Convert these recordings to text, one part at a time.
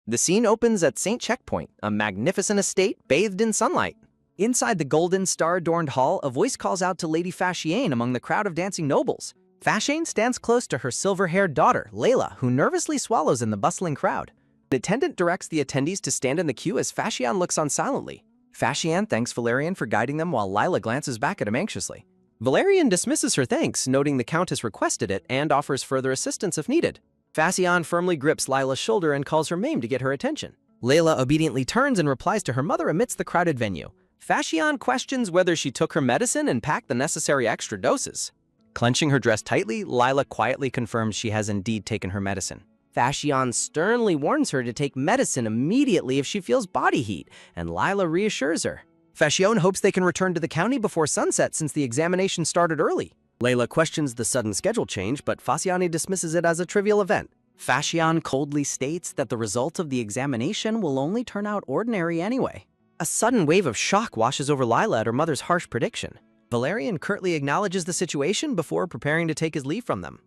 The scene opens at St. Checkpoint, a magnificent estate bathed in sunlight. Inside the golden, star-adorned hall, a voice calls out to Lady Fashiane among the crowd of dancing nobles. Fashiane stands close to her silver-haired daughter, Layla, who nervously swallows in the bustling crowd. An attendant directs the attendees to stand in the queue as Fashiane looks on silently. Fashiane thanks Valerian for guiding them while Lila glances back at him anxiously. Valerian dismisses her thanks, noting the Countess requested it and offers further assistance if needed. Fashiane firmly grips Lila's shoulder and calls her name to get her attention. Layla obediently turns and replies to her mother amidst the crowded venue. Fashiane questions whether she took her medicine and packed the necessary extra doses. Clenching her dress tightly, Lila quietly confirms she has indeed taken her medicine. Fashiane sternly warns her to take medicine immediately if she feels body heat, and Lila reassures her. Fashiane hopes they can return to the county before sunset since the examination started early. Layla questions the sudden schedule change, but Fashiane dismisses it as a trivial event. Fashiane coldly states that the result of the examination will only turn out ordinary anyway. A sudden wave of shock washes over Lila at her mother's harsh prediction. Valerian curtly acknowledges the situation before preparing to take his leave from them.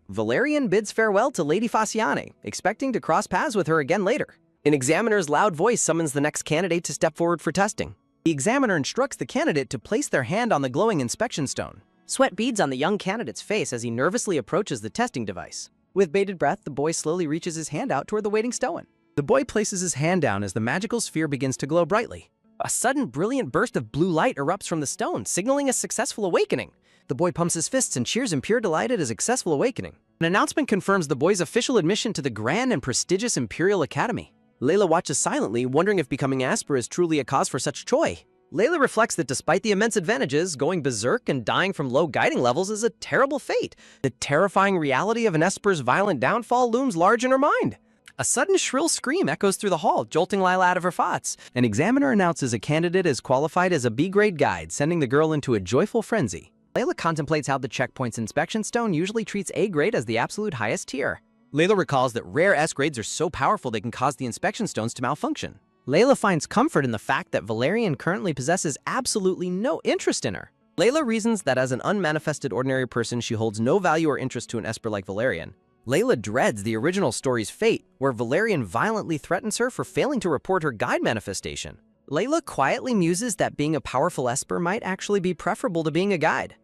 Valerian bids farewell to Lady Fashiane, expecting to cross paths with her again later. An examiner's loud voice summons the next candidate to step forward for testing. The examiner instructs the candidate to place their hand on the glowing inspection stone. Sweat beads on the young candidate's face as he nervously approaches the testing device. With bated breath, the boy slowly reaches his hand out toward the waiting stone. The boy places his hand down as the magical sphere begins to glow brightly. A sudden, brilliant burst of blue light erupts from the stone, signaling a successful awakening. The boy pumps his fists and cheers in pure delight at his successful awakening. An announcement confirms the boy's official admission to the grand and prestigious Imperial Academy. Layla watches silently, wondering if becoming Asper is truly a cause for such joy. Layla reflects that despite the immense advantages, going berserk and dying from low guiding levels is a terrible fate. The terrifying reality of an Esper's violent downfall looms large in her mind. A sudden shrill scream echoes through the hall, jolting Lila out of her thoughts. An examiner announces a candidate is qualified as a B-grade guide, sending the girl into a joyful frenzy. Layla contemplates how the checkpoint's inspection stone usually treats A grade as the absolute highest tier. Layla recalls that rare S grades are so powerful they can cause the inspection stones to malfunction. Layla finds comfort in the fact that Valerian currently possesses absolutely no interest in her. Layla reasons that as an unmanifested ordinary person, she holds no value or interest to an Esper like Valerian. Layla dreads the original story's fate, where Valerian violently threatens her for failing to report her guide manifestation. Layla quietly muses that being a powerful Esper might actually be preferable to being a guide.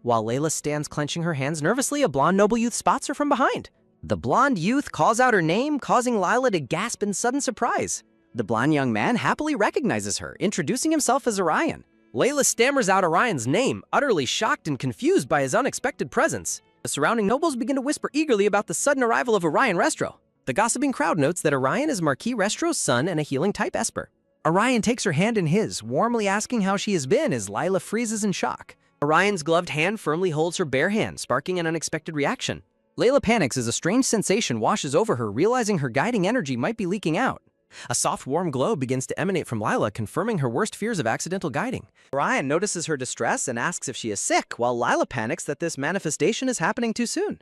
While Layla stands clenching her hands nervously, a blonde noble youth spots her from behind. The blonde youth calls out her name, causing Lila to gasp in sudden surprise. The blonde young man happily recognizes her, introducing himself as Orion. Layla stammers out Orion's name, utterly shocked and confused by his unexpected presence. The surrounding nobles begin to whisper eagerly about the sudden arrival of Orion Restro. The gossiping crowd notes that Orion is Marquis Restro's son and a healing-type Esper. Orion takes her hand in his, warmly asking how she has been as Lila freezes in shock. Orion's gloved hand firmly holds her bare hand, sparking an unexpected reaction. Layla panics as a strange sensation washes over her, realizing her guiding energy might be leaking out. A soft, warm glow begins to emanate from Lila, confirming her worst fears of accidental guiding. Orion notices her distress and asks if she is sick, while Lila panics that this manifestation is happening too soon.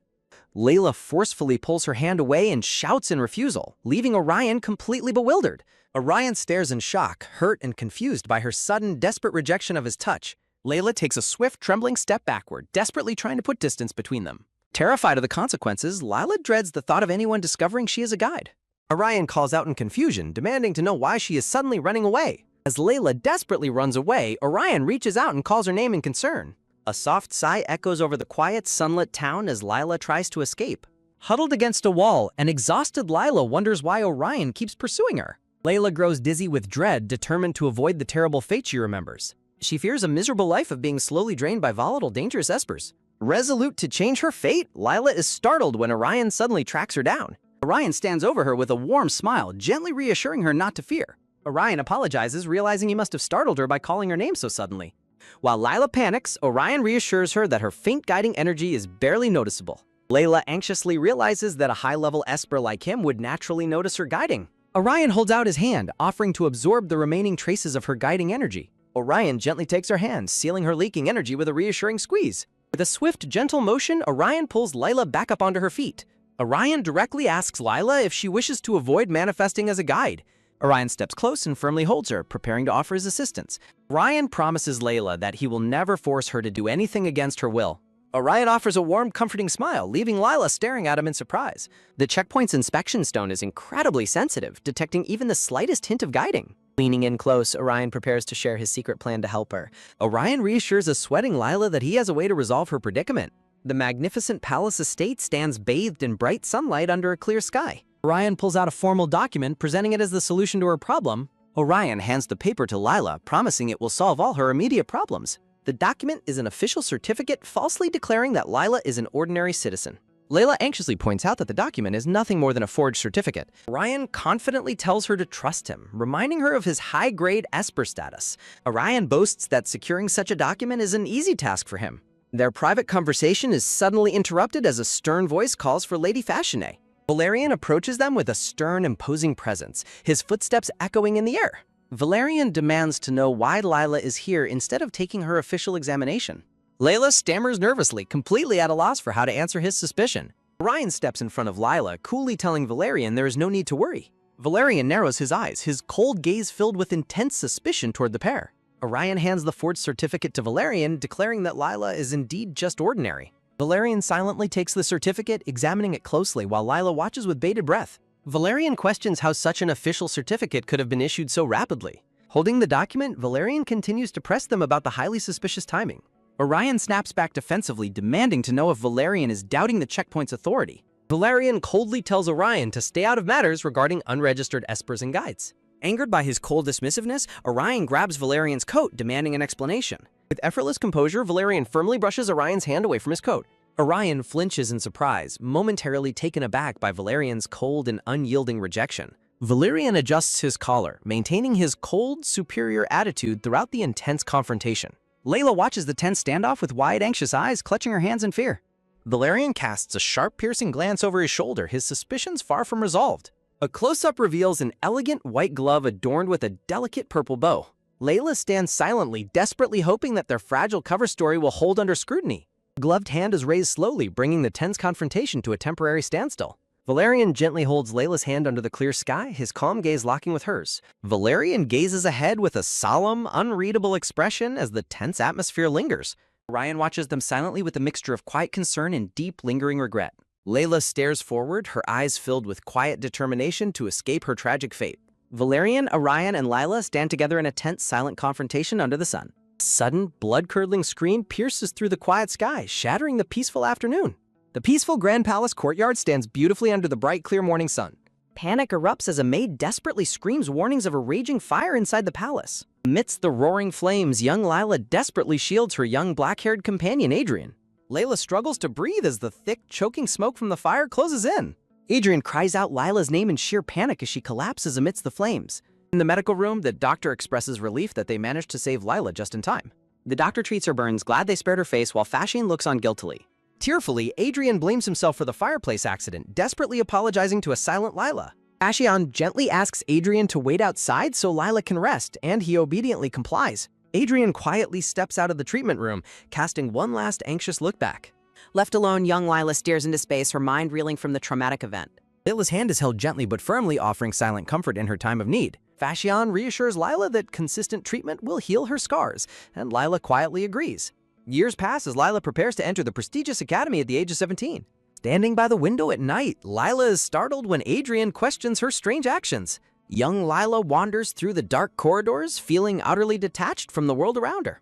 Layla forcefully pulls her hand away and shouts in refusal, leaving Orion completely bewildered. Orion stares in shock, hurt and confused by her sudden, desperate rejection of his touch. Layla takes a swift, trembling step backward, desperately trying to put distance between them. Terrified of the consequences, Lila dreads the thought of anyone discovering she is a guide. Orion calls out in confusion, demanding to know why she is suddenly running away. As Layla desperately runs away, Orion reaches out and calls her name in concern. A soft sigh echoes over the quiet, sunlit town as Lila tries to escape. Huddled against a wall, an exhausted Lila wonders why Orion keeps pursuing her. Layla grows dizzy with dread, determined to avoid the terrible fate she remembers. She fears a miserable life of being slowly drained by volatile, dangerous Espers. Resolute to change her fate, Lila is startled when Orion suddenly tracks her down. Orion stands over her with a warm smile, gently reassuring her not to fear. Orion apologizes, realizing he must have startled her by calling her name so suddenly. While Lila panics, Orion reassures her that her faint guiding energy is barely noticeable. Layla anxiously realizes that a high-level Esper like him would naturally notice her guiding. Orion holds out his hand, offering to absorb the remaining traces of her guiding energy. Orion gently takes her hand, sealing her leaking energy with a reassuring squeeze. With a swift, gentle motion, Orion pulls Layla back up onto her feet. Orion directly asks Lila if she wishes to avoid manifesting as a guide. Orion steps close and firmly holds her, preparing to offer his assistance. Orion promises Layla that he will never force her to do anything against her will. Orion offers a warm, comforting smile, leaving Lila staring at him in surprise. The checkpoint's inspection stone is incredibly sensitive, detecting even the slightest hint of guiding. Leaning in close, Orion prepares to share his secret plan to help her. Orion reassures a sweating Lila that he has a way to resolve her predicament. The magnificent palace estate stands bathed in bright sunlight under a clear sky. Orion pulls out a formal document, presenting it as the solution to her problem. Orion hands the paper to Lila, promising it will solve all her immediate problems. The document is an official certificate falsely declaring that Lila is an ordinary citizen. Layla anxiously points out that the document is nothing more than a forged certificate. Orion confidently tells her to trust him, reminding her of his high-grade Esper status. Orion boasts that securing such a document is an easy task for him. Their private conversation is suddenly interrupted as a stern voice calls for Lady Fashionay. Valerian approaches them with a stern, imposing presence, his footsteps echoing in the air. Valerian demands to know why Lila is here instead of taking her official examination. Layla stammers nervously, completely at a loss for how to answer his suspicion. Orion steps in front of Lila, coolly telling Valerian there is no need to worry. Valerian narrows his eyes, his cold gaze filled with intense suspicion toward the pair. Orion hands the forged certificate to Valerian, declaring that Lila is indeed just ordinary. Valerian silently takes the certificate, examining it closely while Lila watches with bated breath. Valerian questions how such an official certificate could have been issued so rapidly. Holding the document, Valerian continues to press them about the highly suspicious timing. Orion snaps back defensively, demanding to know if Valerian is doubting the checkpoint's authority. Valerian coldly tells Orion to stay out of matters regarding unregistered espers and guides. Angered by his cold dismissiveness, Orion grabs Valerian's coat, demanding an explanation. With effortless composure, Valerian firmly brushes Orion's hand away from his coat. Orion flinches in surprise, momentarily taken aback by Valerian's cold and unyielding rejection. Valerian adjusts his collar, maintaining his cold, superior attitude throughout the intense confrontation. Layla watches the tense standoff with wide, anxious eyes, clutching her hands in fear. Valerian casts a sharp, piercing glance over his shoulder, his suspicions far from resolved. A close-up reveals an elegant white glove adorned with a delicate purple bow. Layla stands silently, desperately hoping that their fragile cover story will hold under scrutiny. The gloved hand is raised slowly, bringing the tense confrontation to a temporary standstill. Valerian gently holds Layla's hand under the clear sky, his calm gaze locking with hers. Valerian gazes ahead with a solemn, unreadable expression as the tense atmosphere lingers. Orion watches them silently with a mixture of quiet concern and deep, lingering regret. Layla stares forward, her eyes filled with quiet determination to escape her tragic fate. Valerian, Orion, and Lila stand together in a tense, silent confrontation under the sun. A sudden, blood-curdling scream pierces through the quiet sky, shattering the peaceful afternoon. The peaceful Grand Palace courtyard stands beautifully under the bright, clear morning sun. Panic erupts as a maid desperately screams warnings of a raging fire inside the palace. Amidst the roaring flames, young Lila desperately shields her young black-haired companion, Adrian. Layla struggles to breathe as the thick, choking smoke from the fire closes in. Adrian cries out Lila's name in sheer panic as she collapses amidst the flames. In the medical room, the doctor expresses relief that they managed to save Lila just in time. The doctor treats her burns, glad they spared her face, while Fashane looks on guiltily. Tearfully, Adrian blames himself for the fireplace accident, desperately apologizing to a silent Lila. Fashane gently asks Adrian to wait outside so Lila can rest, and he obediently complies. Adrian quietly steps out of the treatment room, casting one last anxious look back. Left alone, young Lila stares into space, her mind reeling from the traumatic event. Lila's hand is held gently but firmly, offering silent comfort in her time of need. Fashane reassures Lila that consistent treatment will heal her scars, and Lila quietly agrees. Years pass as Lila prepares to enter the prestigious academy at the age of 17. Standing by the window at night, Lila is startled when Adrian questions her strange actions. Young Lila wanders through the dark corridors, feeling utterly detached from the world around her.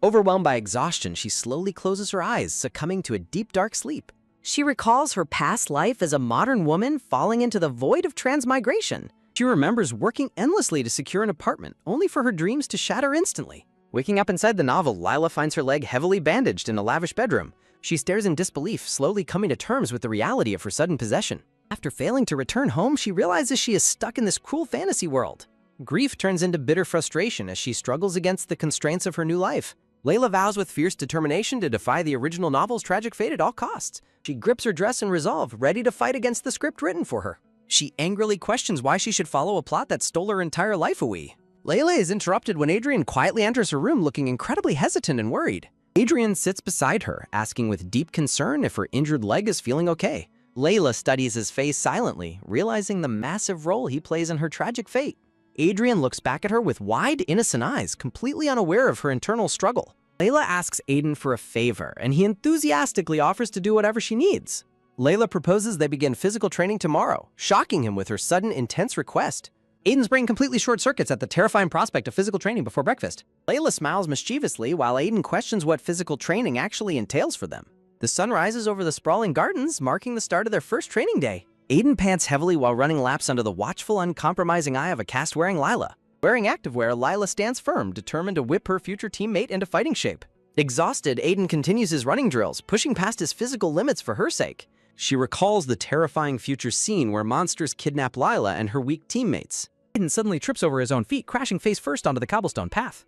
Overwhelmed by exhaustion, she slowly closes her eyes, succumbing to a deep, dark sleep. She recalls her past life as a modern woman falling into the void of transmigration. She remembers working endlessly to secure an apartment, only for her dreams to shatter instantly. Waking up inside the novel, Lila finds her leg heavily bandaged in a lavish bedroom. She stares in disbelief, slowly coming to terms with the reality of her sudden possession. After failing to return home, she realizes she is stuck in this cruel fantasy world. Grief turns into bitter frustration as she struggles against the constraints of her new life. Layla vows with fierce determination to defy the original novel's tragic fate at all costs. She grips her dress in resolve, ready to fight against the script written for her. She angrily questions why she should follow a plot that stole her entire life away. Layla is interrupted when Adrian quietly enters her room looking incredibly hesitant and worried. Adrian sits beside her, asking with deep concern if her injured leg is feeling okay. Layla studies his face silently, realizing the massive role he plays in her tragic fate. Adrian looks back at her with wide, innocent eyes, completely unaware of her internal struggle. Layla asks Aiden for a favor, and he enthusiastically offers to do whatever she needs. Layla proposes they begin physical training tomorrow, shocking him with her sudden, intense request. Aiden's brain completely short-circuits at the terrifying prospect of physical training before breakfast. Layla smiles mischievously while Aiden questions what physical training actually entails for them. The sun rises over the sprawling gardens, marking the start of their first training day. Aiden pants heavily while running laps under the watchful, uncompromising eye of a cast-wearing Lila. Wearing activewear, Lila stands firm, determined to whip her future teammate into fighting shape. Exhausted, Aiden continues his running drills, pushing past his physical limits for her sake. She recalls the terrifying future scene where monsters kidnap Lila and her weak teammates. Aiden suddenly trips over his own feet, crashing face first onto the cobblestone path.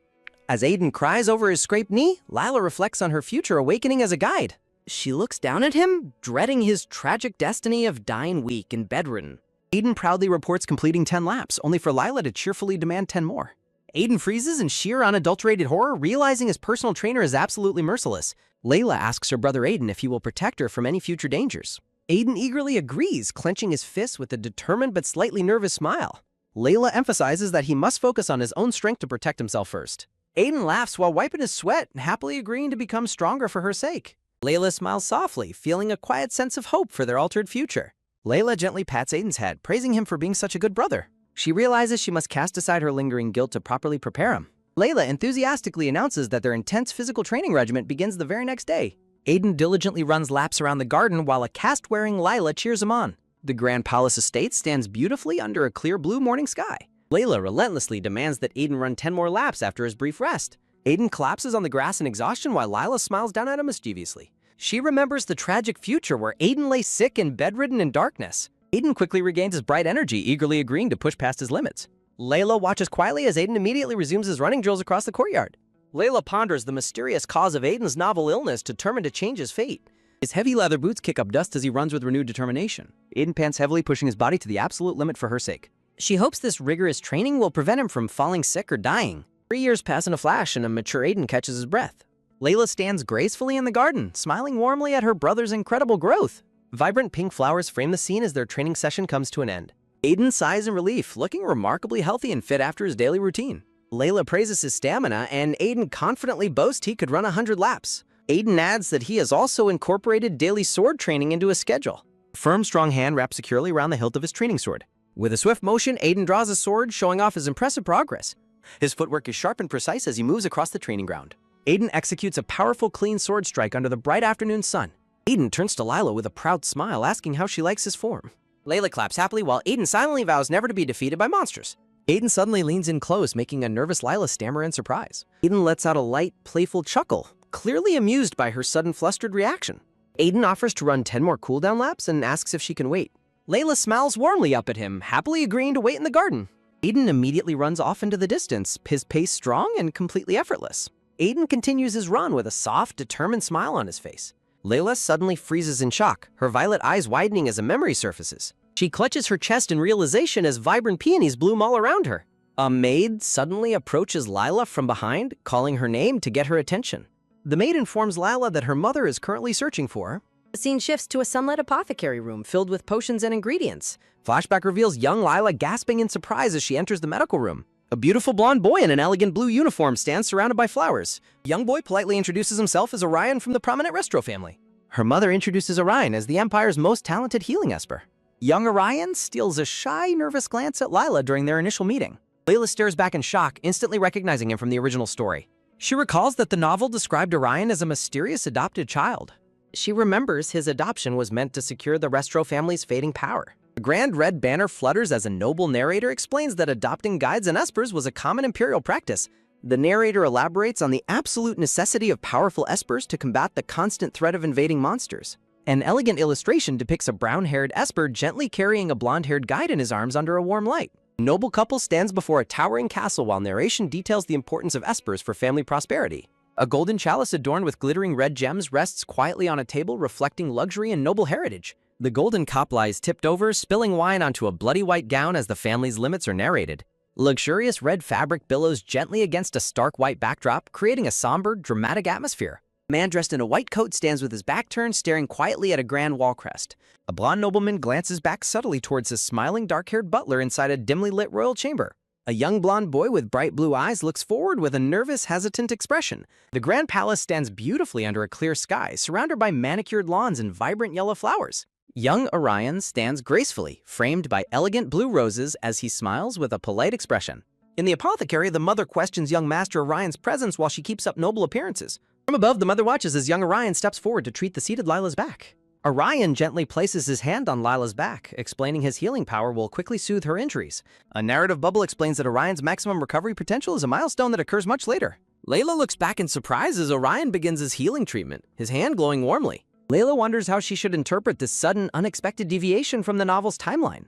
As Aiden cries over his scraped knee, Lila reflects on her future awakening as a guide. She looks down at him, dreading his tragic destiny of dying weak and bedridden. Aiden proudly reports completing 10 laps, only for Lila to cheerfully demand 10 more. Aiden freezes in sheer unadulterated horror, realizing his personal trainer is absolutely merciless. Layla asks her brother Aiden if he will protect her from any future dangers. Aiden eagerly agrees, clenching his fists with a determined but slightly nervous smile. Layla emphasizes that he must focus on his own strength to protect himself first. Aiden laughs while wiping his sweat, happily agreeing to become stronger for her sake. Layla smiles softly, feeling a quiet sense of hope for their altered future. Layla gently pats Aiden's head, praising him for being such a good brother. She realizes she must cast aside her lingering guilt to properly prepare him. Layla enthusiastically announces that their intense physical training regimen begins the very next day. Aiden diligently runs laps around the garden while a cast-wearing Lila cheers him on. The Grand Palace Estate stands beautifully under a clear blue morning sky. Layla relentlessly demands that Aiden run 10 more laps after his brief rest. Aiden collapses on the grass in exhaustion while Lila smiles down at him mischievously. She remembers the tragic future where Aiden lay sick and bedridden in darkness. Aiden quickly regains his bright energy, eagerly agreeing to push past his limits. Layla watches quietly as Aiden immediately resumes his running drills across the courtyard. Layla ponders the mysterious cause of Aiden's novel illness, determined to change his fate. His heavy leather boots kick up dust as he runs with renewed determination. Aiden pants heavily, pushing his body to the absolute limit for her sake. She hopes this rigorous training will prevent him from falling sick or dying. 3 years pass in a flash, and a mature Aiden catches his breath. Layla stands gracefully in the garden, smiling warmly at her brother's incredible growth. Vibrant pink flowers frame the scene as their training session comes to an end. Aiden sighs in relief, looking remarkably healthy and fit after his daily routine. Layla praises his stamina, and Aiden confidently boasts he could run 100 laps. Aiden adds that he has also incorporated daily sword training into his schedule. A firm, strong hand wraps securely around the hilt of his training sword. With a swift motion, Aiden draws a sword, showing off his impressive progress. His footwork is sharp and precise as he moves across the training ground. Aiden executes a powerful, clean sword strike under the bright afternoon sun. Aiden turns to Lila with a proud smile, asking how she likes his form. Layla claps happily while Aiden silently vows never to be defeated by monsters. Aiden suddenly leans in close, making a nervous Lila stammer in surprise. Aiden lets out a light, playful chuckle, clearly amused by her sudden flustered reaction. Aiden offers to run 10 more cooldown laps and asks if she can wait. Layla smiles warmly up at him, happily agreeing to wait in the garden. Aiden immediately runs off into the distance, his pace strong and completely effortless. Aiden continues his run with a soft, determined smile on his face. Layla suddenly freezes in shock, her violet eyes widening as a memory surfaces. She clutches her chest in realization as vibrant peonies bloom all around her. A maid suddenly approaches Lila from behind, calling her name to get her attention. The maid informs Lila that her mother is currently searching for her. The scene shifts to a sunlit apothecary room filled with potions and ingredients. Flashback reveals young Lila gasping in surprise as she enters the medical room. A beautiful blonde boy in an elegant blue uniform stands surrounded by flowers. The young boy politely introduces himself as Orion from the prominent Restro family. Her mother introduces Orion as the Empire's most talented healing esper. Young Orion steals a shy, nervous glance at Lila during their initial meeting. Layla stares back in shock, instantly recognizing him from the original story. She recalls that the novel described Orion as a mysterious adopted child. She remembers his adoption was meant to secure the Restro family's fading power. A grand red banner flutters as a noble narrator explains that adopting guides and espers was a common imperial practice. The narrator elaborates on the absolute necessity of powerful espers to combat the constant threat of invading monsters. An elegant illustration depicts a brown-haired esper gently carrying a blonde-haired guide in his arms under a warm light. A noble couple stands before a towering castle while narration details the importance of espers for family prosperity. A golden chalice adorned with glittering red gems rests quietly on a table, reflecting luxury and noble heritage. The golden cup lies tipped over, spilling wine onto a bloody white gown as the family's limits are narrated. Luxurious red fabric billows gently against a stark white backdrop, creating a somber, dramatic atmosphere. A man dressed in a white coat stands with his back turned, staring quietly at a grand wall crest. A blonde nobleman glances back subtly towards his smiling, dark-haired butler inside a dimly lit royal chamber. A young blonde boy with bright blue eyes looks forward with a nervous, hesitant expression. The Grand Palace stands beautifully under a clear sky, surrounded by manicured lawns and vibrant yellow flowers. Young Orion stands gracefully, framed by elegant blue roses as he smiles with a polite expression. In the apothecary, the mother questions young Master Orion's presence while she keeps up noble appearances. From above, the mother watches as young Orion steps forward to treat the seated Lila's back. Orion gently places his hand on Lila's back, explaining his healing power will quickly soothe her injuries. A narrative bubble explains that Orion's maximum recovery potential is a milestone that occurs much later. Layla looks back in surprise as Orion begins his healing treatment, his hand glowing warmly. Layla wonders how she should interpret this sudden, unexpected deviation from the novel's timeline.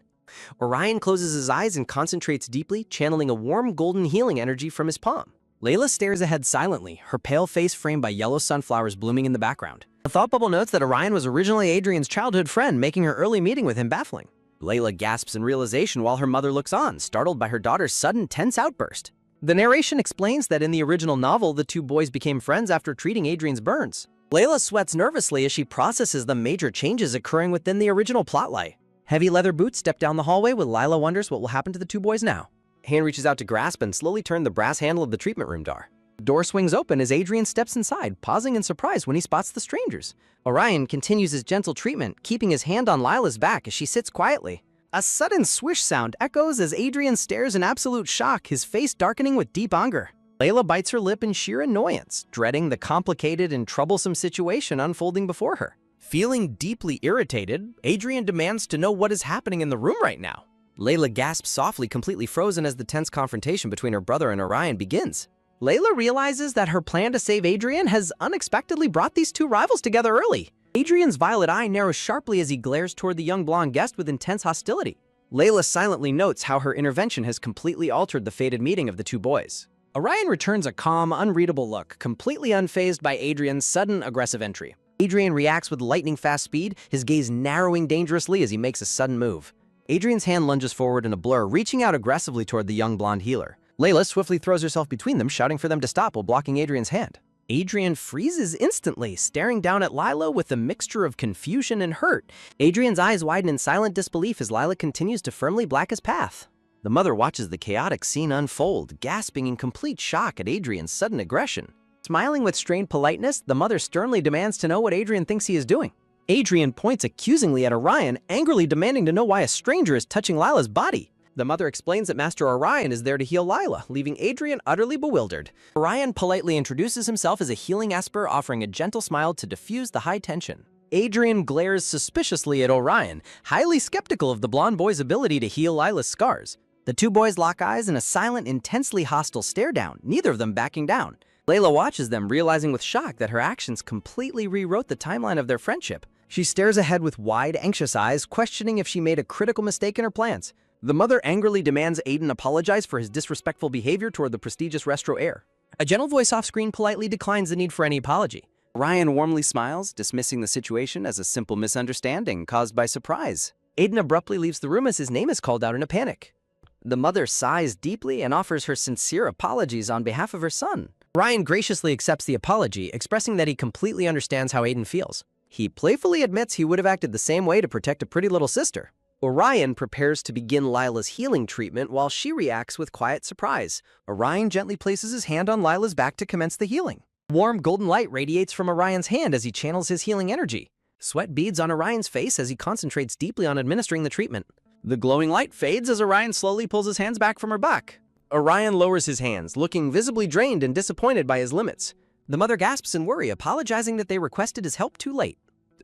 Orion closes his eyes and concentrates deeply, channeling a warm golden healing energy from his palm. Layla stares ahead silently, her pale face framed by yellow sunflowers blooming in the background. The thought bubble notes that Orion was originally Adrian's childhood friend, making her early meeting with him baffling. Layla gasps in realization while her mother looks on, startled by her daughter's sudden, tense outburst. The narration explains that in the original novel, the two boys became friends after treating Adrian's burns. Layla sweats nervously as she processes the major changes occurring within the original plotline. Heavy leather boots step down the hallway while Layla wonders what will happen to the two boys now. Hand reaches out to grasp and slowly turn the brass handle of the treatment room door. The door swings open as Adrian steps inside, pausing in surprise when he spots the strangers. Orion continues his gentle treatment, keeping his hand on Lila's back as she sits quietly. A sudden swish sound echoes as Adrian stares in absolute shock, his face darkening with deep anger. Layla bites her lip in sheer annoyance, dreading the complicated and troublesome situation unfolding before her. Feeling deeply irritated, Adrian demands to know what is happening in the room right now. Layla gasps softly, completely frozen as the tense confrontation between her brother and Orion begins. Layla realizes that her plan to save Adrian has unexpectedly brought these two rivals together early. Adrian's violet eye narrows sharply as he glares toward the young blonde guest with intense hostility. Layla silently notes how her intervention has completely altered the fated meeting of the two boys. Orion returns a calm, unreadable look, completely unfazed by Adrian's sudden, aggressive entry. Adrian reacts with lightning-fast speed, his gaze narrowing dangerously as he makes a sudden move. Adrian's hand lunges forward in a blur, reaching out aggressively toward the young blonde healer. Layla swiftly throws herself between them, shouting for them to stop while blocking Adrian's hand. Adrian freezes instantly, staring down at Lila with a mixture of confusion and hurt. Adrian's eyes widen in silent disbelief as Lila continues to firmly block his path. The mother watches the chaotic scene unfold, gasping in complete shock at Adrian's sudden aggression. Smiling with strained politeness, the mother sternly demands to know what Adrian thinks he is doing. Adrian points accusingly at Orion, angrily demanding to know why a stranger is touching Lila's body. The mother explains that Master Orion is there to heal Lila, leaving Adrian utterly bewildered. Orion politely introduces himself as a healing esper, offering a gentle smile to diffuse the high tension. Adrian glares suspiciously at Orion, highly skeptical of the blonde boy's ability to heal Lila's scars. The two boys lock eyes in a silent, intensely hostile stare-down, neither of them backing down. Layla watches them, realizing with shock that her actions completely rewrote the timeline of their friendship. She stares ahead with wide, anxious eyes, questioning if she made a critical mistake in her plans. The mother angrily demands Aiden apologize for his disrespectful behavior toward the prestigious Restro heir. A gentle voice off-screen politely declines the need for any apology. Ryan warmly smiles, dismissing the situation as a simple misunderstanding caused by surprise. Aiden abruptly leaves the room as his name is called out in a panic. The mother sighs deeply and offers her sincere apologies on behalf of her son. Ryan graciously accepts the apology, expressing that he completely understands how Aiden feels. He playfully admits he would have acted the same way to protect a pretty little sister. Orion prepares to begin Lila's healing treatment while she reacts with quiet surprise. Orion gently places his hand on Lila's back to commence the healing. Warm golden light radiates from Orion's hand as he channels his healing energy. Sweat beads on Orion's face as he concentrates deeply on administering the treatment. The glowing light fades as Orion slowly pulls his hands back from her back. Orion lowers his hands, looking visibly drained and disappointed by his limits. The mother gasps in worry, apologizing that they requested his help too late.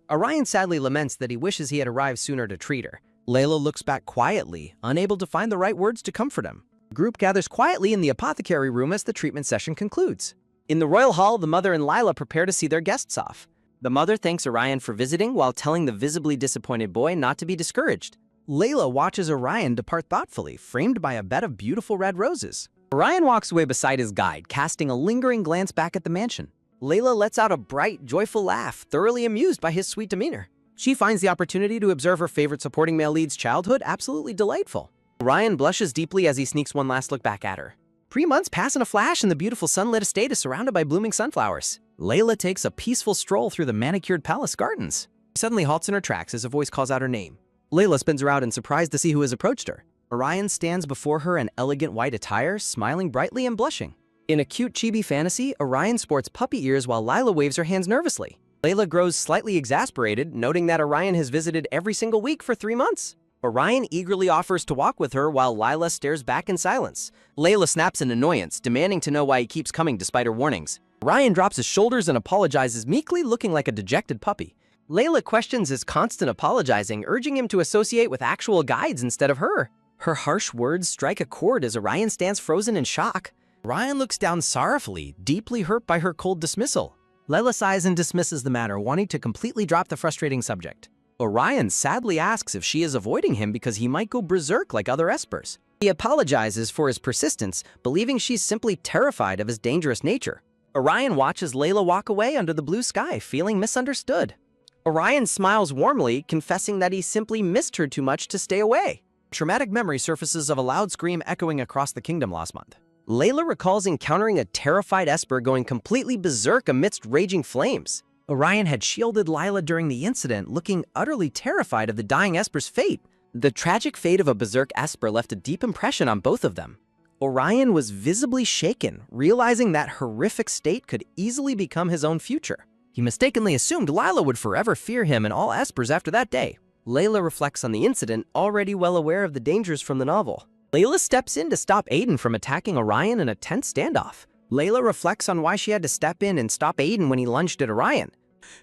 Orion sadly laments that he wishes he had arrived sooner to treat her. Layla looks back quietly, unable to find the right words to comfort him. The group gathers quietly in the apothecary room as the treatment session concludes. In the royal hall, the mother and Lila prepare to see their guests off. The mother thanks Orion for visiting while telling the visibly disappointed boy not to be discouraged. Layla watches Orion depart thoughtfully, framed by a bed of beautiful red roses. Orion walks away beside his guide, casting a lingering glance back at the mansion. Layla lets out a bright, joyful laugh, thoroughly amused by his sweet demeanor. She finds the opportunity to observe her favorite supporting male lead's childhood absolutely delightful. Orion blushes deeply as he sneaks one last look back at her. 3 months pass in a flash and the beautiful sunlit estate is surrounded by blooming sunflowers. Layla takes a peaceful stroll through the manicured palace gardens. She suddenly halts in her tracks as a voice calls out her name. Layla spins around in surprise to see who has approached her. Orion stands before her in elegant white attire, smiling brightly and blushing. In a cute chibi fantasy, Orion sports puppy ears while Lila waves her hands nervously. Layla grows slightly exasperated, noting that Orion has visited every single week for 3 months. Orion eagerly offers to walk with her while Lila stares back in silence. Layla snaps in annoyance, demanding to know why he keeps coming despite her warnings. Orion drops his shoulders and apologizes meekly, looking like a dejected puppy. Layla questions his constant apologizing, urging him to associate with actual guides instead of her. Her harsh words strike a chord as Orion stands frozen in shock. Orion looks down sorrowfully, deeply hurt by her cold dismissal. Layla sighs and dismisses the matter, wanting to completely drop the frustrating subject. Orion sadly asks if she is avoiding him because he might go berserk like other espers. He apologizes for his persistence, believing she's simply terrified of his dangerous nature. Orion watches Layla walk away under the blue sky, feeling misunderstood. Orion smiles warmly, confessing that he simply missed her too much to stay away. Traumatic memory surfaces of a loud scream echoing across the kingdom last month. Layla recalls encountering a terrified esper going completely berserk amidst raging flames. Orion had shielded Lila during the incident, looking utterly terrified of the dying esper's fate. The tragic fate of a berserk esper left a deep impression on both of them. Orion was visibly shaken, realizing that horrific state could easily become his own future. He mistakenly assumed Lila would forever fear him and all espers after that day. Layla reflects on the incident, already well aware of the dangers from the novel. Layla steps in to stop Aiden from attacking Orion in a tense standoff. Layla reflects on why she had to step in and stop Aiden when he lunged at Orion.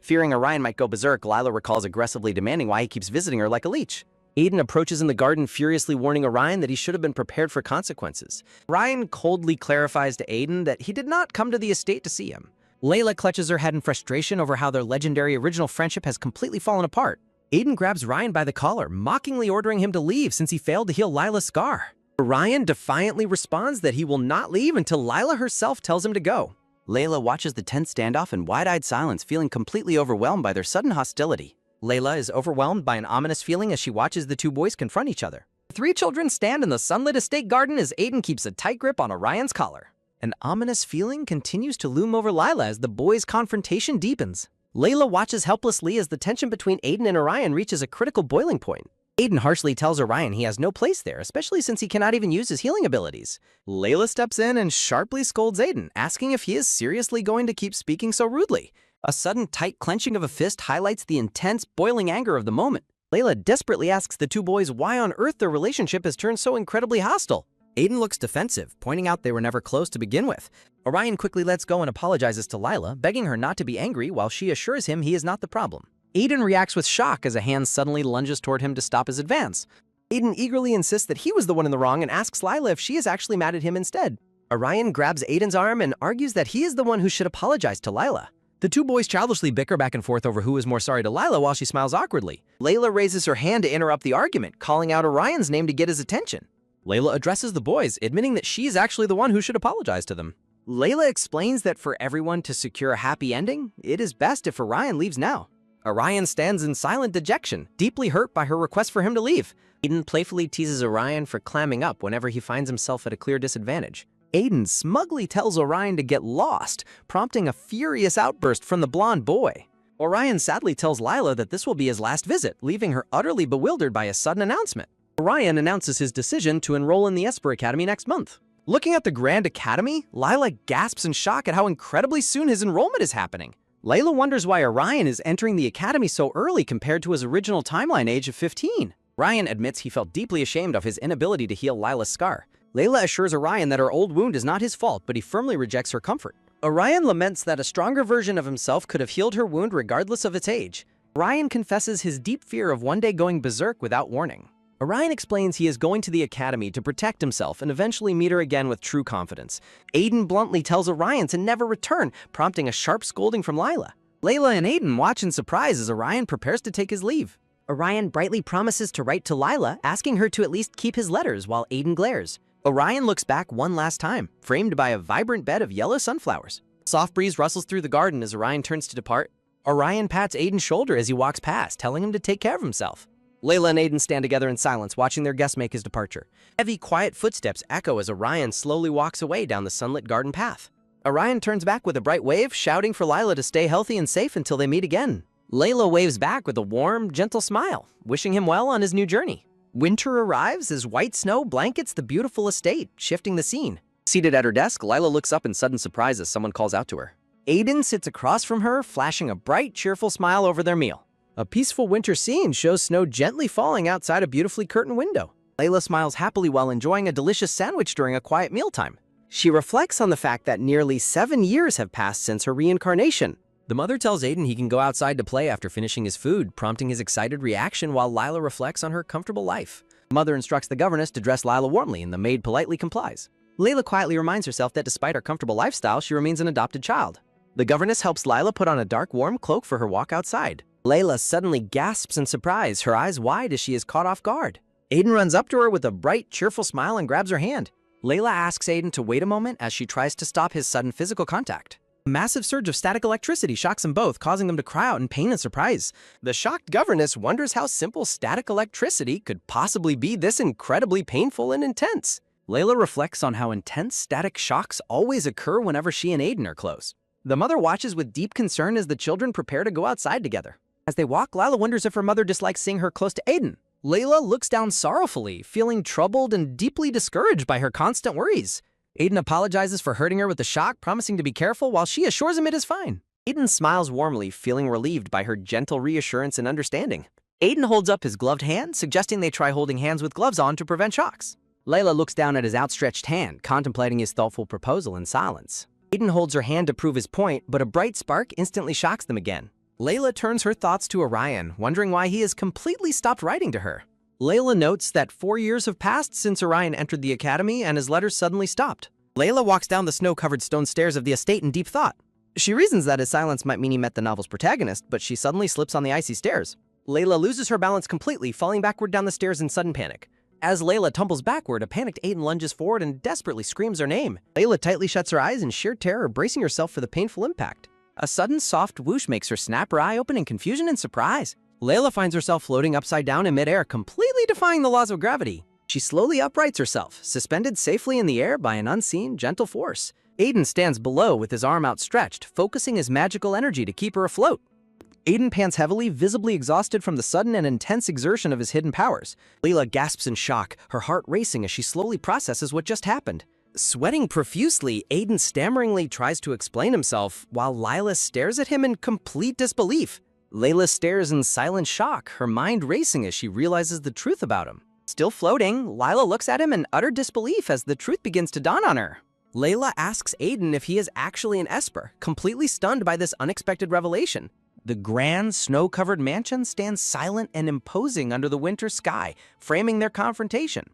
Fearing Orion might go berserk, Lila recalls aggressively demanding why he keeps visiting her like a leech. Aiden approaches in the garden, furiously warning Orion that he should have been prepared for consequences. Orion coldly clarifies to Aiden that he did not come to the estate to see him. Layla clutches her head in frustration over how their legendary original friendship has completely fallen apart. Aiden grabs Ryan by the collar, mockingly ordering him to leave since he failed to heal Lila's scar. Orion defiantly responds that he will not leave until Lila herself tells him to go. Layla watches the tense standoff in wide-eyed silence, feeling completely overwhelmed by their sudden hostility. Layla is overwhelmed by an ominous feeling as she watches the two boys confront each other. The three children stand in the sunlit estate garden as Aiden keeps a tight grip on Orion's collar. An ominous feeling continues to loom over Lila as the boys' confrontation deepens. Layla watches helplessly as the tension between Aiden and Orion reaches a critical boiling point. Aiden harshly tells Orion he has no place there, especially since he cannot even use his healing abilities. Layla steps in and sharply scolds Aiden, asking if he is seriously going to keep speaking so rudely. A sudden tight clenching of a fist highlights the intense, boiling anger of the moment. Layla desperately asks the two boys why on earth their relationship has turned so incredibly hostile. Aiden looks defensive, pointing out they were never close to begin with. Orion quickly lets go and apologizes to Lila, begging her not to be angry while she assures him he is not the problem. Aiden reacts with shock as a hand suddenly lunges toward him to stop his advance. Aiden eagerly insists that he was the one in the wrong and asks Lila if she is actually mad at him instead. Orion grabs Aiden's arm and argues that he is the one who should apologize to Lila. The two boys childishly bicker back and forth over who is more sorry to Lila while she smiles awkwardly. Layla raises her hand to interrupt the argument, calling out Orion's name to get his attention. Layla addresses the boys, admitting that she is actually the one who should apologize to them. Layla explains that for everyone to secure a happy ending, it is best if Orion leaves now. Orion stands in silent dejection, deeply hurt by her request for him to leave. Aiden playfully teases Orion for clamming up whenever he finds himself at a clear disadvantage. Aiden smugly tells Orion to get lost, prompting a furious outburst from the blonde boy. Orion sadly tells Lila that this will be his last visit, leaving her utterly bewildered by a sudden announcement. Orion announces his decision to enroll in the Esper Academy next month. Looking at the Grand Academy, Lila gasps in shock at how incredibly soon his enrollment is happening. Layla wonders why Orion is entering the academy so early compared to his original timeline age of 15. Orion admits he felt deeply ashamed of his inability to heal Lila's scar. Layla assures Orion that her old wound is not his fault, but he firmly rejects her comfort. Orion laments that a stronger version of himself could have healed her wound regardless of its age. Orion confesses his deep fear of one day going berserk without warning. Orion explains he is going to the academy to protect himself and eventually meet her again with true confidence. Aiden bluntly tells Orion to never return, prompting a sharp scolding from Lila. Layla and Aiden watch in surprise as Orion prepares to take his leave. Orion brightly promises to write to Lila, asking her to at least keep his letters while Aiden glares. Orion looks back one last time, framed by a vibrant bed of yellow sunflowers. A soft breeze rustles through the garden as Orion turns to depart. Orion pats Aiden's shoulder as he walks past, telling him to take care of himself. Layla and Aiden stand together in silence, watching their guest make his departure. Heavy, quiet footsteps echo as Orion slowly walks away down the sunlit garden path. Orion turns back with a bright wave, shouting for Lila to stay healthy and safe until they meet again. Layla waves back with a warm, gentle smile, wishing him well on his new journey. Winter arrives as white snow blankets the beautiful estate, shifting the scene. Seated at her desk, Lila looks up in sudden surprise as someone calls out to her. Aiden sits across from her, flashing a bright, cheerful smile over their meal. A peaceful winter scene shows snow gently falling outside a beautifully curtained window. Layla smiles happily while enjoying a delicious sandwich during a quiet mealtime. She reflects on the fact that nearly 7 years have passed since her reincarnation. The mother tells Aiden he can go outside to play after finishing his food, prompting his excited reaction while Lila reflects on her comfortable life. The mother instructs the governess to dress Lila warmly, and the maid politely complies. Layla quietly reminds herself that despite her comfortable lifestyle, she remains an adopted child. The governess helps Lila put on a dark, warm cloak for her walk outside. Layla suddenly gasps in surprise, her eyes wide as she is caught off guard. Aiden runs up to her with a bright, cheerful smile and grabs her hand. Layla asks Aiden to wait a moment as she tries to stop his sudden physical contact. A massive surge of static electricity shocks them both, causing them to cry out in pain and surprise. The shocked governess wonders how simple static electricity could possibly be this incredibly painful and intense. Layla reflects on how intense static shocks always occur whenever she and Aiden are close. The mother watches with deep concern as the children prepare to go outside together. As they walk, Lila wonders if her mother dislikes seeing her close to Aiden. Layla looks down sorrowfully, feeling troubled and deeply discouraged by her constant worries. Aiden apologizes for hurting her with the shock, promising to be careful while she assures him it is fine. Aiden smiles warmly, feeling relieved by her gentle reassurance and understanding. Aiden holds up his gloved hand, suggesting they try holding hands with gloves on to prevent shocks. Layla looks down at his outstretched hand, contemplating his thoughtful proposal in silence. Aiden holds her hand to prove his point, but a bright spark instantly shocks them again. Layla turns her thoughts to Orion, wondering why he has completely stopped writing to her. Layla notes that 4 years have passed since Orion entered the academy and his letters suddenly stopped. Layla walks down the snow-covered stone stairs of the estate in deep thought. She reasons that his silence might mean he met the novel's protagonist, but she suddenly slips on the icy stairs. Layla loses her balance completely, falling backward down the stairs in sudden panic. As Layla tumbles backward, a panicked Aiden lunges forward and desperately screams her name. Layla tightly shuts her eyes in sheer terror, bracing herself for the painful impact. A sudden soft whoosh makes her snap her eye open in confusion and surprise. Layla finds herself floating upside down in midair, completely defying the laws of gravity. She slowly uprights herself, suspended safely in the air by an unseen, gentle force. Aiden stands below with his arm outstretched, focusing his magical energy to keep her afloat. Aiden pants heavily, visibly exhausted from the sudden and intense exertion of his hidden powers. Layla gasps in shock, her heart racing as she slowly processes what just happened. Sweating profusely, Aiden stammeringly tries to explain himself, while Lila stares at him in complete disbelief. Layla stares in silent shock, her mind racing as she realizes the truth about him. Still floating, Lila looks at him in utter disbelief as the truth begins to dawn on her. Layla asks Aiden if he is actually an Esper, completely stunned by this unexpected revelation. The grand, snow-covered mansion stands silent and imposing under the winter sky, framing their confrontation.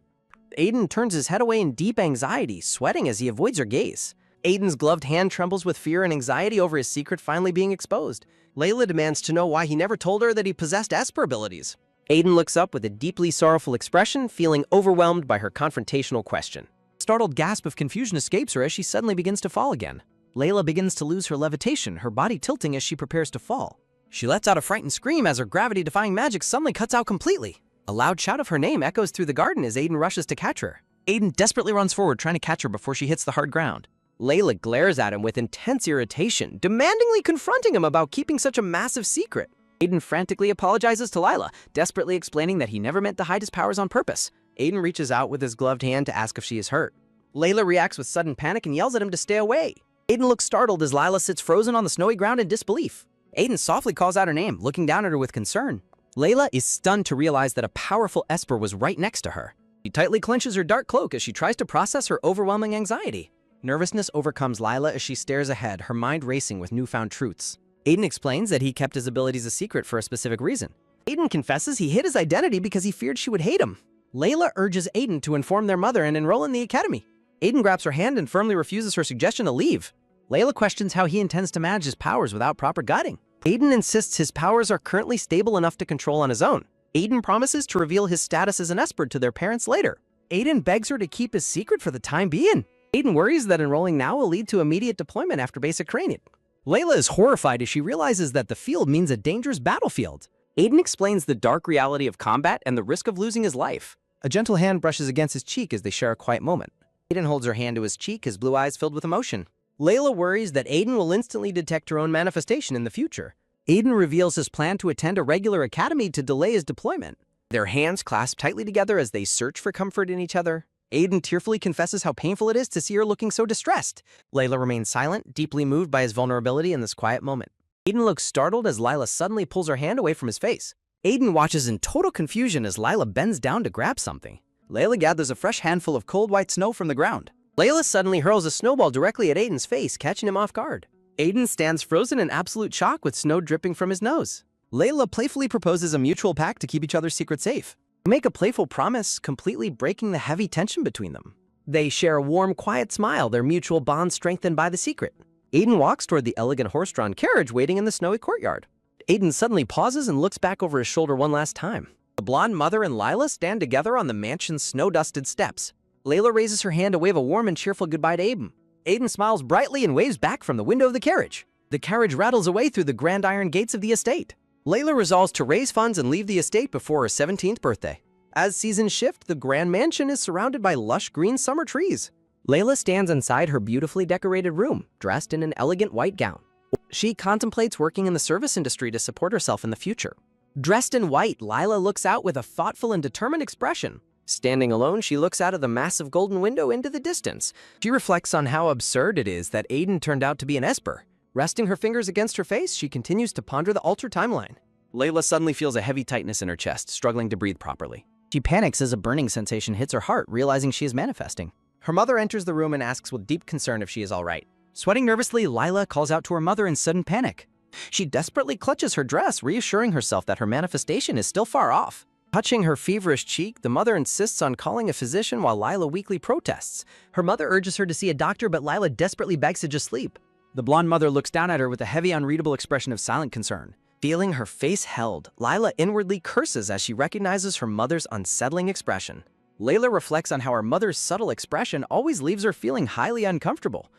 Aiden turns his head away in deep anxiety, sweating as he avoids her gaze. Aiden's gloved hand trembles with fear and anxiety over his secret finally being exposed. Layla demands to know why he never told her that he possessed Esper abilities. Aiden looks up with a deeply sorrowful expression, feeling overwhelmed by her confrontational question. A startled gasp of confusion escapes her as she suddenly begins to fall again. Layla begins to lose her levitation, her body tilting as she prepares to fall. She lets out a frightened scream as her gravity-defying magic suddenly cuts out completely. A loud shout of her name echoes through the garden as Aiden rushes to catch her. Aiden desperately runs forward, trying to catch her before she hits the hard ground. Layla glares at him with intense irritation, demandingly confronting him about keeping such a massive secret. Aiden frantically apologizes to Layla, desperately explaining that he never meant to hide his powers on purpose. Aiden reaches out with his gloved hand to ask if she is hurt. Layla reacts with sudden panic and yells at him to stay away. Aiden looks startled as Layla sits frozen on the snowy ground in disbelief. Aiden softly calls out her name, looking down at her with concern. Layla is stunned to realize that a powerful Esper was right next to her. She tightly clenches her dark cloak as she tries to process her overwhelming anxiety. Nervousness overcomes Layla as she stares ahead, her mind racing with newfound truths. Aiden explains that he kept his abilities a secret for a specific reason. Aiden confesses he hid his identity because he feared she would hate him. Layla urges Aiden to inform their mother and enroll in the academy. Aiden grabs her hand and firmly refuses her suggestion to leave. Layla questions how he intends to manage his powers without proper guiding. Aiden insists his powers are currently stable enough to control on his own. Aiden promises to reveal his status as an Esper to their parents later. Aiden begs her to keep his secret for the time being. Aiden worries that enrolling now will lead to immediate deployment after basic training. Layla is horrified as she realizes that the field means a dangerous battlefield. Aiden explains the dark reality of combat and the risk of losing his life. A gentle hand brushes against his cheek as they share a quiet moment. Aiden holds her hand to his cheek, his blue eyes filled with emotion. Layla worries that Aiden will instantly detect her own manifestation in the future. Aiden reveals his plan to attend a regular academy to delay his deployment. Their hands clasp tightly together as they search for comfort in each other. Aiden tearfully confesses how painful it is to see her looking so distressed. Layla remains silent, deeply moved by his vulnerability in this quiet moment. Aiden looks startled as Lila suddenly pulls her hand away from his face. Aiden watches in total confusion as Lila bends down to grab something. Layla gathers a fresh handful of cold white snow from the ground. Layla suddenly hurls a snowball directly at Aiden's face, catching him off guard. Aiden stands frozen in absolute shock with snow dripping from his nose. Layla playfully proposes a mutual pact to keep each other's secret safe. They make a playful promise, completely breaking the heavy tension between them. They share a warm, quiet smile, their mutual bond strengthened by the secret. Aiden walks toward the elegant horse-drawn carriage waiting in the snowy courtyard. Aiden suddenly pauses and looks back over his shoulder one last time. The blonde mother and Lila stand together on the mansion's snow-dusted steps. Layla raises her hand to wave a warm and cheerful goodbye to Aiden. Aiden smiles brightly and waves back from the window of the carriage. The carriage rattles away through the grand iron gates of the estate. Layla resolves to raise funds and leave the estate before her 17th birthday. As seasons shift, the grand mansion is surrounded by lush green summer trees. Layla stands inside her beautifully decorated room, dressed in an elegant white gown. She contemplates working in the service industry to support herself in the future. Dressed in white, Lila looks out with a thoughtful and determined expression. Standing alone, she looks out of the massive golden window into the distance. She reflects on how absurd it is that Aiden turned out to be an Esper. Resting her fingers against her face, she continues to ponder the altered timeline. Layla suddenly feels a heavy tightness in her chest, struggling to breathe properly. She panics as a burning sensation hits her heart, realizing she is manifesting. Her mother enters the room and asks with deep concern if she is all right. Sweating nervously, Lila calls out to her mother in sudden panic. She desperately clutches her dress, reassuring herself that her manifestation is still far off. Touching her feverish cheek, the mother insists on calling a physician while Lila weakly protests. Her mother urges her to see a doctor, but Lila desperately begs to just sleep. The blonde mother looks down at her with a heavy, unreadable expression of silent concern. Feeling her face held, Lila inwardly curses as she recognizes her mother's unsettling expression. Layla reflects on how her mother's subtle expression always leaves her feeling highly uncomfortable.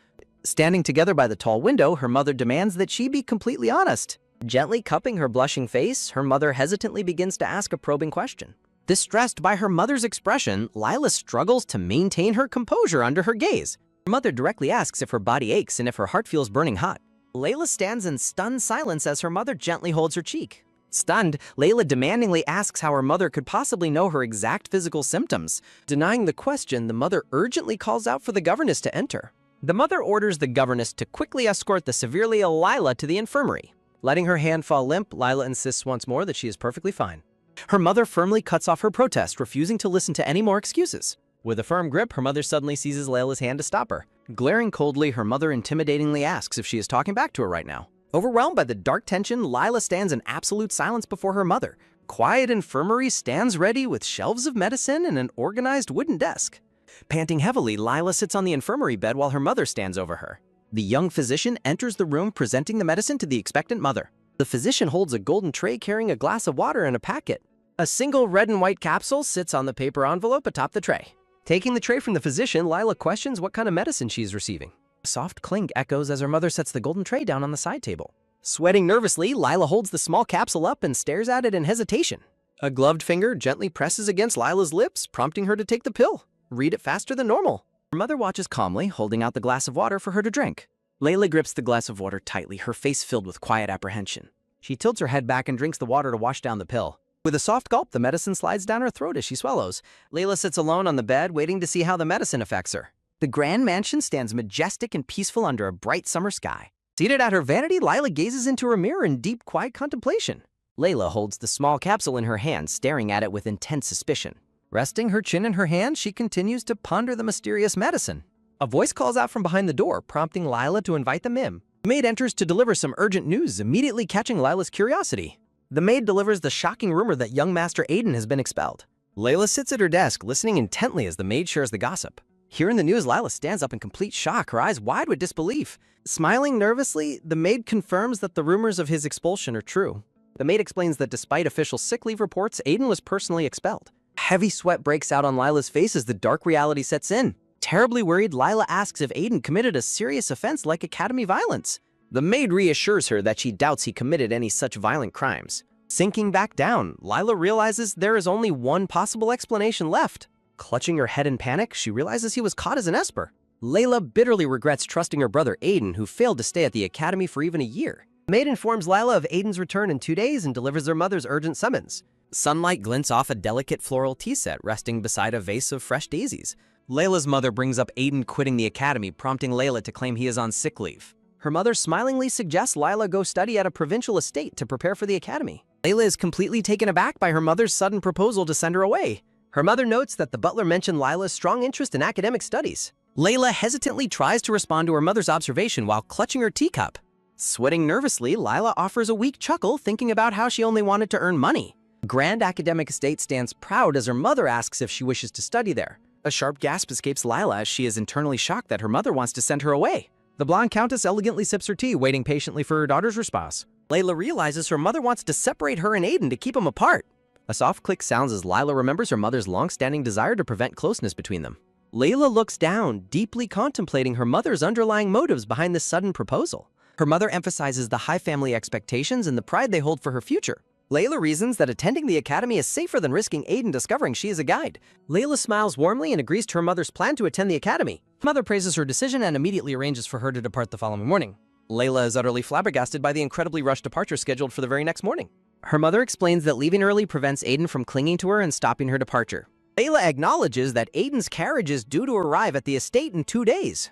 Standing together by the tall window, her mother demands that she be completely honest. Gently cupping her blushing face, her mother hesitantly begins to ask a probing question. Distressed by her mother's expression, Lila struggles to maintain her composure under her gaze. Her mother directly asks if her body aches and if her heart feels burning hot. Layla stands in stunned silence as her mother gently holds her cheek. Stunned, Layla demandingly asks how her mother could possibly know her exact physical symptoms. Denying the question, the mother urgently calls out for the governess to enter. The mother orders the governess to quickly escort the severely ill Lila to the infirmary. Letting her hand fall limp, Lila insists once more that she is perfectly fine. Her mother firmly cuts off her protest, refusing to listen to any more excuses. With a firm grip, her mother suddenly seizes Layla's hand to stop her. Glaring coldly, her mother intimidatingly asks if she is talking back to her right now. Overwhelmed by the dark tension, Lila stands in absolute silence before her mother. Quiet infirmary stands ready with shelves of medicine and an organized wooden desk. Panting heavily, Lila sits on the infirmary bed while her mother stands over her. The young physician enters the room presenting the medicine to the expectant mother. The physician holds a golden tray carrying a glass of water and a packet. A single red and white capsule sits on the paper envelope atop the tray. Taking the tray from the physician, Lila questions what kind of medicine she is receiving. A soft clink echoes as her mother sets the golden tray down on the side table. Sweating nervously, Lila holds the small capsule up and stares at it in hesitation. A gloved finger gently presses against Lila's lips, prompting her to take the pill. Read it faster than normal. Her mother watches calmly, holding out the glass of water for her to drink. Layla grips the glass of water tightly, her face filled with quiet apprehension. She tilts her head back and drinks the water to wash down the pill. With a soft gulp, the medicine slides down her throat as she swallows. Layla sits alone on the bed, waiting to see how the medicine affects her. The grand mansion stands majestic and peaceful under a bright summer sky. Seated at her vanity, Lila gazes into her mirror in deep, quiet contemplation. Layla holds the small capsule in her hand, staring at it with intense suspicion. Resting her chin in her hand, she continues to ponder the mysterious medicine. A voice calls out from behind the door, prompting Lila to invite them in. The maid enters to deliver some urgent news, immediately catching Lila's curiosity. The maid delivers the shocking rumor that young Master Aiden has been expelled. Layla sits at her desk, listening intently as the maid shares the gossip. Hearing the news, Lila stands up in complete shock, her eyes wide with disbelief. Smiling nervously, the maid confirms that the rumors of his expulsion are true. The maid explains that despite official sick leave reports, Aiden was personally expelled. Heavy sweat breaks out on Lila's face as the dark reality sets in. Terribly worried, Lila asks if Aiden committed a serious offense like academy violence. The maid reassures her that she doubts he committed any such violent crimes. Sinking back down, Lila realizes there is only one possible explanation left. Clutching her head in panic, she realizes he was caught as an Esper. Layla bitterly regrets trusting her brother Aiden, who failed to stay at the academy for even a year. The maid informs Lila of Aiden's return in 2 days and delivers her mother's urgent summons. Sunlight glints off a delicate floral tea set resting beside a vase of fresh daisies. Layla's mother brings up Aiden quitting the academy, prompting Layla to claim he is on sick leave. Her mother smilingly suggests Layla go study at a provincial estate to prepare for the academy. Layla is completely taken aback by her mother's sudden proposal to send her away. Her mother notes that the butler mentioned Layla's strong interest in academic studies. Layla hesitantly tries to respond to her mother's observation while clutching her teacup. Sweating nervously, Layla offers a weak chuckle, thinking about how she only wanted to earn money. Grand Academic Estate stands proud as her mother asks if she wishes to study there. A sharp gasp escapes Layla as she is internally shocked that her mother wants to send her away. The blonde countess elegantly sips her tea, waiting patiently for her daughter's response. Layla realizes her mother wants to separate her and Aiden to keep them apart. A soft click sounds as Layla remembers her mother's long-standing desire to prevent closeness between them. Layla looks down, deeply contemplating her mother's underlying motives behind this sudden proposal. Her mother emphasizes the high family expectations and the pride they hold for her future. Layla reasons that attending the academy is safer than risking Aiden discovering she is a guide. Layla smiles warmly and agrees to her mother's plan to attend the academy. Mother praises her decision and immediately arranges for her to depart the following morning. Layla is utterly flabbergasted by the incredibly rushed departure scheduled for the very next morning. Her mother explains that leaving early prevents Aiden from clinging to her and stopping her departure. Layla acknowledges that Aiden's carriage is due to arrive at the estate in 2 days.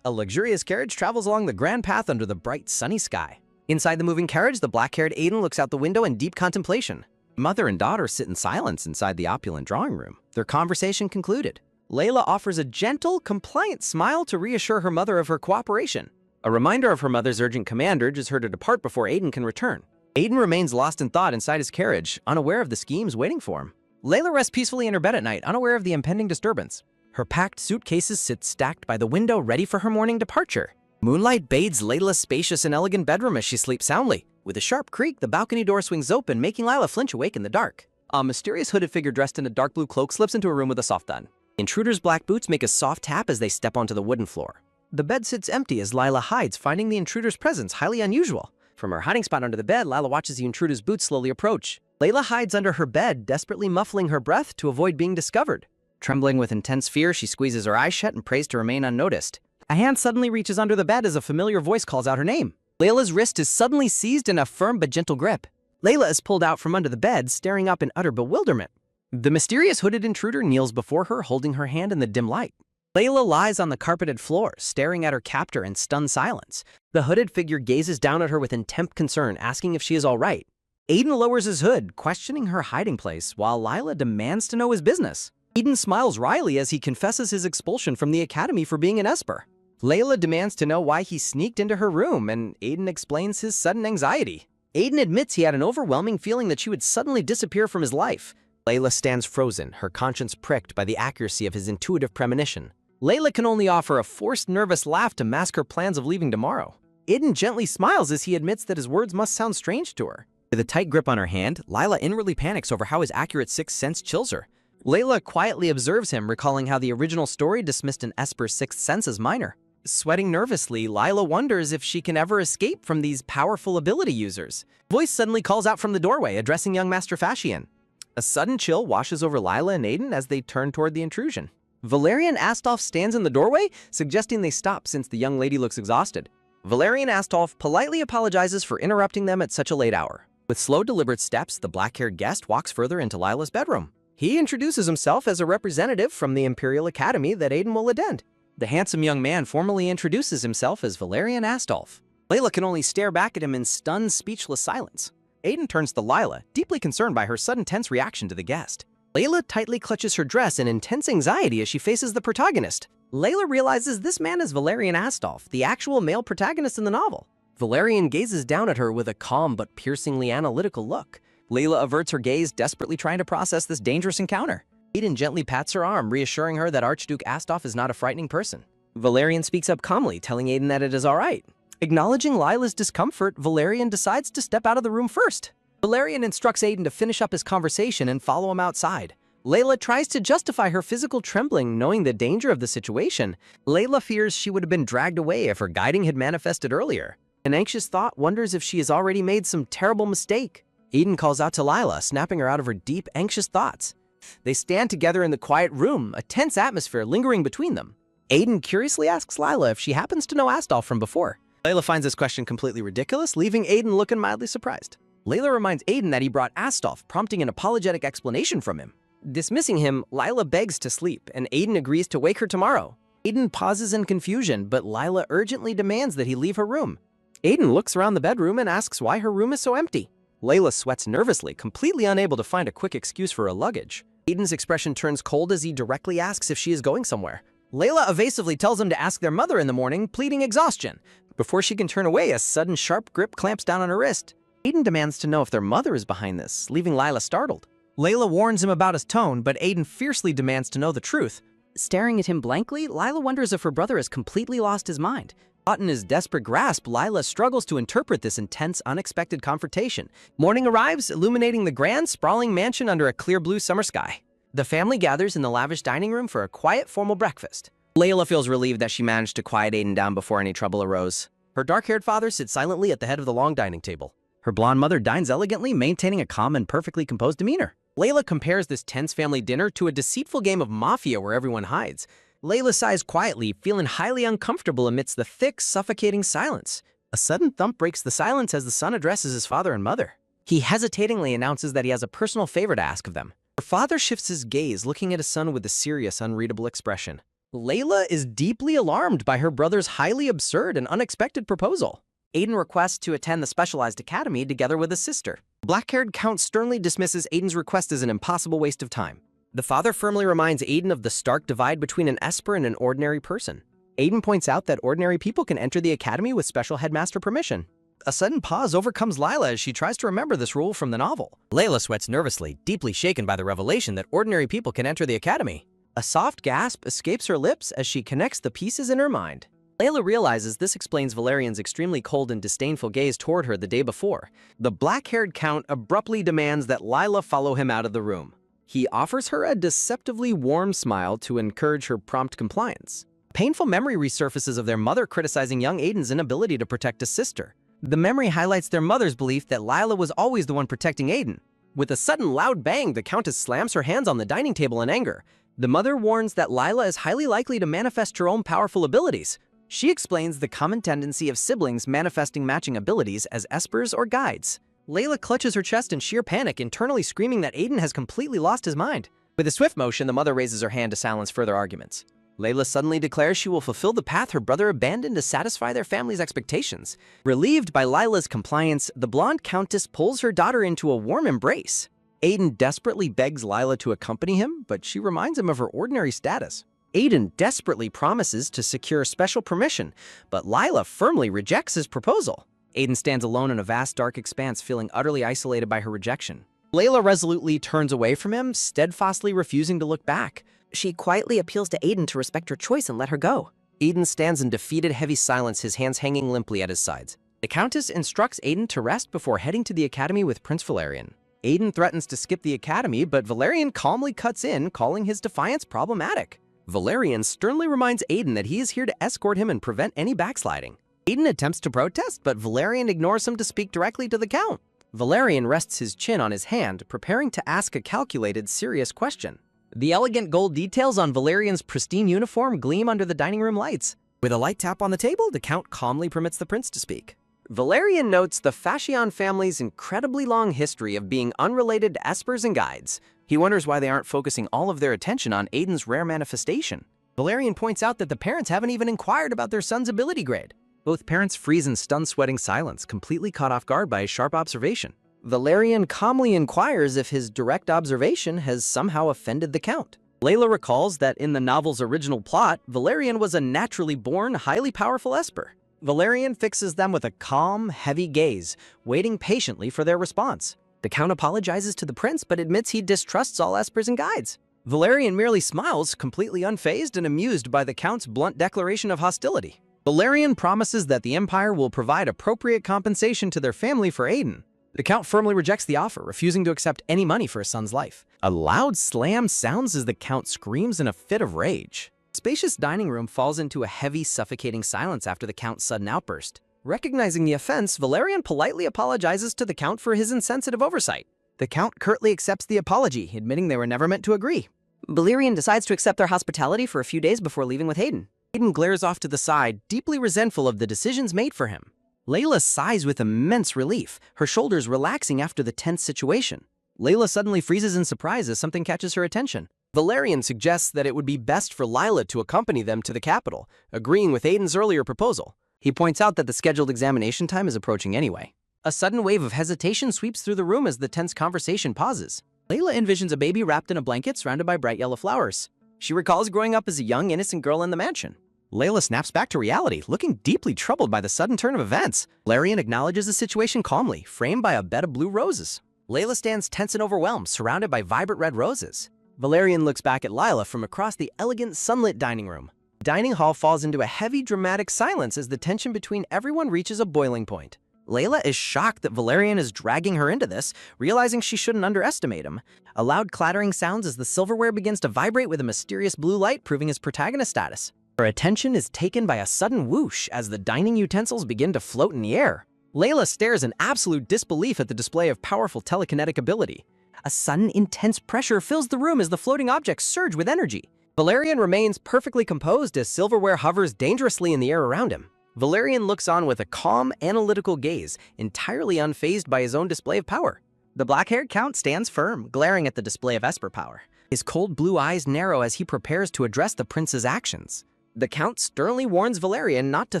A luxurious carriage travels along the grand path under the bright, sunny sky. Inside the moving carriage, the black-haired Aiden looks out the window in deep contemplation. Mother and daughter sit in silence inside the opulent drawing room, their conversation concluded. Layla offers a gentle, compliant smile to reassure her mother of her cooperation. A reminder of her mother's urgent command urges her to depart before Aiden can return. Aiden remains lost in thought inside his carriage, unaware of the schemes waiting for him. Layla rests peacefully in her bed at night, unaware of the impending disturbance. Her packed suitcases sit stacked by the window, ready for her morning departure. Moonlight bathes Layla's spacious and elegant bedroom as she sleeps soundly. With a sharp creak, the balcony door swings open, making Layla flinch awake in the dark. A mysterious hooded figure dressed in a dark blue cloak slips into her room with a soft thud. Intruders' black boots make a soft tap as they step onto the wooden floor. The bed sits empty as Layla hides, finding the intruder's presence highly unusual. From her hiding spot under the bed, Layla watches the intruder's boots slowly approach. Layla hides under her bed, desperately muffling her breath to avoid being discovered. Trembling with intense fear, she squeezes her eyes shut and prays to remain unnoticed. A hand suddenly reaches under the bed as a familiar voice calls out her name. Layla's wrist is suddenly seized in a firm but gentle grip. Layla is pulled out from under the bed, staring up in utter bewilderment. The mysterious hooded intruder kneels before her, holding her hand in the dim light. Layla lies on the carpeted floor, staring at her captor in stunned silence. The hooded figure gazes down at her with intent concern, asking if she is all right. Aiden lowers his hood, questioning her hiding place, while Layla demands to know his business. Aiden smiles wryly as he confesses his expulsion from the academy for being an esper. Layla demands to know why he sneaked into her room, and Aiden explains his sudden anxiety. Aiden admits he had an overwhelming feeling that she would suddenly disappear from his life. Layla stands frozen, her conscience pricked by the accuracy of his intuitive premonition. Layla can only offer a forced, nervous laugh to mask her plans of leaving tomorrow. Aiden gently smiles as he admits that his words must sound strange to her. With a tight grip on her hand, Layla inwardly panics over how his accurate sixth sense chills her. Layla quietly observes him, recalling how the original story dismissed an esper's sixth sense as minor. Sweating nervously, Layla wonders if she can ever escape from these powerful ability users. A voice suddenly calls out from the doorway, addressing young Master Fashion. A sudden chill washes over Layla and Aiden as they turn toward the intrusion. Valerian Astolf stands in the doorway, suggesting they stop since the young lady looks exhausted. Valerian Astolf politely apologizes for interrupting them at such a late hour. With slow, deliberate steps, the black-haired guest walks further into Layla's bedroom. He introduces himself as a representative from the Imperial Academy that Aiden will attend. The handsome young man formally introduces himself as Valerian Astolf. Layla can only stare back at him in stunned, speechless silence. Aiden turns to Layla, deeply concerned by her sudden tense reaction to the guest. Layla tightly clutches her dress in intense anxiety as she faces the protagonist. Layla realizes this man is Valerian Astolf, the actual male protagonist in the novel. Valerian gazes down at her with a calm but piercingly analytical look. Layla averts her gaze, desperately trying to process this dangerous encounter. Aiden gently pats her arm, reassuring her that Archduke Astolf is not a frightening person. Valerian speaks up calmly, telling Aiden that it is all right. Acknowledging Layla's discomfort, Valerian decides to step out of the room first. Valerian instructs Aiden to finish up his conversation and follow him outside. Layla tries to justify her physical trembling, knowing the danger of the situation. Layla fears she would have been dragged away if her guiding had manifested earlier. An anxious thought wonders if she has already made some terrible mistake. Aiden calls out to Layla, snapping her out of her deep, anxious thoughts. They stand together in the quiet room, a tense atmosphere lingering between them. Aiden curiously asks Layla if she happens to know Astolf from before. Layla finds this question completely ridiculous, leaving Aiden looking mildly surprised. Layla reminds Aiden that he brought Astolf, prompting an apologetic explanation from him. Dismissing him, Lila begs to sleep, and Aiden agrees to wake her tomorrow. Aiden pauses in confusion, but Lila urgently demands that he leave her room. Aiden looks around the bedroom and asks why her room is so empty. Layla sweats nervously, completely unable to find a quick excuse for her luggage. Aiden's expression turns cold as he directly asks if she is going somewhere. Layla evasively tells him to ask their mother in the morning, pleading exhaustion. Before she can turn away, a sudden sharp grip clamps down on her wrist. Aiden demands to know if their mother is behind this, leaving Lila startled. Layla warns him about his tone, but Aiden fiercely demands to know the truth. Staring at him blankly, Lila wonders if her brother has completely lost his mind. Caught in his desperate grasp, Lila struggles to interpret this intense, unexpected confrontation. Morning arrives, illuminating the grand, sprawling mansion under a clear blue summer sky. The family gathers in the lavish dining room for a quiet, formal breakfast. Layla feels relieved that she managed to quiet Aiden down before any trouble arose. Her dark-haired father sits silently at the head of the long dining table. Her blonde mother dines elegantly, maintaining a calm and perfectly composed demeanor. Layla compares this tense family dinner to a deceitful game of mafia where everyone hides. Layla sighs quietly, feeling highly uncomfortable amidst the thick, suffocating silence. A sudden thump breaks the silence as the son addresses his father and mother. He hesitatingly announces that he has a personal favor to ask of them. Her father shifts his gaze, looking at his son with a serious, unreadable expression. Layla is deeply alarmed by her brother's highly absurd and unexpected proposal. Aiden requests to attend the specialized academy together with his sister. The black-haired count sternly dismisses Aiden's request as an impossible waste of time. The father firmly reminds Aiden of the stark divide between an esper and an ordinary person. Aiden points out that ordinary people can enter the academy with special headmaster permission. A sudden pause overcomes Lila as she tries to remember this rule from the novel. Layla sweats nervously, deeply shaken by the revelation that ordinary people can enter the academy. A soft gasp escapes her lips as she connects the pieces in her mind. Layla realizes this explains Valerian's extremely cold and disdainful gaze toward her the day before. The black-haired count abruptly demands that Lila follow him out of the room. He offers her a deceptively warm smile to encourage her prompt compliance. Painful memory resurfaces of their mother criticizing young Aiden's inability to protect his sister. The memory highlights their mother's belief that Lila was always the one protecting Aiden. With a sudden loud bang, the Countess slams her hands on the dining table in anger. The mother warns that Lila is highly likely to manifest her own powerful abilities. She explains the common tendency of siblings manifesting matching abilities as espers or guides. Layla clutches her chest in sheer panic, internally screaming that Aiden has completely lost his mind. With a swift motion, the mother raises her hand to silence further arguments. Layla suddenly declares she will fulfill the path her brother abandoned to satisfy their family's expectations. Relieved by Lila's compliance, the blonde countess pulls her daughter into a warm embrace. Aiden desperately begs Lila to accompany him, but she reminds him of her ordinary status. Aiden desperately promises to secure special permission, but Lila firmly rejects his proposal. Aiden stands alone in a vast dark expanse, feeling utterly isolated by her rejection. Layla resolutely turns away from him, steadfastly refusing to look back. She quietly appeals to Aiden to respect her choice and let her go. Aiden stands in defeated, heavy silence, his hands hanging limply at his sides. The Countess instructs Aiden to rest before heading to the academy with Prince Valerian. Aiden threatens to skip the academy, but Valerian calmly cuts in, calling his defiance problematic. Valerian sternly reminds Aiden that he is here to escort him and prevent any backsliding. Aiden attempts to protest, but Valerian ignores him to speak directly to the Count. Valerian rests his chin on his hand, preparing to ask a calculated, serious question. The elegant gold details on Valerian's pristine uniform gleam under the dining room lights. With a light tap on the table, the Count calmly permits the prince to speak. Valerian notes the Fashion family's incredibly long history of being unrelated to espers and guides. He wonders why they aren't focusing all of their attention on Aiden's rare manifestation. Valerian points out that the parents haven't even inquired about their son's ability grade. Both parents freeze in stunned, sweating silence, completely caught off guard by a sharp observation. Valerian calmly inquires if his direct observation has somehow offended the Count. Layla recalls that in the novel's original plot, Valerian was a naturally born, highly powerful esper. Valerian fixes them with a calm, heavy gaze, waiting patiently for their response. The Count apologizes to the prince, but admits he distrusts all espers and guides. Valerian merely smiles, completely unfazed and amused by the Count's blunt declaration of hostility. Valerian promises that the Empire will provide appropriate compensation to their family for Aiden. The Count firmly rejects the offer, refusing to accept any money for his son's life. A loud slam sounds as the Count screams in a fit of rage. The spacious dining room falls into a heavy, suffocating silence after the Count's sudden outburst. Recognizing the offense, Valerian politely apologizes to the Count for his insensitive oversight. The Count curtly accepts the apology, admitting they were never meant to agree. Valerian decides to accept their hospitality for a few days before leaving with Aiden. Aiden glares off to the side, deeply resentful of the decisions made for him. Layla sighs with immense relief, her shoulders relaxing after the tense situation. Layla suddenly freezes in surprise as something catches her attention. Valerian suggests that it would be best for Lila to accompany them to the capital, agreeing with Aiden's earlier proposal. He points out that the scheduled examination time is approaching anyway. A sudden wave of hesitation sweeps through the room as the tense conversation pauses. Layla envisions a baby wrapped in a blanket surrounded by bright yellow flowers. She recalls growing up as a young, innocent girl in the mansion. Layla snaps back to reality, looking deeply troubled by the sudden turn of events. Valerian acknowledges the situation calmly, framed by a bed of blue roses. Layla stands tense and overwhelmed, surrounded by vibrant red roses. Valerian looks back at Lila from across the elegant, sunlit dining room. The dining hall falls into a heavy, dramatic silence as the tension between everyone reaches a boiling point. Layla is shocked that Valerian is dragging her into this, realizing she shouldn't underestimate him. A loud clattering sounds as the silverware begins to vibrate with a mysterious blue light, proving his protagonist status. Her attention is taken by a sudden whoosh as the dining utensils begin to float in the air. Layla stares in absolute disbelief at the display of powerful telekinetic ability. A sudden, intense pressure fills the room as the floating objects surge with energy. Valerian remains perfectly composed as silverware hovers dangerously in the air around him. Valerian looks on with a calm, analytical gaze, entirely unfazed by his own display of power. The black-haired count stands firm, glaring at the display of Esper power. His cold blue eyes narrow as he prepares to address the prince's actions. The count sternly warns Valerian not to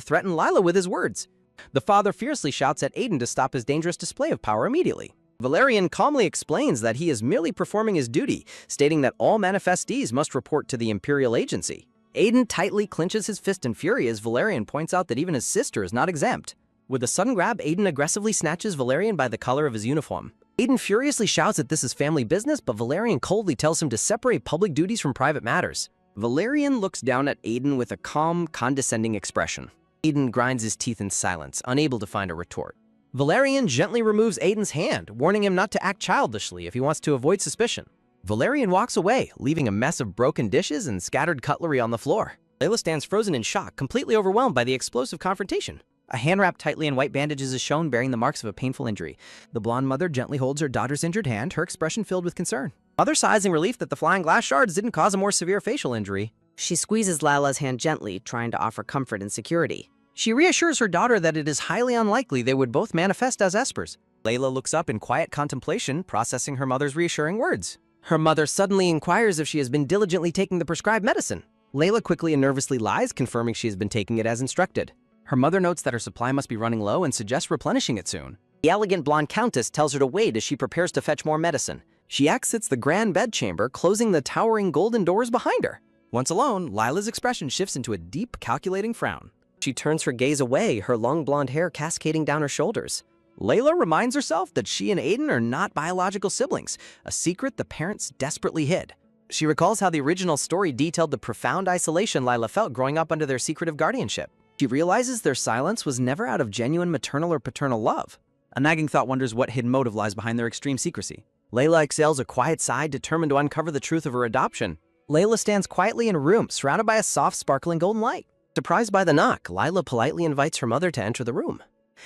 threaten Lila with his words. The father fiercely shouts at Aiden to stop his dangerous display of power immediately. Valerian calmly explains that he is merely performing his duty, stating that all manifestees must report to the Imperial Agency. Aiden tightly clenches his fist in fury as Valerian points out that even his sister is not exempt. With a sudden grab, Aiden aggressively snatches Valerian by the collar of his uniform. Aiden furiously shouts that this is family business, but Valerian coldly tells him to separate public duties from private matters. Valerian looks down at Aiden with a calm, condescending expression. Aiden grinds his teeth in silence, unable to find a retort. Valerian gently removes Aiden's hand, warning him not to act childishly if he wants to avoid suspicion. Valerian walks away, leaving a mess of broken dishes and scattered cutlery on the floor. Layla stands frozen in shock, completely overwhelmed by the explosive confrontation. A hand wrapped tightly in white bandages is shown, bearing the marks of a painful injury. The blonde mother gently holds her daughter's injured hand, her expression filled with concern. Mother sighs in relief that the flying glass shards didn't cause a more severe facial injury. She squeezes Lila's hand gently, trying to offer comfort and security. She reassures her daughter that it is highly unlikely they would both manifest as espers. Layla looks up in quiet contemplation, processing her mother's reassuring words. Her mother suddenly inquires if she has been diligently taking the prescribed medicine. Layla quickly and nervously lies, confirming she has been taking it as instructed. Her mother notes that her supply must be running low and suggests replenishing it soon. The elegant blonde countess tells her to wait as she prepares to fetch more medicine. She exits the grand bedchamber, closing the towering golden doors behind her. Once alone, Lila's expression shifts into a deep, calculating frown. She turns her gaze away, her long blonde hair cascading down her shoulders. Layla reminds herself that she and Aiden are not biological siblings, a secret the parents desperately hid. She recalls how the original story detailed the profound isolation Lila felt growing up under their secretive guardianship. She realizes their silence was never out of genuine maternal or paternal love. A nagging thought wonders what hidden motive lies behind their extreme secrecy. Layla exhales a quiet sigh, determined to uncover the truth of her adoption. Layla stands quietly in a room, surrounded by a soft, sparkling golden light. Surprised by the knock, Lila politely invites her mother to enter the room.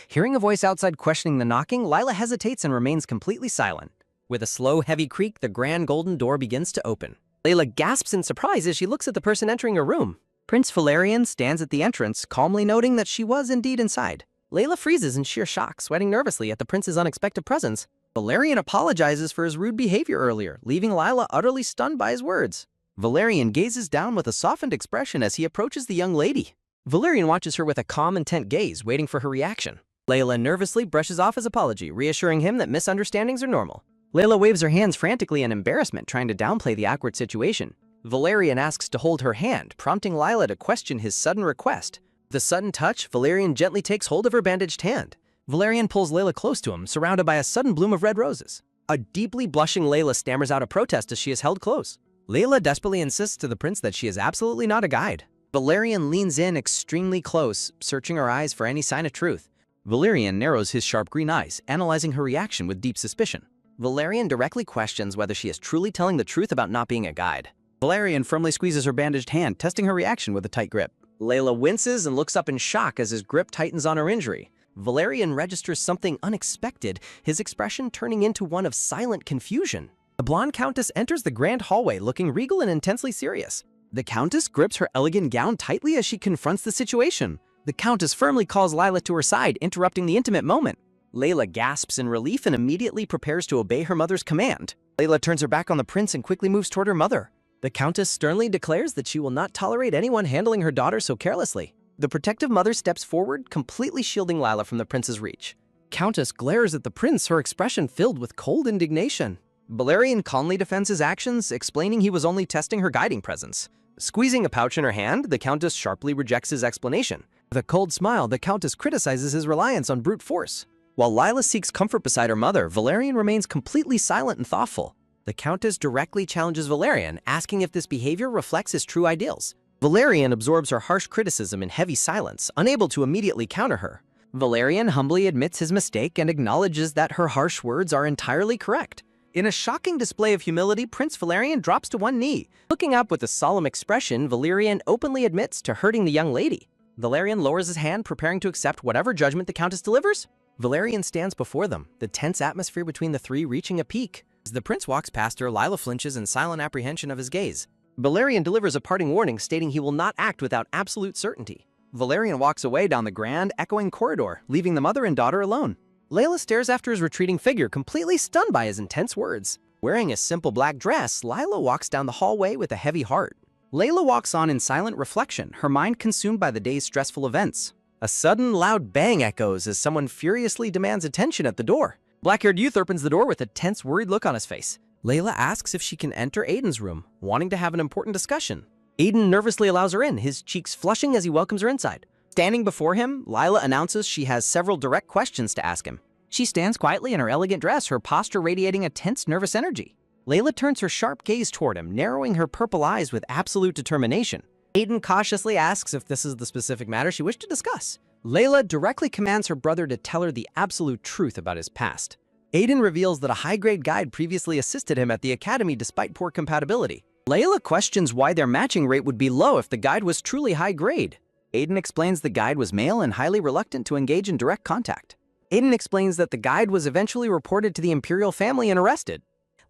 Hearing a voice outside questioning the knocking, Lila hesitates and remains completely silent. With a slow, heavy creak, the grand golden door begins to open. Layla gasps in surprise as she looks at the person entering her room. Prince Valerian stands at the entrance, calmly noting that she was indeed inside. Layla freezes in sheer shock, sweating nervously at the prince's unexpected presence. Valerian apologizes for his rude behavior earlier, leaving Lila utterly stunned by his words. Valerian gazes down with a softened expression as he approaches the young lady. Valerian watches her with a calm, intent gaze, waiting for her reaction. Layla nervously brushes off his apology, reassuring him that misunderstandings are normal. Layla waves her hands frantically in embarrassment, trying to downplay the awkward situation. Valerian asks to hold her hand, prompting Lila to question his sudden request. With a sudden touch, Valerian gently takes hold of her bandaged hand. Valerian pulls Layla close to him, surrounded by a sudden bloom of red roses. A deeply blushing Layla stammers out a protest as she is held close. Layla desperately insists to the prince that she is absolutely not a guide. Valerian leans in extremely close, searching her eyes for any sign of truth. Valerian narrows his sharp green eyes, analyzing her reaction with deep suspicion. Valerian directly questions whether she is truly telling the truth about not being a guide. Valerian firmly squeezes her bandaged hand, testing her reaction with a tight grip. Layla winces and looks up in shock as his grip tightens on her injury. Valerian registers something unexpected, his expression turning into one of silent confusion. The blonde countess enters the grand hallway, looking regal and intensely serious. The countess grips her elegant gown tightly as she confronts the situation. The Countess firmly calls Lila to her side, interrupting the intimate moment. Layla gasps in relief and immediately prepares to obey her mother's command. Layla turns her back on the prince and quickly moves toward her mother. The Countess sternly declares that she will not tolerate anyone handling her daughter so carelessly. The protective mother steps forward, completely shielding Lila from the prince's reach. Countess glares at the prince, her expression filled with cold indignation. Valerian calmly defends his actions, explaining he was only testing her guiding presence. Squeezing a pouch in her hand, the Countess sharply rejects his explanation. With a cold smile, the Countess criticizes his reliance on brute force. While Lila seeks comfort beside her mother, Valerian remains completely silent and thoughtful. The Countess directly challenges Valerian, asking if this behavior reflects his true ideals. Valerian absorbs her harsh criticism in heavy silence, unable to immediately counter her. Valerian humbly admits his mistake and acknowledges that her harsh words are entirely correct. In a shocking display of humility, Prince Valerian drops to one knee. Looking up with a solemn expression, Valerian openly admits to hurting the young lady. Valerian lowers his hand, preparing to accept whatever judgment the Countess delivers. Valerian stands before them, the tense atmosphere between the three reaching a peak. As the prince walks past her, Lila flinches in silent apprehension of his gaze. Valerian delivers a parting warning, stating he will not act without absolute certainty. Valerian walks away down the grand, echoing corridor, leaving the mother and daughter alone. Layla stares after his retreating figure, completely stunned by his intense words. Wearing a simple black dress, Lila walks down the hallway with a heavy heart. Layla walks on in silent reflection, her mind consumed by the day's stressful events. A sudden, loud bang echoes as someone furiously demands attention at the door. Black-haired youth opens the door with a tense, worried look on his face. Layla asks if she can enter Aiden's room, wanting to have an important discussion. Aiden nervously allows her in, his cheeks flushing as he welcomes her inside. Standing before him, Lila announces she has several direct questions to ask him. She stands quietly in her elegant dress, her posture radiating a tense, nervous energy. Layla turns her sharp gaze toward him, narrowing her purple eyes with absolute determination. Aiden cautiously asks if this is the specific matter she wished to discuss. Layla directly commands her brother to tell her the absolute truth about his past. Aiden reveals that a high-grade guide previously assisted him at the academy despite poor compatibility. Layla questions why their matching rate would be low if the guide was truly high-grade. Aiden explains the guide was male and highly reluctant to engage in direct contact. Aiden explains that the guide was eventually reported to the imperial family and arrested.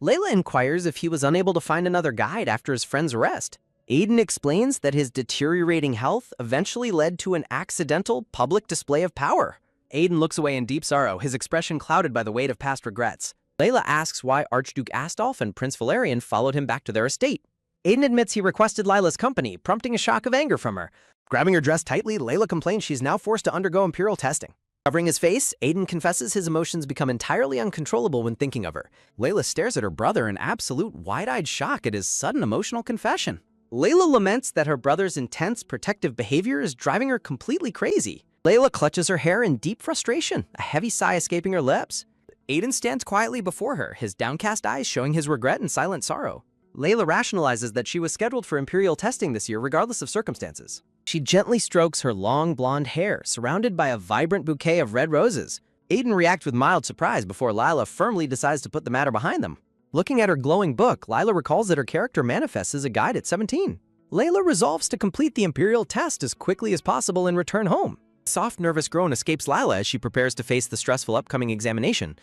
Layla inquires if he was unable to find another guide after his friend's arrest. Aiden explains that his deteriorating health eventually led to an accidental public display of power. Aiden looks away in deep sorrow, his expression clouded by the weight of past regrets. Layla asks why Archduke Astolf and Prince Valerian followed him back to their estate. Aiden admits he requested Lila's company, prompting a shock of anger from her. Grabbing her dress tightly, Layla complains she's now forced to undergo imperial testing. Covering his face, Aiden confesses his emotions become entirely uncontrollable when thinking of her. Layla stares at her brother in absolute wide-eyed shock at his sudden emotional confession. Layla laments that her brother's intense, protective behavior is driving her completely crazy. Layla clutches her hair in deep frustration, a heavy sigh escaping her lips. Aiden stands quietly before her, his downcast eyes showing his regret and silent sorrow. Layla rationalizes that she was scheduled for imperial testing this year regardless of circumstances. She gently strokes her long blonde hair, surrounded by a vibrant bouquet of red roses. Aiden reacts with mild surprise before Lila firmly decides to put the matter behind them. Looking at her glowing book, Lila recalls that her character manifests as a guide at 17. Layla resolves to complete the imperial test as quickly as possible and return home. A soft, nervous groan escapes Lila as she prepares to face the stressful upcoming examination.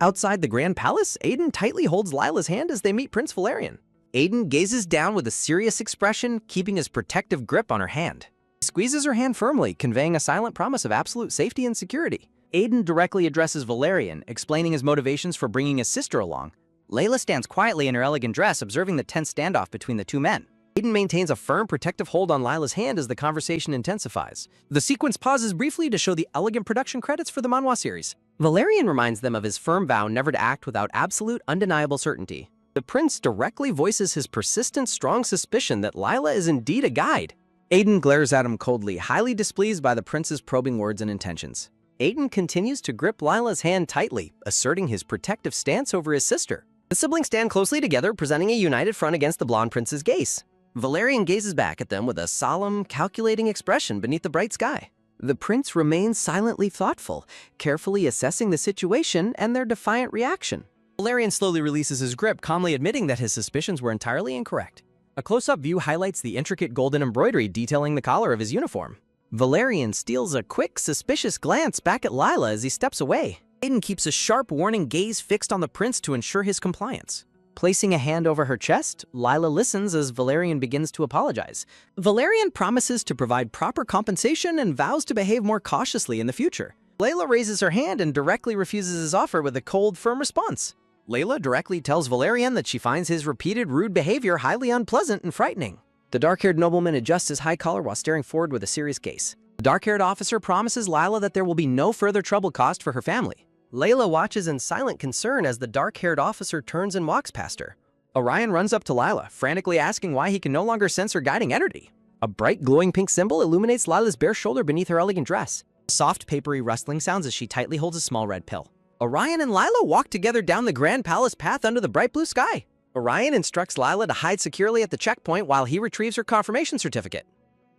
Outside the Grand Palace, Aiden tightly holds Lila's hand as they meet Prince Valerian. Aiden gazes down with a serious expression, keeping his protective grip on her hand. He squeezes her hand firmly, conveying a silent promise of absolute safety and security. Aiden directly addresses Valerian, explaining his motivations for bringing his sister along. Layla stands quietly in her elegant dress, observing the tense standoff between the two men. Aiden maintains a firm, protective hold on Lila's hand as the conversation intensifies. The sequence pauses briefly to show the elegant production credits for the manhwa series. Valerian reminds them of his firm vow never to act without absolute, undeniable certainty. The prince directly voices his persistent, strong suspicion that Lila is indeed a guide. Aiden glares at him coldly, highly displeased by the prince's probing words and intentions. Aiden continues to grip Lila's hand tightly, asserting his protective stance over his sister. The siblings stand closely together, presenting a united front against the blonde prince's gaze. Valerian gazes back at them with a solemn, calculating expression beneath the bright sky. The prince remains silently thoughtful, carefully assessing the situation and their defiant reaction. Valerian slowly releases his grip, calmly admitting that his suspicions were entirely incorrect. A close-up view highlights the intricate golden embroidery detailing the collar of his uniform. Valerian steals a quick, suspicious glance back at Lila as he steps away. Aiden keeps a sharp, warning gaze fixed on the prince to ensure his compliance. Placing a hand over her chest, Lila listens as Valerian begins to apologize. Valerian promises to provide proper compensation and vows to behave more cautiously in the future. Layla raises her hand and directly refuses his offer with a cold, firm response. Layla directly tells Valerian that she finds his repeated rude behavior highly unpleasant and frightening. The dark-haired nobleman adjusts his high collar while staring forward with a serious gaze. The dark-haired officer promises Lila that there will be no further trouble caused for her family. Layla watches in silent concern as the dark-haired officer turns and walks past her. Orion runs up to Lila, frantically asking why he can no longer sense her guiding energy. A bright glowing pink symbol illuminates Lila's bare shoulder beneath her elegant dress. Soft papery rustling sounds as she tightly holds a small red pill. Orion and Lila walk together down the Grand Palace path under the bright blue sky. Orion instructs Lila to hide securely at the checkpoint while he retrieves her confirmation certificate.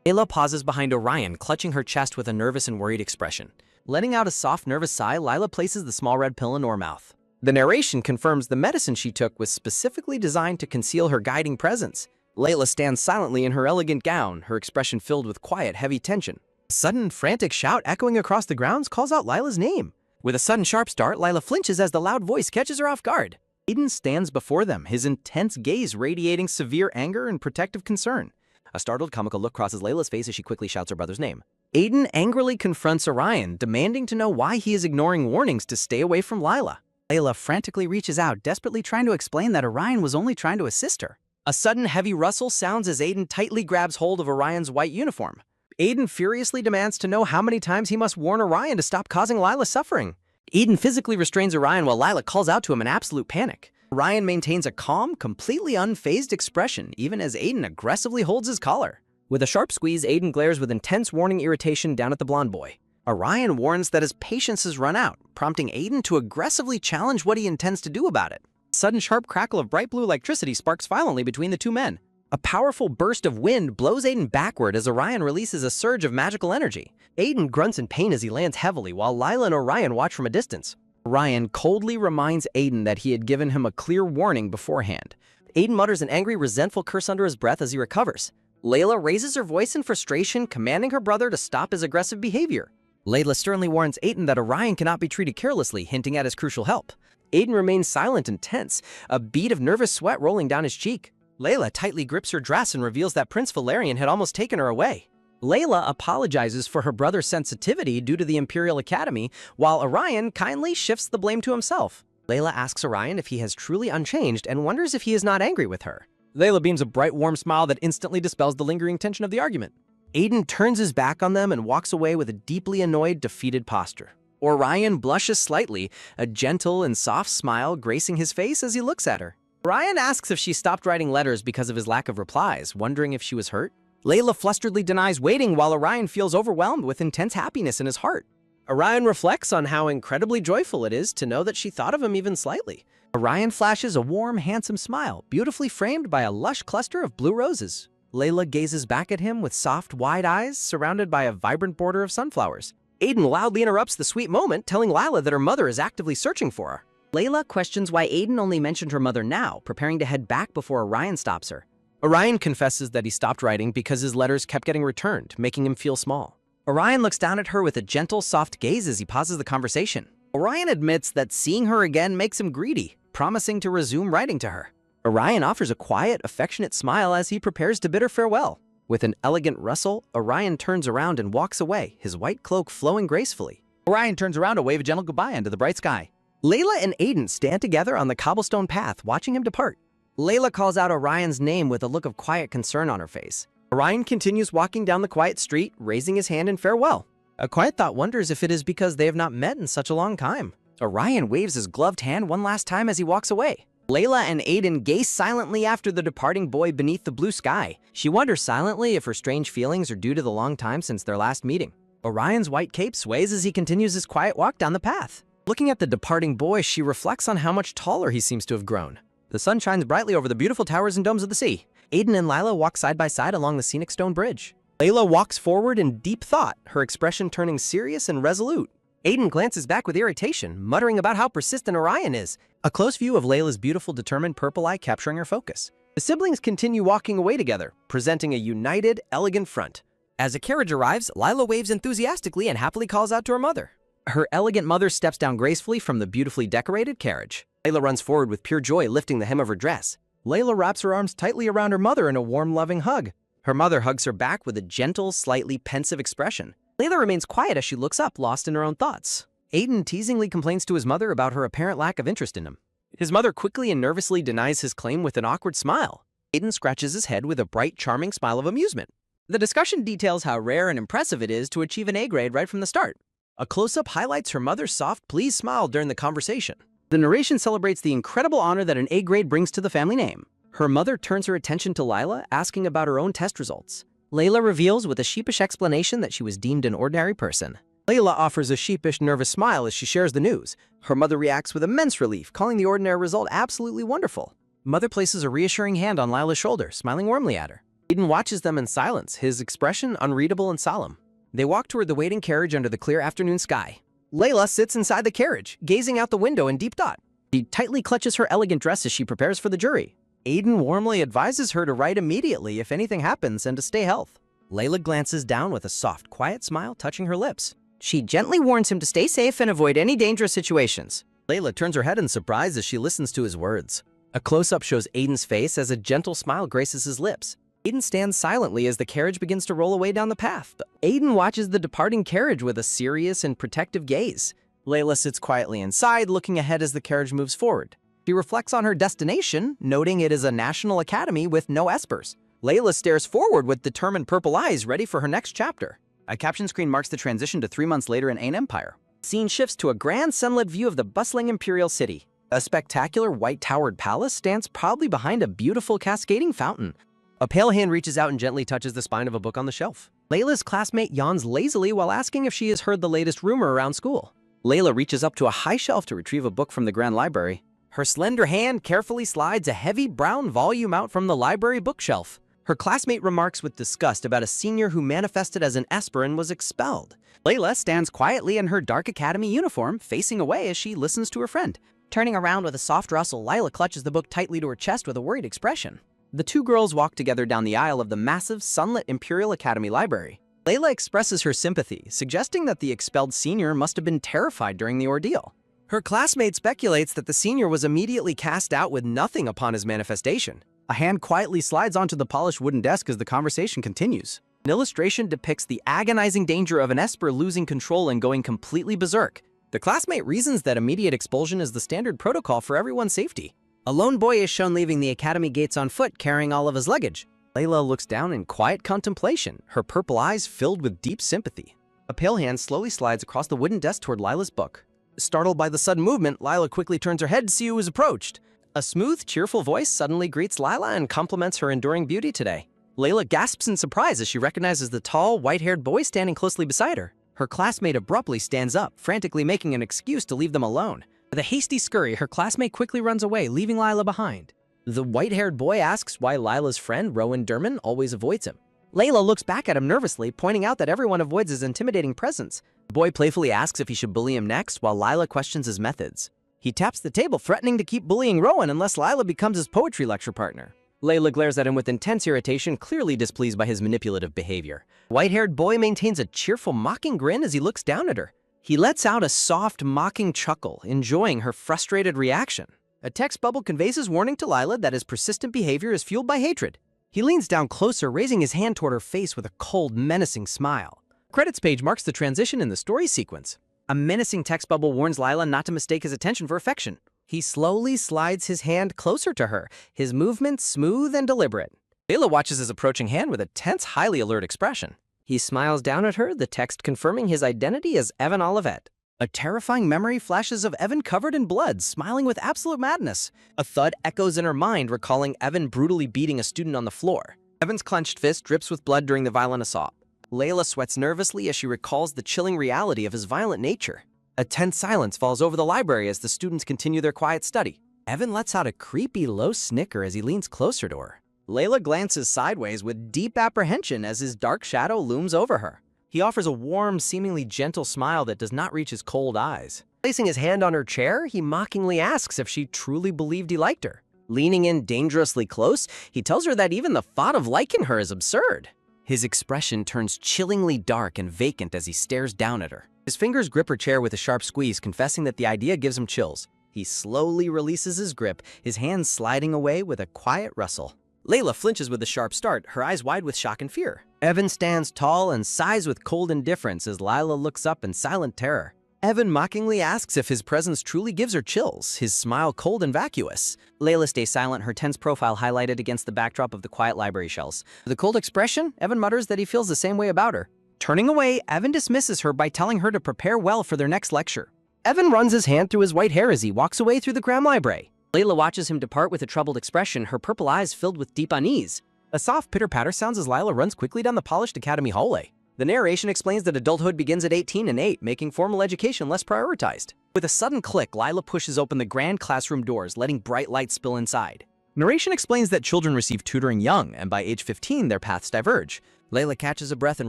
Layla pauses behind Orion, clutching her chest with a nervous and worried expression. Letting out a soft, nervous sigh, Lila places the small red pill in her mouth. The narration confirms the medicine she took was specifically designed to conceal her guiding presence. Layla stands silently in her elegant gown, her expression filled with quiet, heavy tension. A sudden, frantic shout echoing across the grounds calls out Lila's name. With a sudden sharp start, Lila flinches as the loud voice catches her off guard. Aiden stands before them, his intense gaze radiating severe anger and protective concern. A startled, comical look crosses Layla's face as she quickly shouts her brother's name. Aiden angrily confronts Orion, demanding to know why he is ignoring warnings to stay away from Lila. Layla frantically reaches out, desperately trying to explain that Orion was only trying to assist her. A sudden heavy rustle sounds as Aiden tightly grabs hold of Orion's white uniform. Aiden furiously demands to know how many times he must warn Orion to stop causing Lila suffering. Aiden physically restrains Orion while Lila calls out to him in absolute panic. Orion maintains a calm, completely unfazed expression, even as Aiden aggressively holds his collar. With a sharp squeeze, Aiden glares with intense warning irritation down at the blonde boy. Orion warns that his patience has run out, prompting Aiden to aggressively challenge what he intends to do about it. A sudden sharp crackle of bright blue electricity sparks violently between the two men. A powerful burst of wind blows Aiden backward as Orion releases a surge of magical energy. Aiden grunts in pain as he lands heavily, while Lila and Orion watch from a distance. Orion coldly reminds Aiden that he had given him a clear warning beforehand. Aiden mutters an angry, resentful curse under his breath as he recovers. Layla raises her voice in frustration, commanding her brother to stop his aggressive behavior. Layla sternly warns Aiden that Orion cannot be treated carelessly, hinting at his crucial help. Aiden remains silent and tense, a bead of nervous sweat rolling down his cheek. Layla tightly grips her dress and reveals that Prince Valerian had almost taken her away. Layla apologizes for her brother's sensitivity due to the Imperial Academy, while Orion kindly shifts the blame to himself. Layla asks Orion if he has truly unchanged and wonders if he is not angry with her. Layla beams a bright, warm smile that instantly dispels the lingering tension of the argument. Aiden turns his back on them and walks away with a deeply annoyed, defeated posture. Orion blushes slightly, a gentle and soft smile gracing his face as he looks at her. Orion asks if she stopped writing letters because of his lack of replies, wondering if she was hurt. Layla flusteredly denies waiting while Orion feels overwhelmed with intense happiness in his heart. Orion reflects on how incredibly joyful it is to know that she thought of him even slightly. Orion flashes a warm, handsome smile, beautifully framed by a lush cluster of blue roses. Layla gazes back at him with soft, wide eyes, surrounded by a vibrant border of sunflowers. Aiden loudly interrupts the sweet moment, telling Lila that her mother is actively searching for her. Layla questions why Aiden only mentioned her mother now, preparing to head back before Orion stops her. Orion confesses that he stopped writing because his letters kept getting returned, making him feel small. Orion looks down at her with a gentle, soft gaze as he pauses the conversation. Orion admits that seeing her again makes him greedy, promising to resume writing to her. Orion offers a quiet, affectionate smile as he prepares to bid her farewell. With an elegant rustle, Orion turns around and walks away, his white cloak flowing gracefully. Orion turns around to wave a gentle goodbye into the bright sky. Layla and Aiden stand together on the cobblestone path, watching him depart. Layla calls out Orion's name with a look of quiet concern on her face. Orion continues walking down the quiet street, raising his hand in farewell. A quiet thought wonders if it is because they have not met in such a long time. Orion waves his gloved hand one last time as he walks away. Layla and Aiden gaze silently after the departing boy beneath the blue sky. She wonders silently if her strange feelings are due to the long time since their last meeting. Orion's white cape sways as he continues his quiet walk down the path. Looking at the departing boy, she reflects on how much taller he seems to have grown. The sun shines brightly over the beautiful towers and domes of the sea. Aiden and Lila walk side by side along the scenic stone bridge. Layla walks forward in deep thought, her expression turning serious and resolute. Aiden glances back with irritation, muttering about how persistent Orion is. A close view of Layla's beautiful, determined purple eye capturing her focus. The siblings continue walking away together, presenting a united, elegant front. As a carriage arrives, Lila waves enthusiastically and happily calls out to her mother. Her elegant mother steps down gracefully from the beautifully decorated carriage. Layla runs forward with pure joy, lifting the hem of her dress. Layla wraps her arms tightly around her mother in a warm, loving hug. Her mother hugs her back with a gentle, slightly pensive expression. Layla remains quiet as she looks up, lost in her own thoughts. Aiden teasingly complains to his mother about her apparent lack of interest in him. His mother quickly and nervously denies his claim with an awkward smile. Aiden scratches his head with a bright, charming smile of amusement. The discussion details how rare and impressive it is to achieve an A grade right from the start. A close-up highlights her mother's soft, pleased smile during the conversation. The narration celebrates the incredible honor that an A grade brings to the family name. Her mother turns her attention to Layla, asking about her own test results. Layla reveals with a sheepish explanation that she was deemed an ordinary person. Layla offers a sheepish, nervous smile as she shares the news. Her mother reacts with immense relief, calling the ordinary result absolutely wonderful. Mother places a reassuring hand on Layla's shoulder, smiling warmly at her. Aiden watches them in silence, his expression unreadable and solemn. They walk toward the waiting carriage under the clear afternoon sky. Layla sits inside the carriage, gazing out the window in deep thought. She tightly clutches her elegant dress as she prepares for the jury. Aiden warmly advises her to write immediately if anything happens and to stay health. Layla glances down with a soft, quiet smile touching her lips. She gently warns him to stay safe and avoid any dangerous situations. Layla turns her head in surprise as she listens to his words. A close-up shows Aiden's face as a gentle smile graces his lips. Aiden stands silently as the carriage begins to roll away down the path. Aiden watches the departing carriage with a serious and protective gaze. Layla sits quietly inside, looking ahead as the carriage moves forward. She reflects on her destination, noting it is a national academy with no espers. Layla stares forward with determined purple eyes, ready for her next chapter. A caption screen marks the transition to 3 months later in Ain Empire. The scene shifts to a grand sunlit view of the bustling imperial city. A spectacular white-towered palace stands proudly behind a beautiful cascading fountain. A pale hand reaches out and gently touches the spine of a book on the shelf. Layla's classmate yawns lazily while asking if she has heard the latest rumor around school. Layla reaches up to a high shelf to retrieve a book from the grand library. Her slender hand carefully slides a heavy brown volume out from the library bookshelf. Her classmate remarks with disgust about a senior who manifested as an esper and was expelled. Layla stands quietly in her dark academy uniform, facing away as she listens to her friend. Turning around with a soft rustle, Layla clutches the book tightly to her chest with a worried expression. The two girls walk together down the aisle of the massive, sunlit Imperial Academy library. Layla expresses her sympathy, suggesting that the expelled senior must have been terrified during the ordeal. Her classmate speculates that the senior was immediately cast out with nothing upon his manifestation. A hand quietly slides onto the polished wooden desk as the conversation continues. An illustration depicts the agonizing danger of an esper losing control and going completely berserk. The classmate reasons that immediate expulsion is the standard protocol for everyone's safety. A lone boy is shown leaving the academy gates on foot, carrying all of his luggage. Layla looks down in quiet contemplation, her purple eyes filled with deep sympathy. A pale hand slowly slides across the wooden desk toward Lila's book. Startled by the sudden movement, Lila quickly turns her head to see who is approached. A smooth, cheerful voice suddenly greets Lila and compliments her enduring beauty today. Layla gasps in surprise as she recognizes the tall, white-haired boy standing closely beside her. Her classmate abruptly stands up, frantically making an excuse to leave them alone. With a hasty scurry, her classmate quickly runs away, leaving Lila behind. The white-haired boy asks why Lila's friend, Rowan Durman, always avoids him. Layla looks back at him nervously, pointing out that everyone avoids his intimidating presence. The boy playfully asks if he should bully him next, while Lila questions his methods. He taps the table, threatening to keep bullying Rowan unless Lila becomes his poetry lecture partner. Layla glares at him with intense irritation, clearly displeased by his manipulative behavior. White-haired boy maintains a cheerful, mocking grin as he looks down at her. He lets out a soft, mocking chuckle, enjoying her frustrated reaction. A text bubble conveys his warning to Lila that his persistent behavior is fueled by hatred. He leans down closer, raising his hand toward her face with a cold, menacing smile. Credits page marks the transition in the story sequence. A menacing text bubble warns Lila not to mistake his attention for affection. He slowly slides his hand closer to her, his movements smooth and deliberate. Layla watches his approaching hand with a tense, highly alert expression. He smiles down at her, the text confirming his identity as Evan Olivet. A terrifying memory flashes of Evan covered in blood, smiling with absolute madness. A thud echoes in her mind, recalling Evan brutally beating a student on the floor. Evan's clenched fist drips with blood during the violent assault. Layla sweats nervously as she recalls the chilling reality of his violent nature. A tense silence falls over the library as the students continue their quiet study. Evan lets out a creepy, low snicker as he leans closer to her. Layla glances sideways with deep apprehension as his dark shadow looms over her. He offers a warm, seemingly gentle smile that does not reach his cold eyes. Placing his hand on her chair, he mockingly asks if she truly believed he liked her. Leaning in dangerously close, he tells her that even the thought of liking her is absurd. His expression turns chillingly dark and vacant as he stares down at her. His fingers grip her chair with a sharp squeeze, confessing that the idea gives him chills. He slowly releases his grip, his hands sliding away with a quiet rustle. Layla flinches with a sharp start, her eyes wide with shock and fear. Evan stands tall and sighs with cold indifference as Lila looks up in silent terror. Evan mockingly asks if his presence truly gives her chills, his smile cold and vacuous. Layla stays silent, her tense profile highlighted against the backdrop of the quiet library shelves. With a cold expression, Evan mutters that he feels the same way about her. Turning away, Evan dismisses her by telling her to prepare well for their next lecture. Evan runs his hand through his white hair as he walks away through the cram library. Layla watches him depart with a troubled expression, her purple eyes filled with deep unease. A soft pitter-patter sounds as Lila runs quickly down the polished academy hallway. The narration explains that adulthood begins at 18 and 8, making formal education less prioritized. With a sudden click, Lila pushes open the grand classroom doors, letting bright light spill inside. Narration explains that children receive tutoring young, and by age 15, their paths diverge. Layla catches a breath in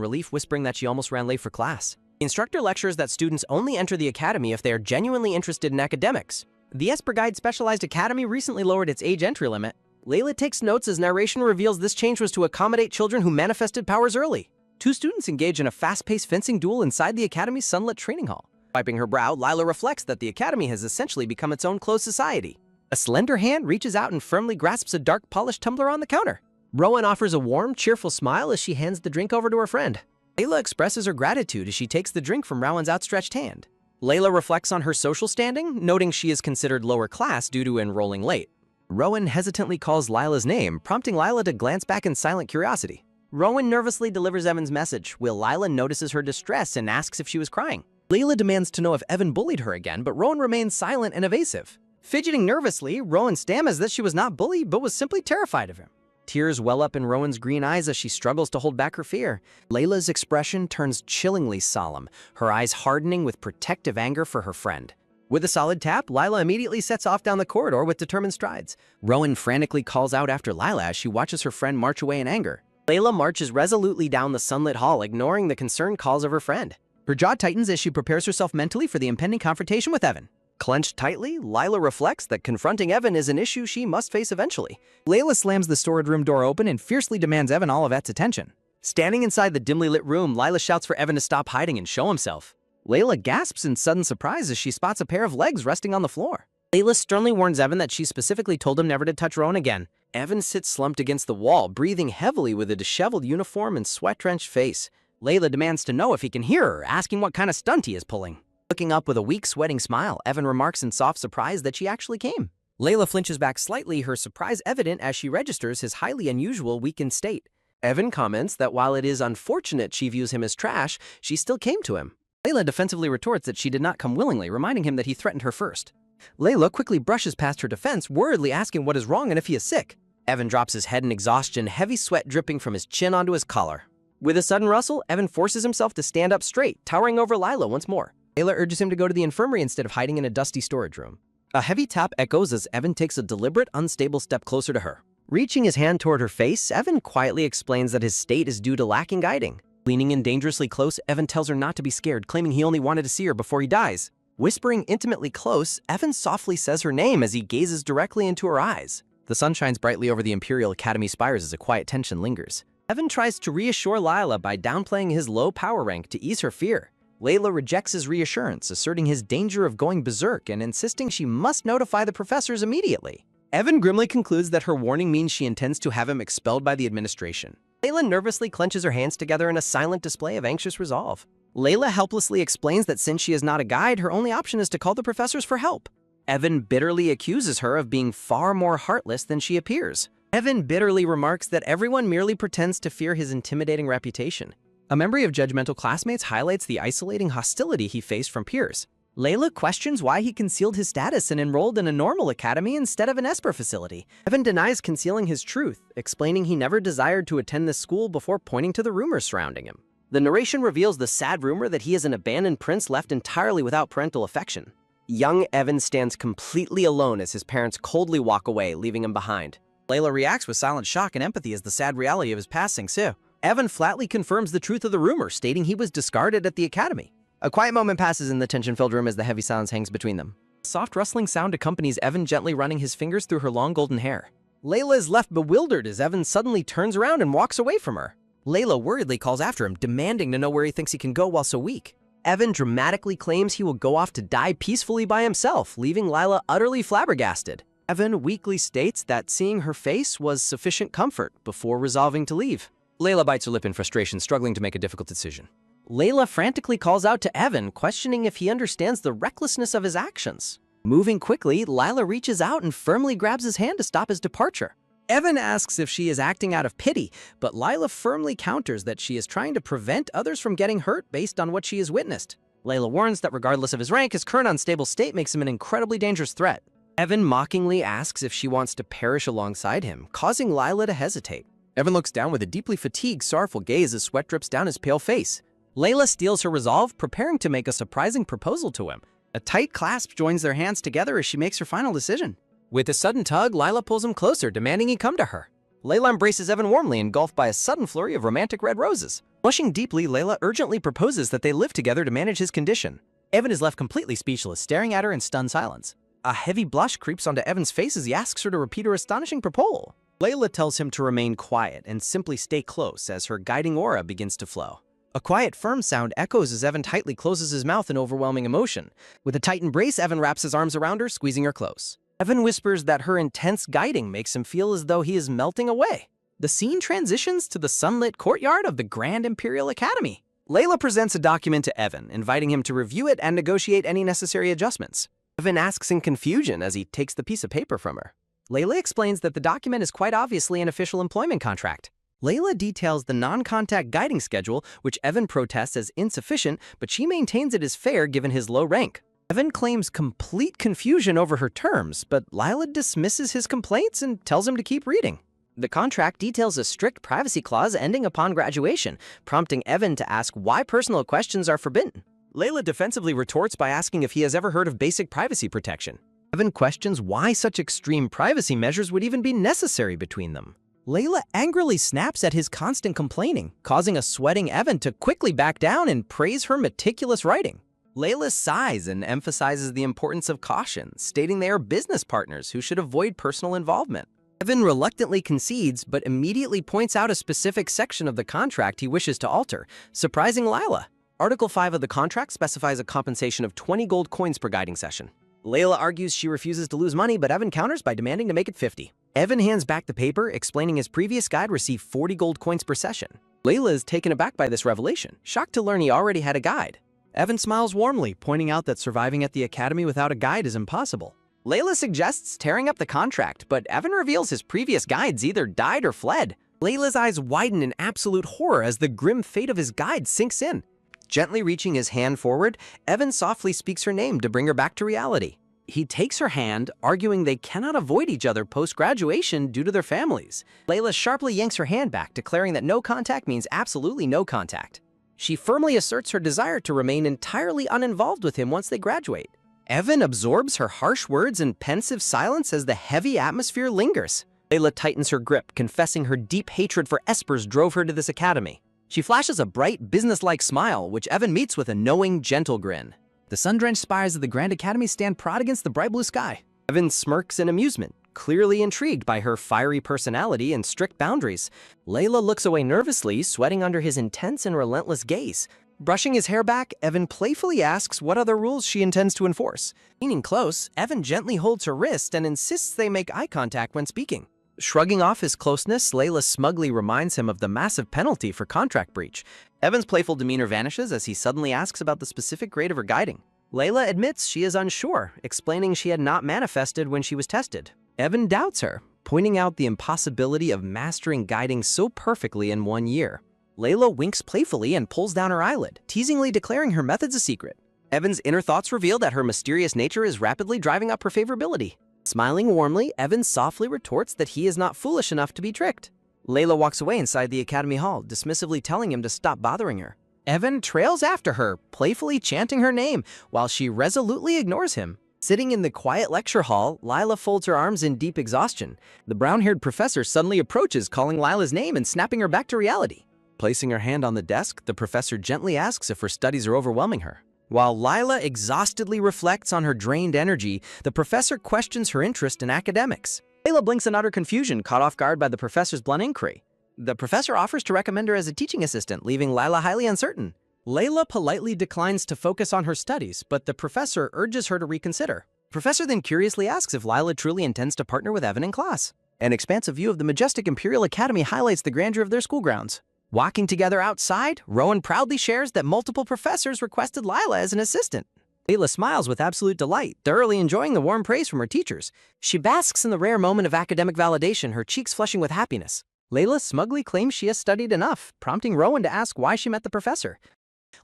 relief, whispering that she almost ran late for class. The instructor lectures that students only enter the academy if they are genuinely interested in academics. The Esper Guide Specialized Academy recently lowered its age entry limit. Layla takes notes as narration reveals this change was to accommodate children who manifested powers early. Two students engage in a fast-paced fencing duel inside the academy's sunlit training hall. Wiping her brow, Lila reflects that the academy has essentially become its own closed society. A slender hand reaches out and firmly grasps a dark, polished tumbler on the counter. Rowan offers a warm, cheerful smile as she hands the drink over to her friend. Layla expresses her gratitude as she takes the drink from Rowan's outstretched hand. Layla reflects on her social standing, noting she is considered lower class due to enrolling late. Rowan hesitantly calls Lila's name, prompting Lila to glance back in silent curiosity. Rowan nervously delivers Evan's message, while Lila notices her distress and asks if she was crying. Layla demands to know if Evan bullied her again, but Rowan remains silent and evasive. Fidgeting nervously, Rowan stammers that she was not bullied, but was simply terrified of him. Tears well up in Rowan's green eyes as she struggles to hold back her fear. Layla's expression turns chillingly solemn, her eyes hardening with protective anger for her friend. With a solid tap, Lila immediately sets off down the corridor with determined strides. Rowan frantically calls out after Lila as she watches her friend march away in anger. Layla marches resolutely down the sunlit hall, ignoring the concerned calls of her friend. Her jaw tightens as she prepares herself mentally for the impending confrontation with Evan. Clenched tightly, Lila reflects that confronting Evan is an issue she must face eventually. Layla slams the storage room door open and fiercely demands Evan all of Et's attention. Standing inside the dimly lit room, Lila shouts for Evan to stop hiding and show himself. Layla gasps in sudden surprise as she spots a pair of legs resting on the floor. Layla sternly warns Evan that she specifically told him never to touch Rowan again. Evan sits slumped against the wall, breathing heavily with a disheveled uniform and sweat-drenched face. Layla demands to know if he can hear her, asking what kind of stunt he is pulling. Looking up with a weak, sweating smile, Evan remarks in soft surprise that she actually came. Layla flinches back slightly, her surprise evident as she registers his highly unusual, weakened state. Evan comments that while it is unfortunate she views him as trash, she still came to him. Layla defensively retorts that she did not come willingly, reminding him that he threatened her first. Layla quickly brushes past her defense, worriedly asking what is wrong and if he is sick. Evan drops his head in exhaustion, heavy sweat dripping from his chin onto his collar. With a sudden rustle, Evan forces himself to stand up straight, towering over Lila once more. Layla urges him to go to the infirmary instead of hiding in a dusty storage room. A heavy tap echoes as Evan takes a deliberate, unstable step closer to her. Reaching his hand toward her face, Evan quietly explains that his state is due to lacking guiding. Leaning in dangerously close, Evan tells her not to be scared, claiming he only wanted to see her before he dies. Whispering intimately close, Evan softly says her name as he gazes directly into her eyes. The sun shines brightly over the Imperial Academy spires as a quiet tension lingers. Evan tries to reassure Lila by downplaying his low power rank to ease her fear. Layla rejects his reassurance, asserting his danger of going berserk and insisting she must notify the professors immediately. Evan grimly concludes that her warning means she intends to have him expelled by the administration. Layla nervously clenches her hands together in a silent display of anxious resolve. Layla helplessly explains that since she is not a guide, her only option is to call the professors for help. Evan bitterly accuses her of being far more heartless than she appears. Evan bitterly remarks that everyone merely pretends to fear his intimidating reputation. A memory of judgmental classmates highlights the isolating hostility he faced from peers. Layla questions why he concealed his status and enrolled in a normal academy instead of an Esper facility. Evan denies concealing his truth, explaining he never desired to attend this school before pointing to the rumors surrounding him. The narration reveals the sad rumor that he is an abandoned prince left entirely without parental affection. Young Evan stands completely alone as his parents coldly walk away, leaving him behind. Layla reacts with silent shock and empathy as the sad reality of his past sinks in. Evan flatly confirms the truth of the rumor, stating he was discarded at the academy. A quiet moment passes in the tension-filled room as the heavy silence hangs between them. A soft rustling sound accompanies Evan gently running his fingers through her long golden hair. Layla is left bewildered as Evan suddenly turns around and walks away from her. Layla worriedly calls after him, demanding to know where he thinks he can go while so weak. Evan dramatically claims he will go off to die peacefully by himself, leaving Layla utterly flabbergasted. Evan weakly states that seeing her face was sufficient comfort before resolving to leave. Layla bites her lip in frustration, struggling to make a difficult decision. Layla frantically calls out to Evan, questioning if he understands the recklessness of his actions. Moving quickly, Layla reaches out and firmly grabs his hand to stop his departure. Evan asks if she is acting out of pity, but Layla firmly counters that she is trying to prevent others from getting hurt based on what she has witnessed. Layla warns that regardless of his rank, his current unstable state makes him an incredibly dangerous threat. Evan mockingly asks if she wants to perish alongside him, causing Layla to hesitate. Evan looks down with a deeply fatigued, sorrowful gaze as sweat drips down his pale face. Layla steals her resolve, preparing to make a surprising proposal to him. A tight clasp joins their hands together as she makes her final decision. With a sudden tug, Layla pulls him closer, demanding he come to her. Layla embraces Evan warmly, engulfed by a sudden flurry of romantic red roses. Blushing deeply, Layla urgently proposes that they live together to manage his condition. Evan is left completely speechless, staring at her in stunned silence. A heavy blush creeps onto Evan's face as he asks her to repeat her astonishing proposal. Layla tells him to remain quiet and simply stay close as her guiding aura begins to flow. A quiet, firm sound echoes as Evan tightly closes his mouth in overwhelming emotion. With a tight embrace, Evan wraps his arms around her, squeezing her close. Evan whispers that her intense guiding makes him feel as though he is melting away. The scene transitions to the sunlit courtyard of the Grand Imperial Academy. Layla presents a document to Evan, inviting him to review it and negotiate any necessary adjustments. Evan asks in confusion as he takes the piece of paper from her. Layla explains that the document is quite obviously an official employment contract. Layla details the non-contact guiding schedule, which Evan protests as insufficient, but she maintains it is fair given his low rank. Evan claims complete confusion over her terms, but Layla dismisses his complaints and tells him to keep reading. The contract details a strict privacy clause ending upon graduation, prompting Evan to ask why personal questions are forbidden. Layla defensively retorts by asking if he has ever heard of basic privacy protection. Evan questions why such extreme privacy measures would even be necessary between them. Layla angrily snaps at his constant complaining, causing a sweating Evan to quickly back down and praise her meticulous writing. Layla sighs and emphasizes the importance of caution, stating they are business partners who should avoid personal involvement. Evan reluctantly concedes, but immediately points out a specific section of the contract he wishes to alter, surprising Layla. Article 5 of the contract specifies a compensation of 20 gold coins per guiding session. Layla argues she refuses to lose money, but Evan counters by demanding to make it 50. Evan hands back the paper, explaining his previous guide received 40 gold coins per session. Layla is taken aback by this revelation, shocked to learn he already had a guide. Evan smiles warmly, pointing out that surviving at the academy without a guide is impossible. Layla suggests tearing up the contract, but Evan reveals his previous guides either died or fled. Layla's eyes widen in absolute horror as the grim fate of his guide sinks in. Gently reaching his hand forward, Evan softly speaks her name to bring her back to reality. He takes her hand, arguing they cannot avoid each other post-graduation due to their families. Layla sharply yanks her hand back, declaring that no contact means absolutely no contact. She firmly asserts her desire to remain entirely uninvolved with him once they graduate. Evan absorbs her harsh words in pensive silence as the heavy atmosphere lingers. Layla tightens her grip, confessing her deep hatred for espers drove her to this academy. She flashes a bright, businesslike smile, which Evan meets with a knowing, gentle grin. The sun-drenched spires of the Grand Academy stand proud against the bright blue sky. Evan smirks in amusement, clearly intrigued by her fiery personality and strict boundaries. Layla looks away nervously, sweating under his intense and relentless gaze. Brushing his hair back, Evan playfully asks what other rules she intends to enforce. Leaning close, Evan gently holds her wrist and insists they make eye contact when speaking. Shrugging off his closeness, Layla smugly reminds him of the massive penalty for contract breach. Evan's playful demeanor vanishes as he suddenly asks about the specific grade of her guiding. Layla admits she is unsure, explaining she had not manifested when she was tested. Evan doubts her, pointing out the impossibility of mastering guiding so perfectly in 1 year. Layla winks playfully and pulls down her eyelid, teasingly declaring her method's a secret. Evan's inner thoughts reveal that her mysterious nature is rapidly driving up her favorability. Smiling warmly, Evan softly retorts that he is not foolish enough to be tricked. Layla walks away inside the academy hall, dismissively telling him to stop bothering her. Evan trails after her, playfully chanting her name, while she resolutely ignores him. Sitting in the quiet lecture hall, Layla folds her arms in deep exhaustion. The brown-haired professor suddenly approaches, calling Layla's name and snapping her back to reality. Placing her hand on the desk, the professor gently asks if her studies are overwhelming her. While Layla exhaustedly reflects on her drained energy, the professor questions her interest in academics. Layla blinks in utter confusion, caught off guard by the professor's blunt inquiry. The professor offers to recommend her as a teaching assistant, leaving Lila highly uncertain. Layla politely declines to focus on her studies, but the professor urges her to reconsider. The professor then curiously asks if Lila truly intends to partner with Evan in class. An expansive view of the majestic Imperial Academy highlights the grandeur of their school grounds. Walking together outside, Rowan proudly shares that multiple professors requested Lila as an assistant. Layla smiles with absolute delight, thoroughly enjoying the warm praise from her teachers. She basks in the rare moment of academic validation, her cheeks flushing with happiness. Layla smugly claims she has studied enough, prompting Rowan to ask why she met the professor.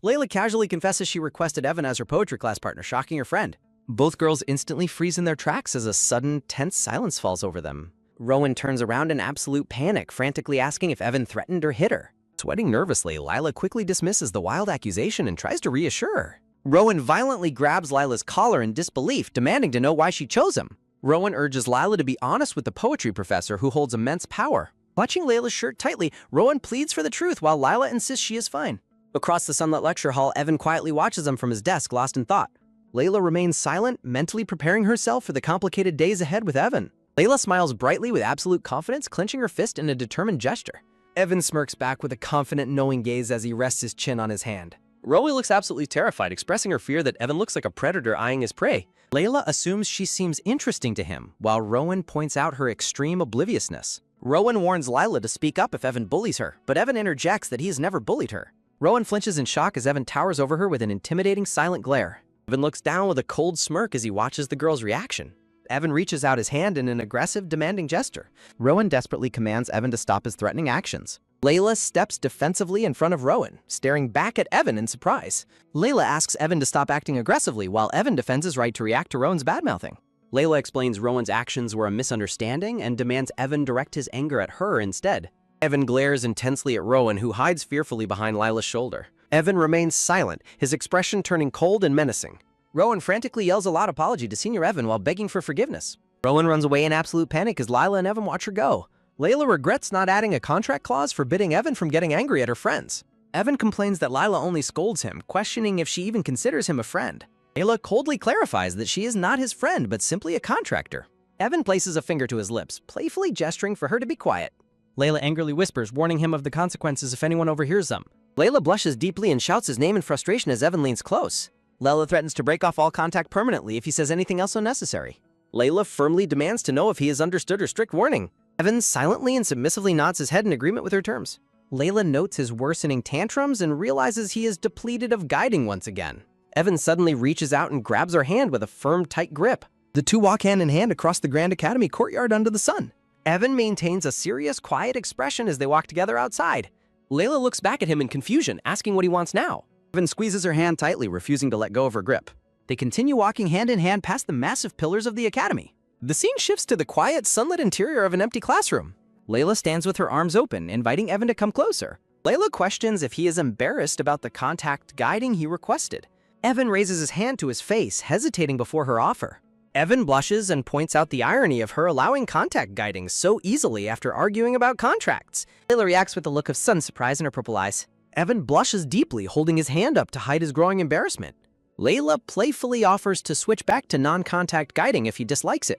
Layla casually confesses she requested Evan as her poetry class partner, shocking her friend. Both girls instantly freeze in their tracks as a sudden, tense silence falls over them. Rowan turns around in absolute panic, frantically asking if Evan threatened or hit her. Sweating nervously, Lila quickly dismisses the wild accusation and tries to reassure her. Rowan violently grabs Lila's collar in disbelief, demanding to know why she chose him. Rowan urges Lila to be honest with the poetry professor, who holds immense power. Clutching Layla's shirt tightly, Rowan pleads for the truth while Lila insists she is fine. Across the sunlit lecture hall, Evan quietly watches them from his desk, lost in thought. Layla remains silent, mentally preparing herself for the complicated days ahead with Evan. Layla smiles brightly with absolute confidence, clenching her fist in a determined gesture. Evan smirks back with a confident, knowing gaze as he rests his chin on his hand. Rowan looks absolutely terrified, expressing her fear that Evan looks like a predator eyeing his prey. Layla assumes she seems interesting to him, while Rowan points out her extreme obliviousness. Rowan warns Lila to speak up if Evan bullies her, but Evan interjects that he has never bullied her. Rowan flinches in shock as Evan towers over her with an intimidating, silent glare. Evan looks down with a cold smirk as he watches the girl's reaction. Evan reaches out his hand in an aggressive, demanding gesture. Rowan desperately commands Evan to stop his threatening actions. Layla steps defensively in front of Rowan, staring back at Evan in surprise. Layla asks Evan to stop acting aggressively, while Evan defends his right to react to Rowan's badmouthing. Layla explains Rowan's actions were a misunderstanding and demands Evan direct his anger at her instead. Evan glares intensely at Rowan, who hides fearfully behind Lila's shoulder. Evan remains silent, his expression turning cold and menacing. Rowan frantically yells a loud apology to Senior Evan while begging for forgiveness. Rowan runs away in absolute panic as Lila and Evan watch her go. Layla regrets not adding a contract clause forbidding Evan from getting angry at her friends. Evan complains that Lila only scolds him, questioning if she even considers him a friend. Layla coldly clarifies that she is not his friend, but simply a contractor. Evan places a finger to his lips, playfully gesturing for her to be quiet. Layla angrily whispers, warning him of the consequences if anyone overhears them. Layla blushes deeply and shouts his name in frustration as Evan leans close. Layla threatens to break off all contact permanently if he says anything else unnecessary. Layla firmly demands to know if he has understood her strict warning. Evan silently and submissively nods his head in agreement with her terms. Layla notes his worsening tantrums and realizes he is depleted of guiding once again. Evan suddenly reaches out and grabs her hand with a firm, tight grip. The two walk hand in hand across the Grand Academy courtyard under the sun. Evan maintains a serious, quiet expression as they walk together outside. Layla looks back at him in confusion, asking what he wants now. Evan squeezes her hand tightly, refusing to let go of her grip. They continue walking hand in hand past the massive pillars of the academy. The scene shifts to the quiet, sunlit interior of an empty classroom. Layla stands with her arms open, inviting Evan to come closer. Layla questions if he is embarrassed about the contact guiding he requested. Evan raises his hand to his face, hesitating before her offer. Evan blushes and points out the irony of her allowing contact guiding so easily after arguing about contracts. Layla reacts with a look of sudden surprise in her purple eyes. Evan blushes deeply, holding his hand up to hide his growing embarrassment. Layla playfully offers to switch back to non-contact guiding if he dislikes it.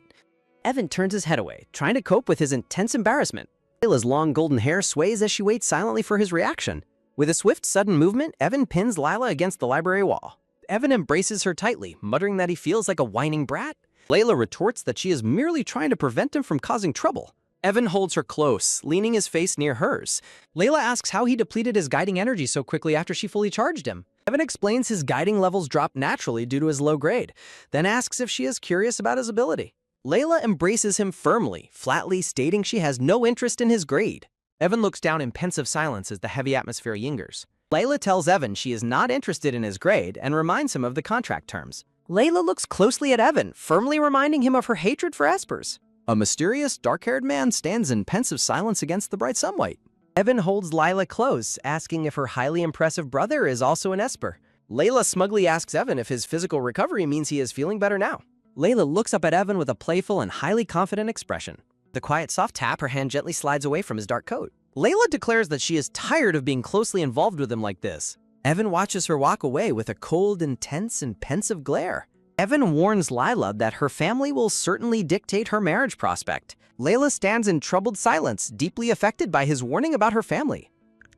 Evan turns his head away, trying to cope with his intense embarrassment. Layla's long golden hair sways as she waits silently for his reaction. With a swift, sudden movement, Evan pins Layla against the library wall. Evan embraces her tightly, muttering that he feels like a whining brat. Layla retorts that she is merely trying to prevent him from causing trouble. Evan holds her close, leaning his face near hers. Layla asks how he depleted his guiding energy so quickly after she fully charged him. Evan explains his guiding levels dropped naturally due to his low grade, then asks if she is curious about his ability. Layla embraces him firmly, flatly stating she has no interest in his grade. Evan looks down in pensive silence as the heavy atmosphere lingers. Layla tells Evan she is not interested in his grade and reminds him of the contract terms. Layla looks closely at Evan, firmly reminding him of her hatred for espers. A mysterious, dark-haired man stands in pensive silence against the bright sunlight. Evan holds Layla close, asking if her highly impressive brother is also an esper. Layla smugly asks Evan if his physical recovery means he is feeling better now. Layla looks up at Evan with a playful and highly confident expression. The quiet, soft tap, her hand gently slides away from his dark coat. Layla declares that she is tired of being closely involved with him like this. Evan watches her walk away with a cold, intense, and pensive glare. Evan warns Lila that her family will certainly dictate her marriage prospect. Layla stands in troubled silence, deeply affected by his warning about her family.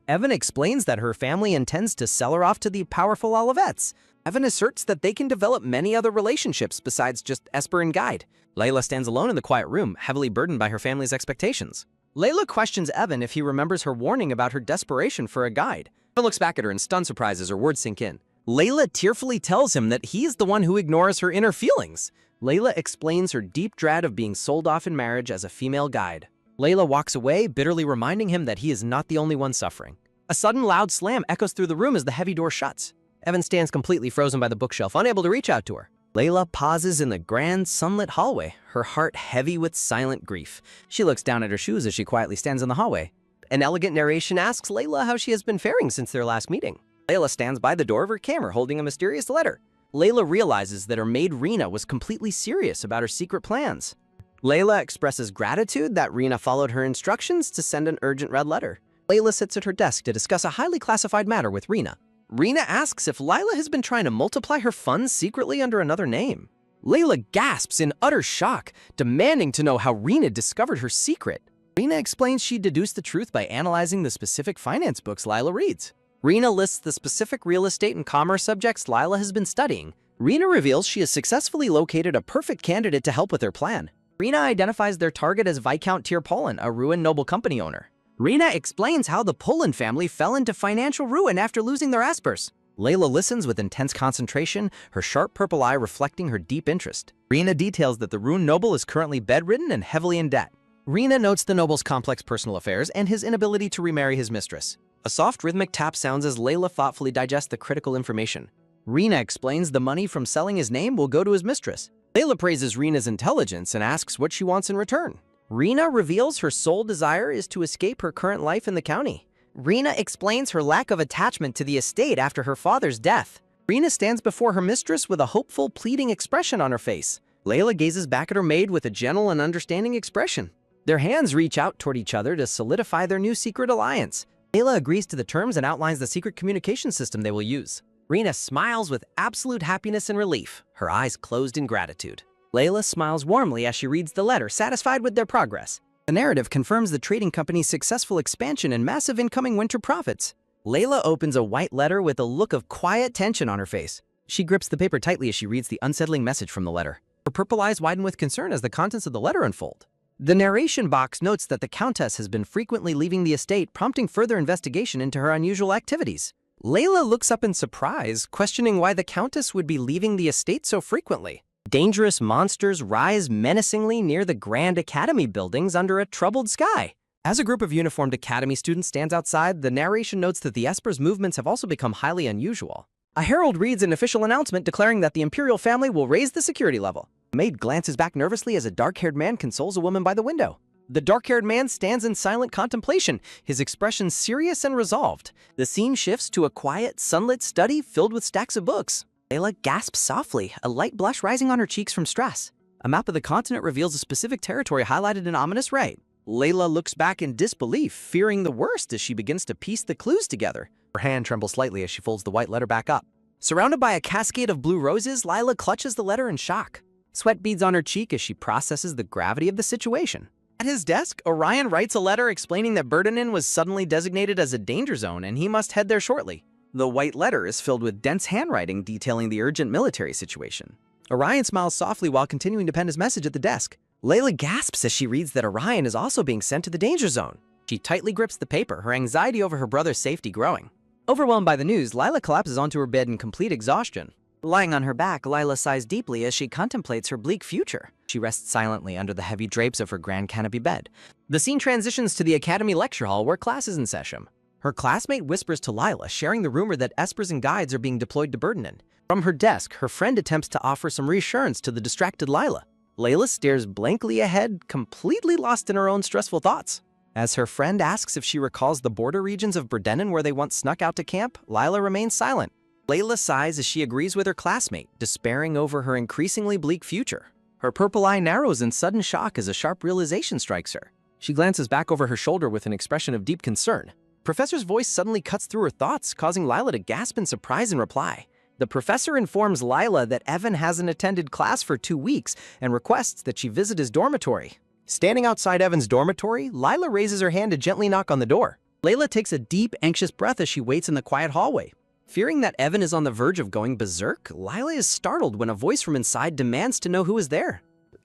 Evan explains that her family intends to sell her off to the powerful Olivets. Evan asserts that they can develop many other relationships besides just Esper and Guide. Layla stands alone in the quiet room, heavily burdened by her family's expectations. Layla questions Evan if he remembers her warning about her desperation for a guide. Evan looks back at her in stunned surprise as her words sink in. Layla tearfully tells him that he is the one who ignores her inner feelings. Layla explains her deep dread of being sold off in marriage as a female guide. Layla walks away, bitterly reminding him that he is not the only one suffering. A sudden loud slam echoes through the room as the heavy door shuts. Evan stands completely frozen by the bookshelf, unable to reach out to her. Layla pauses in the grand, sunlit hallway, her heart heavy with silent grief. She looks down at her shoes as she quietly stands in the hallway. An elegant narration asks Layla how she has been faring since their last meeting. Layla stands by the door of her camera holding a mysterious letter. Layla realizes that her maid Rena was completely serious about her secret plans. Layla expresses gratitude that Rena followed her instructions to send an urgent red letter. Layla sits at her desk to discuss a highly classified matter with Rena. Rena asks if Lila has been trying to multiply her funds secretly under another name. Layla gasps in utter shock, demanding to know how Rena discovered her secret. Rena explains she deduced the truth by analyzing the specific finance books Lila reads. Rena lists the specific real estate and commerce subjects Lila has been studying. Rena reveals she has successfully located a perfect candidate to help with her plan. Rena identifies their target as Viscount Tierpolin, a ruined noble company owner. Rena explains how the Polin family fell into financial ruin after losing their Aspers. Layla listens with intense concentration, her sharp purple eye reflecting her deep interest. Rena details that the ruined noble is currently bedridden and heavily in debt. Rena notes the noble's complex personal affairs and his inability to remarry his mistress. A soft rhythmic tap sounds as Layla thoughtfully digests the critical information. Rena explains the money from selling his name will go to his mistress. Layla praises Rena's intelligence and asks what she wants in return. Rena reveals her sole desire is to escape her current life in the county. Rena explains her lack of attachment to the estate after her father's death. Rena stands before her mistress with a hopeful, pleading expression on her face. Layla gazes back at her maid with a gentle and understanding expression. Their hands reach out toward each other to solidify their new secret alliance. Layla agrees to the terms and outlines the secret communication system they will use. Rena smiles with absolute happiness and relief, her eyes closed in gratitude. Layla smiles warmly as she reads the letter, satisfied with their progress. The narrative confirms the trading company's successful expansion and massive incoming winter profits. Layla opens a white letter with a look of quiet tension on her face. She grips the paper tightly as she reads the unsettling message from the letter. Her purple eyes widen with concern as the contents of the letter unfold. The narration box notes that the Countess has been frequently leaving the estate, prompting further investigation into her unusual activities. Layla looks up in surprise, questioning why the Countess would be leaving the estate so frequently. Dangerous monsters rise menacingly near the Grand Academy buildings under a troubled sky. As a group of uniformed Academy students stands outside, the narration notes that the Esper's movements have also become highly unusual. A herald reads an official announcement declaring that the Imperial family will raise the security level. The maid glances back nervously as a dark-haired man consoles a woman by the window. The dark-haired man stands in silent contemplation, his expression serious and resolved. The scene shifts to a quiet, sunlit study filled with stacks of books. Layla gasps softly, a light blush rising on her cheeks from stress. A map of the continent reveals a specific territory highlighted in ominous red. Layla looks back in disbelief, fearing the worst as she begins to piece the clues together. Her hand trembles slightly as she folds the white letter back up. Surrounded by a cascade of blue roses, Layla clutches the letter in shock. Sweat beads on her cheek as she processes the gravity of the situation. At his desk, Orion writes a letter explaining that Burdenin was suddenly designated as a danger zone and he must head there shortly. The white letter is filled with dense handwriting detailing the urgent military situation. Orion smiles softly while continuing to pen his message at the desk. Layla gasps as she reads that Orion is also being sent to the danger zone. She tightly grips the paper, her anxiety over her brother's safety growing. Overwhelmed by the news, Layla collapses onto her bed in complete exhaustion. Lying on her back, Layla sighs deeply as she contemplates her bleak future. She rests silently under the heavy drapes of her grand canopy bed. The scene transitions to the Academy lecture hall where class is in session. Her classmate whispers to Layla, sharing the rumor that espers and guides are being deployed to Burdenin. From her desk, her friend attempts to offer some reassurance to the distracted Layla. Layla stares blankly ahead, completely lost in her own stressful thoughts. As her friend asks if she recalls the border regions of Burdenin where they once snuck out to camp, Layla remains silent. Layla sighs as she agrees with her classmate, despairing over her increasingly bleak future. Her purple eye narrows in sudden shock as a sharp realization strikes her. She glances back over her shoulder with an expression of deep concern. Professor's voice suddenly cuts through her thoughts, causing Layla to gasp in surprise and reply. The professor informs Lila that Evan hasn't attended class for 2 weeks and requests that she visit his dormitory. Standing outside Evan's dormitory, Lila raises her hand to gently knock on the door. Layla takes a deep, anxious breath as she waits in the quiet hallway. Fearing that Evan is on the verge of going berserk, Lila is startled when a voice from inside demands to know who is there.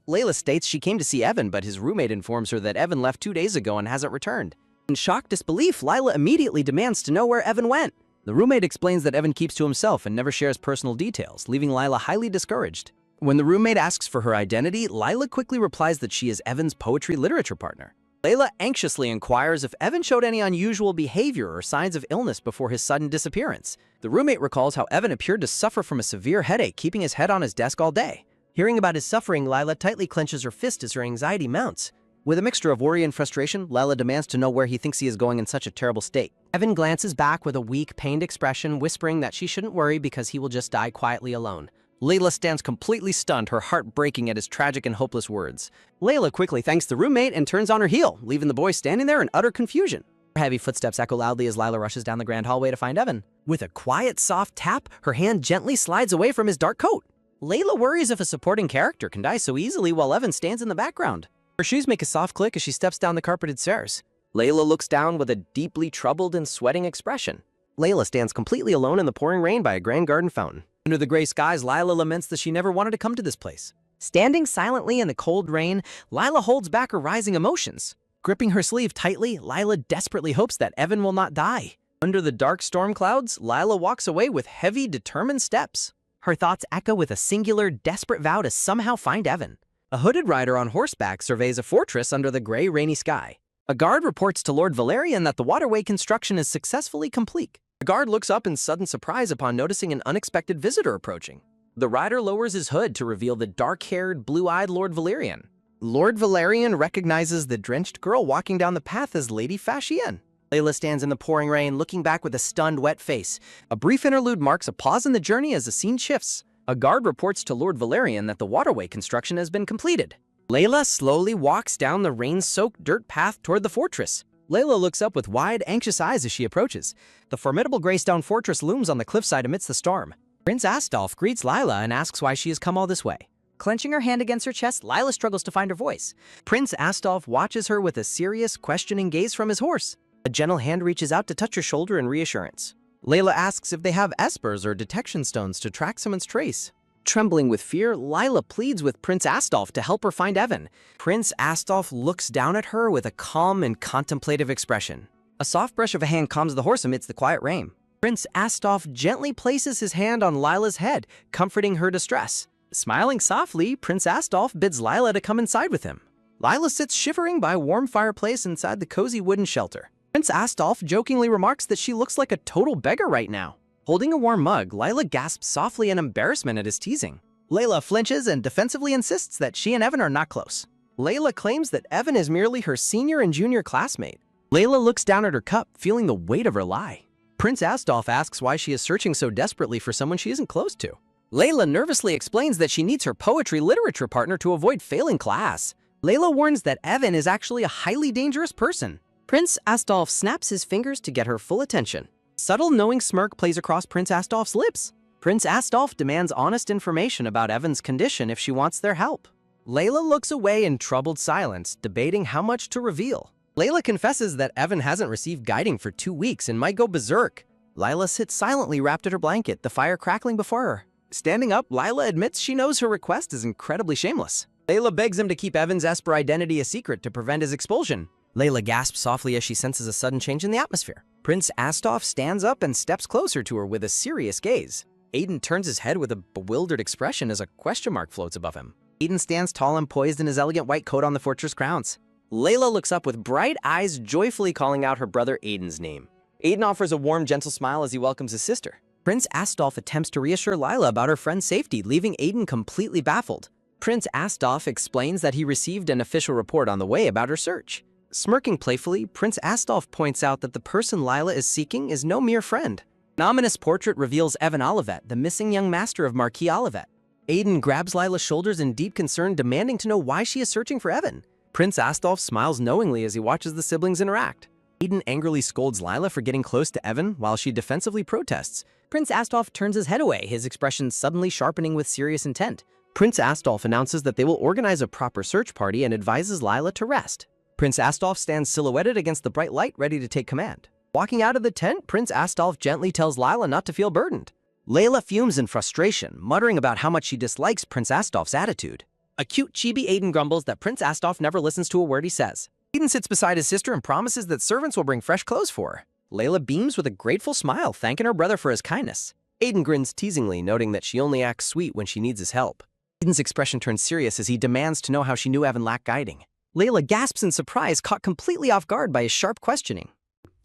Layla states she came to see Evan, but his roommate informs her that Evan left 2 days ago and hasn't returned. In shocked disbelief, Lila immediately demands to know where Evan went. The roommate explains that Evan keeps to himself and never shares personal details, leaving Lila highly discouraged. When the roommate asks for her identity, Lila quickly replies that she is Evan's poetry literature partner. Layla anxiously inquires if Evan showed any unusual behavior or signs of illness before his sudden disappearance. The roommate recalls how Evan appeared to suffer from a severe headache, keeping his head on his desk all day. Hearing about his suffering, Lila tightly clenches her fist as her anxiety mounts. With a mixture of worry and frustration, Lila demands to know where he thinks he is going in such a terrible state. Evan glances back with a weak, pained expression, whispering that she shouldn't worry because he will just die quietly alone. Layla stands completely stunned, her heart breaking at his tragic and hopeless words. Layla quickly thanks the roommate and turns on her heel, leaving the boy standing there in utter confusion. Her heavy footsteps echo loudly as Lila rushes down the grand hallway to find Evan. With a quiet, soft tap, her hand gently slides away from his dark coat. Layla worries if a supporting character can die so easily while Evan stands in the background. Her shoes make a soft click as she steps down the carpeted stairs. Layla looks down with a deeply troubled and sweating expression. Layla stands completely alone in the pouring rain by a grand garden fountain. Under the gray skies, Lila laments that she never wanted to come to this place. Standing silently in the cold rain, Lila holds back her rising emotions. Gripping her sleeve tightly, Lila desperately hopes that Evan will not die. Under the dark storm clouds, Lila walks away with heavy, determined steps. Her thoughts echo with a singular, desperate vow to somehow find Evan. A hooded rider on horseback surveys a fortress under the gray, rainy sky. A guard reports to Lord Valerian that the waterway construction is successfully complete. The guard looks up in sudden surprise upon noticing an unexpected visitor approaching. The rider lowers his hood to reveal the dark-haired, blue-eyed Lord Valerian. Lord Valerian recognizes the drenched girl walking down the path as Lady Fashienne. Layla stands in the pouring rain, looking back with a stunned, wet face. A brief interlude marks a pause in the journey as the scene shifts. A guard reports to Lord Valerian that the waterway construction has been completed. Layla slowly walks down the rain-soaked dirt path toward the fortress. Layla looks up with wide, anxious eyes as she approaches. The formidable gray-stone fortress looms on the cliffside amidst the storm. Prince Astolf greets Layla and asks why she has come all this way. Clenching her hand against her chest, Layla struggles to find her voice. Prince Astolf watches her with a serious, questioning gaze from his horse. A gentle hand reaches out to touch her shoulder in reassurance. Layla asks if they have espers or detection stones to track someone's trace. Trembling with fear, Layla pleads with Prince Astolf to help her find Evan. Prince Astolf looks down at her with a calm and contemplative expression. A soft brush of a hand calms the horse amidst the quiet rain. Prince Astolf gently places his hand on Layla's head, comforting her distress. Smiling softly, Prince Astolf bids Layla to come inside with him. Layla sits shivering by a warm fireplace inside the cozy wooden shelter. Prince Astolf jokingly remarks that she looks like a total beggar right now. Holding a warm mug, Layla gasps softly in embarrassment at his teasing. Layla flinches and defensively insists that she and Evan are not close. Layla claims that Evan is merely her senior and junior classmate. Layla looks down at her cup, feeling the weight of her lie. Prince Astolf asks why she is searching so desperately for someone she isn't close to. Layla nervously explains that she needs her poetry literature partner to avoid failing class. Layla warns that Evan is actually a highly dangerous person. Prince Astolf snaps his fingers to get her full attention. A subtle, knowing smirk plays across Prince Astolf's lips. Prince Astolf demands honest information about Evan's condition if she wants their help. Layla looks away in troubled silence, debating how much to reveal. Layla confesses that Evan hasn't received guiding for 2 weeks and might go berserk. Layla sits silently wrapped in her blanket, the fire crackling before her. Standing up, Layla admits she knows her request is incredibly shameless. Layla begs him to keep Evan's Esper identity a secret to prevent his expulsion. Layla gasps softly as she senses a sudden change in the atmosphere. Prince Astolf stands up and steps closer to her with a serious gaze. Aiden turns his head with a bewildered expression as a question mark floats above him. Aiden stands tall and poised in his elegant white coat on the fortress grounds. Layla looks up with bright eyes, joyfully calling out her brother Aiden's name. Aiden offers a warm, gentle smile as he welcomes his sister. Prince Astolf attempts to reassure Layla about her friend's safety, leaving Aiden completely baffled. Prince Astolf explains that he received an official report on the way about her search. Smirking playfully, Prince Astolf points out that the person Layla is seeking is no mere friend. An ominous portrait reveals Evan Olivet, the missing young master of Marquis Olivet. Aiden grabs Layla's shoulders in deep concern, demanding to know why she is searching for Evan. Prince Astolf smiles knowingly as he watches the siblings interact. Aiden angrily scolds Layla for getting close to Evan while she defensively protests. Prince Astolf turns his head away, his expression suddenly sharpening with serious intent. Prince Astolf announces that they will organize a proper search party and advises Lila to rest. Prince Astolf stands silhouetted against the bright light, ready to take command. Walking out of the tent, Prince Astolf gently tells Lila not to feel burdened. Layla fumes in frustration, muttering about how much she dislikes Prince Astolf's attitude. A cute chibi Aiden grumbles that Prince Astolf never listens to a word he says. Aiden sits beside his sister and promises that servants will bring fresh clothes for her. Layla beams with a grateful smile, thanking her brother for his kindness. Aiden grins teasingly, noting that she only acts sweet when she needs his help. Aiden's expression turns serious as he demands to know how she knew Evan lacked guiding. Layla gasps in surprise, caught completely off guard by his sharp questioning.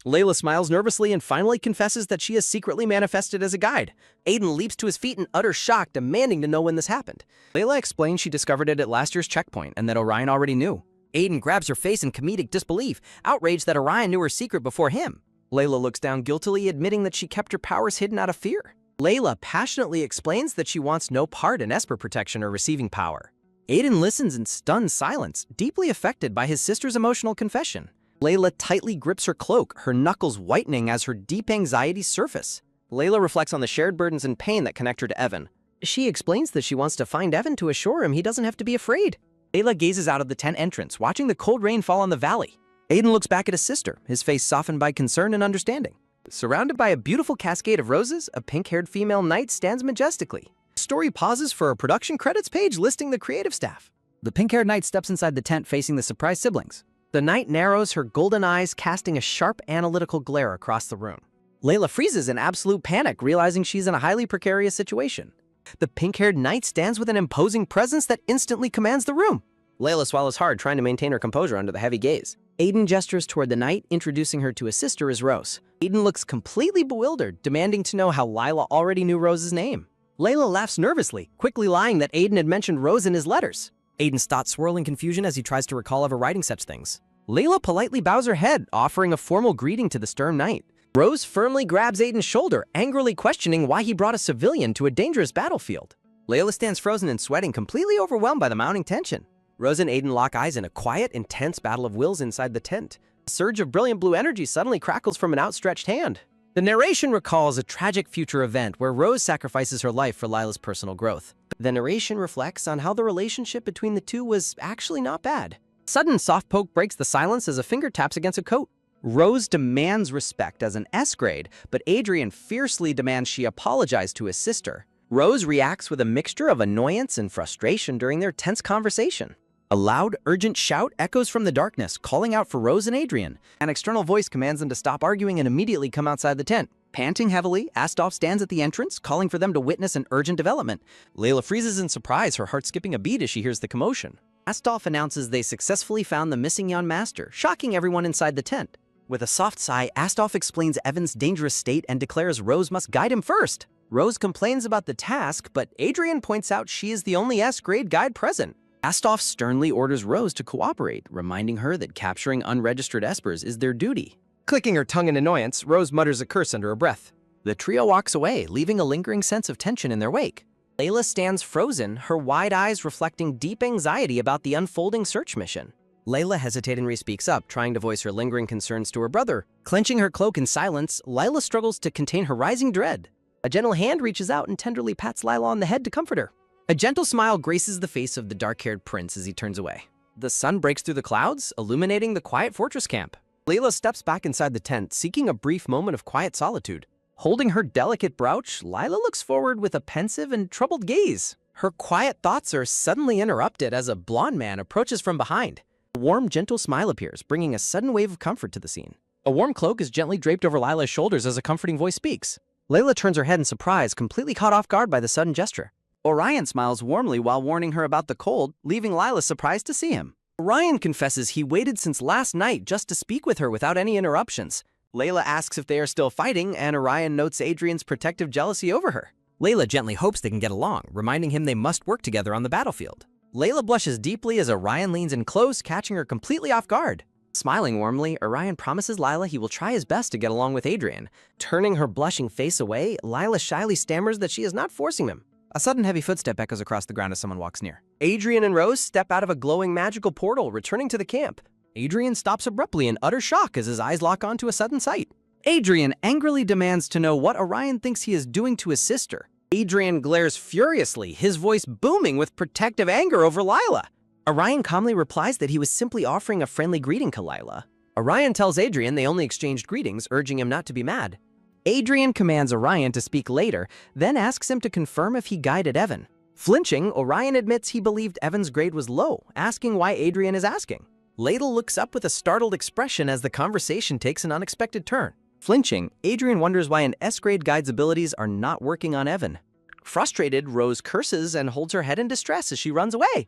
Layla smiles nervously and finally confesses that she has secretly manifested as a guide. Aiden leaps to his feet in utter shock, demanding to know when this happened. Layla explains she discovered it at last year's checkpoint and that Orion already knew. Aiden grabs her face in comedic disbelief, outraged that Orion knew her secret before him. Layla looks down guiltily, admitting that she kept her powers hidden out of fear. Layla passionately explains that she wants no part in Esper protection or receiving power. Aiden listens in stunned silence, deeply affected by his sister's emotional confession. Layla tightly grips her cloak, her knuckles whitening as her deep anxieties surface. Layla reflects on the shared burdens and pain that connect her to Evan. She explains that she wants to find Evan to assure him he doesn't have to be afraid. Layla gazes out of the tent entrance, watching the cold rain fall on the valley. Aiden looks back at his sister, his face softened by concern and understanding. Surrounded by a beautiful cascade of roses, a pink-haired female knight stands majestically. The story pauses for a production credits page listing the creative staff. The pink-haired knight steps inside the tent facing the surprised siblings. The knight narrows her golden eyes, casting a sharp, analytical glare across the room. Layla freezes in absolute panic, realizing she's in a highly precarious situation. The pink-haired knight stands with an imposing presence that instantly commands the room. Layla swallows hard, trying to maintain her composure under the heavy gaze. Aiden gestures toward the knight, introducing her to his sister as Rose. Aiden looks completely bewildered, demanding to know how Lila already knew Rose's name. Layla laughs nervously, quickly lying that Aiden had mentioned Rose in his letters. Aiden's thoughts swirl in confusion as he tries to recall ever writing such things. Layla politely bows her head, offering a formal greeting to the stern knight. Rose firmly grabs Aiden's shoulder, angrily questioning why he brought a civilian to a dangerous battlefield. Layla stands frozen and sweating, completely overwhelmed by the mounting tension. Rose and Aiden lock eyes in a quiet, intense battle of wills inside the tent. A surge of brilliant blue energy suddenly crackles from an outstretched hand. The narration recalls a tragic future event where Rose sacrifices her life for Lila's personal growth. The narration reflects on how the relationship between the two was actually not bad. A sudden soft poke breaks the silence as a finger taps against a coat. Rose demands respect as an S grade, but Adrian fiercely demands she apologize to his sister. Rose reacts with a mixture of annoyance and frustration during their tense conversation. A loud, urgent shout echoes from the darkness, calling out for Rose and Adrian. An external voice commands them to stop arguing and immediately come outside the tent. Panting heavily, Astolf stands at the entrance, calling for them to witness an urgent development. Layla freezes in surprise, her heart skipping a beat as she hears the commotion. Astolf announces they successfully found the missing young master, shocking everyone inside the tent. With a soft sigh, Astolf explains Evan's dangerous state and declares Rose must guide him first. Rose complains about the task, but Adrian points out she is the only S-grade guide present. Astolf sternly orders Rose to cooperate, reminding her that capturing unregistered espers is their duty. Clicking her tongue in annoyance, Rose mutters a curse under her breath. The trio walks away, leaving a lingering sense of tension in their wake. Layla stands frozen, her wide eyes reflecting deep anxiety about the unfolding search mission. Layla hesitatingly speaks up, trying to voice her lingering concerns to her brother. Clenching her cloak in silence, Layla struggles to contain her rising dread. A gentle hand reaches out and tenderly pats Layla on the head to comfort her. A gentle smile graces the face of the dark-haired prince as he turns away. The sun breaks through the clouds, illuminating the quiet fortress camp. Layla steps back inside the tent, seeking a brief moment of quiet solitude. Holding her delicate brooch, Layla looks forward with a pensive and troubled gaze. Her quiet thoughts are suddenly interrupted as a blond man approaches from behind. A warm, gentle smile appears, bringing a sudden wave of comfort to the scene. A warm cloak is gently draped over Layla's shoulders as a comforting voice speaks. Layla turns her head in surprise, completely caught off guard by the sudden gesture. Orion smiles warmly while warning her about the cold, leaving Layla surprised to see him. Orion confesses he waited since last night just to speak with her without any interruptions. Layla asks if they are still fighting, and Orion notes Adrian's protective jealousy over her. Layla gently hopes they can get along, reminding him they must work together on the battlefield. Layla blushes deeply as Orion leans in close, catching her completely off guard. Smiling warmly, Orion promises Layla he will try his best to get along with Adrian. Turning her blushing face away, Layla shyly stammers that she is not forcing him. A sudden heavy footstep echoes across the ground as someone walks near. Adrian and Rose step out of a glowing magical portal, returning to the camp. Adrian stops abruptly in utter shock as his eyes lock onto a sudden sight. Adrian angrily demands to know what Orion thinks he is doing to his sister. Adrian glares furiously, his voice booming with protective anger over Lila. Orion calmly replies that he was simply offering a friendly greeting to Lila. Orion tells Adrian they only exchanged greetings, urging him not to be mad. Adrian commands Orion to speak later, then asks him to confirm if he guided Evan. Flinching, Orion admits he believed Evan's grade was low, asking why Adrian is asking. Ladle looks up with a startled expression as the conversation takes an unexpected turn. Flinching, Adrian wonders why an S-grade guide's abilities are not working on Evan. Frustrated, Rose curses and holds her head in distress as she runs away.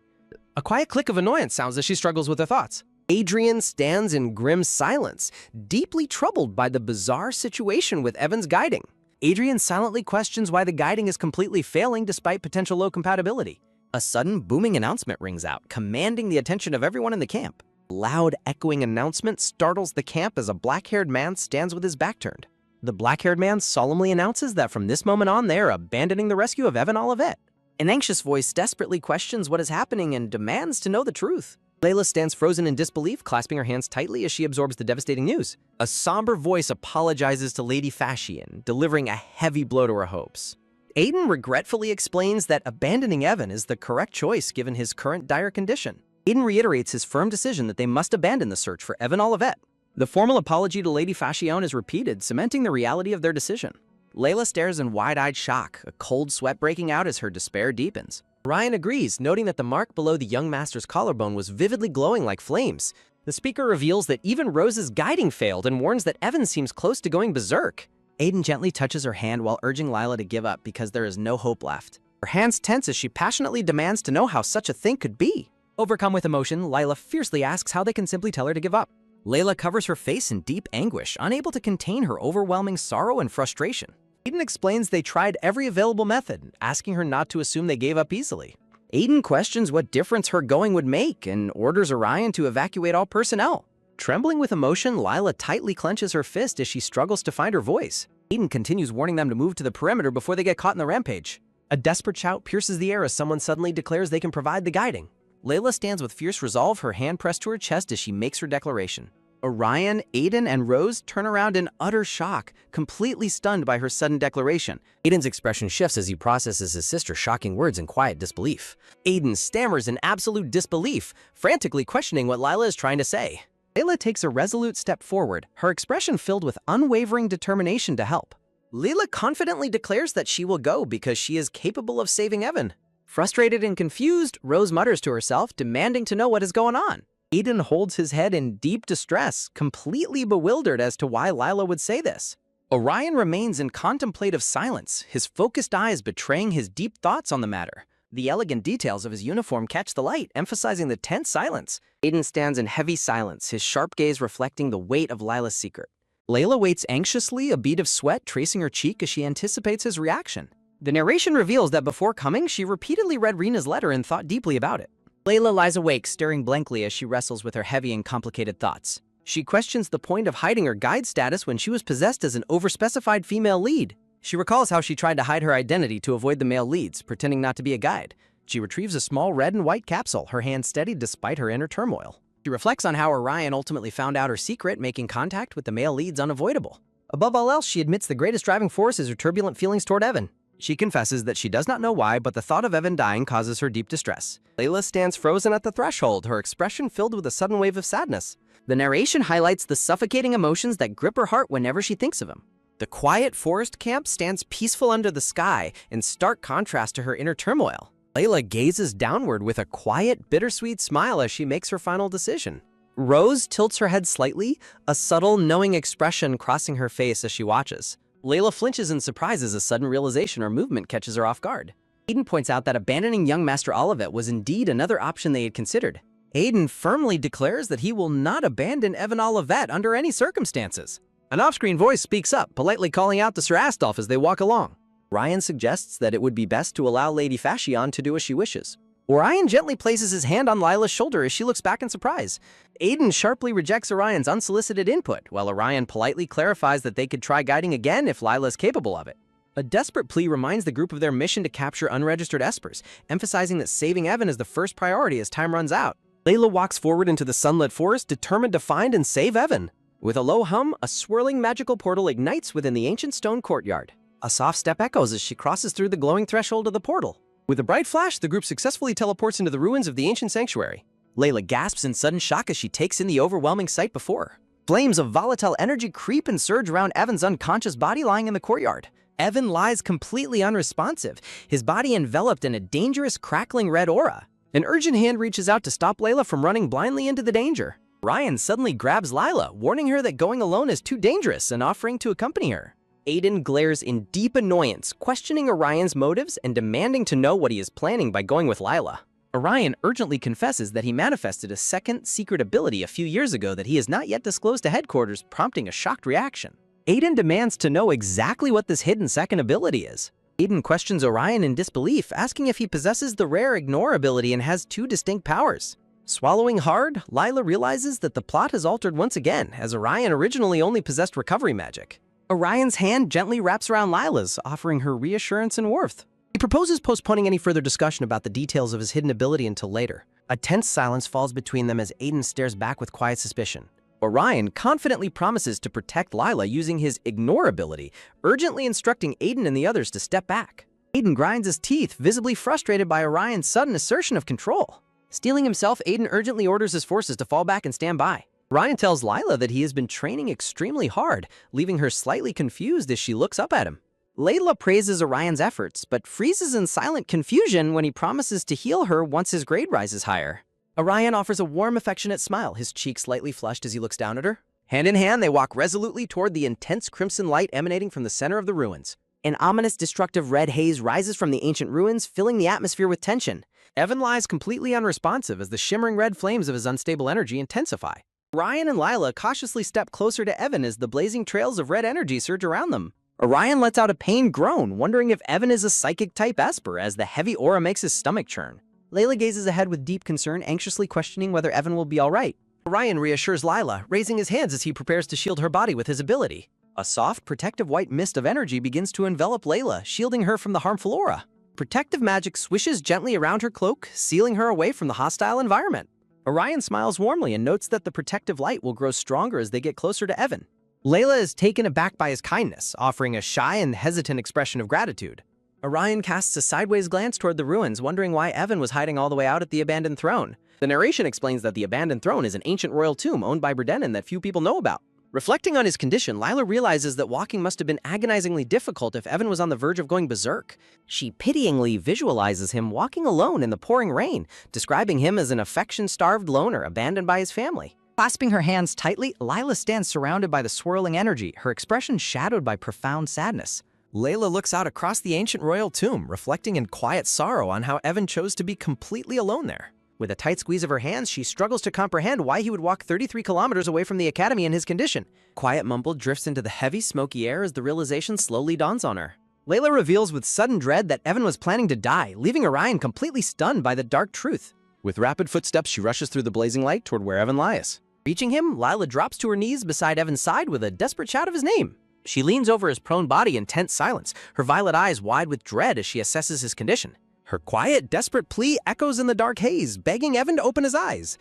A quiet click of annoyance sounds as she struggles with her thoughts. Adrian stands in grim silence, deeply troubled by the bizarre situation with Evan's guiding. Adrian silently questions why the guiding is completely failing despite potential low compatibility. A sudden booming announcement rings out, commanding the attention of everyone in the camp. Loud, echoing announcement startles the camp as a black-haired man stands with his back turned. The black-haired man solemnly announces that from this moment on they are abandoning the rescue of Evan Olivet. An anxious voice desperately questions what is happening and demands to know the truth. Layla stands frozen in disbelief, clasping her hands tightly as she absorbs the devastating news. A somber voice apologizes to Lady Fashion, delivering a heavy blow to her hopes. Aiden regretfully explains that abandoning Evan is the correct choice given his current dire condition. Aiden reiterates his firm decision that they must abandon the search for Evan Olivet. The formal apology to Lady Fashion is repeated, cementing the reality of their decision. Layla stares in wide-eyed shock, a cold sweat breaking out as her despair deepens. Ryan agrees, noting that the mark below the young master's collarbone was vividly glowing like flames. The speaker reveals that even Rose's guiding failed and warns that Evan seems close to going berserk. Aiden gently touches her hand while urging Lila to give up because there is no hope left. Her hands tense as she passionately demands to know how such a thing could be. Overcome with emotion, Lila fiercely asks how they can simply tell her to give up. Layla covers her face in deep anguish, unable to contain her overwhelming sorrow and frustration. Aiden explains they tried every available method, asking her not to assume they gave up easily. Aiden questions what difference her going would make and orders Orion to evacuate all personnel. Trembling with emotion, Lila tightly clenches her fist as she struggles to find her voice. Aiden continues warning them to move to the perimeter before they get caught in the rampage. A desperate shout pierces the air as someone suddenly declares they can provide the guiding. Layla stands with fierce resolve, her hand pressed to her chest as she makes her declaration. Orion, Aiden, and Rose turn around in utter shock, completely stunned by her sudden declaration. Aiden's expression shifts as he processes his sister's shocking words in quiet disbelief. Aiden stammers in absolute disbelief, frantically questioning what Lila is trying to say. Layla takes a resolute step forward, her expression filled with unwavering determination to help. Lila confidently declares that she will go because she is capable of saving Evan. Frustrated and confused, Rose mutters to herself, demanding to know what is going on. Aiden holds his head in deep distress, completely bewildered as to why Lila would say this. Orion remains in contemplative silence, his focused eyes betraying his deep thoughts on the matter. The elegant details of his uniform catch the light, emphasizing the tense silence. Aiden stands in heavy silence, his sharp gaze reflecting the weight of Lila's secret. Layla waits anxiously, a bead of sweat tracing her cheek as she anticipates his reaction. The narration reveals that before coming, she repeatedly read Rena's letter and thought deeply about it. Layla lies awake, staring blankly as she wrestles with her heavy and complicated thoughts. She questions the point of hiding her guide status when she was possessed as an overspecified female lead. She recalls how she tried to hide her identity to avoid the male leads, pretending not to be a guide. She retrieves a small red and white capsule, her hand steadied despite her inner turmoil. She reflects on how Orion ultimately found out her secret, making contact with the male leads unavoidable. Above all else, she admits the greatest driving force is her turbulent feelings toward Evan. She confesses that she does not know why, but the thought of Evan dying causes her deep distress. Layla stands frozen at the threshold, her expression filled with a sudden wave of sadness. The narration highlights the suffocating emotions that grip her heart whenever she thinks of him. The quiet forest camp stands peaceful under the sky, in stark contrast to her inner turmoil. Layla gazes downward with a quiet, bittersweet smile as she makes her final decision. Rose tilts her head slightly, a subtle, knowing expression crossing her face as she watches. Layla flinches in surprise as a sudden realization or movement catches her off guard. Aiden points out that abandoning young Master Olivet was indeed another option they had considered. Aiden firmly declares that he will not abandon Evan Olivet under any circumstances. An off-screen voice speaks up, politely calling out to Sir Astolf as they walk along. Ryan suggests that it would be best to allow Lady Fashion to do as she wishes. Orion gently places his hand on Lila's shoulder as she looks back in surprise. Aiden sharply rejects Orion's unsolicited input, while Orion politely clarifies that they could try guiding again if Lila is capable of it. A desperate plea reminds the group of their mission to capture unregistered espers, emphasizing that saving Evan is the first priority as time runs out. Layla walks forward into the sunlit forest, determined to find and save Evan. With a low hum, a swirling magical portal ignites within the ancient stone courtyard. A soft step echoes as she crosses through the glowing threshold of the portal. With a bright flash, the group successfully teleports into the ruins of the ancient sanctuary. Layla gasps in sudden shock as she takes in the overwhelming sight before her. Flames of volatile energy creep and surge around Evan's unconscious body lying in the courtyard. Evan lies completely unresponsive, his body enveloped in a dangerous crackling red aura. An urgent hand reaches out to stop Layla from running blindly into the danger. Ryan suddenly grabs Lila, warning her that going alone is too dangerous and offering to accompany her. Aiden glares in deep annoyance, questioning Orion's motives and demanding to know what he is planning by going with Lila. Orion urgently confesses that he manifested a second secret ability a few years ago that he has not yet disclosed to headquarters, prompting a shocked reaction. Aiden demands to know exactly what this hidden second ability is. Aiden questions Orion in disbelief, asking if he possesses the rare Ignore ability and has two distinct powers. Swallowing hard, Lila realizes that the plot has altered once again, as Orion originally only possessed recovery magic. Orion's hand gently wraps around Lila's, offering her reassurance and warmth. He proposes postponing any further discussion about the details of his hidden ability until later. A tense silence falls between them as Aiden stares back with quiet suspicion. Orion confidently promises to protect Lila using his Ignore ability, urgently instructing Aiden and the others to step back. Aiden grinds his teeth, visibly frustrated by Orion's sudden assertion of control. Steeling himself, Aiden urgently orders his forces to fall back and stand by. Orion tells Lila that he has been training extremely hard, leaving her slightly confused as she looks up at him. Layla praises Orion's efforts, but freezes in silent confusion when he promises to heal her once his grade rises higher. Orion offers a warm, affectionate smile, his cheeks slightly flushed as he looks down at her. Hand in hand, they walk resolutely toward the intense crimson light emanating from the center of the ruins. An ominous, destructive red haze rises from the ancient ruins, filling the atmosphere with tension. Evan lies completely unresponsive as the shimmering red flames of his unstable energy intensify. Orion and Lila cautiously step closer to Evan as the blazing trails of red energy surge around them. Orion lets out a pained groan, wondering if Evan is a psychic-type Esper as the heavy aura makes his stomach churn. Layla gazes ahead with deep concern, anxiously questioning whether Evan will be all right. Orion reassures Lila, raising his hands as he prepares to shield her body with his ability. A soft, protective white mist of energy begins to envelop Layla, shielding her from the harmful aura. Protective magic swishes gently around her cloak, sealing her away from the hostile environment. Orion smiles warmly and notes that the protective light will grow stronger as they get closer to Evan. Layla is taken aback by his kindness, offering a shy and hesitant expression of gratitude. Orion casts a sideways glance toward the ruins, wondering why Evan was hiding all the way out at the abandoned throne. The narration explains that the abandoned throne is an ancient royal tomb owned by Bredenin that few people know about. Reflecting on his condition, Lila realizes that walking must have been agonizingly difficult if Evan was on the verge of going berserk. She pityingly visualizes him walking alone in the pouring rain, describing him as an affection-starved loner abandoned by his family. Clasping her hands tightly, Lila stands surrounded by the swirling energy, her expression shadowed by profound sadness. Layla looks out across the ancient royal tomb, reflecting in quiet sorrow on how Evan chose to be completely alone there. With a tight squeeze of her hands, she struggles to comprehend why he would walk 33 kilometers away from the academy in his condition. Quiet mumble drifts into the heavy, smoky air as the realization slowly dawns on her. Layla reveals with sudden dread that Evan was planning to die, leaving Orion completely stunned by the dark truth. With rapid footsteps, she rushes through the blazing light toward where Evan lies. Reaching him, Lila drops to her knees beside Evan's side with a desperate shout of his name. She leans over his prone body in tense silence, her violet eyes wide with dread as she assesses his condition. Her quiet, desperate plea echoes in the dark haze, begging Evan to open his eyes.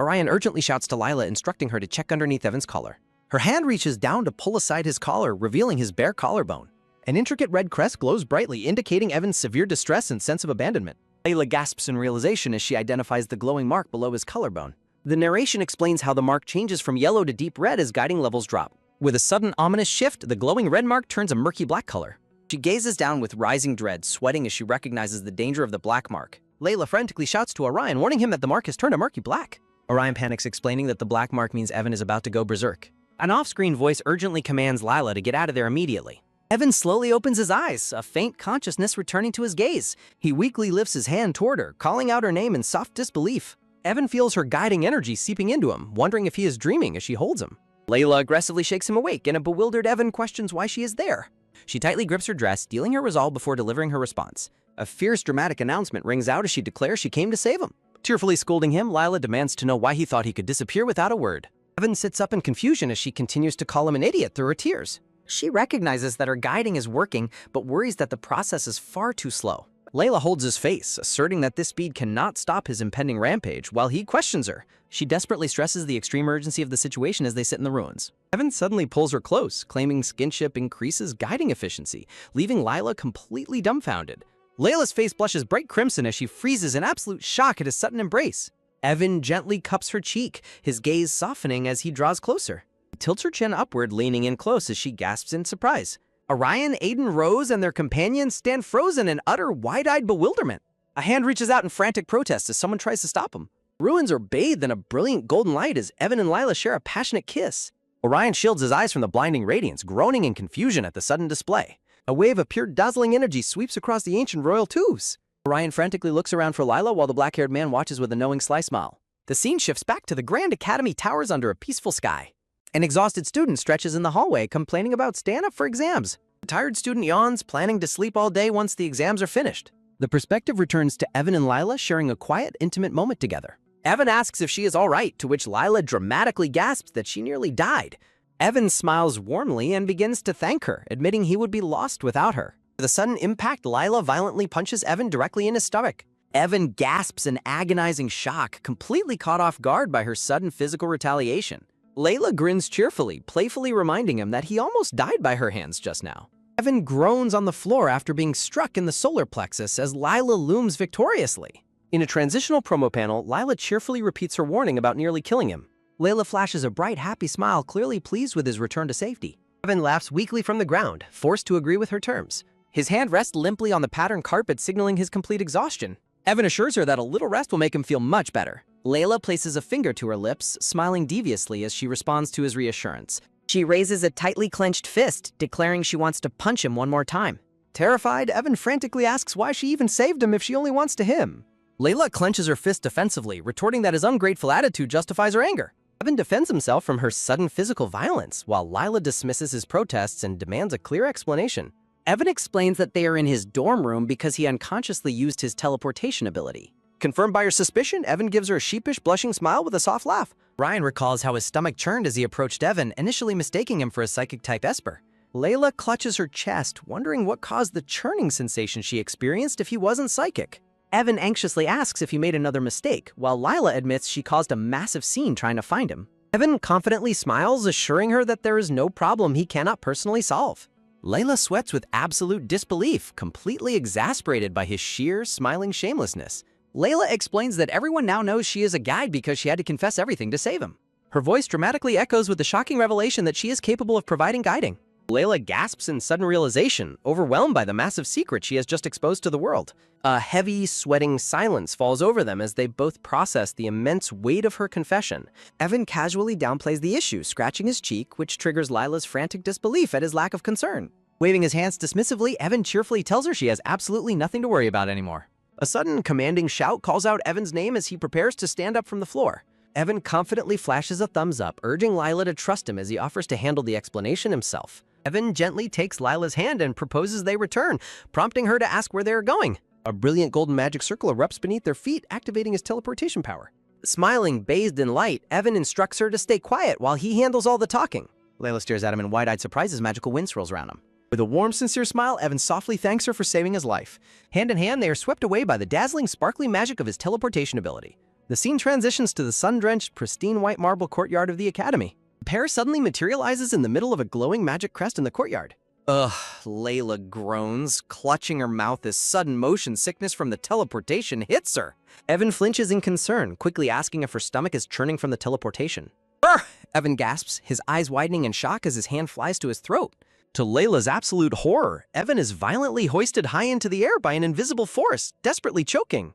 Orion urgently shouts to Lila, instructing her to check underneath Evan's collar. Her hand reaches down to pull aside his collar, revealing his bare collarbone. An intricate red crest glows brightly, indicating Evan's severe distress and sense of abandonment. Layla gasps in realization as she identifies the glowing mark below his collarbone. The narration explains how the mark changes from yellow to deep red as guiding levels drop. With a sudden ominous shift, the glowing red mark turns a murky black color. She gazes down with rising dread, sweating as she recognizes the danger of the black mark. Layla frantically shouts to Orion, warning him that the mark has turned a murky black. Orion panics, explaining that the black mark means Evan is about to go berserk. An off-screen voice urgently commands Lila to get out of there immediately. Evan slowly opens his eyes, a faint consciousness returning to his gaze. He weakly lifts his hand toward her, calling out her name in soft disbelief. Evan feels her guiding energy seeping into him, wondering if he is dreaming as she holds him. Layla aggressively shakes him awake, and a bewildered Evan questions why she is there. She tightly grips her dress, steeling her resolve before delivering her response. A fierce, dramatic announcement rings out as she declares she came to save him. Tearfully scolding him, Lila demands to know why he thought he could disappear without a word. Evan sits up in confusion as she continues to call him an idiot through her tears. She recognizes that her guiding is working, but worries that the process is far too slow. Layla holds his face, asserting that this speed cannot stop his impending rampage, while he questions her. She desperately stresses the extreme urgency of the situation as they sit in the ruins. Evan suddenly pulls her close, claiming skinship increases guiding efficiency, leaving Layla completely dumbfounded. Layla's face blushes bright crimson as she freezes in absolute shock at his sudden embrace. Evan gently cups her cheek, his gaze softening as he draws closer. He tilts her chin upward, leaning in close as she gasps in surprise. Orion, Aiden, Rose, and their companions stand frozen in utter, wide-eyed bewilderment. A hand reaches out in frantic protest as someone tries to stop him. Ruins are bathed in a brilliant golden light as Evan and Layla share a passionate kiss. Orion shields his eyes from the blinding radiance, groaning in confusion at the sudden display. A wave of pure dazzling energy sweeps across the ancient royal tubes. Orion frantically looks around for Layla while the black-haired man watches with a knowing sly smile. The scene shifts back to the Grand Academy towers under a peaceful sky. An exhausted student stretches in the hallway, complaining about staying up for exams. The tired student yawns, planning to sleep all day once the exams are finished. The perspective returns to Evan and Layla sharing a quiet, intimate moment together. Evan asks if she is all right, to which Layla dramatically gasps that she nearly died. Evan smiles warmly and begins to thank her, admitting he would be lost without her. With a sudden impact, Layla violently punches Evan directly in his stomach. Evan gasps in agonizing shock, completely caught off guard by her sudden physical retaliation. Layla grins cheerfully, playfully reminding him that he almost died by her hands just now. Evan groans on the floor after being struck in the solar plexus as Layla looms victoriously. In a transitional promo panel, Layla cheerfully repeats her warning about nearly killing him. Layla flashes a bright, happy smile, clearly pleased with his return to safety. Evan laughs weakly from the ground, forced to agree with her terms. His hand rests limply on the patterned carpet, signaling his complete exhaustion. Evan assures her that a little rest will make him feel much better. Layla places a finger to her lips, smiling deviously as she responds to his reassurance. She raises a tightly clenched fist, declaring she wants to punch him one more time. Terrified, Evan frantically asks why she even saved him if she only wants to him. Layla clenches her fist defensively, retorting that his ungrateful attitude justifies her anger. Evan defends himself from her sudden physical violence, while Layla dismisses his protests and demands a clear explanation. Evan explains that they are in his dorm room because he unconsciously used his teleportation ability. Confirmed by her suspicion, Evan gives her a sheepish, blushing smile with a soft laugh. Ryan recalls how his stomach churned as he approached Evan, initially mistaking him for a psychic-type Esper. Layla clutches her chest, wondering what caused the churning sensation she experienced if he wasn't psychic. Evan anxiously asks if he made another mistake, while Layla admits she caused a massive scene trying to find him. Evan confidently smiles, assuring her that there is no problem he cannot personally solve. Layla sweats with absolute disbelief, completely exasperated by his sheer, smiling shamelessness. Layla explains that everyone now knows she is a guide because she had to confess everything to save him. Her voice dramatically echoes with the shocking revelation that she is capable of providing guiding. Layla gasps in sudden realization, overwhelmed by the massive secret she has just exposed to the world. A heavy, sweating silence falls over them as they both process the immense weight of her confession. Evan casually downplays the issue, scratching his cheek, which triggers Layla's frantic disbelief at his lack of concern. Waving his hands dismissively, Evan cheerfully tells her she has absolutely nothing to worry about anymore. A sudden, commanding shout calls out Evan's name as he prepares to stand up from the floor. Evan confidently flashes a thumbs up, urging Layla to trust him as he offers to handle the explanation himself. Evan gently takes Layla's hand and proposes they return, prompting her to ask where they are going. A brilliant golden magic circle erupts beneath their feet, activating his teleportation power. Smiling, bathed in light, Evan instructs her to stay quiet while he handles all the talking. Layla stares at him in wide-eyed surprise as magical wind swirls around him. With a warm, sincere smile, Evan softly thanks her for saving his life. Hand in hand, they are swept away by the dazzling, sparkly magic of his teleportation ability. The scene transitions to the sun-drenched, pristine white marble courtyard of the academy. The pair suddenly materializes in the middle of a glowing magic crest in the courtyard. Ugh, Layla groans, clutching her mouth as sudden motion sickness from the teleportation hits her. Evan flinches in concern, quickly asking if her stomach is churning from the teleportation. Brr! Evan gasps, his eyes widening in shock as his hand flies to his throat. To Layla's absolute horror, Evan is violently hoisted high into the air by an invisible force, desperately choking.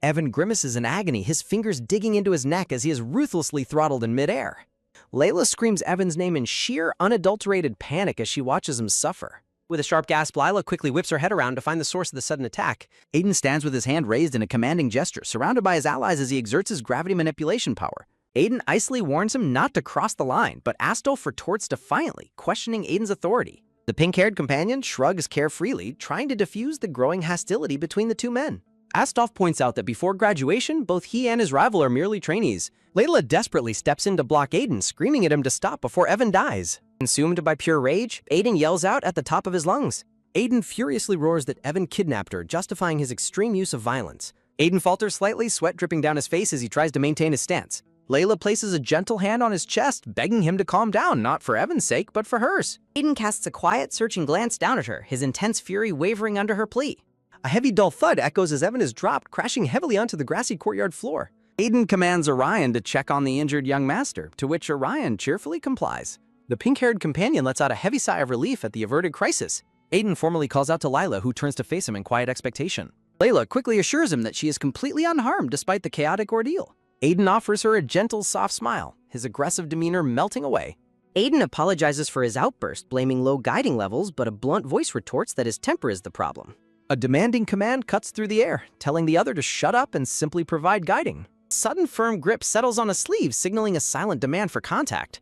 Evan grimaces in agony, his fingers digging into his neck as he is ruthlessly throttled in midair. Layla screams Evan's name in sheer, unadulterated panic as she watches him suffer. With a sharp gasp, Layla quickly whips her head around to find the source of the sudden attack. Aiden stands with his hand raised in a commanding gesture, surrounded by his allies as he exerts his gravity manipulation power. Aiden icily warns him not to cross the line, but Astolf retorts defiantly, questioning Aiden's authority. The pink-haired companion shrugs carefreely, trying to diffuse the growing hostility between the two men. Astolf points out that before graduation, both he and his rival are merely trainees. Layla desperately steps in to block Aiden, screaming at him to stop before Evan dies. Consumed by pure rage, Aiden yells out at the top of his lungs. Aiden furiously roars that Evan kidnapped her, justifying his extreme use of violence. Aiden falters slightly, sweat dripping down his face as he tries to maintain his stance. Layla places a gentle hand on his chest, begging him to calm down, not for Evan's sake, but for hers. Aiden casts a quiet, searching glance down at her, his intense fury wavering under her plea. A heavy, dull thud echoes as Evan is dropped, crashing heavily onto the grassy courtyard floor. Aiden commands Orion to check on the injured young master, to which Orion cheerfully complies. The pink-haired companion lets out a heavy sigh of relief at the averted crisis. Aiden formally calls out to Lila, who turns to face him in quiet expectation. Layla quickly assures him that she is completely unharmed despite the chaotic ordeal. Aiden offers her a gentle, soft smile, his aggressive demeanor melting away. Aiden apologizes for his outburst, blaming low guiding levels, but a blunt voice retorts that his temper is the problem. A demanding command cuts through the air, telling the other to shut up and simply provide guiding. A sudden firm grip settles on a sleeve, signaling a silent demand for contact.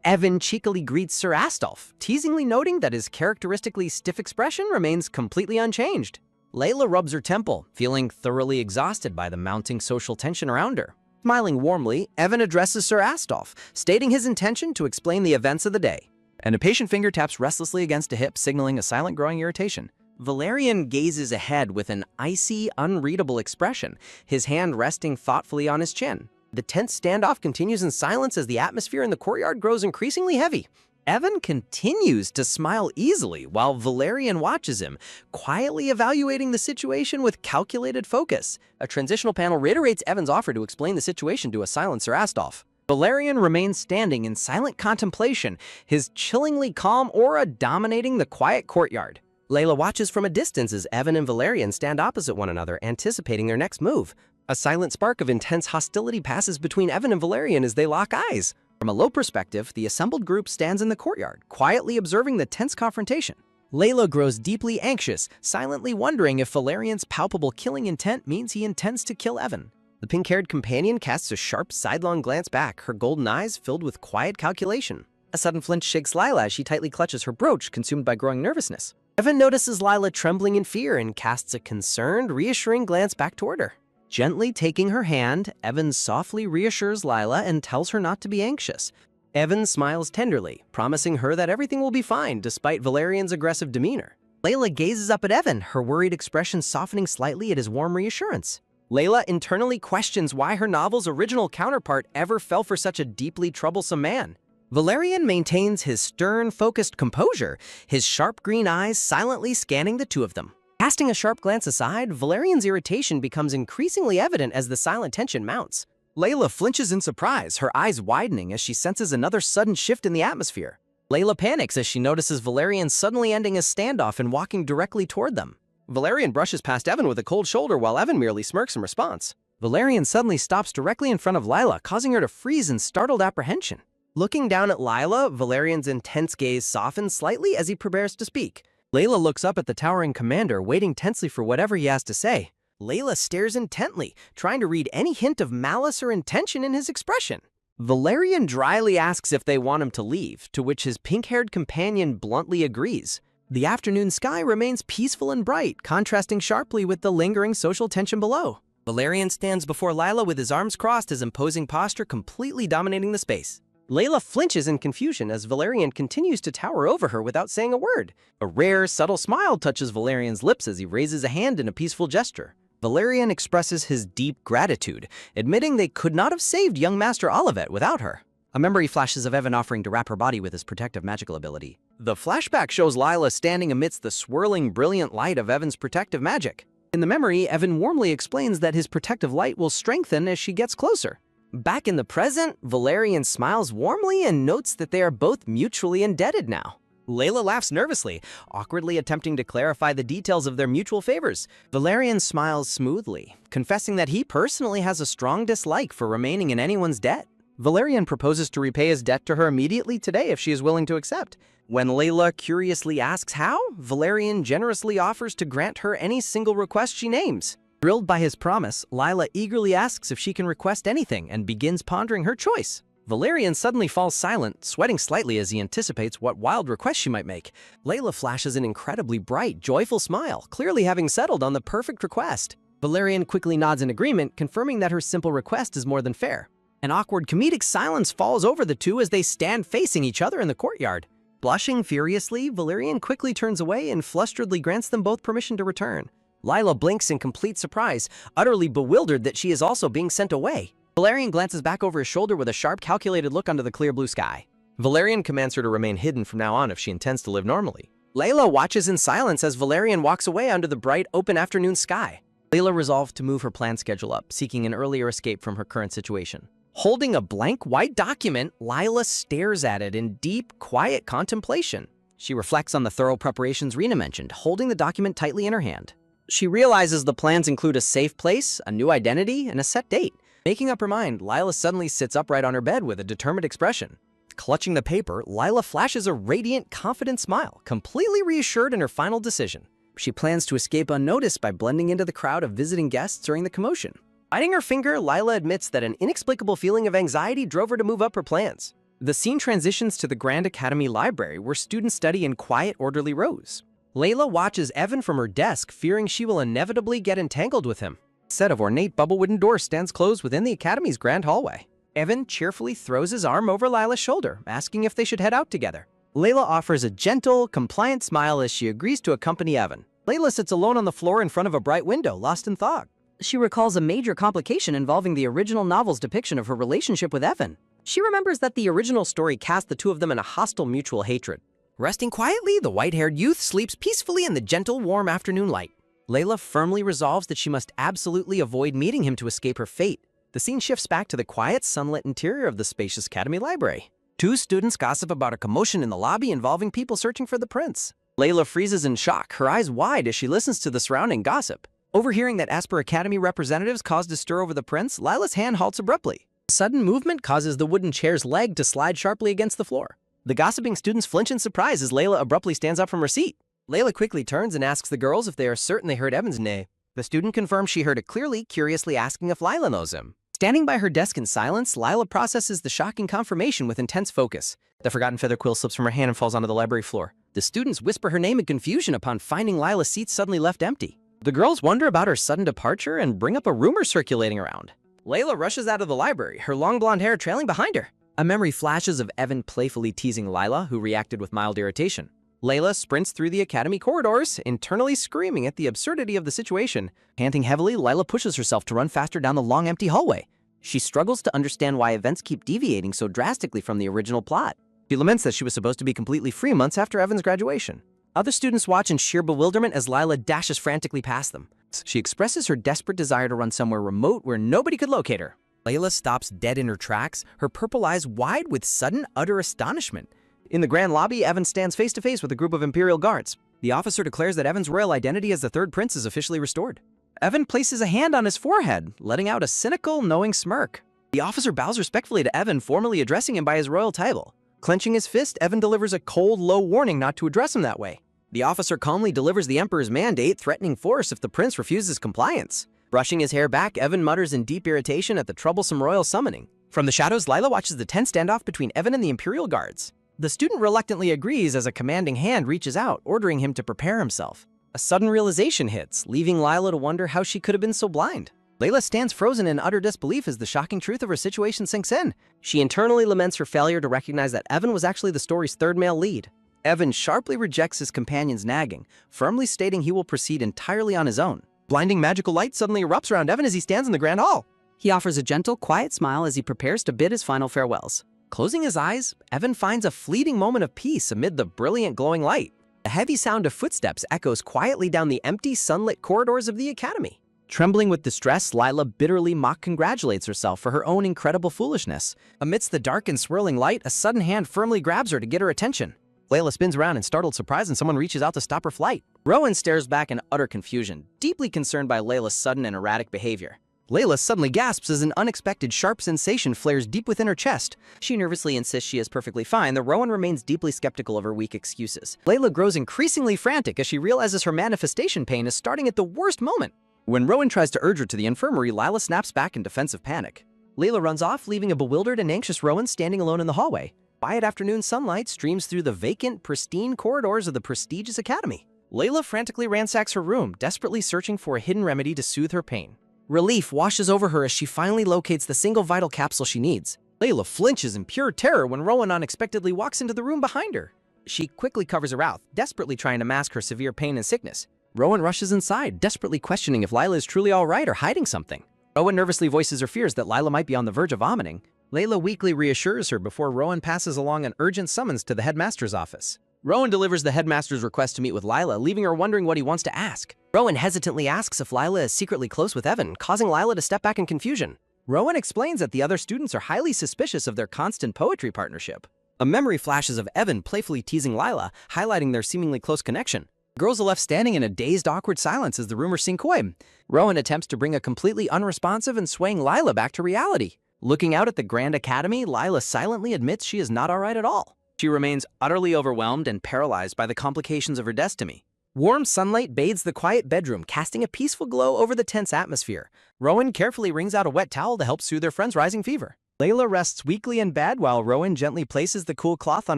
Evan cheekily greets Sir Astolf, teasingly noting that his characteristically stiff expression remains completely unchanged. Layla rubs her temple, feeling thoroughly exhausted by the mounting social tension around her. Smiling warmly, Evan addresses Sir Astolf, stating his intention to explain the events of the day. An impatient finger taps restlessly against a hip, signaling a silent growing irritation. Valerian gazes ahead with an icy, unreadable expression, his hand resting thoughtfully on his chin. The tense standoff continues in silence as the atmosphere in the courtyard grows increasingly heavy. Evan continues to smile easily while Valerian watches him, quietly evaluating the situation with calculated focus. A transitional panel reiterates Evan's offer to explain the situation to a silent Sir Astolf. Valerian remains standing in silent contemplation, his chillingly calm aura dominating the quiet courtyard. Layla watches from a distance as Evan and Valerian stand opposite one another, anticipating their next move. A silent spark of intense hostility passes between Evan and Valerian as they lock eyes. From a low perspective, the assembled group stands in the courtyard, quietly observing the tense confrontation. Layla grows deeply anxious, silently wondering if Valerian's palpable killing intent means he intends to kill Evan. The pink-haired companion casts a sharp, sidelong glance back, her golden eyes filled with quiet calculation. A sudden flinch shakes Lila as she tightly clutches her brooch, consumed by growing nervousness. Evan notices Lila trembling in fear and casts a concerned, reassuring glance back toward her. Gently taking her hand, Evan softly reassures Lila and tells her not to be anxious. Evan smiles tenderly, promising her that everything will be fine despite Valerian's aggressive demeanor. Layla gazes up at Evan, her worried expression softening slightly at his warm reassurance. Layla internally questions why her novel's original counterpart ever fell for such a deeply troublesome man. Valerian maintains his stern, focused composure, his sharp green eyes silently scanning the two of them. Casting a sharp glance aside, Valerian's irritation becomes increasingly evident as the silent tension mounts. Layla flinches in surprise, her eyes widening as she senses another sudden shift in the atmosphere. Layla panics as she notices Valerian suddenly ending his standoff and walking directly toward them. Valerian brushes past Evan with a cold shoulder while Evan merely smirks in response. Valerian suddenly stops directly in front of Lila, causing her to freeze in startled apprehension. Looking down at Lila, Valerian's intense gaze softens slightly as he prepares to speak. Layla looks up at the towering commander, waiting tensely for whatever he has to say. Layla stares intently, trying to read any hint of malice or intention in his expression. Valerian dryly asks if they want him to leave, to which his pink-haired companion bluntly agrees. The afternoon sky remains peaceful and bright, contrasting sharply with the lingering social tension below. Valerian stands before Lila with his arms crossed, his imposing posture completely dominating the space. Layla flinches in confusion as Valerian continues to tower over her without saying a word. A rare, subtle smile touches Valerian's lips as he raises a hand in a peaceful gesture. Valerian expresses his deep gratitude, admitting they could not have saved young Master Olivet without her. A memory flashes of Evan offering to wrap her body with his protective magical ability. The flashback shows Lila standing amidst the swirling, brilliant light of Evan's protective magic. In the memory, Evan warmly explains that his protective light will strengthen as she gets closer. Back in the present, Valerian smiles warmly and notes that they are both mutually indebted now. Layla laughs nervously, awkwardly attempting to clarify the details of their mutual favors. Valerian smiles smoothly, confessing that he personally has a strong dislike for remaining in anyone's debt. Valerian proposes to repay his debt to her immediately today if she is willing to accept. When Layla curiously asks how, Valerian generously offers to grant her any single request she names. Thrilled by his promise, Lila eagerly asks if she can request anything and begins pondering her choice. Valerian suddenly falls silent, sweating slightly as he anticipates what wild request she might make. Layla flashes an incredibly bright, joyful smile, clearly having settled on the perfect request. Valerian quickly nods in agreement, confirming that her simple request is more than fair. An awkward comedic silence falls over the two as they stand facing each other in the courtyard. Blushing furiously, Valerian quickly turns away and flustredly grants them both permission to return. Lila blinks in complete surprise, utterly bewildered that she is also being sent away. Valerian glances back over his shoulder with a sharp, calculated look under the clear blue sky. Valerian commands her to remain hidden from now on if she intends to live normally. Layla watches in silence as Valerian walks away under the bright, open afternoon sky. Layla resolved to move her planned schedule up, seeking an earlier escape from her current situation. Holding a blank white document, Lila stares at it in deep, quiet contemplation. She reflects on the thorough preparations Rena mentioned, holding the document tightly in her hand. She realizes the plans include a safe place, a new identity, and a set date. Making up her mind, Lila suddenly sits upright on her bed with a determined expression. Clutching the paper, Lila flashes a radiant, confident smile, completely reassured in her final decision. She plans to escape unnoticed by blending into the crowd of visiting guests during the commotion. Biting her finger, Lila admits that an inexplicable feeling of anxiety drove her to move up her plans. The scene transitions to the Grand Academy Library, where students study in quiet, orderly rows. Layla watches Evan from her desk, fearing she will inevitably get entangled with him. A set of ornate bubble-wooden doors stands closed within the Academy's grand hallway. Evan cheerfully throws his arm over Lila's shoulder, asking if they should head out together. Layla offers a gentle, compliant smile as she agrees to accompany Evan. Layla sits alone on the floor in front of a bright window, lost in thought. She recalls a major complication involving the original novel's depiction of her relationship with Evan. She remembers that the original story cast the two of them in a hostile mutual hatred. Resting quietly, the white-haired youth sleeps peacefully in the gentle, warm afternoon light. Layla firmly resolves that she must absolutely avoid meeting him to escape her fate. The scene shifts back to the quiet, sunlit interior of the spacious Academy Library. Two students gossip about a commotion in the lobby involving people searching for the prince. Layla freezes in shock, her eyes wide as she listens to the surrounding gossip. Overhearing that Asper Academy representatives caused a stir over the prince, Lila's hand halts abruptly. A sudden movement causes the wooden chair's leg to slide sharply against the floor. The gossiping students flinch in surprise as Layla abruptly stands up from her seat. Layla quickly turns and asks the girls if they are certain they heard Evan's name. The student confirms she heard it clearly, curiously asking if Lila knows him. Standing by her desk in silence, Lila processes the shocking confirmation with intense focus. The forgotten feather quill slips from her hand and falls onto the library floor. The students whisper her name in confusion upon finding Lila's seat suddenly left empty. The girls wonder about her sudden departure and bring up a rumor circulating around. Layla rushes out of the library, her long blonde hair trailing behind her. A memory flashes of Evan playfully teasing Lila, who reacted with mild irritation. Layla sprints through the academy corridors, internally screaming at the absurdity of the situation. Panting heavily, Lila pushes herself to run faster down the long, empty hallway. She struggles to understand why events keep deviating so drastically from the original plot. She laments that she was supposed to be completely free months after Evan's graduation. Other students watch in sheer bewilderment as Lila dashes frantically past them. She expresses her desperate desire to run somewhere remote where nobody could locate her. Layla stops dead in her tracks, her purple eyes wide with sudden, utter astonishment. In the grand lobby, Evan stands face to face with a group of Imperial guards. The officer declares that Evan's royal identity as the third prince is officially restored. Evan places a hand on his forehead, letting out a cynical, knowing smirk. The officer bows respectfully to Evan, formally addressing him by his royal title. Clenching his fist, Evan delivers a cold, low warning not to address him that way. The officer calmly delivers the Emperor's mandate, threatening force if the prince refuses compliance. Brushing his hair back, Evan mutters in deep irritation at the troublesome royal summoning. From the shadows, Lila watches the tense standoff between Evan and the Imperial guards. The student reluctantly agrees as a commanding hand reaches out, ordering him to prepare himself. A sudden realization hits, leaving Lila to wonder how she could have been so blind. Layla stands frozen in utter disbelief as the shocking truth of her situation sinks in. She internally laments her failure to recognize that Evan was actually the story's third male lead. Evan sharply rejects his companion's nagging, firmly stating he will proceed entirely on his own. Blinding magical light suddenly erupts around Evan as he stands in the grand hall. He offers a gentle, quiet smile as he prepares to bid his final farewells. Closing his eyes, Evan finds a fleeting moment of peace amid the brilliant glowing light. A heavy sound of footsteps echoes quietly down the empty, sunlit corridors of the academy. Trembling with distress, Lila bitterly mock-congratulates herself for her own incredible foolishness. Amidst the dark and swirling light, a sudden hand firmly grabs her to get her attention. Layla spins around in startled surprise and someone reaches out to stop her flight. Rowan stares back in utter confusion, deeply concerned by Layla's sudden and erratic behavior. Layla suddenly gasps as an unexpected sharp sensation flares deep within her chest. She nervously insists she is perfectly fine, though Rowan remains deeply skeptical of her weak excuses. Layla grows increasingly frantic as she realizes her manifestation pain is starting at the worst moment. When Rowan tries to urge her to the infirmary, Lila snaps back in defensive panic. Layla runs off, leaving a bewildered and anxious Rowan standing alone in the hallway. Quiet afternoon sunlight streams through the vacant, pristine corridors of the prestigious academy. Layla frantically ransacks her room, desperately searching for a hidden remedy to soothe her pain. Relief washes over her as she finally locates the single vital capsule she needs. Layla flinches in pure terror when Rowan unexpectedly walks into the room behind her. She quickly covers her mouth, desperately trying to mask her severe pain and sickness. Rowan rushes inside, desperately questioning if Lila is truly all right or hiding something. Rowan nervously voices her fears that Lila might be on the verge of vomiting. Layla weakly reassures her before Rowan passes along an urgent summons to the headmaster's office. Rowan delivers the headmaster's request to meet with Lila, leaving her wondering what he wants to ask. Rowan hesitantly asks if Lila is secretly close with Evan, causing Lila to step back in confusion. Rowan explains that the other students are highly suspicious of their constant poetry partnership. A memory flashes of Evan playfully teasing Lila, highlighting their seemingly close connection. Girls are left standing in a dazed, awkward silence as the rumors sink away. Rowan attempts to bring a completely unresponsive and swaying Lila back to reality. Looking out at the Grand Academy, Lila silently admits she is not all right at all. She remains utterly overwhelmed and paralyzed by the complications of her destiny. Warm sunlight bathes the quiet bedroom, casting a peaceful glow over the tense atmosphere. Rowan carefully wrings out a wet towel to help soothe her friend's rising fever. Layla rests weakly in bed while Rowan gently places the cool cloth on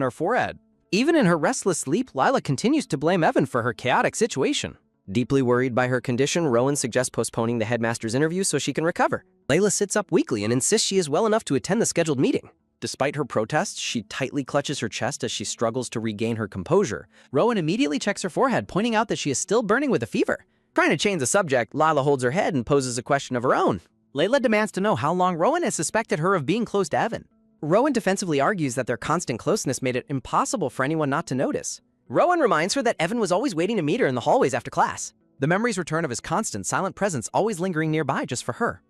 her forehead. Even in her restless sleep, Lila continues to blame Evan for her chaotic situation. Deeply worried by her condition, Rowan suggests postponing the headmaster's interview so she can recover. Layla sits up weakly and insists she is well enough to attend the scheduled meeting. Despite her protests, she tightly clutches her chest as she struggles to regain her composure. Rowan immediately checks her forehead, pointing out that she is still burning with a fever. Trying to change the subject, Lila holds her head and poses a question of her own. Layla demands to know how long Rowan has suspected her of being close to Evan. Rowan defensively argues that their constant closeness made it impossible for anyone not to notice. Rowan reminds her that Evan was always waiting to meet her in the hallways after class. The memories return of his constant, silent presence always lingering nearby just for her.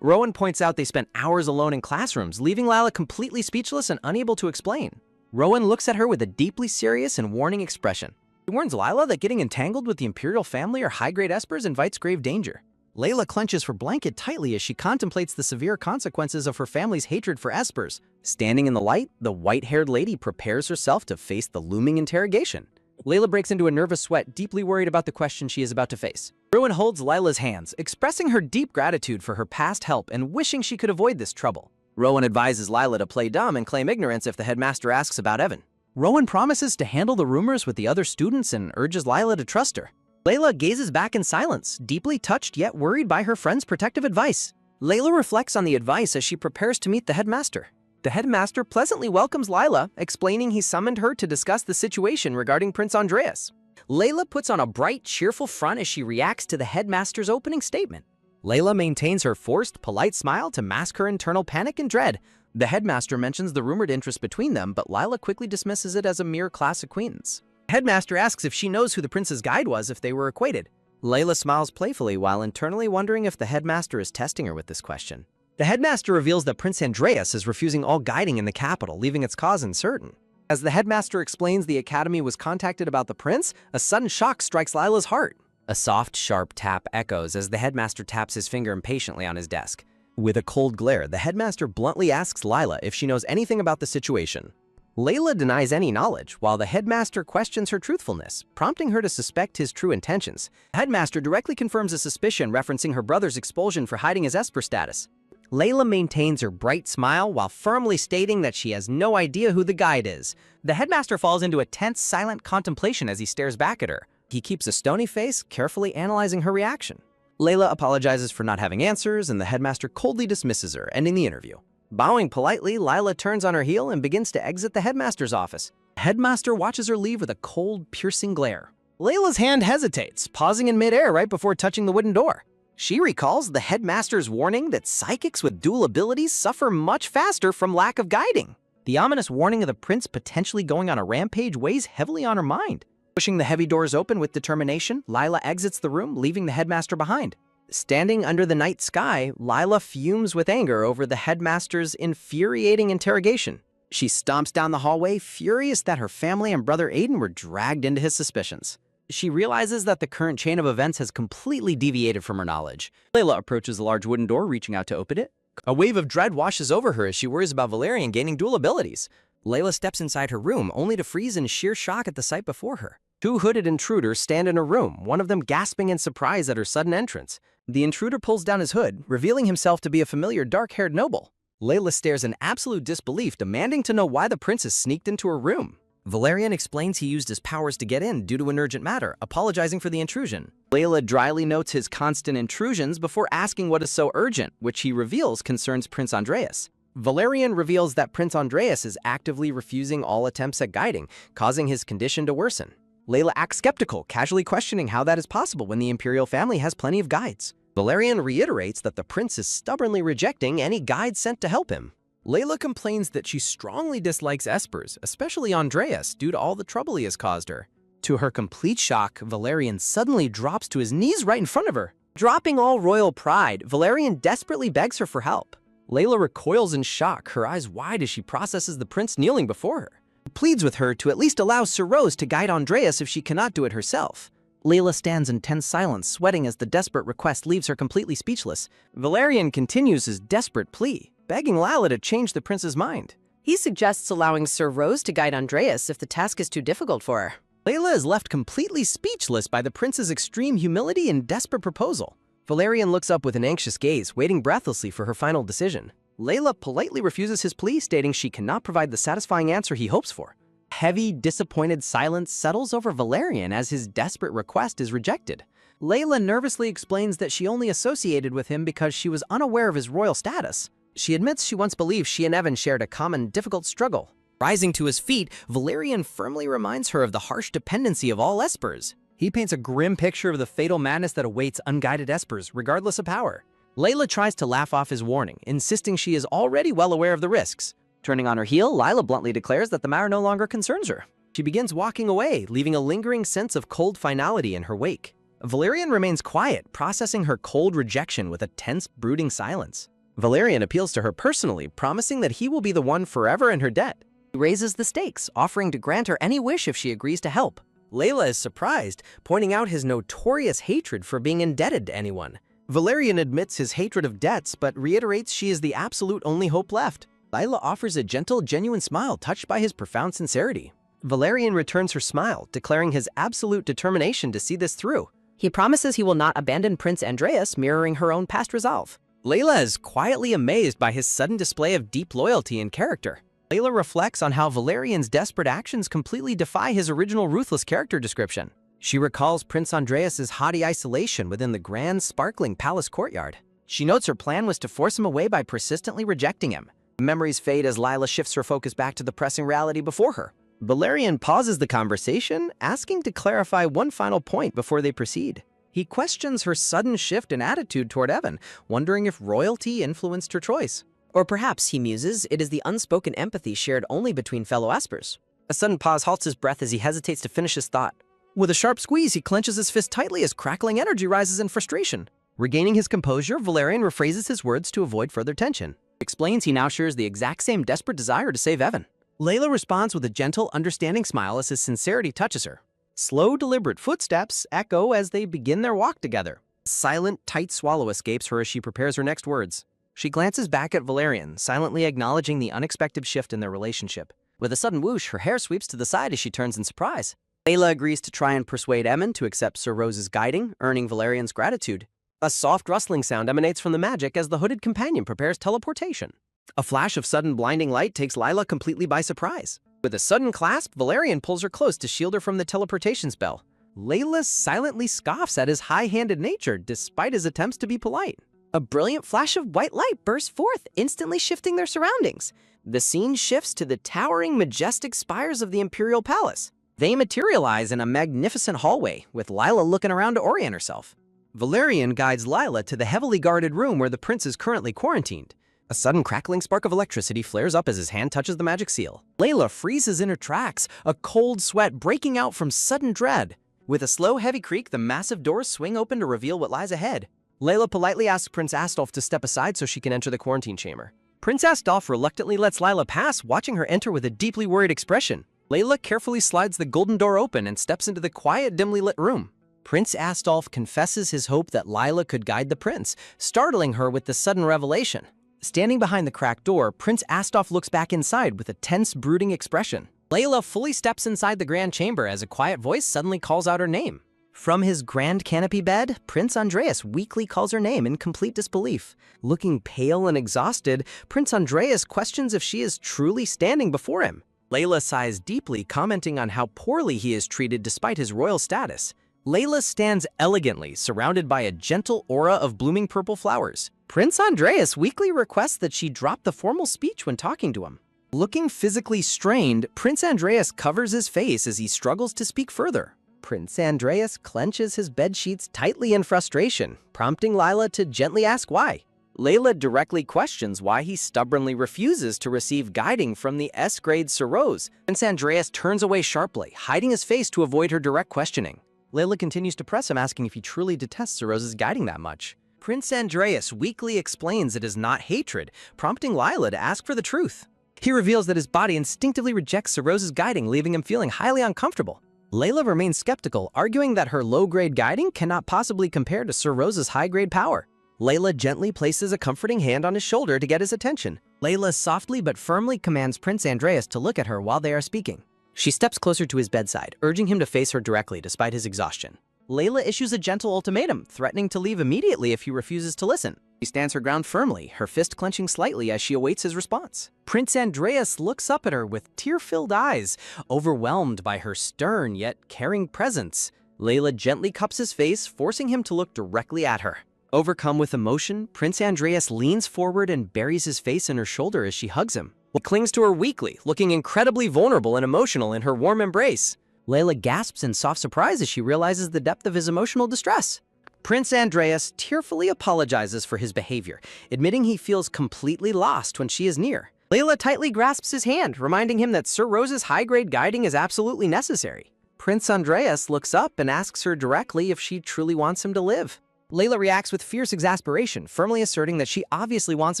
Rowan points out they spent hours alone in classrooms, leaving Lila completely speechless and unable to explain. Rowan looks at her with a deeply serious and warning expression. He warns Lila that getting entangled with the Imperial family or high-grade espers invites grave danger. Layla clenches her blanket tightly as she contemplates the severe consequences of her family's hatred for espers. Standing in the light, the white-haired lady prepares herself to face the looming interrogation. Layla breaks into a nervous sweat, deeply worried about the question she is about to face. Rowan holds Lila's hands, expressing her deep gratitude for her past help and wishing she could avoid this trouble. Rowan advises Lila to play dumb and claim ignorance if the headmaster asks about Evan. Rowan promises to handle the rumors with the other students and urges Lila to trust her. Layla gazes back in silence, deeply touched yet worried by her friend's protective advice. Layla reflects on the advice as she prepares to meet the headmaster. The headmaster pleasantly welcomes Lila, explaining he summoned her to discuss the situation regarding Prince Andreas. Layla puts on a bright, cheerful front as she reacts to the headmaster's opening statement. Layla maintains her forced, polite smile to mask her internal panic and dread. The headmaster mentions the rumored interest between them, but Lila quickly dismisses it as a mere class acquaintance. The headmaster asks if she knows who the prince's guide was if they were acquainted. Layla smiles playfully while internally wondering if the headmaster is testing her with this question. The headmaster reveals that Prince Andreas is refusing all guiding in the capital, leaving its cause uncertain. As the headmaster explains the academy was contacted about the prince, a sudden shock strikes Lila's heart. A soft, sharp tap echoes as the headmaster taps his finger impatiently on his desk. With a cold glare, the headmaster bluntly asks Lila if she knows anything about the situation. Layla denies any knowledge, while the headmaster questions her truthfulness, prompting her to suspect his true intentions. The headmaster directly confirms a suspicion referencing her brother's expulsion for hiding his Esper status. Layla maintains her bright smile while firmly stating that she has no idea who the guide is. The headmaster falls into a tense, silent contemplation as he stares back at her. He keeps a stony face, carefully analyzing her reaction. Layla apologizes for not having answers, and the headmaster coldly dismisses her, ending the interview. Bowing politely, Lila turns on her heel and begins to exit the headmaster's office. The headmaster watches her leave with a cold, piercing glare. Layla's hand hesitates, pausing in midair right before touching the wooden door. She recalls the headmaster's warning that psychics with dual abilities suffer much faster from lack of guiding. The ominous warning of the prince potentially going on a rampage weighs heavily on her mind. Pushing the heavy doors open with determination, Lila exits the room, leaving the headmaster behind. Standing under the night sky, Lila fumes with anger over the headmaster's infuriating interrogation. She stomps down the hallway, furious that her family and brother Aiden were dragged into his suspicions. She realizes that the current chain of events has completely deviated from her knowledge. Layla approaches the large wooden door, reaching out to open it. A wave of dread washes over her as she worries about Valerian gaining dual abilities. Layla steps inside her room, only to freeze in sheer shock at the sight before her. Two hooded intruders stand in her room, one of them gasping in surprise at her sudden entrance. The intruder pulls down his hood, revealing himself to be a familiar dark-haired noble. Layla stares in absolute disbelief, demanding to know why the princess sneaked into her room. Valerian explains he used his powers to get in due to an urgent matter, apologizing for the intrusion. Layla dryly notes his constant intrusions before asking what is so urgent, which he reveals concerns Prince Andreas. Valerian reveals that Prince Andreas is actively refusing all attempts at guiding, causing his condition to worsen. Layla acts skeptical, casually questioning how that is possible when the imperial family has plenty of guides. Valerian reiterates that the prince is stubbornly rejecting any guides sent to help him. Layla complains that she strongly dislikes espers, especially Andreas, due to all the trouble he has caused her. To her complete shock, Valerian suddenly drops to his knees right in front of her. Dropping all royal pride, Valerian desperately begs her for help. Layla recoils in shock, her eyes wide as she processes the prince kneeling before her. She pleads with her to at least allow Sir Rose to guide Andreas if she cannot do it herself. Layla stands in tense silence, sweating as the desperate request leaves her completely speechless. Valerian continues his desperate plea, begging Layla to change the prince's mind. He suggests allowing Sir Rose to guide Andreas if the task is too difficult for her. Layla is left completely speechless by the prince's extreme humility and desperate proposal. Valerian looks up with an anxious gaze, waiting breathlessly for her final decision. Layla politely refuses his plea, stating she cannot provide the satisfying answer he hopes for. Heavy, disappointed silence settles over Valerian as his desperate request is rejected. Layla nervously explains that she only associated with him because she was unaware of his royal status. She admits she once believed she and Evan shared a common, difficult struggle. Rising to his feet, Valerian firmly reminds her of the harsh dependency of all espers. He paints a grim picture of the fatal madness that awaits unguided espers, regardless of power. Layla tries to laugh off his warning, insisting she is already well aware of the risks. Turning on her heel, Layla bluntly declares that the matter no longer concerns her. She begins walking away, leaving a lingering sense of cold finality in her wake. Valerian remains quiet, processing her cold rejection with a tense, brooding silence. Valerian appeals to her personally, promising that he will be the one forever in her debt. He raises the stakes, offering to grant her any wish if she agrees to help. Layla is surprised, pointing out his notorious hatred for being indebted to anyone. Valerian admits his hatred of debts, but reiterates she is the absolute only hope left. Layla offers a gentle, genuine smile touched by his profound sincerity. Valerian returns her smile, declaring his absolute determination to see this through. He promises he will not abandon Prince Andreas, mirroring her own past resolve. Layla is quietly amazed by his sudden display of deep loyalty and character. Layla reflects on how Valerian's desperate actions completely defy his original ruthless character description. She recalls Prince Andreas's haughty isolation within the grand, sparkling palace courtyard. She notes her plan was to force him away by persistently rejecting him. Memories fade as Layla shifts her focus back to the pressing reality before her. Valerian pauses the conversation, asking to clarify one final point before they proceed. He questions her sudden shift in attitude toward Evan, wondering if royalty influenced her choice. Or perhaps, he muses, it is the unspoken empathy shared only between fellow espers. A sudden pause halts his breath as he hesitates to finish his thought. With a sharp squeeze, he clenches his fist tightly as crackling energy rises in frustration. Regaining his composure, Valerian rephrases his words to avoid further tension. He explains he now shares the exact same desperate desire to save Evan. Layla responds with a gentle, understanding smile as his sincerity touches her. Slow, deliberate footsteps echo as they begin their walk together. A silent, tight swallow escapes her as she prepares her next words. She glances back at Valerian, silently acknowledging the unexpected shift in their relationship. With a sudden whoosh, her hair sweeps to the side as she turns in surprise. Layla agrees to try and persuade Emin to accept Sir Rose's guiding, earning Valerian's gratitude. A soft rustling sound emanates from the magic as the hooded companion prepares teleportation. A flash of sudden blinding light takes Layla completely by surprise. With a sudden clasp, Valerian pulls her close to shield her from the teleportation spell. Layla silently scoffs at his high-handed nature, despite his attempts to be polite. A brilliant flash of white light bursts forth, instantly shifting their surroundings. The scene shifts to the towering, majestic spires of the Imperial Palace. They materialize in a magnificent hallway, with Layla looking around to orient herself. Valerian guides Layla to the heavily guarded room where the prince is currently quarantined. A sudden crackling spark of electricity flares up as his hand touches the magic seal. Layla freezes in her tracks, a cold sweat breaking out from sudden dread. With a slow, heavy creak, the massive doors swing open to reveal what lies ahead. Layla politely asks Prince Astolf to step aside so she can enter the quarantine chamber. Prince Astolf reluctantly lets Layla pass, watching her enter with a deeply worried expression. Layla carefully slides the golden door open and steps into the quiet, dimly lit room. Prince Astolf confesses his hope that Layla could guide the prince, startling her with the sudden revelation. Standing behind the cracked door, Prince Astolf looks back inside with a tense, brooding expression. Layla fully steps inside the grand chamber as a quiet voice suddenly calls out her name. From his grand canopy bed, Prince Andreas weakly calls her name in complete disbelief. Looking pale and exhausted, Prince Andreas questions if she is truly standing before him. Layla sighs deeply, commenting on how poorly he is treated despite his royal status. Layla stands elegantly, surrounded by a gentle aura of blooming purple flowers. Prince Andreas weakly requests that she drop the formal speech when talking to him. Looking physically strained, Prince Andreas covers his face as he struggles to speak further. Prince Andreas clenches his bedsheets tightly in frustration, prompting Lila to gently ask why. Layla directly questions why he stubbornly refuses to receive guiding from the S-grade Sir Rose. Prince Andreas turns away sharply, hiding his face to avoid her direct questioning. Layla continues to press him, asking if he truly detests Sir Rose's guiding that much. Prince Andreas weakly explains it is not hatred, prompting Lila to ask for the truth. He reveals that his body instinctively rejects Sir Rose's guiding, leaving him feeling highly uncomfortable. Layla remains skeptical, arguing that her low-grade guiding cannot possibly compare to Sir Rose's high-grade power. Layla gently places a comforting hand on his shoulder to get his attention. Layla softly but firmly commands Prince Andreas to look at her while they are speaking. She steps closer to his bedside, urging him to face her directly despite his exhaustion. Layla issues a gentle ultimatum, threatening to leave immediately if he refuses to listen. She stands her ground firmly, her fist clenching slightly as she awaits his response. Prince Andreas looks up at her with tear-filled eyes, overwhelmed by her stern yet caring presence. Layla gently cups his face, forcing him to look directly at her. Overcome with emotion, Prince Andreas leans forward and buries his face in her shoulder as she hugs him. He clings to her weakly, looking incredibly vulnerable and emotional in her warm embrace. Layla gasps in soft surprise as she realizes the depth of his emotional distress. Prince Andreas tearfully apologizes for his behavior, admitting he feels completely lost when she is near. Layla tightly grasps his hand, reminding him that Sir Rose's high-grade guiding is absolutely necessary. Prince Andreas looks up and asks her directly if she truly wants him to live. Layla reacts with fierce exasperation, firmly asserting that she obviously wants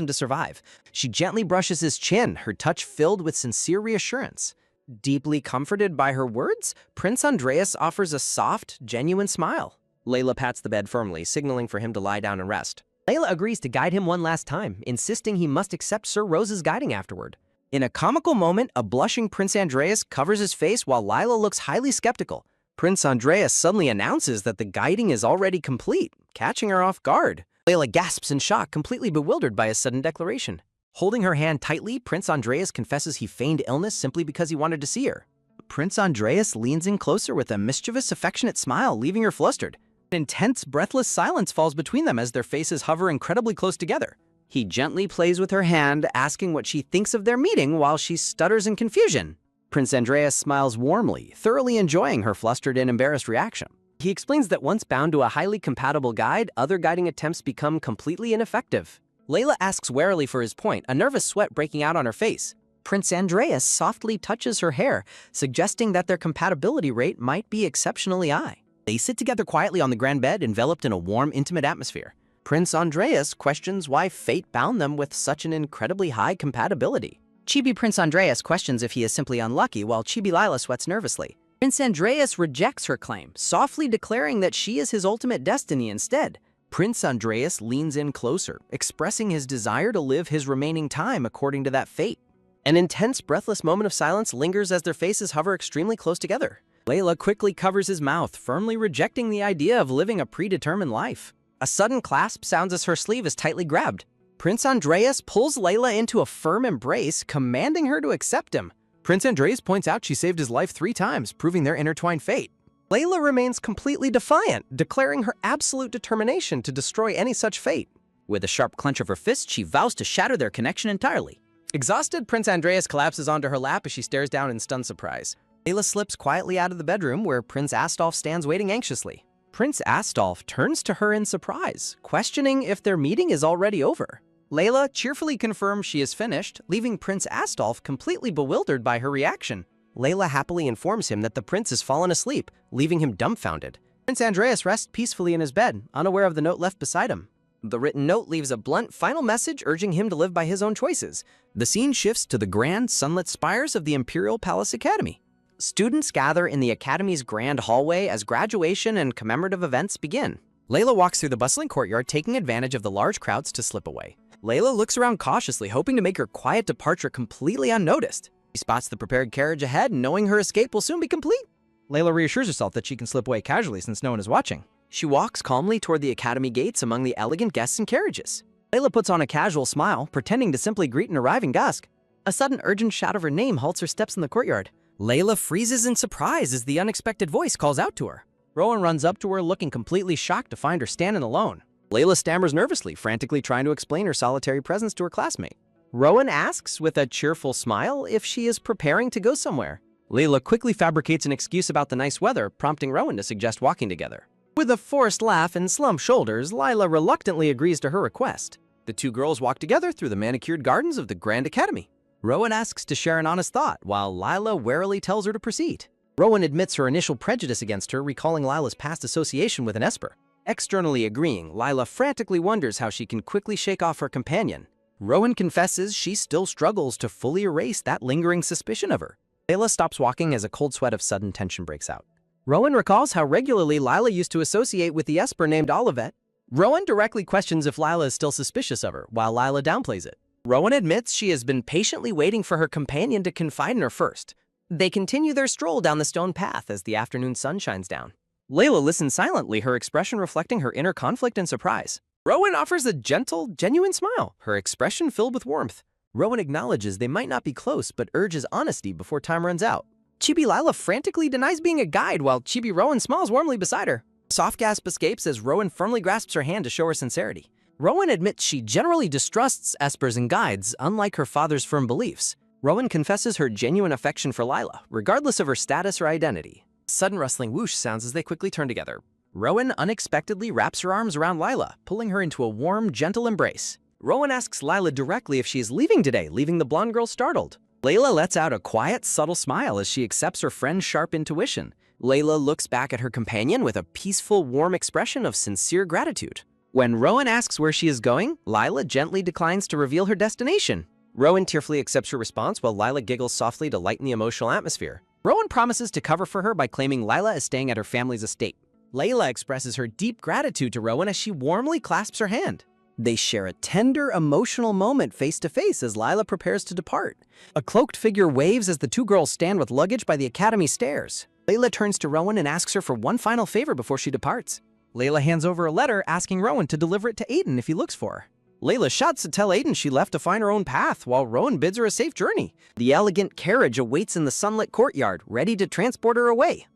him to survive. She gently brushes his chin, her touch filled with sincere reassurance. Deeply comforted by her words, Prince Andreas offers a soft, genuine smile. Layla pats the bed firmly, signaling for him to lie down and rest. Layla agrees to guide him one last time, insisting he must accept Sir Rose's guiding afterward. In a comical moment, a blushing Prince Andreas covers his face while Layla looks highly skeptical. Prince Andreas suddenly announces that the guiding is already complete, catching her off guard. Layla gasps in shock, completely bewildered by his sudden declaration. Holding her hand tightly, Prince Andreas confesses he feigned illness simply because he wanted to see her. Prince Andreas leans in closer with a mischievous, affectionate smile, leaving her flustered. An intense, breathless silence falls between them as their faces hover incredibly close together. He gently plays with her hand, asking what she thinks of their meeting while she stutters in confusion. Prince Andreas smiles warmly, thoroughly enjoying her flustered and embarrassed reaction. He explains that once bound to a highly compatible guide, other guiding attempts become completely ineffective. Layla asks warily for his point, a nervous sweat breaking out on her face. Prince Andreas softly touches her hair, suggesting that their compatibility rate might be exceptionally high. They sit together quietly on the grand bed, enveloped in a warm, intimate atmosphere. Prince Andreas questions why fate bound them with such an incredibly high compatibility. Chibi Prince Andreas questions if he is simply unlucky, while Chibi Lila sweats nervously. Prince Andreas rejects her claim, softly declaring that she is his ultimate destiny instead. Prince Andreas leans in closer, expressing his desire to live his remaining time according to that fate. An intense, breathless moment of silence lingers as their faces hover extremely close together. Layla quickly covers his mouth, firmly rejecting the idea of living a predetermined life. A sudden clasp sounds as her sleeve is tightly grabbed. Prince Andreas pulls Layla into a firm embrace, commanding her to accept him. Prince Andreas points out she saved his life 3 times, proving their intertwined fate. Layla remains completely defiant, declaring her absolute determination to destroy any such fate. With a sharp clench of her fist, she vows to shatter their connection entirely. Exhausted, Prince Andreas collapses onto her lap as she stares down in stunned surprise. Layla slips quietly out of the bedroom where Prince Astolf stands waiting anxiously. Prince Astolf turns to her in surprise, questioning if their meeting is already over. Layla cheerfully confirms she is finished, leaving Prince Astolf completely bewildered by her reaction. Layla happily informs him that the prince has fallen asleep, leaving him dumbfounded. Prince Andreas rests peacefully in his bed, unaware of the note left beside him. The written note leaves a blunt final message urging him to live by his own choices. The scene shifts to the grand, sunlit spires of the Imperial Palace Academy. Students gather in the Academy's grand hallway as graduation and commemorative events begin. Layla walks through the bustling courtyard, taking advantage of the large crowds to slip away. Layla looks around cautiously, hoping to make her quiet departure completely unnoticed. She spots the prepared carriage ahead, knowing her escape will soon be complete. Layla reassures herself that she can slip away casually since no one is watching. She walks calmly toward the Academy gates among the elegant guests and carriages. Layla puts on a casual smile, pretending to simply greet an arriving guest. A sudden urgent shout of her name halts her steps in the courtyard. Layla freezes in surprise as the unexpected voice calls out to her. Rowan runs up to her, looking completely shocked to find her standing alone. Layla stammers nervously, frantically trying to explain her solitary presence to her classmate. Rowan asks with a cheerful smile if she is preparing to go somewhere. Layla quickly fabricates an excuse about the nice weather, prompting Rowan to suggest walking together. With a forced laugh and slumped shoulders, Layla reluctantly agrees to her request. The two girls walk together through the manicured gardens of the Grand Academy. Rowan asks to share an honest thought, while Layla warily tells her to proceed. Rowan admits her initial prejudice against her, recalling Layla's past association with an Esper. Externally agreeing, Layla frantically wonders how she can quickly shake off her companion. Rowan confesses she still struggles to fully erase that lingering suspicion of her. Layla stops walking as a cold sweat of sudden tension breaks out. Rowan recalls how regularly Layla used to associate with the Esper named Olivet. Rowan directly questions if Layla is still suspicious of her, while Layla downplays it. Rowan admits she has been patiently waiting for her companion to confide in her first. They continue their stroll down the stone path as the afternoon sun shines down. Layla listens silently, her expression reflecting her inner conflict and surprise. Rowan offers a gentle, genuine smile, her expression filled with warmth. Rowan acknowledges they might not be close, but urges honesty before time runs out. Chibi Layla frantically denies being a guide, while Chibi Rowan smiles warmly beside her. Soft gasp escapes as Rowan firmly grasps her hand to show her sincerity. Rowan admits she generally distrusts espers and guides, unlike her father's firm beliefs. Rowan confesses her genuine affection for Layla, regardless of her status or identity. Sudden rustling whoosh sounds as they quickly turn together. Rowan unexpectedly wraps her arms around Layla, pulling her into a warm, gentle embrace. Rowan asks Layla directly if she is leaving today, leaving the blonde girl startled. Layla lets out a quiet, subtle smile as she accepts her friend's sharp intuition. Layla looks back at her companion with a peaceful, warm expression of sincere gratitude. When Rowan asks where she is going, Layla gently declines to reveal her destination. Rowan tearfully accepts her response while Layla giggles softly to lighten the emotional atmosphere. Rowan promises to cover for her by claiming Layla is staying at her family's estate. Layla expresses her deep gratitude to Rowan as she warmly clasps her hand. They share a tender, emotional moment face to face as Layla prepares to depart. A cloaked figure waves as the two girls stand with luggage by the academy stairs. Layla turns to Rowan and asks her for one final favor before she departs. Layla hands over a letter asking Rowan to deliver it to Aiden if he looks for her. Layla shouts to tell Aiden she left to find her own path, while Rowan bids her a safe journey. The elegant carriage awaits in the sunlit courtyard, ready to transport her away.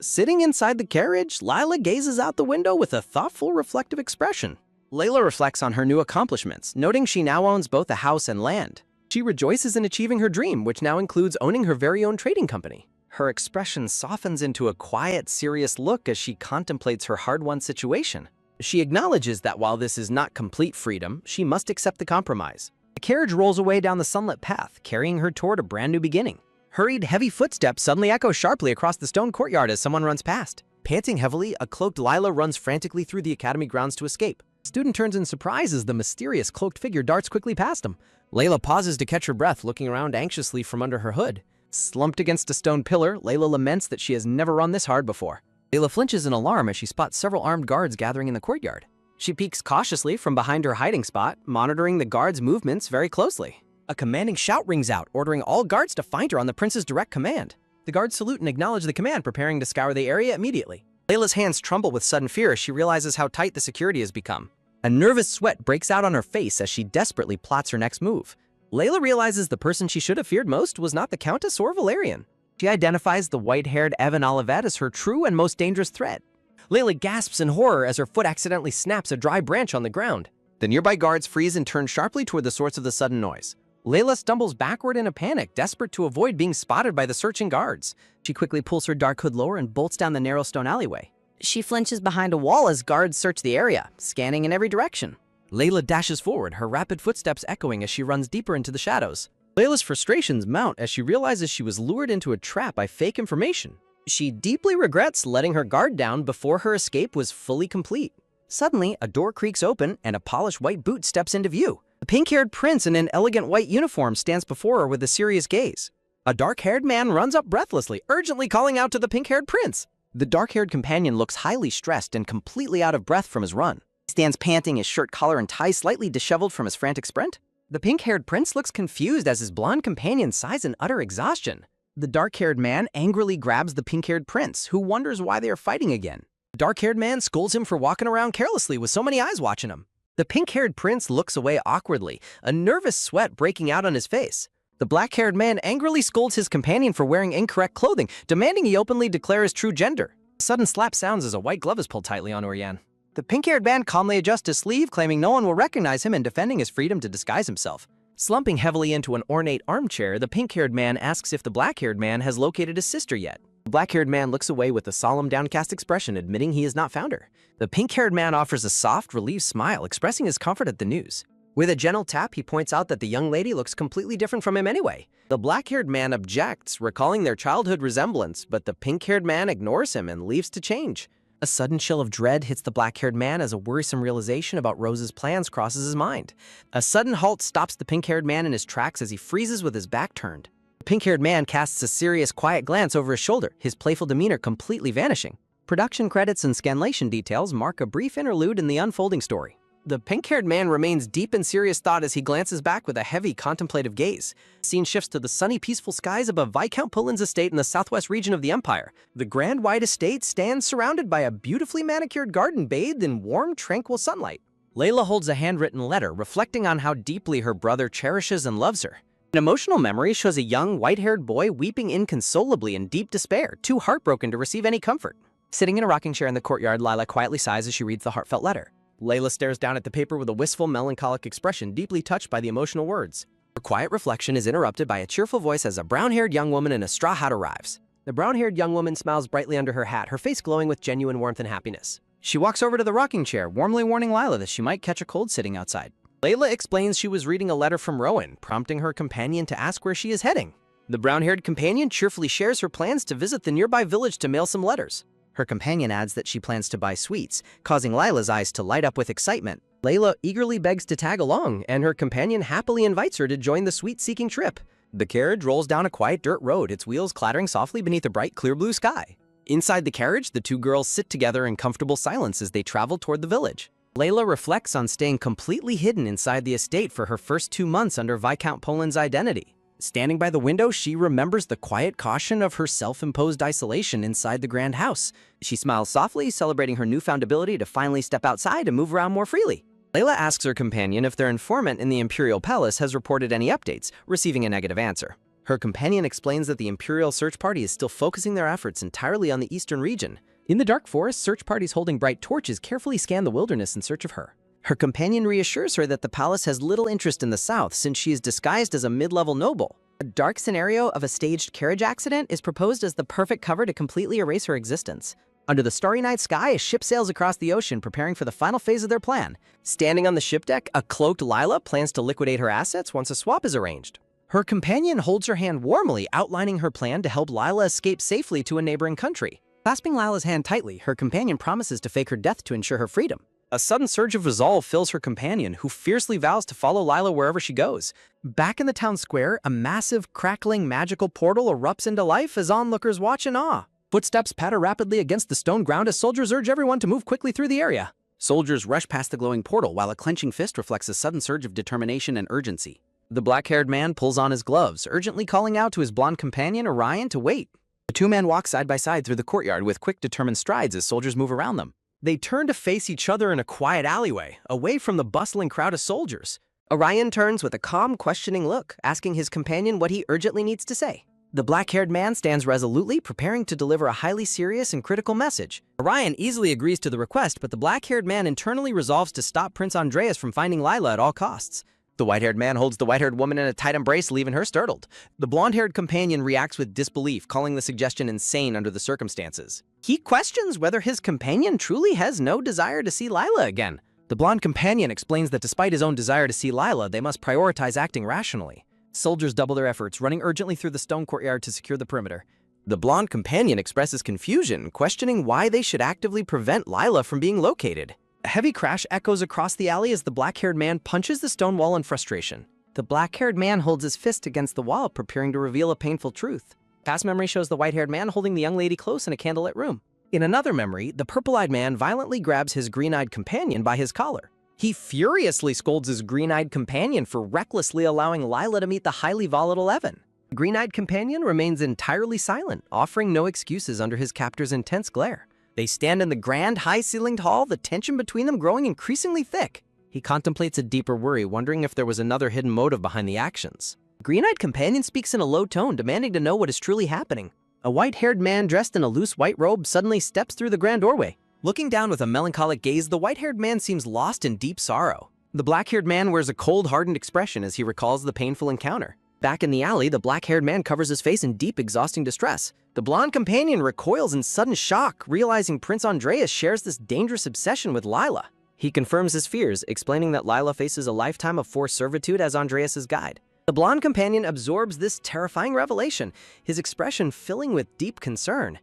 Sitting inside the carriage, Layla gazes out the window with a thoughtful, reflective expression. Layla reflects on her new accomplishments, noting she now owns both a house and land. She rejoices in achieving her dream, which now includes owning her very own trading company. Her expression softens into a quiet, serious look as she contemplates her hard-won situation. She acknowledges that while this is not complete freedom, she must accept the compromise. The carriage rolls away down the sunlit path, carrying her toward a brand new beginning. Hurried, heavy footsteps suddenly echo sharply across the stone courtyard as someone runs past. Panting heavily, a cloaked Layla runs frantically through the academy grounds to escape. The student turns in surprise as the mysterious cloaked figure darts quickly past him. Layla pauses to catch her breath, looking around anxiously from under her hood. Slumped against a stone pillar, Layla laments that she has never run this hard before. Layla flinches in alarm as she spots several armed guards gathering in the courtyard. She peeks cautiously from behind her hiding spot, monitoring the guards' movements very closely. A commanding shout rings out, ordering all guards to find her on the prince's direct command. The guards salute and acknowledge the command, preparing to scour the area immediately. Layla's hands tremble with sudden fear as she realizes how tight the security has become. A nervous sweat breaks out on her face as she desperately plots her next move. Layla realizes the person she should have feared most was not the Countess or Valerian. She identifies the white-haired Evan Olivet as her true and most dangerous threat. Layla gasps in horror as her foot accidentally snaps a dry branch on the ground. The nearby guards freeze and turn sharply toward the source of the sudden noise. Layla stumbles backward in a panic, desperate to avoid being spotted by the searching guards. She quickly pulls her dark hood lower and bolts down the narrow stone alleyway. She flinches behind a wall as guards search the area, scanning in every direction. Layla dashes forward, her rapid footsteps echoing as she runs deeper into the shadows. Layla's frustrations mount as she realizes she was lured into a trap by fake information. She deeply regrets letting her guard down before her escape was fully complete. Suddenly, a door creaks open and a polished white boot steps into view. A pink-haired prince in an elegant white uniform stands before her with a serious gaze. A dark-haired man runs up breathlessly, urgently calling out to the pink-haired prince. The dark-haired companion looks highly stressed and completely out of breath from his run. He stands panting, his shirt collar and tie slightly disheveled from his frantic sprint. The pink-haired prince looks confused as his blonde companion sighs in utter exhaustion. The dark-haired man angrily grabs the pink-haired prince, who wonders why they are fighting again. The dark-haired man scolds him for walking around carelessly with so many eyes watching him. The pink-haired prince looks away awkwardly, a nervous sweat breaking out on his face. The black-haired man angrily scolds his companion for wearing incorrect clothing, demanding he openly declare his true gender. A sudden slap sounds as a white glove is pulled tightly on Oriane. The pink-haired man calmly adjusts his sleeve, claiming no one will recognize him and defending his freedom to disguise himself. Slumping heavily into an ornate armchair, the pink-haired man asks if the black-haired man has located his sister yet. The black-haired man looks away with a solemn, downcast expression, admitting he has not found her. The pink-haired man offers a soft, relieved smile, expressing his comfort at the news. With a gentle tap, he points out that the young lady looks completely different from him anyway. The black-haired man objects, recalling their childhood resemblance, but the pink-haired man ignores him and leaves to change. A sudden chill of dread hits the black-haired man as a worrisome realization about Rose's plans crosses his mind. A sudden halt stops the pink-haired man in his tracks as he freezes with his back turned. The pink-haired man casts a serious, quiet glance over his shoulder, his playful demeanor completely vanishing. Production credits and scanlation details mark a brief interlude in the unfolding story. The pink-haired man remains deep in serious thought as he glances back with a heavy, contemplative gaze. The scene shifts to the sunny, peaceful skies above Viscount Pullen's estate in the southwest region of the Empire. The grand, wide estate stands surrounded by a beautifully manicured garden bathed in warm, tranquil sunlight. Layla holds a handwritten letter reflecting on how deeply her brother cherishes and loves her. An emotional memory shows a young, white-haired boy weeping inconsolably in deep despair, too heartbroken to receive any comfort. Sitting in a rocking chair in the courtyard, Layla quietly sighs as she reads the heartfelt letter. Layla stares down at the paper with a wistful, melancholic expression, deeply touched by the emotional words. Her quiet reflection is interrupted by a cheerful voice as a brown-haired young woman in a straw hat arrives. The brown-haired young woman smiles brightly under her hat, her face glowing with genuine warmth and happiness. She walks over to the rocking chair, warmly warning Layla that she might catch a cold sitting outside. Layla explains she was reading a letter from Rowan, prompting her companion to ask where she is heading. The brown-haired companion cheerfully shares her plans to visit the nearby village to mail some letters. Her companion adds that she plans to buy sweets, causing Layla's eyes to light up with excitement. Layla eagerly begs to tag along, and her companion happily invites her to join the sweet-seeking trip. The carriage rolls down a quiet dirt road, its wheels clattering softly beneath a bright, clear blue sky. Inside the carriage, the two girls sit together in comfortable silence as they travel toward the village. Layla reflects on staying completely hidden inside the estate for her first 2 months under Viscount Pullen's identity. Standing by the window, she remembers the quiet caution of her self-imposed isolation inside the grand house. She smiles softly, celebrating her newfound ability to finally step outside and move around more freely. Layla asks her companion if their informant in the Imperial Palace has reported any updates, receiving a negative answer. Her companion explains that the Imperial search party is still focusing their efforts entirely on the eastern region. In the dark forest, search parties holding bright torches carefully scan the wilderness in search of her. Her companion reassures her that the palace has little interest in the south since she is disguised as a mid-level noble. A dark scenario of a staged carriage accident is proposed as the perfect cover to completely erase her existence. Under the starry night sky, a ship sails across the ocean, preparing for the final phase of their plan. Standing on the ship deck, a cloaked Layla plans to liquidate her assets once a swap is arranged. Her companion holds her hand warmly, outlining her plan to help Layla escape safely to a neighboring country. Clasping Layla's hand tightly, her companion promises to fake her death to ensure her freedom. A sudden surge of resolve fills her companion, who fiercely vows to follow Layla wherever she goes. Back in the town square, a massive, crackling, magical portal erupts into life as onlookers watch in awe. Footsteps patter rapidly against the stone ground as soldiers urge everyone to move quickly through the area. Soldiers rush past the glowing portal while a clenching fist reflects a sudden surge of determination and urgency. The black-haired man pulls on his gloves, urgently calling out to his blonde companion, Orion, to wait. The two men walk side by side through the courtyard with quick, determined strides as soldiers move around them. They turn to face each other in a quiet alleyway, away from the bustling crowd of soldiers. Orion turns with a calm, questioning look, asking his companion what he urgently needs to say. The black-haired man stands resolutely, preparing to deliver a highly serious and critical message. Orion easily agrees to the request, but the black-haired man internally resolves to stop Prince Andreas from finding Layla at all costs. The white-haired man holds the white-haired woman in a tight embrace, leaving her startled. The blonde-haired companion reacts with disbelief, calling the suggestion insane under the circumstances. He questions whether his companion truly has no desire to see Layla again. The blonde companion explains that despite his own desire to see Layla, they must prioritize acting rationally. Soldiers double their efforts, running urgently through the stone courtyard to secure the perimeter. The blonde companion expresses confusion, questioning why they should actively prevent Layla from being located. A heavy crash echoes across the alley as the black-haired man punches the stone wall in frustration. The black-haired man holds his fist against the wall, preparing to reveal a painful truth. Past memory shows the white-haired man holding the young lady close in a candlelit room. In another memory, the purple-eyed man violently grabs his green-eyed companion by his collar. He furiously scolds his green-eyed companion for recklessly allowing Layla to meet the highly volatile Evan. The green-eyed companion remains entirely silent, offering no excuses under his captor's intense glare. They stand in the grand, high-ceilinged hall, the tension between them growing increasingly thick. He contemplates a deeper worry, wondering if there was another hidden motive behind the actions. The green-eyed companion speaks in a low tone, demanding to know what is truly happening. A white-haired man dressed in a loose white robe suddenly steps through the grand doorway. Looking down with a melancholic gaze, the white-haired man seems lost in deep sorrow. The black-haired man wears a cold, hardened expression as he recalls the painful encounter. Back in the alley, the black-haired man covers his face in deep, exhausting distress. The blonde companion recoils in sudden shock, realizing Prince Andreas shares this dangerous obsession with Lila. He confirms his fears, explaining that Lila faces a lifetime of forced servitude as Andreas's guide. The blonde companion absorbs this terrifying revelation, his expression filling with deep concern.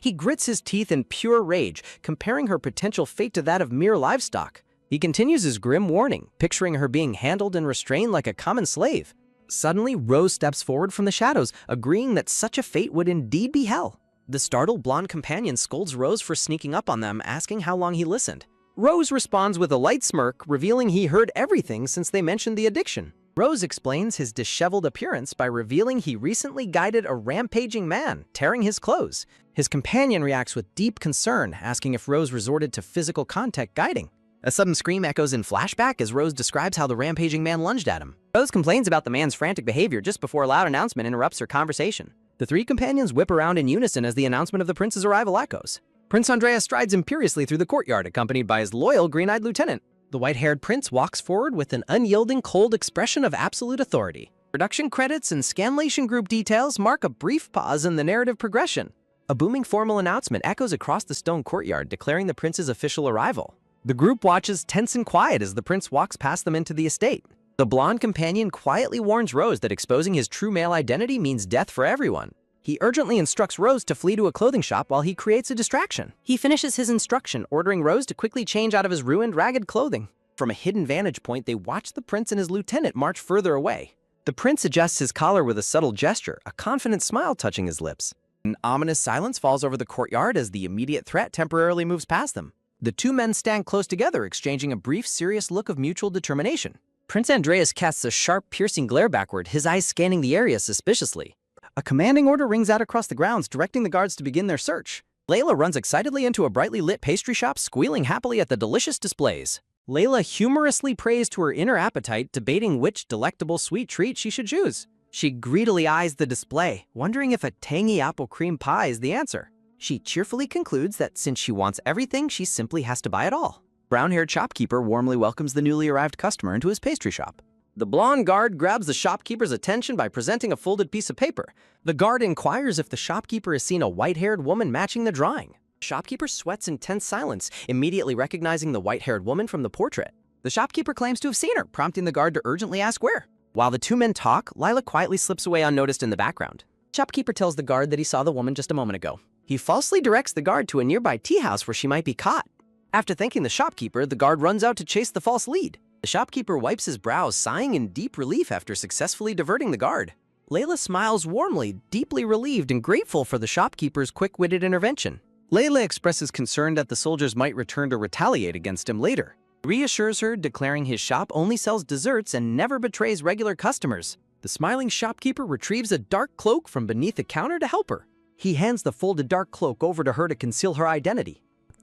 He grits his teeth in pure rage, comparing her potential fate to that of mere livestock. He continues his grim warning, picturing her being handled and restrained like a common slave. Suddenly, Rose steps forward from the shadows, agreeing that such a fate would indeed be hell. The startled blonde companion scolds Rose for sneaking up on them, asking how long he listened. Rose responds with a light smirk, revealing he heard everything since they mentioned the addiction. Rose explains his disheveled appearance by revealing he recently guided a rampaging man, tearing his clothes. His companion reacts with deep concern, asking if Rose resorted to physical contact guiding. A sudden scream echoes in flashback as Rose describes how the rampaging man lunged at him. Rose complains about the man's frantic behavior just before a loud announcement interrupts her conversation. The three companions whip around in unison as the announcement of the prince's arrival echoes. Prince Andreas strides imperiously through the courtyard, accompanied by his loyal green-eyed lieutenant. The white-haired prince walks forward with an unyielding, cold expression of absolute authority. Production credits and scanlation group details mark a brief pause in the narrative progression. A booming formal announcement echoes across the stone courtyard, declaring the prince's official arrival. The group watches tense and quiet as the prince walks past them into the estate. The blonde companion quietly warns Rose that exposing his true male identity means death for everyone. He urgently instructs Rose to flee to a clothing shop while he creates a distraction. He finishes his instruction, ordering Rose to quickly change out of his ruined, ragged clothing. From a hidden vantage point, they watch the prince and his lieutenant march further away. The prince adjusts his collar with a subtle gesture, a confident smile touching his lips. An ominous silence falls over the courtyard as the immediate threat temporarily moves past them. The two men stand close together, exchanging a brief, serious look of mutual determination. Prince Andreas casts a sharp, piercing glare backward, his eyes scanning the area suspiciously. A commanding order rings out across the grounds, directing the guards to begin their search. Layla runs excitedly into a brightly lit pastry shop, squealing happily at the delicious displays. Layla humorously prays to her inner appetite, debating which delectable sweet treat she should choose. She greedily eyes the display, wondering if a tangy apple cream pie is the answer. She cheerfully concludes that since she wants everything, she simply has to buy it all. Brown-haired shopkeeper warmly welcomes the newly arrived customer into his pastry shop. The blonde guard grabs the shopkeeper's attention by presenting a folded piece of paper. The guard inquires if the shopkeeper has seen a white-haired woman matching the drawing. The shopkeeper sweats in tense silence, immediately recognizing the white-haired woman from the portrait. The shopkeeper claims to have seen her, prompting the guard to urgently ask where. While the two men talk, Lila quietly slips away unnoticed in the background. Shopkeeper tells the guard that he saw the woman just a moment ago. He falsely directs the guard to a nearby tea house where she might be caught. After thanking the shopkeeper, the guard runs out to chase the false lead. The shopkeeper wipes his brows, sighing in deep relief after successfully diverting the guard. Layla smiles warmly, deeply relieved and grateful for the shopkeeper's quick-witted intervention. Layla expresses concern that the soldiers might return to retaliate against him later. He reassures her, declaring his shop only sells desserts and never betrays regular customers. The smiling shopkeeper retrieves a dark cloak from beneath the counter to help her. He hands the folded dark cloak over to her to conceal her identity.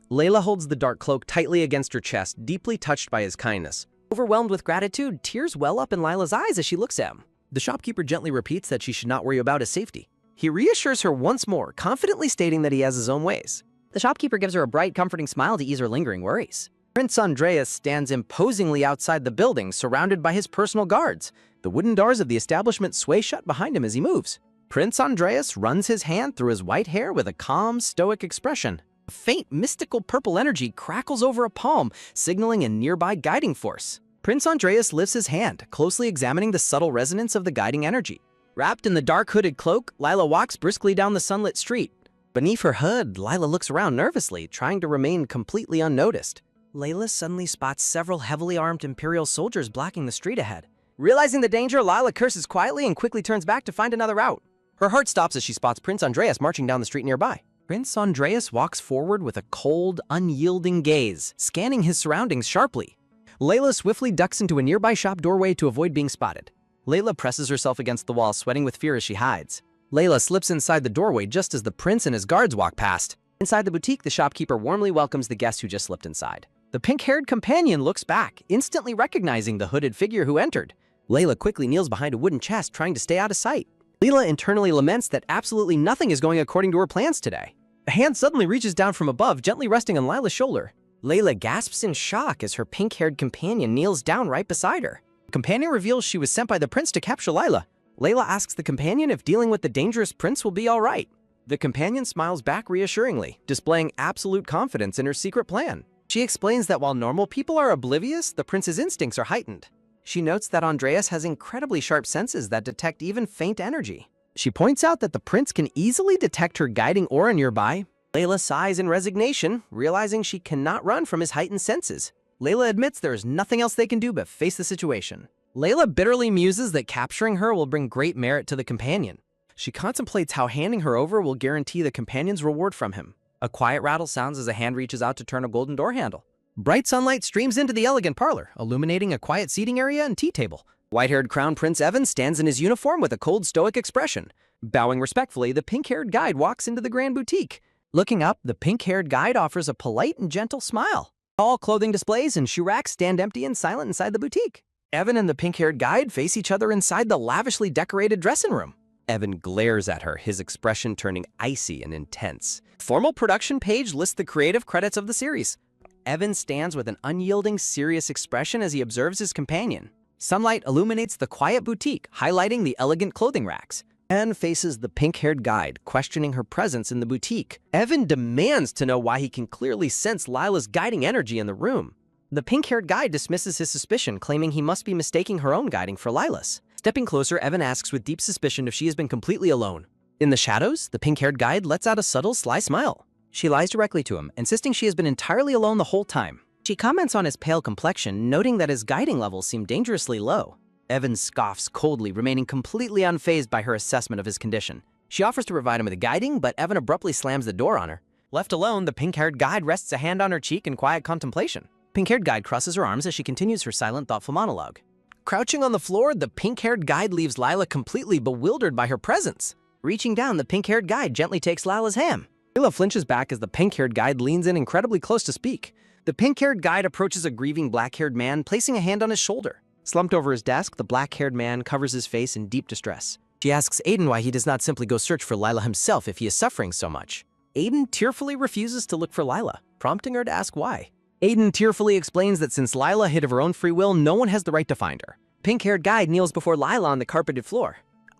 Layla holds the dark cloak tightly against her chest, deeply touched by his kindness. Overwhelmed with gratitude, tears well up in Lila's eyes as she looks at him. The shopkeeper gently repeats that she should not worry about his safety. He reassures her once more, confidently stating that he has his own ways. The shopkeeper gives her a bright, comforting smile to ease her lingering worries. Prince Andreas stands imposingly outside the building, surrounded by his personal guards. The wooden doors of the establishment sway shut behind him as he moves. Prince Andreas runs his hand through his white hair with a calm, stoic expression. A faint, mystical purple energy crackles over a palm, signaling a nearby guiding force. Prince Andreas lifts his hand, closely examining the subtle resonance of the guiding energy. Wrapped in the dark hooded cloak, Lila walks briskly down the sunlit street. Beneath her hood, Lila looks around nervously, trying to remain completely unnoticed. Layla suddenly spots several heavily armed Imperial soldiers blocking the street ahead. Realizing the danger, Lila curses quietly and quickly turns back to find another route. Her heart stops as she spots Prince Andreas marching down the street nearby. Prince Andreas walks forward with a cold, unyielding gaze, scanning his surroundings sharply. Layla swiftly ducks into a nearby shop doorway to avoid being spotted. Layla presses herself against the wall, sweating with fear as she hides. Layla slips inside the doorway just as the prince and his guards walk past. Inside the boutique, the shopkeeper warmly welcomes the guest who just slipped inside. The pink-haired companion looks back, instantly recognizing the hooded figure who entered. Layla quickly kneels behind a wooden chest, trying to stay out of sight. Layla internally laments that absolutely nothing is going according to her plans today. A hand suddenly reaches down from above, gently resting on Lila's shoulder. Layla gasps in shock as her pink-haired companion kneels down right beside her. The companion reveals she was sent by the prince to capture Layla. Layla asks the companion if dealing with the dangerous prince will be all right. The companion smiles back reassuringly, displaying absolute confidence in her secret plan. She explains that while normal people are oblivious, the prince's instincts are heightened. She notes that Andreas has incredibly sharp senses that detect even faint energy. She points out that the prince can easily detect her guiding aura nearby. Layla sighs in resignation, realizing she cannot run from his heightened senses. Layla admits there is nothing else they can do but face the situation. Layla bitterly muses that capturing her will bring great merit to the companion. She contemplates how handing her over will guarantee the companion's reward from him. A quiet rattle sounds as a hand reaches out to turn a golden door handle. Bright sunlight streams into the elegant parlor, illuminating a quiet seating area and tea table. White-haired Crown Prince Evan stands in his uniform with a cold, stoic expression. Bowing respectfully, the pink-haired guide walks into the grand boutique. Looking up, the pink-haired guide offers a polite and gentle smile. All clothing displays and shoe racks stand empty and silent inside the boutique. Evan and the pink-haired guide face each other inside the lavishly decorated dressing room. Evan glares at her, his expression turning icy and intense. Formal production page lists the creative credits of the series. Evan stands with an unyielding, serious expression as he observes his companion. Sunlight illuminates the quiet boutique, highlighting the elegant clothing racks. Anne faces the pink-haired guide, questioning her presence in the boutique. Evan demands to know why he can clearly sense Lila's guiding energy in the room. The pink-haired guide dismisses his suspicion, claiming he must be mistaking her own guiding for Lila's. Stepping closer, Evan asks with deep suspicion if she has been completely alone. In the shadows, the pink-haired guide lets out a subtle, sly smile. She lies directly to him, insisting she has been entirely alone the whole time. She comments on his pale complexion, noting that his guiding levels seem dangerously low. Evan scoffs coldly, remaining completely unfazed by her assessment of his condition. She offers to provide him with guiding, but Evan abruptly slams the door on her. Left alone, the pink-haired guide rests a hand on her cheek in quiet contemplation. Pink-haired guide crosses her arms as she continues her silent, thoughtful monologue. Crouching on the floor, the pink-haired guide leaves Lila completely bewildered by her presence. Reaching down, the pink-haired guide gently takes Lila's hand. Lila flinches back as the pink-haired guide leans in incredibly close to speak. The pink-haired guide approaches a grieving black-haired man, placing a hand on his shoulder. Slumped over his desk, the black-haired man covers his face in deep distress. She asks Aiden why he does not simply go search for Lila himself if he is suffering so much. Aiden tearfully refuses to look for Lila, prompting her to ask why. Aiden tearfully explains that since Lila hid of her own free will, no one has the right to find her. Pink-haired guide kneels before Lila on the carpeted floor.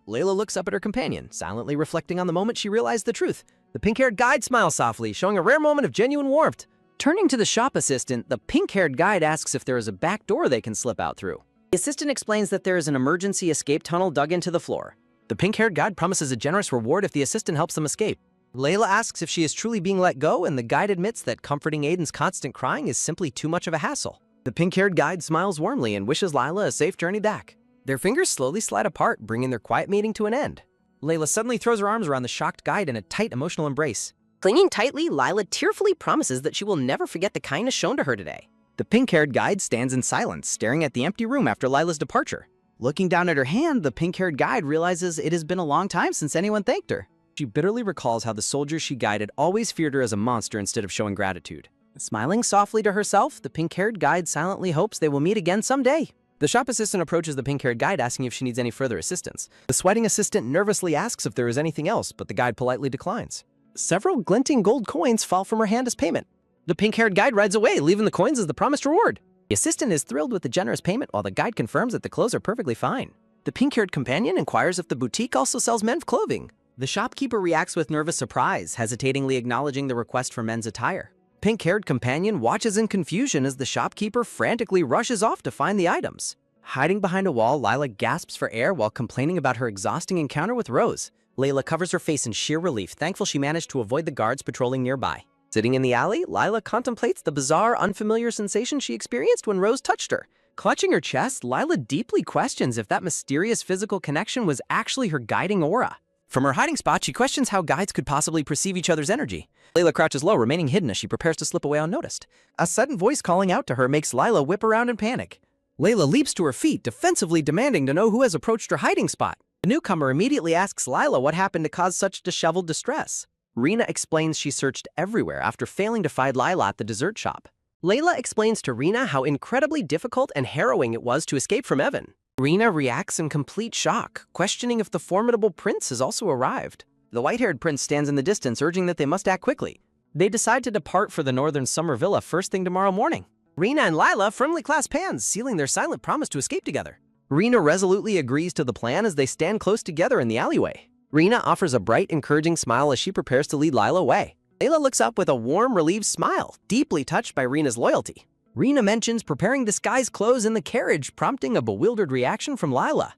Layla looks up at her companion, silently reflecting on the moment she realized the truth. The pink-haired guide smiles softly, showing a rare moment of genuine warmth. Turning to the shop assistant, the pink-haired guide asks if there is a back door they can slip out through. The assistant explains that there is an emergency escape tunnel dug into the floor. The pink-haired guide promises a generous reward if the assistant helps them escape. Layla asks if she is truly being let go, and the guide admits that comforting Aiden's constant crying is simply too much of a hassle. The pink-haired guide smiles warmly and wishes Lila a safe journey back. Their fingers slowly slide apart, bringing their quiet meeting to an end. Layla suddenly throws her arms around the shocked guide in a tight emotional embrace. Clinging tightly, Lila tearfully promises that she will never forget the kindness shown to her today. The pink-haired guide stands in silence, staring at the empty room after Lila's departure. Looking down at her hand, the pink-haired guide realizes it has been a long time since anyone thanked her. She bitterly recalls how the soldiers she guided always feared her as a monster instead of showing gratitude. Smiling softly to herself, the pink-haired guide silently hopes they will meet again someday. The shop assistant approaches the pink-haired guide, asking if she needs any further assistance. The sweating assistant nervously asks if there is anything else, but the guide politely declines. Several glinting gold coins fall from her hand as payment. The pink-haired guide rides away, leaving the coins as the promised reward. The assistant is thrilled with the generous payment, while the guide confirms that the clothes are perfectly fine. The pink-haired companion inquires if the boutique also sells men's clothing. The shopkeeper reacts with nervous surprise, hesitatingly acknowledging the request for men's attire. Pink-haired companion watches in confusion as the shopkeeper frantically rushes off to find the items. Hiding behind a wall, Lila gasps for air while complaining about her exhausting encounter with Rose. Layla covers her face in sheer relief, thankful she managed to avoid the guards patrolling nearby. Sitting in the alley, Lila contemplates the bizarre, unfamiliar sensation she experienced when Rose touched her. Clutching her chest, Lila deeply questions if that mysterious physical connection was actually her guiding aura. From her hiding spot, she questions how guides could possibly perceive each other's energy. Layla crouches low, remaining hidden as she prepares to slip away unnoticed. A sudden voice calling out to her makes Lila whip around in panic. Layla leaps to her feet, defensively demanding to know who has approached her hiding spot. The newcomer immediately asks Lila what happened to cause such disheveled distress. Rena explains she searched everywhere after failing to find Lila at the dessert shop. Layla explains to Rena how incredibly difficult and harrowing it was to escape from Evan. Rena reacts in complete shock, questioning if the formidable prince has also arrived. The white-haired prince stands in the distance, urging that they must act quickly. They decide to depart for the northern summer villa first thing tomorrow morning. Rena and Lila firmly clasp hands, sealing their silent promise to escape together. Rena resolutely agrees to the plan as they stand close together in the alleyway. Rena offers a bright, encouraging smile as she prepares to lead Lila away. Layla looks up with a warm, relieved smile, deeply touched by Rena's loyalty. Rena mentions preparing disguise clothes in the carriage, prompting a bewildered reaction from Lila.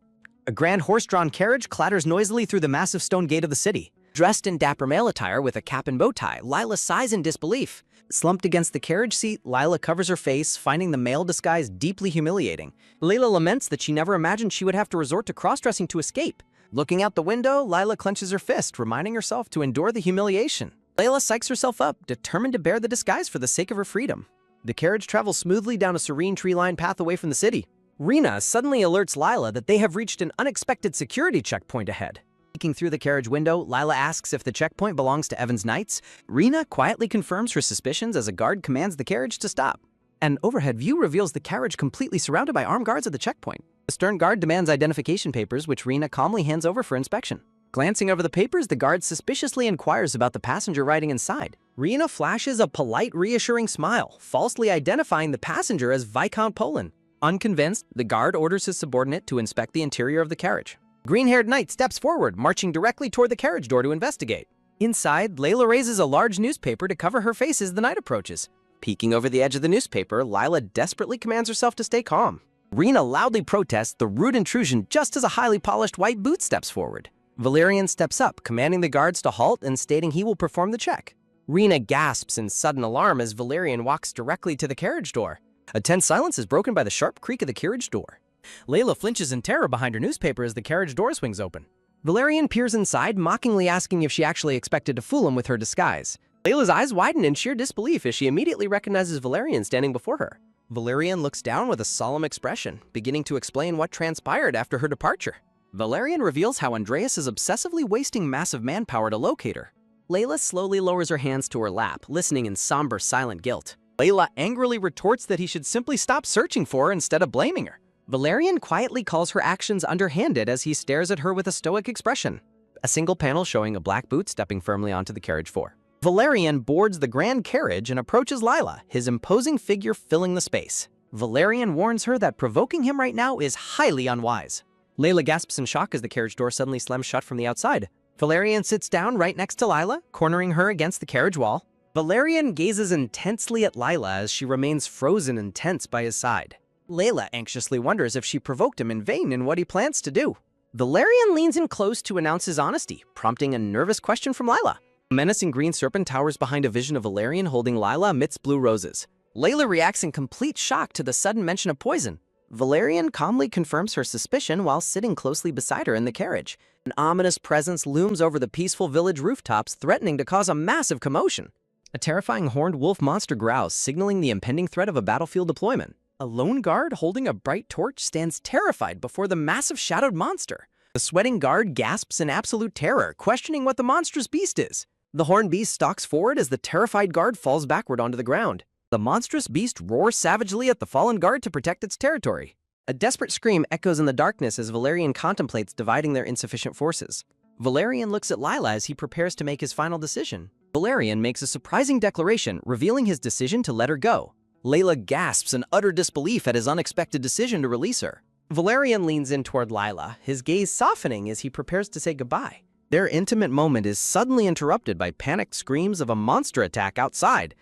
A grand horse-drawn carriage clatters noisily through the massive stone gate of the city. Dressed in dapper male attire with a cap and bow tie, Lila sighs in disbelief. Slumped against the carriage seat, Lila covers her face, finding the male disguise deeply humiliating. Layla laments that she never imagined she would have to resort to cross-dressing to escape. Looking out the window, Lila clenches her fist, reminding herself to endure the humiliation. Layla psychs herself up, determined to bear the disguise for the sake of her freedom. The carriage travels smoothly down a serene tree-lined path away from the city. Rena suddenly alerts Lila that they have reached an unexpected security checkpoint ahead. Peeking through the carriage window, Lila asks if the checkpoint belongs to Evan's Knights. Rena quietly confirms her suspicions as a guard commands the carriage to stop. An overhead view reveals the carriage completely surrounded by armed guards at the checkpoint. The stern guard demands identification papers, which Rena calmly hands over for inspection. Glancing over the papers, the guard suspiciously inquires about the passenger riding inside. Rena flashes a polite, reassuring smile, falsely identifying the passenger as Viscount Poland. Unconvinced, the guard orders his subordinate to inspect the interior of the carriage. Green-haired knight steps forward, marching directly toward the carriage door to investigate. Inside, Layla raises a large newspaper to cover her face as the knight approaches. Peeking over the edge of the newspaper, Lila desperately commands herself to stay calm. Rena loudly protests the rude intrusion just as a highly polished white boot steps forward. Valerian steps up, commanding the guards to halt and stating he will perform the check. Rena gasps in sudden alarm as Valerian walks directly to the carriage door. A tense silence is broken by the sharp creak of the carriage door. Layla flinches in terror behind her newspaper as the carriage door swings open. Valerian peers inside, mockingly asking if she actually expected to fool him with her disguise. Layla's eyes widen in sheer disbelief as she immediately recognizes Valerian standing before her. Valerian looks down with a solemn expression, beginning to explain what transpired after her departure. Valerian reveals how Andreas is obsessively wasting massive manpower to locate her. Layla slowly lowers her hands to her lap, listening in somber, silent guilt. Layla angrily retorts that he should simply stop searching for her instead of blaming her. Valerian quietly calls her actions underhanded as he stares at her with a stoic expression. A single panel showing a black boot stepping firmly onto the carriage floor. Valerian boards the grand carriage and approaches Lila, his imposing figure filling the space. Valerian warns her that provoking him right now is highly unwise. Layla gasps in shock as the carriage door suddenly slams shut from the outside. Valerian sits down right next to Lila, cornering her against the carriage wall. Valerian gazes intensely at Lila as she remains frozen and tense by his side. Layla anxiously wonders if she provoked him in vain in what he plans to do. Valerian leans in close to announce his honesty, prompting a nervous question from Lila. A menacing green serpent towers behind a vision of Valerian holding Lila amidst blue roses. Layla reacts in complete shock to the sudden mention of poison. Valerian calmly confirms her suspicion while sitting closely beside her in the carriage. An ominous presence looms over the peaceful village rooftops, threatening to cause a massive commotion. A terrifying horned wolf monster growls, signaling the impending threat of a battlefield deployment. A lone guard holding a bright torch stands terrified before the massive shadowed monster. The sweating guard gasps in absolute terror, questioning what the monstrous beast is. The horned beast stalks forward as the terrified guard falls backward onto the ground. The monstrous beast roars savagely at the fallen guard to protect its territory. A desperate scream echoes in the darkness as Valerian contemplates dividing their insufficient forces. Valerian looks at Lila as he prepares to make his final decision. Valerian makes a surprising declaration, revealing his decision to let her go. Layla gasps in utter disbelief at his unexpected decision to release her. Valerian leans in toward Lila, his gaze softening as he prepares to say goodbye. Their intimate moment is suddenly interrupted by panicked screams of a monster attack outside.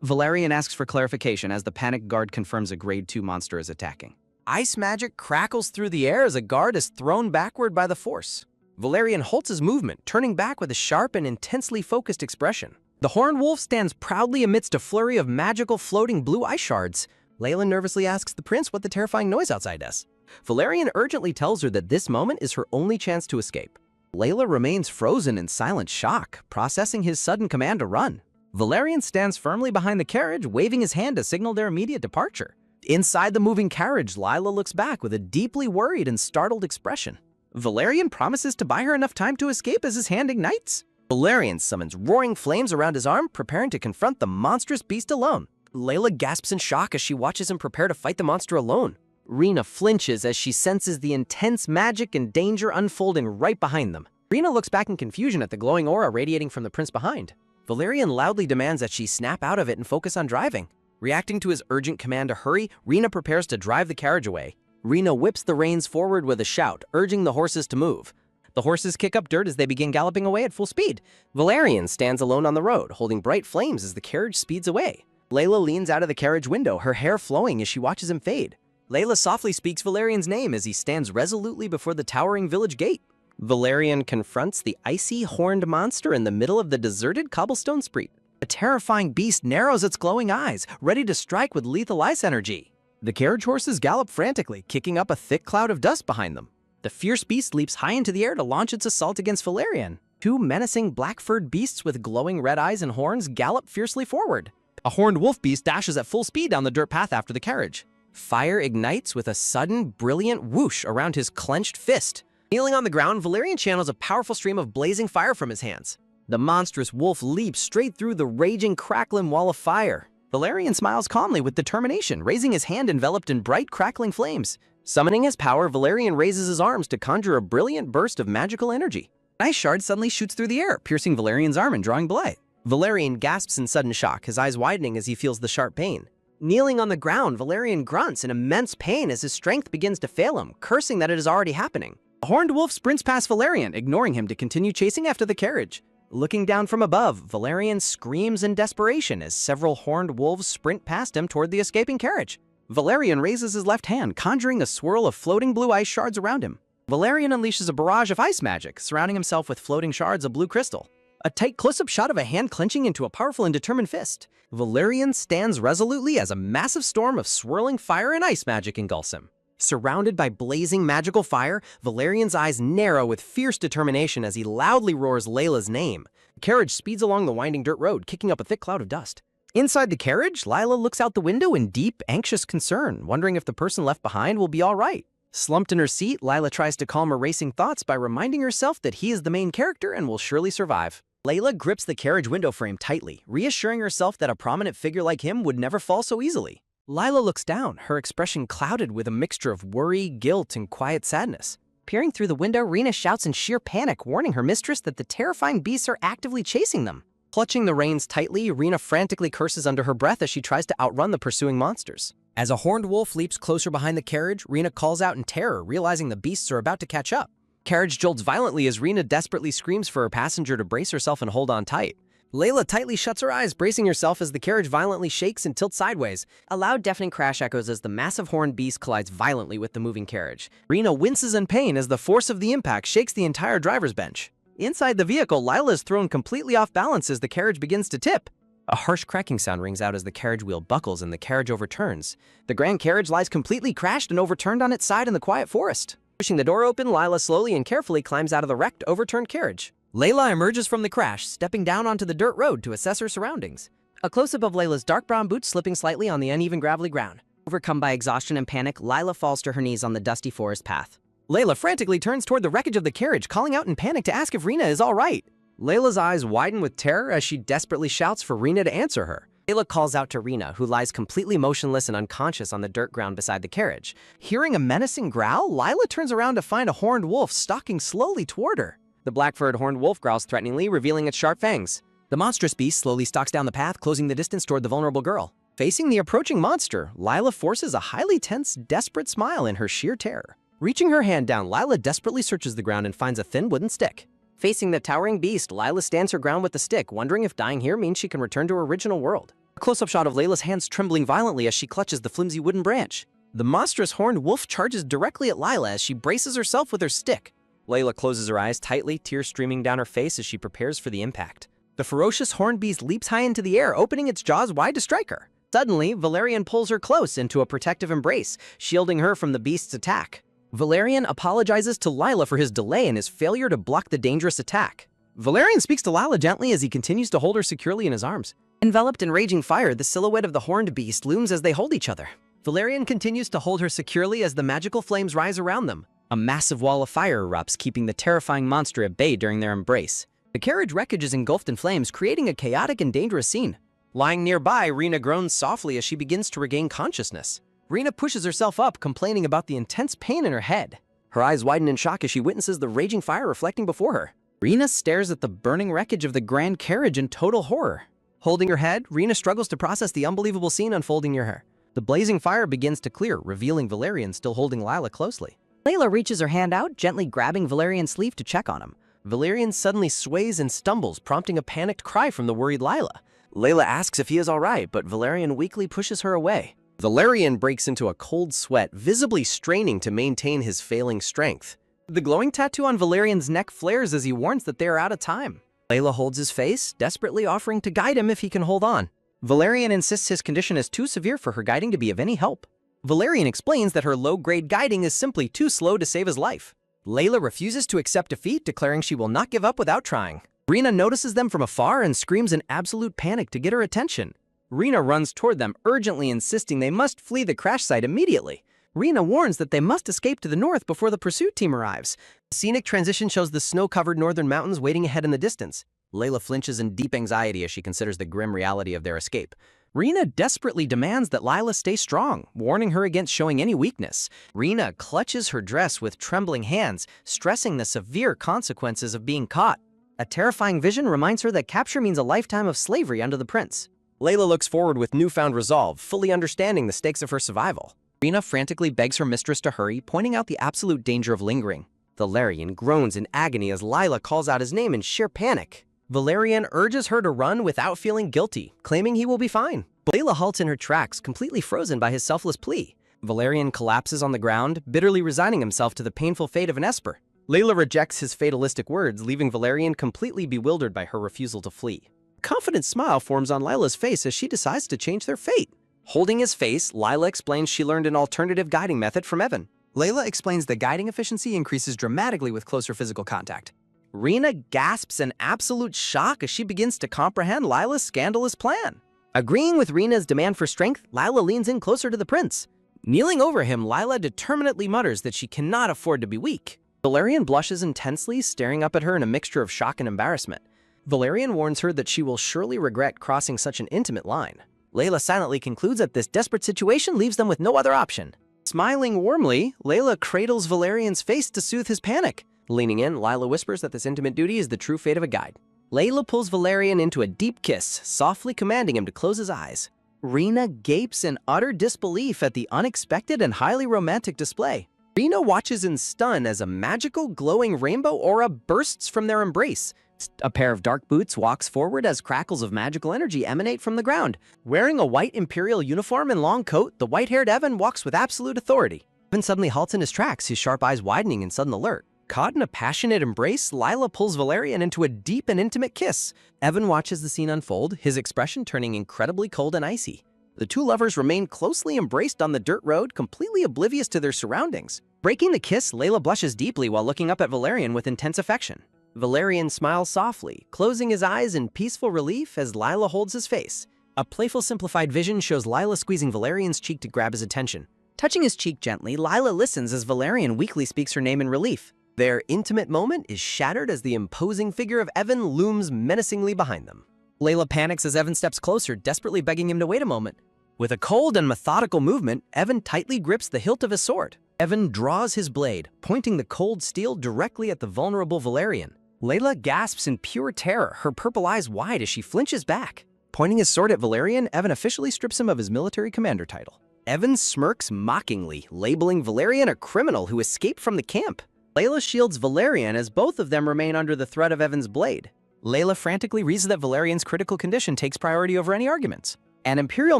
Valerian asks for clarification as the panicked guard confirms a grade 2 monster is attacking. Ice magic crackles through the air as a guard is thrown backward by the force. Valerian halts his movement, turning back with a sharp and intensely focused expression. The horned wolf stands proudly amidst a flurry of magical floating blue ice shards. Layla nervously asks the prince what the terrifying noise outside does. Valerian urgently tells her that this moment is her only chance to escape. Layla remains frozen in silent shock, processing his sudden command to run. Valerian stands firmly behind the carriage, waving his hand to signal their immediate departure. Inside the moving carriage, Lila looks back with a deeply worried and startled expression. Valerian promises to buy her enough time to escape as his hand ignites. Valerian summons roaring flames around his arm, preparing to confront the monstrous beast alone. Layla gasps in shock as she watches him prepare to fight the monster alone. Rena flinches as she senses the intense magic and danger unfolding right behind them. Rina looks back in confusion at the glowing aura radiating from the prince behind. Valerian loudly demands that she snap out of it and focus on driving. Reacting to his urgent command to hurry, Rina prepares to drive the carriage away. Rina whips the reins forward with a shout, urging the horses to move. The horses kick up dirt as they begin galloping away at full speed. Valerian stands alone on the road, holding bright flames as the carriage speeds away. Layla leans out of the carriage window, her hair flowing as she watches him fade. Layla softly speaks Valerian's name as he stands resolutely before the towering village gate. Valerian confronts the icy, horned monster in the middle of the deserted cobblestone street. The terrifying beast narrows its glowing eyes, ready to strike with lethal ice energy. The carriage horses gallop frantically, kicking up a thick cloud of dust behind them. The fierce beast leaps high into the air to launch its assault against Valerian. Two menacing black-furred beasts with glowing red eyes and horns gallop fiercely forward. A horned wolf beast dashes at full speed down the dirt path after the carriage. Fire ignites with a sudden, brilliant whoosh around his clenched fist. Kneeling on the ground, Valerian channels a powerful stream of blazing fire from his hands. The monstrous wolf leaps straight through the raging, crackling wall of fire. Valerian smiles calmly with determination, raising his hand enveloped in bright, crackling flames. Summoning his power, Valerian raises his arms to conjure a brilliant burst of magical energy. An ice shard suddenly shoots through the air, piercing Valerian's arm and drawing blood. Valerian gasps in sudden shock, his eyes widening as he feels the sharp pain. Kneeling on the ground, Valerian grunts in immense pain as his strength begins to fail him, cursing that it is already happening. A horned wolf sprints past Valerian, ignoring him to continue chasing after the carriage. Looking down from above, Valerian screams in desperation as several horned wolves sprint past him toward the escaping carriage. Valerian raises his left hand, conjuring a swirl of floating blue ice shards around him. Valerian unleashes a barrage of ice magic, surrounding himself with floating shards of blue crystal. A tight close-up shot of a hand clenching into a powerful and determined fist. Valerian stands resolutely as a massive storm of swirling fire and ice magic engulfs him. Surrounded by blazing magical fire, Valerian's eyes narrow with fierce determination as he loudly roars Layla's name. The carriage speeds along the winding dirt road, kicking up a thick cloud of dust. Inside the carriage, Lila looks out the window in deep, anxious concern, wondering if the person left behind will be all right. Slumped in her seat, Lila tries to calm her racing thoughts by reminding herself that he is the main character and will surely survive. Layla grips the carriage window frame tightly, reassuring herself that a prominent figure like him would never fall so easily. Lila looks down, her expression clouded with a mixture of worry, guilt, and quiet sadness. Peering through the window, Rena shouts in sheer panic, warning her mistress that the terrifying beasts are actively chasing them. Clutching the reins tightly, Rena frantically curses under her breath as she tries to outrun the pursuing monsters. As a horned wolf leaps closer behind the carriage, Rena calls out in terror, realizing the beasts are about to catch up. Carriage jolts violently as Rena desperately screams for her passenger to brace herself and hold on tight. Layla tightly shuts her eyes, bracing herself as the carriage violently shakes and tilts sideways. A loud, deafening crash echoes as the massive horned beast collides violently with the moving carriage. Rena winces in pain as the force of the impact shakes the entire driver's bench. Inside the vehicle, Lila is thrown completely off balance as the carriage begins to tip. A harsh cracking sound rings out as the carriage wheel buckles and the carriage overturns. The grand carriage lies completely crashed and overturned on its side in the quiet forest. Pushing the door open, Lila slowly and carefully climbs out of the wrecked, overturned carriage. Layla emerges from the crash, stepping down onto the dirt road to assess her surroundings. A close-up of Layla's dark brown boots slipping slightly on the uneven gravelly ground. Overcome by exhaustion and panic, Lila falls to her knees on the dusty forest path. Layla frantically turns toward the wreckage of the carriage, calling out in panic to ask if Rena is all right. Layla's eyes widen with terror as she desperately shouts for Rena to answer her. Layla calls out to Rena, who lies completely motionless and unconscious on the dirt ground beside the carriage. Hearing a menacing growl, Lila turns around to find a horned wolf stalking slowly toward her. The black-furred horned wolf growls threateningly, revealing its sharp fangs. The monstrous beast slowly stalks down the path, closing the distance toward the vulnerable girl. Facing the approaching monster, Lila forces a highly tense, desperate smile in her sheer terror. Reaching her hand down, Lila desperately searches the ground and finds a thin wooden stick. Facing the towering beast, Lila stands her ground with the stick, wondering if dying here means she can return to her original world. A close-up shot of Layla's hands trembling violently as she clutches the flimsy wooden branch. The monstrous horned wolf charges directly at Lila as she braces herself with her stick. Layla closes her eyes tightly, tears streaming down her face as she prepares for the impact. The ferocious horned beast leaps high into the air, opening its jaws wide to strike her. Suddenly, Valerian pulls her close into a protective embrace, shielding her from the beast's attack. Valerian apologizes to Lila for his delay and his failure to block the dangerous attack. Valerian speaks to Lila gently as he continues to hold her securely in his arms. Enveloped in raging fire, the silhouette of the horned beast looms as they hold each other. Valerian continues to hold her securely as the magical flames rise around them. A massive wall of fire erupts, keeping the terrifying monster at bay during their embrace. The carriage wreckage is engulfed in flames, creating a chaotic and dangerous scene. Lying nearby, Rena groans softly as she begins to regain consciousness. Rena pushes herself up, complaining about the intense pain in her head. Her eyes widen in shock as she witnesses the raging fire reflecting before her. Rena stares at the burning wreckage of the grand carriage in total horror. Holding her head, Rena struggles to process the unbelievable scene unfolding near her. The blazing fire begins to clear, revealing Valerian still holding Lila closely. Layla reaches her hand out, gently grabbing Valerian's sleeve to check on him. Valerian suddenly sways and stumbles, prompting a panicked cry from the worried Lila. Layla asks if he is all right, but Valerian weakly pushes her away. Valerian breaks into a cold sweat, visibly straining to maintain his failing strength. The glowing tattoo on Valerian's neck flares as he warns that they are out of time. Layla holds his face, desperately offering to guide him if he can hold on. Valerian insists his condition is too severe for her guiding to be of any help. Valerian explains that her low-grade guiding is simply too slow to save his life. Layla refuses to accept defeat, declaring she will not give up without trying. Rena notices them from afar and screams in absolute panic to get her attention. Rena runs toward them, urgently insisting they must flee the crash site immediately. Rena warns that they must escape to the north before the pursuit team arrives. The scenic transition shows the snow-covered northern mountains waiting ahead in the distance. Layla flinches in deep anxiety as she considers the grim reality of their escape. Rena desperately demands that Lila stay strong, warning her against showing any weakness. Rena clutches her dress with trembling hands, stressing the severe consequences of being caught. A terrifying vision reminds her that capture means a lifetime of slavery under the prince. Layla looks forward with newfound resolve, fully understanding the stakes of her survival. Rena frantically begs her mistress to hurry, pointing out the absolute danger of lingering. Valerian groans in agony as Lila calls out his name in sheer panic. Valerian urges her to run without feeling guilty, claiming he will be fine. Layla halts in her tracks, completely frozen by his selfless plea. Valerian collapses on the ground, bitterly resigning himself to the painful fate of an Esper. Layla rejects his fatalistic words, leaving Valerian completely bewildered by her refusal to flee. A confident smile forms on Lila's face as she decides to change their fate. Holding his face, Lila explains she learned an alternative guiding method from Evan. Layla explains the guiding efficiency increases dramatically with closer physical contact. Rena gasps in absolute shock as she begins to comprehend Lila's scandalous plan. Agreeing with Rena's demand for strength, Lila leans in closer to the prince. Kneeling over him, Lila determinedly mutters that she cannot afford to be weak. Valerian blushes intensely, staring up at her in a mixture of shock and embarrassment. Valerian warns her that she will surely regret crossing such an intimate line. Layla silently concludes that this desperate situation leaves them with no other option. Smiling warmly, Layla cradles Valerian's face to soothe his panic. Leaning in, Lila whispers that this intimate duty is the true fate of a guide. Layla pulls Valerian into a deep kiss, softly commanding him to close his eyes. Rena gapes in utter disbelief at the unexpected and highly romantic display. Rena watches in stun as a magical glowing rainbow aura bursts from their embrace. A pair of dark boots walks forward as crackles of magical energy emanate from the ground. Wearing a white imperial uniform and long coat, the white-haired Evan walks with absolute authority. Evan suddenly halts in his tracks, his sharp eyes widening in sudden alert. Caught in a passionate embrace, Lila pulls Valerian into a deep and intimate kiss. Evan watches the scene unfold, his expression turning incredibly cold and icy. The two lovers remain closely embraced on the dirt road, completely oblivious to their surroundings. Breaking the kiss, Layla blushes deeply while looking up at Valerian with intense affection. Valerian smiles softly, closing his eyes in peaceful relief as Lila holds his face. A playful simplified vision shows Lila squeezing Valerian's cheek to grab his attention. Touching his cheek gently, Lila listens as Valerian weakly speaks her name in relief. Their intimate moment is shattered as the imposing figure of Evan looms menacingly behind them. Layla panics as Evan steps closer, desperately begging him to wait a moment. With a cold and methodical movement, Evan tightly grips the hilt of his sword. Evan draws his blade, pointing the cold steel directly at the vulnerable Valerian. Layla gasps in pure terror, her purple eyes wide as she flinches back. Pointing his sword at Valerian, Evan officially strips him of his military commander title. Evan smirks mockingly, labeling Valerian a criminal who escaped from the camp. Layla shields Valerian as both of them remain under the threat of Evan's blade. Layla frantically reasons that Valerian's critical condition takes priority over any arguments. An imperial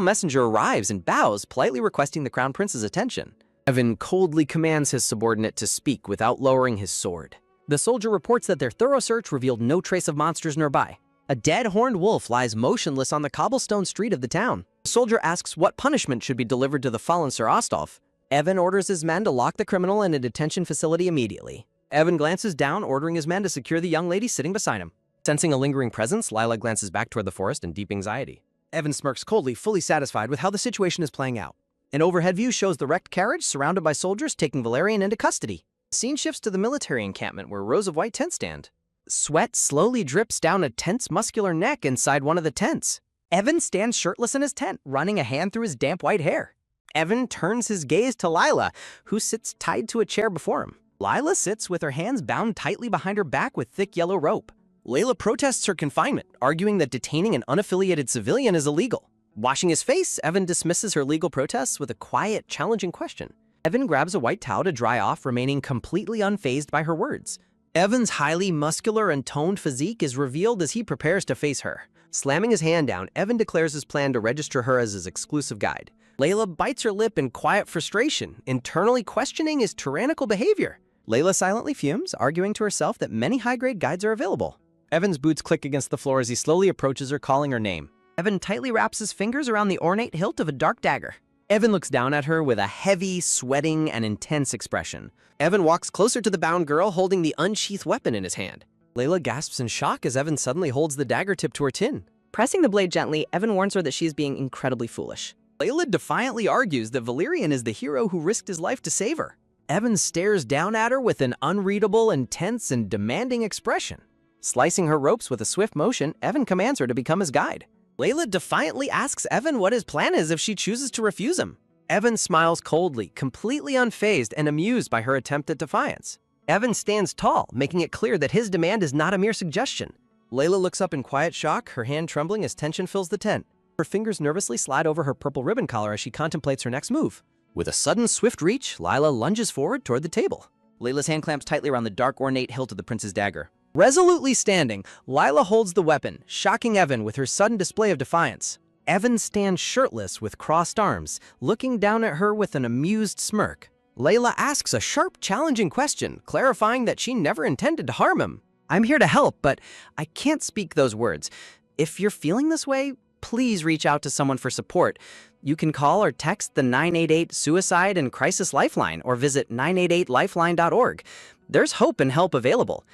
messenger arrives and bows, politely requesting the crown prince's attention. Evan coldly commands his subordinate to speak without lowering his sword. The soldier reports that their thorough search revealed no trace of monsters nearby. A dead horned wolf lies motionless on the cobblestone street of the town. The soldier asks what punishment should be delivered to the fallen Sir Ostolf. Evan orders his men to lock the criminal in a detention facility immediately. Evan glances down, ordering his men to secure the young lady sitting beside him. Sensing a lingering presence, Lila glances back toward the forest in deep anxiety. Evan smirks coldly, fully satisfied with how the situation is playing out. An overhead view shows the wrecked carriage surrounded by soldiers taking Valerian into custody. The scene shifts to the military encampment where rows of white tents stand. Sweat slowly drips down a tense, muscular neck inside one of the tents. Evan stands shirtless in his tent, running a hand through his damp white hair. Evan turns his gaze to Lila, who sits tied to a chair before him. Lila sits with her hands bound tightly behind her back with thick yellow rope. Layla protests her confinement, arguing that detaining an unaffiliated civilian is illegal. Washing his face, Evan dismisses her legal protests with a quiet, challenging question. Evan grabs a white towel to dry off, remaining completely unfazed by her words. Evan's highly muscular and toned physique is revealed as he prepares to face her. Slamming his hand down, Evan declares his plan to register her as his exclusive guide. Layla bites her lip in quiet frustration, internally questioning his tyrannical behavior. Layla silently fumes, arguing to herself that many high-grade guides are available. Evan's boots click against the floor as he slowly approaches her, calling her name. Evan tightly wraps his fingers around the ornate hilt of a dark dagger. Evan looks down at her with a heavy, sweating, and intense expression. Evan walks closer to the bound girl, holding the unsheathed weapon in his hand. Layla gasps in shock as Evan suddenly holds the dagger tip to her chin. Pressing the blade gently, Evan warns her that she is being incredibly foolish. Layla defiantly argues that Valerian is the hero who risked his life to save her. Evan stares down at her with an unreadable, intense, and demanding expression. Slicing her ropes with a swift motion, Evan commands her to become his guide. Layla defiantly asks Evan what his plan is if she chooses to refuse him. Evan smiles coldly, completely unfazed and amused by her attempt at defiance. Evan stands tall, making it clear that his demand is not a mere suggestion. Layla looks up in quiet shock, her hand trembling as tension fills the tent. Her fingers nervously slide over her purple ribbon collar as she contemplates her next move. With a sudden, swift reach, Lila lunges forward toward the table. Layla's hand clamps tightly around the dark, ornate hilt of the prince's dagger. Resolutely standing, Lila holds the weapon, shocking Evan with her sudden display of defiance. Evan stands shirtless with crossed arms, looking down at her with an amused smirk. Layla asks a sharp, challenging question, clarifying that she never intended to harm him. "I'm here to help, but I can't speak those words. If you're feeling this way, please reach out to someone for support. You can call or text the 988 Suicide and Crisis Lifeline or visit 988lifeline.org. There's hope and help available.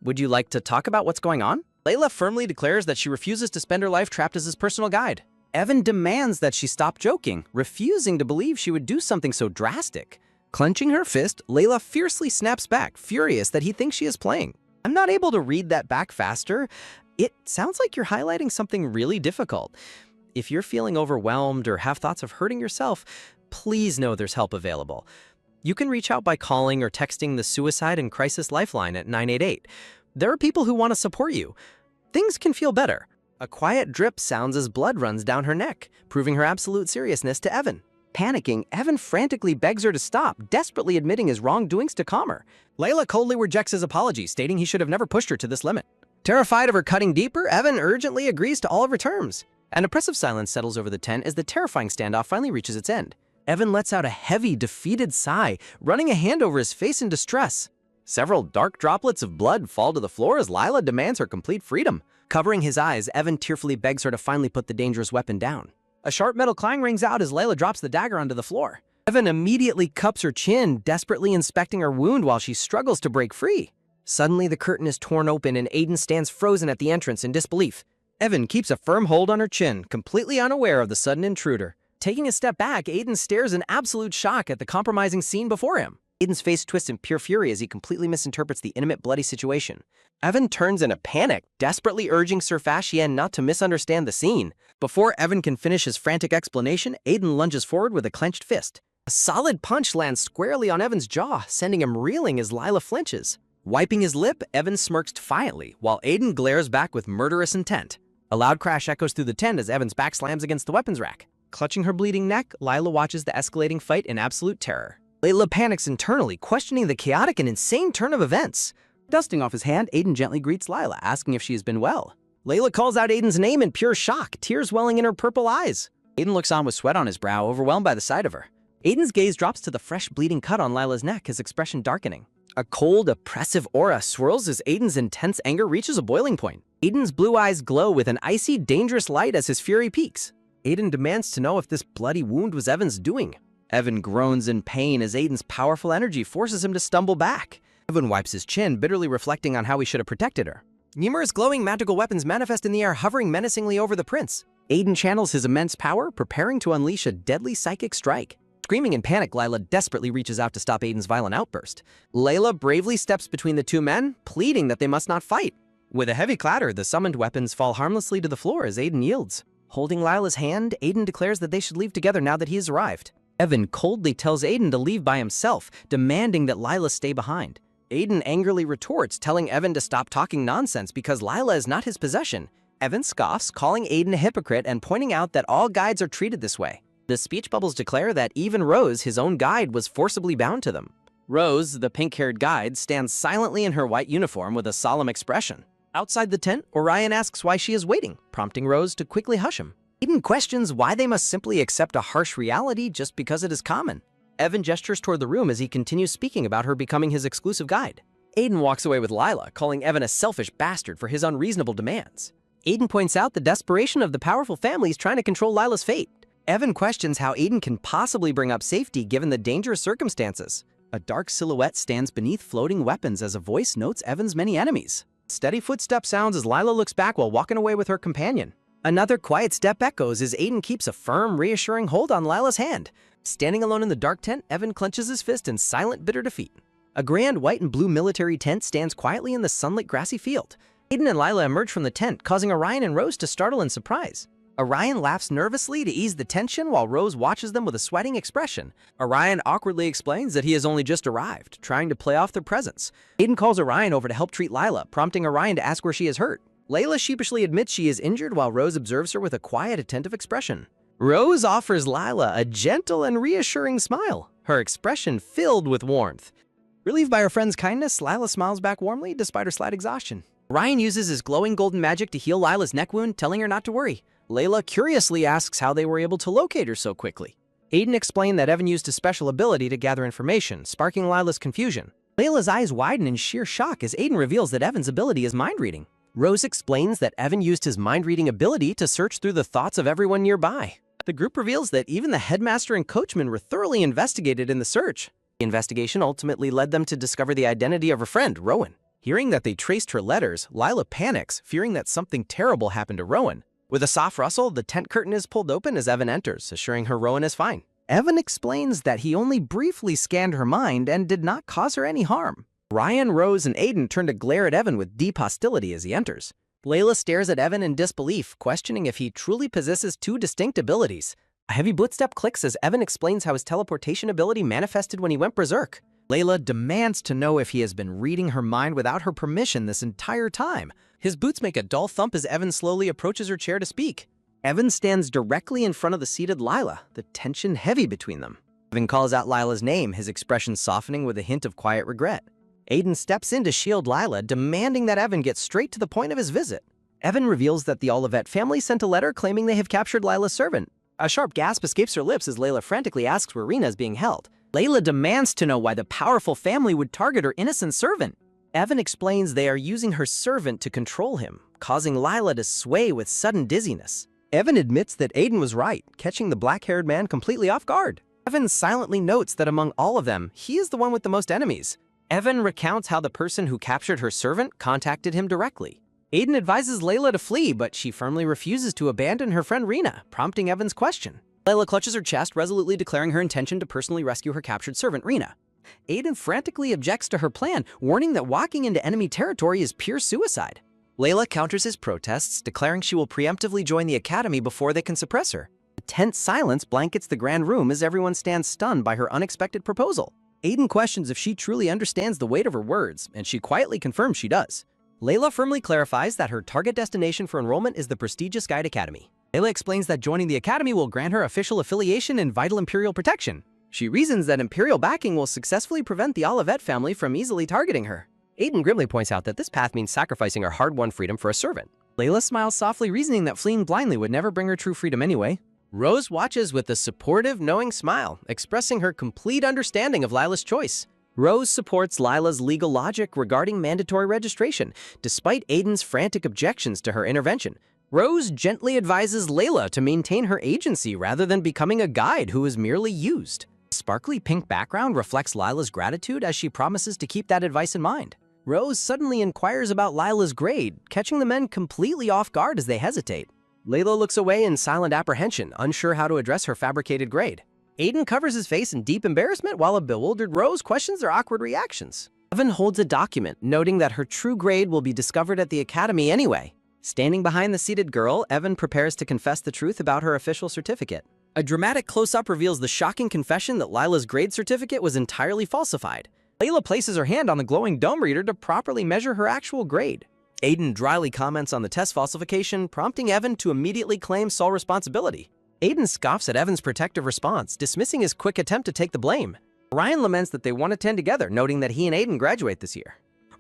Would you like to talk about what's going on?" Layla firmly declares that she refuses to spend her life trapped as his personal guide. Evan demands that she stop joking, refusing to believe she would do something so drastic. Clenching her fist, Layla fiercely snaps back, furious that he thinks she is playing. "I'm not able to read that back faster. It sounds like you're highlighting something really difficult. If you're feeling overwhelmed or have thoughts of hurting yourself, please know there's help available. You can reach out by calling or texting the Suicide and Crisis Lifeline at 988. There are people who want to support you. Things can feel better." A quiet drip sounds as blood runs down her neck, proving her absolute seriousness to Evan. Panicking, Evan frantically begs her to stop, desperately admitting his wrongdoings to calm her. Layla coldly rejects his apology, stating he should have never pushed her to this limit. Terrified of her cutting deeper, Evan urgently agrees to all of her terms. An oppressive silence settles over the tent as the terrifying standoff finally reaches its end. Evan lets out a heavy, defeated sigh, running a hand over his face in distress. Several dark droplets of blood fall to the floor as Lila demands her complete freedom. Covering his eyes, Evan tearfully begs her to finally put the dangerous weapon down. A sharp metal clang rings out as Layla drops the dagger onto the floor. Evan immediately cups her chin, desperately inspecting her wound while she struggles to break free. Suddenly, the curtain is torn open and Aiden stands frozen at the entrance in disbelief. Evan keeps a firm hold on her chin, completely unaware of the sudden intruder. Taking a step back, Aiden stares in absolute shock at the compromising scene before him. Aiden's face twists in pure fury as he completely misinterprets the intimate, bloody situation. Evan turns in a panic, desperately urging Sir Fashian not to misunderstand the scene. Before Evan can finish his frantic explanation, Aiden lunges forward with a clenched fist. A solid punch lands squarely on Evan's jaw, sending him reeling as Lila flinches. Wiping his lip, Evan smirks defiantly, while Aiden glares back with murderous intent. A loud crash echoes through the tent as Evan's back slams against the weapons rack. Clutching her bleeding neck, Lila watches the escalating fight in absolute terror. Layla panics internally, questioning the chaotic and insane turn of events. Dusting off his hand, Aiden gently greets Lila, asking if she has been well. Layla calls out Aiden's name in pure shock, tears welling in her purple eyes. Aiden looks on with sweat on his brow, overwhelmed by the sight of her. Aiden's gaze drops to the fresh bleeding cut on Lila's neck, his expression darkening. A cold, oppressive aura swirls as Aiden's intense anger reaches a boiling point. Aiden's blue eyes glow with an icy, dangerous light as his fury peaks. Aiden demands to know if this bloody wound was Evan's doing. Evan groans in pain as Aiden's powerful energy forces him to stumble back. Evan wipes his chin, bitterly reflecting on how he should have protected her. Numerous glowing magical weapons manifest in the air, hovering menacingly over the prince. Aiden channels his immense power, preparing to unleash a deadly psychic strike. Screaming in panic, Lila desperately reaches out to stop Aiden's violent outburst. Layla bravely steps between the two men, pleading that they must not fight. With a heavy clatter, the summoned weapons fall harmlessly to the floor as Aiden yields. Holding Lila's hand, Aiden declares that they should leave together now that he has arrived. Evan coldly tells Aiden to leave by himself, demanding that Lila stay behind. Aiden angrily retorts, telling Evan to stop talking nonsense because Lila is not his possession. Evan scoffs, calling Aiden a hypocrite and pointing out that all guides are treated this way. The speech bubbles declare that even Rose, his own guide, was forcibly bound to them. Rose, the pink-haired guide, stands silently in her white uniform with a solemn expression. Outside the tent, Orion asks why she is waiting, prompting Rose to quickly hush him. Aiden questions why they must simply accept a harsh reality just because it is common. Evan gestures toward the room as he continues speaking about her becoming his exclusive guide. Aiden walks away with Lila, calling Evan a selfish bastard for his unreasonable demands. Aiden points out the desperation of the powerful families trying to control Lila's fate. Evan questions how Aiden can possibly bring up safety given the dangerous circumstances. A dark silhouette stands beneath floating weapons as a voice notes Evan's many enemies. Steady footstep sounds as Lila looks back while walking away with her companion. Another quiet step echoes as Aiden keeps a firm, reassuring hold on Lila's hand. Standing alone in the dark tent, Evan clenches his fist in silent, bitter defeat. A grand white and blue military tent stands quietly in the sunlit grassy field. Aiden and Lila emerge from the tent, causing Orion and Rose to startle in surprise. Orion laughs nervously to ease the tension while Rose watches them with a sweating expression. Orion awkwardly explains that he has only just arrived, trying to play off their presence. Aiden calls Orion over to help treat Lila, prompting Orion to ask where she is hurt. Layla sheepishly admits she is injured while Rose observes her with a quiet, attentive expression. Rose offers Lila a gentle and reassuring smile, her expression filled with warmth. Relieved by her friend's kindness, Lila smiles back warmly despite her slight exhaustion. Orion uses his glowing golden magic to heal Lila's neck wound, telling her not to worry. Layla curiously asks how they were able to locate her so quickly. Aiden explained that Evan used a special ability to gather information, sparking Lila's confusion. Layla's eyes widen in sheer shock as Aiden reveals that Evan's ability is mind reading. Rose explains that Evan used his mind-reading ability to search through the thoughts of everyone nearby. The group reveals that even the headmaster and coachman were thoroughly investigated in the search. The investigation ultimately led them to discover the identity of her friend, Rowan. Hearing that they traced her letters, Lila panics, fearing that something terrible happened to Rowan. With a soft rustle, the tent curtain is pulled open as Evan enters, assuring her Rowan is fine. Evan explains that he only briefly scanned her mind and did not cause her any harm. Ryan, Rose, and Aiden turn to glare at Evan with deep hostility as he enters. Layla stares at Evan in disbelief, questioning if he truly possesses two distinct abilities. A heavy footstep clicks as Evan explains how his teleportation ability manifested when he went berserk. Layla demands to know if he has been reading her mind without her permission this entire time. His boots make a dull thump as Evan slowly approaches her chair to speak. Evan stands directly in front of the seated Lila, the tension heavy between them. Evan calls out Lila's name, his expression softening with a hint of quiet regret. Aiden steps in to shield Lila, demanding that Evan get straight to the point of his visit. Evan reveals that the Olivet family sent a letter claiming they have captured Lila's servant. A sharp gasp escapes her lips as Layla frantically asks where Rena is being held. Layla demands to know why the powerful family would target her innocent servant. Evan explains they are using her servant to control him, causing Lila to sway with sudden dizziness. Evan admits that Aiden was right, catching the black-haired man completely off guard. Evan silently notes that among all of them, he is the one with the most enemies. Evan recounts how the person who captured her servant contacted him directly. Aiden advises Layla to flee, but she firmly refuses to abandon her friend Rena, prompting Evan's question. Layla clutches her chest, resolutely declaring her intention to personally rescue her captured servant, Rena. Aiden frantically objects to her plan, warning that walking into enemy territory is pure suicide. Layla counters his protests, declaring she will preemptively join the academy before they can suppress her. A tense silence blankets the grand room as everyone stands stunned by her unexpected proposal. Aiden questions if she truly understands the weight of her words, and she quietly confirms she does. Layla firmly clarifies that her target destination for enrollment is the prestigious Guide Academy. Layla explains that joining the academy will grant her official affiliation and vital imperial protection. She reasons that imperial backing will successfully prevent the Olivet family from easily targeting her. Aiden grimly points out that this path means sacrificing her hard-won freedom for a servant. Layla smiles softly, reasoning that fleeing blindly would never bring her true freedom anyway. Rose watches with a supportive, knowing smile, expressing her complete understanding of Lila's choice. Rose supports Lila's legal logic regarding mandatory registration, despite Aiden's frantic objections to her intervention. Rose gently advises Layla to maintain her agency rather than becoming a guide who is merely used. The sparkly pink background reflects Lila's gratitude as she promises to keep that advice in mind. Rose suddenly inquires about Lila's grade, catching the men completely off guard as they hesitate. Layla looks away in silent apprehension, unsure how to address her fabricated grade. Aiden covers his face in deep embarrassment while a bewildered Rose questions their awkward reactions. Evan holds a document, noting that her true grade will be discovered at the academy anyway. Standing behind the seated girl, Evan prepares to confess the truth about her official certificate. A dramatic close-up reveals the shocking confession that Lila's grade certificate was entirely falsified. Layla places her hand on the glowing dome reader to properly measure her actual grade. Aiden dryly comments on the test falsification, prompting Evan to immediately claim sole responsibility. Aiden scoffs at Evan's protective response, dismissing his quick attempt to take the blame. Orion laments that they won't attend together, noting that he and Aiden graduate this year.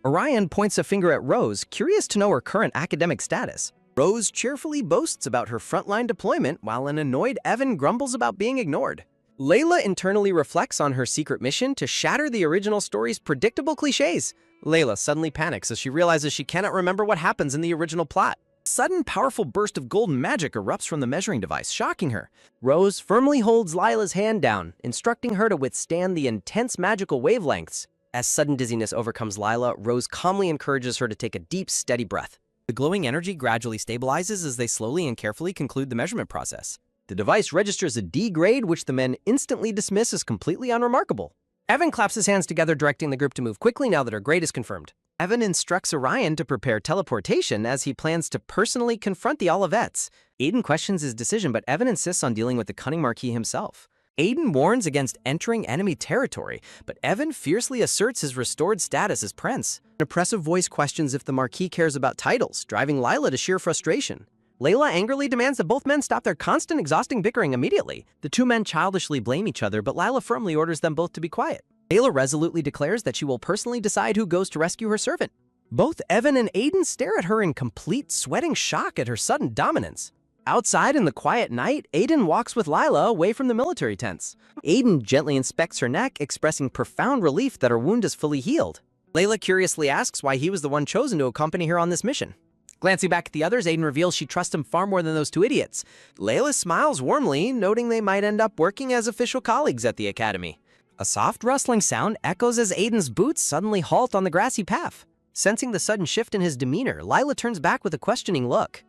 Orion points a finger at Rose, curious to know her current academic status. Rose cheerfully boasts about her frontline deployment, while an annoyed Evan grumbles about being ignored. Layla internally reflects on her secret mission to shatter the original story's predictable cliches. Layla suddenly panics as she realizes she cannot remember what happens in the original plot. A sudden, powerful burst of golden magic erupts from the measuring device, shocking her. Rose firmly holds Lila's hand down, instructing her to withstand the intense magical wavelengths. As sudden dizziness overcomes Lila, Rose calmly encourages her to take a deep, steady breath. The glowing energy gradually stabilizes as they slowly and carefully conclude the measurement process. The device registers a D grade, which the men instantly dismiss as completely unremarkable. Evan claps his hands together, directing the group to move quickly now that her grade is confirmed. Evan instructs Orion to prepare teleportation as he plans to personally confront the Olivettes. Aiden questions his decision, but Evan insists on dealing with the cunning Marquis himself. Aiden warns against entering enemy territory, but Evan fiercely asserts his restored status as prince. An oppressive voice questions if the Marquis cares about titles, driving Lila to sheer frustration. Layla angrily demands that both men stop their constant, exhausting bickering immediately. The two men childishly blame each other, but Lila firmly orders them both to be quiet. Layla resolutely declares that she will personally decide who goes to rescue her servant. Both Evan and Aiden stare at her in complete sweating shock at her sudden dominance. Outside in the quiet night, Aiden walks with Lila away from the military tents. Aiden gently inspects her neck, expressing profound relief that her wound is fully healed. Layla curiously asks why he was the one chosen to accompany her on this mission. Glancing back at the others, Aiden reveals she trusts him far more than those two idiots. Layla smiles warmly, noting they might end up working as official colleagues at the academy. A soft rustling sound echoes as Aiden's boots suddenly halt on the grassy path. Sensing the sudden shift in his demeanor, Lila turns back with a questioning look.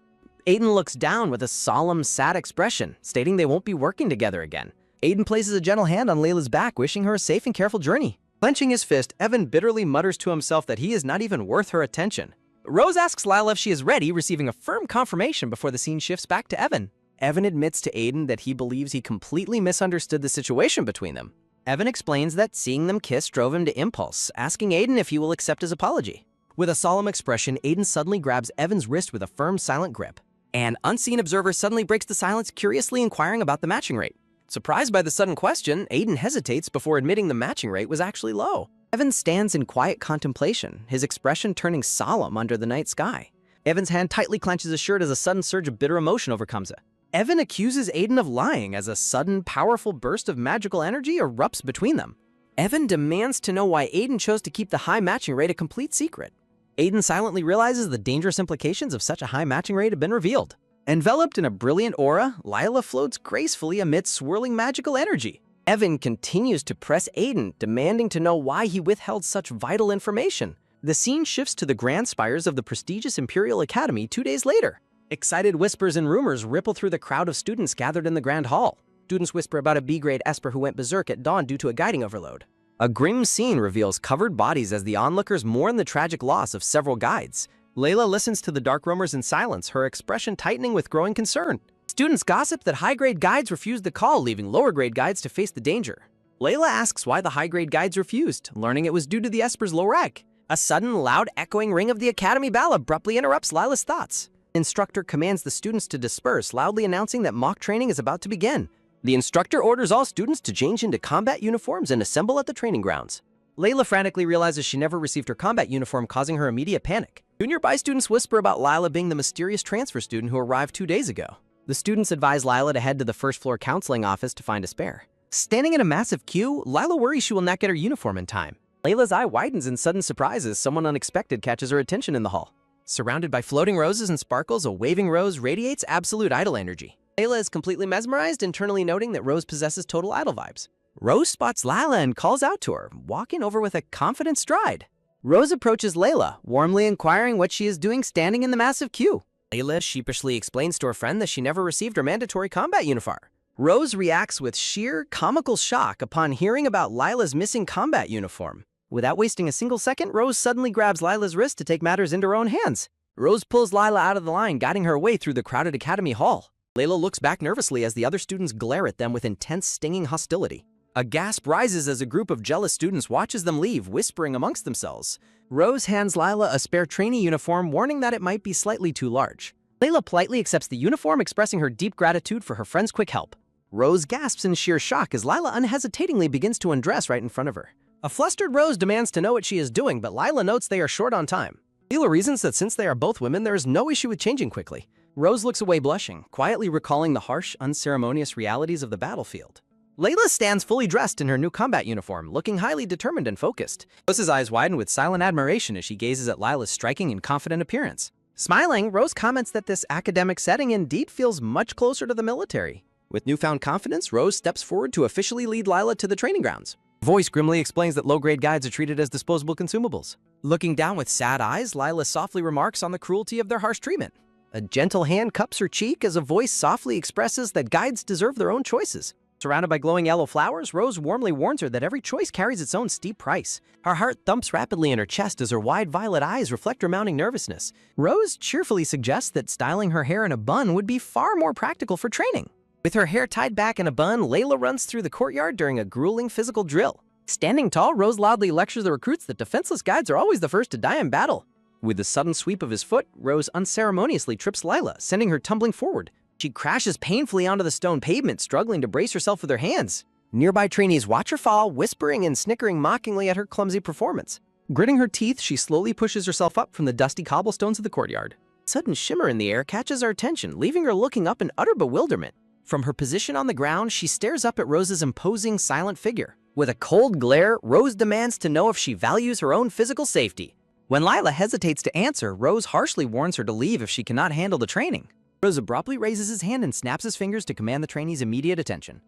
Aiden looks down with a solemn, sad expression, stating they won't be working together again. Aiden places a gentle hand on Layla's back, wishing her a safe and careful journey. Clenching his fist, Evan bitterly mutters to himself that he is not even worth her attention. Rose asks Lila if she is ready, receiving a firm confirmation before the scene shifts back to Evan. Evan admits to Aiden that he believes he completely misunderstood the situation between them. Evan explains that seeing them kiss drove him to impulse, asking Aiden if he will accept his apology. With a solemn expression, Aiden suddenly grabs Evan's wrist with a firm, silent grip. An unseen observer suddenly breaks the silence, curiously inquiring about the matching rate. Surprised by the sudden question, Aiden hesitates before admitting the matching rate was actually low. Evan stands in quiet contemplation, his expression turning solemn under the night sky. Evan's hand tightly clenches his shirt as a sudden surge of bitter emotion overcomes it. Evan accuses Aiden of lying as a sudden, powerful burst of magical energy erupts between them. Evan demands to know why Aiden chose to keep the high matching rate a complete secret. Aiden silently realizes the dangerous implications of such a high matching rate have been revealed. Enveloped in a brilliant aura, Lila floats gracefully amid swirling magical energy. Evan continues to press Aiden, demanding to know why he withheld such vital information. The scene shifts to the grand spires of the prestigious Imperial Academy 2 days later. Excited whispers and rumors ripple through the crowd of students gathered in the Grand Hall. Students whisper about a B-grade Esper who went berserk at dawn due to a guiding overload. A grim scene reveals covered bodies as the onlookers mourn the tragic loss of several guides. Layla listens to the dark rumors in silence, her expression tightening with growing concern. Students gossip that high-grade guides refused the call, leaving lower-grade guides to face the danger. Layla asks why the high-grade guides refused, learning it was due to the Esper's low rank. A sudden, loud, echoing ring of the Academy bell abruptly interrupts Lila's thoughts. The instructor commands the students to disperse, loudly announcing that mock training is about to begin. The instructor orders all students to change into combat uniforms and assemble at the training grounds. Layla frantically realizes she never received her combat uniform, causing her immediate panic. Nearby students whisper about Lila being the mysterious transfer student who arrived 2 days ago. The students advise Lila to head to the first-floor counseling office to find a spare. Standing in a massive queue, Lila worries she will not get her uniform in time. Layla's eye widens in sudden surprise as someone unexpected catches her attention in the hall. Surrounded by floating roses and sparkles, a waving rose radiates absolute idol energy. Layla is completely mesmerized, internally noting that Rose possesses total idol vibes. Rose spots Lila and calls out to her, walking over with a confident stride. Rose approaches Layla, warmly inquiring what she is doing standing in the massive queue. Layla sheepishly explains to her friend that she never received her mandatory combat uniform. Rose reacts with sheer comical shock upon hearing about Lila's missing combat uniform. Without wasting a single second, Rose suddenly grabs Lila's wrist to take matters into her own hands. Rose pulls Lila out of the line, guiding her away through the crowded academy hall. Layla looks back nervously as the other students glare at them with intense, stinging hostility. A gasp rises as a group of jealous students watches them leave, whispering amongst themselves. Rose hands Layla a spare trainee uniform, warning that it might be slightly too large. Layla politely accepts the uniform, expressing her deep gratitude for her friend's quick help. Rose gasps in sheer shock as Layla unhesitatingly begins to undress right in front of her. A flustered Rose demands to know what she is doing, but Layla notes they are short on time. Layla reasons that since they are both women, there is no issue with changing quickly. Rose looks away blushing, quietly recalling the harsh, unceremonious realities of the battlefield. Layla stands fully dressed in her new combat uniform, looking highly determined and focused. Rose's eyes widen with silent admiration as she gazes at Layla's striking and confident appearance. Smiling, Rose comments that this academic setting indeed feels much closer to the military. With newfound confidence, Rose steps forward to officially lead Layla to the training grounds. Voice grimly explains that low-grade guides are treated as disposable consumables. Looking down with sad eyes, Layla softly remarks on the cruelty of their harsh treatment. A gentle hand cups her cheek as a voice softly expresses that guides deserve their own choices. Surrounded by glowing yellow flowers, Rose warmly warns her that every choice carries its own steep price. Her heart thumps rapidly in her chest as her wide violet eyes reflect her mounting nervousness. Rose cheerfully suggests that styling her hair in a bun would be far more practical for training. With her hair tied back in a bun, Layla runs through the courtyard during a grueling physical drill. Standing tall, Rose loudly lectures the recruits that defenseless guides are always the first to die in battle. With the sudden sweep of his foot, Rose unceremoniously trips Layla, sending her tumbling forward. She crashes painfully onto the stone pavement, struggling to brace herself with her hands. Nearby trainees watch her fall, whispering and snickering mockingly at her clumsy performance. Gritting her teeth, she slowly pushes herself up from the dusty cobblestones of the courtyard. A sudden shimmer in the air catches her attention, leaving her looking up in utter bewilderment. From her position on the ground, she stares up at Rose's imposing, silent figure. With a cold glare, Rose demands to know if she values her own physical safety. When Layla hesitates to answer, Rose harshly warns her to leave if she cannot handle the training. Rose abruptly raises his hand and snaps his fingers to command the trainee's immediate attention.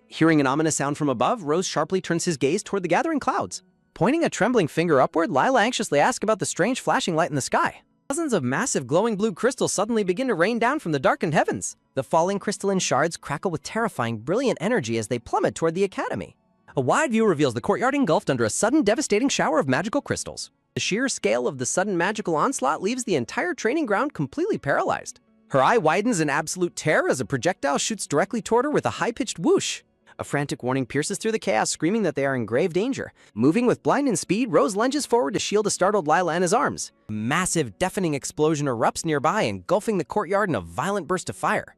Hearing an ominous sound from above, Rose sharply turns his gaze toward the gathering clouds. Pointing a trembling finger upward, Layla anxiously asks about the strange flashing light in the sky. Dozens of massive glowing blue crystals suddenly begin to rain down from the darkened heavens. The falling crystalline shards crackle with terrifying, brilliant energy as they plummet toward the academy. A wide view reveals the courtyard engulfed under a sudden devastating shower of magical crystals. The sheer scale of the sudden magical onslaught leaves the entire training ground completely paralyzed. Her eye widens in absolute terror as a projectile shoots directly toward her with a high-pitched whoosh. A frantic warning pierces through the chaos, screaming that they are in grave danger. Moving with blinding speed, Rose lunges forward to shield a startled Layla in his arms. A massive, deafening explosion erupts nearby, engulfing the courtyard in a violent burst of fire.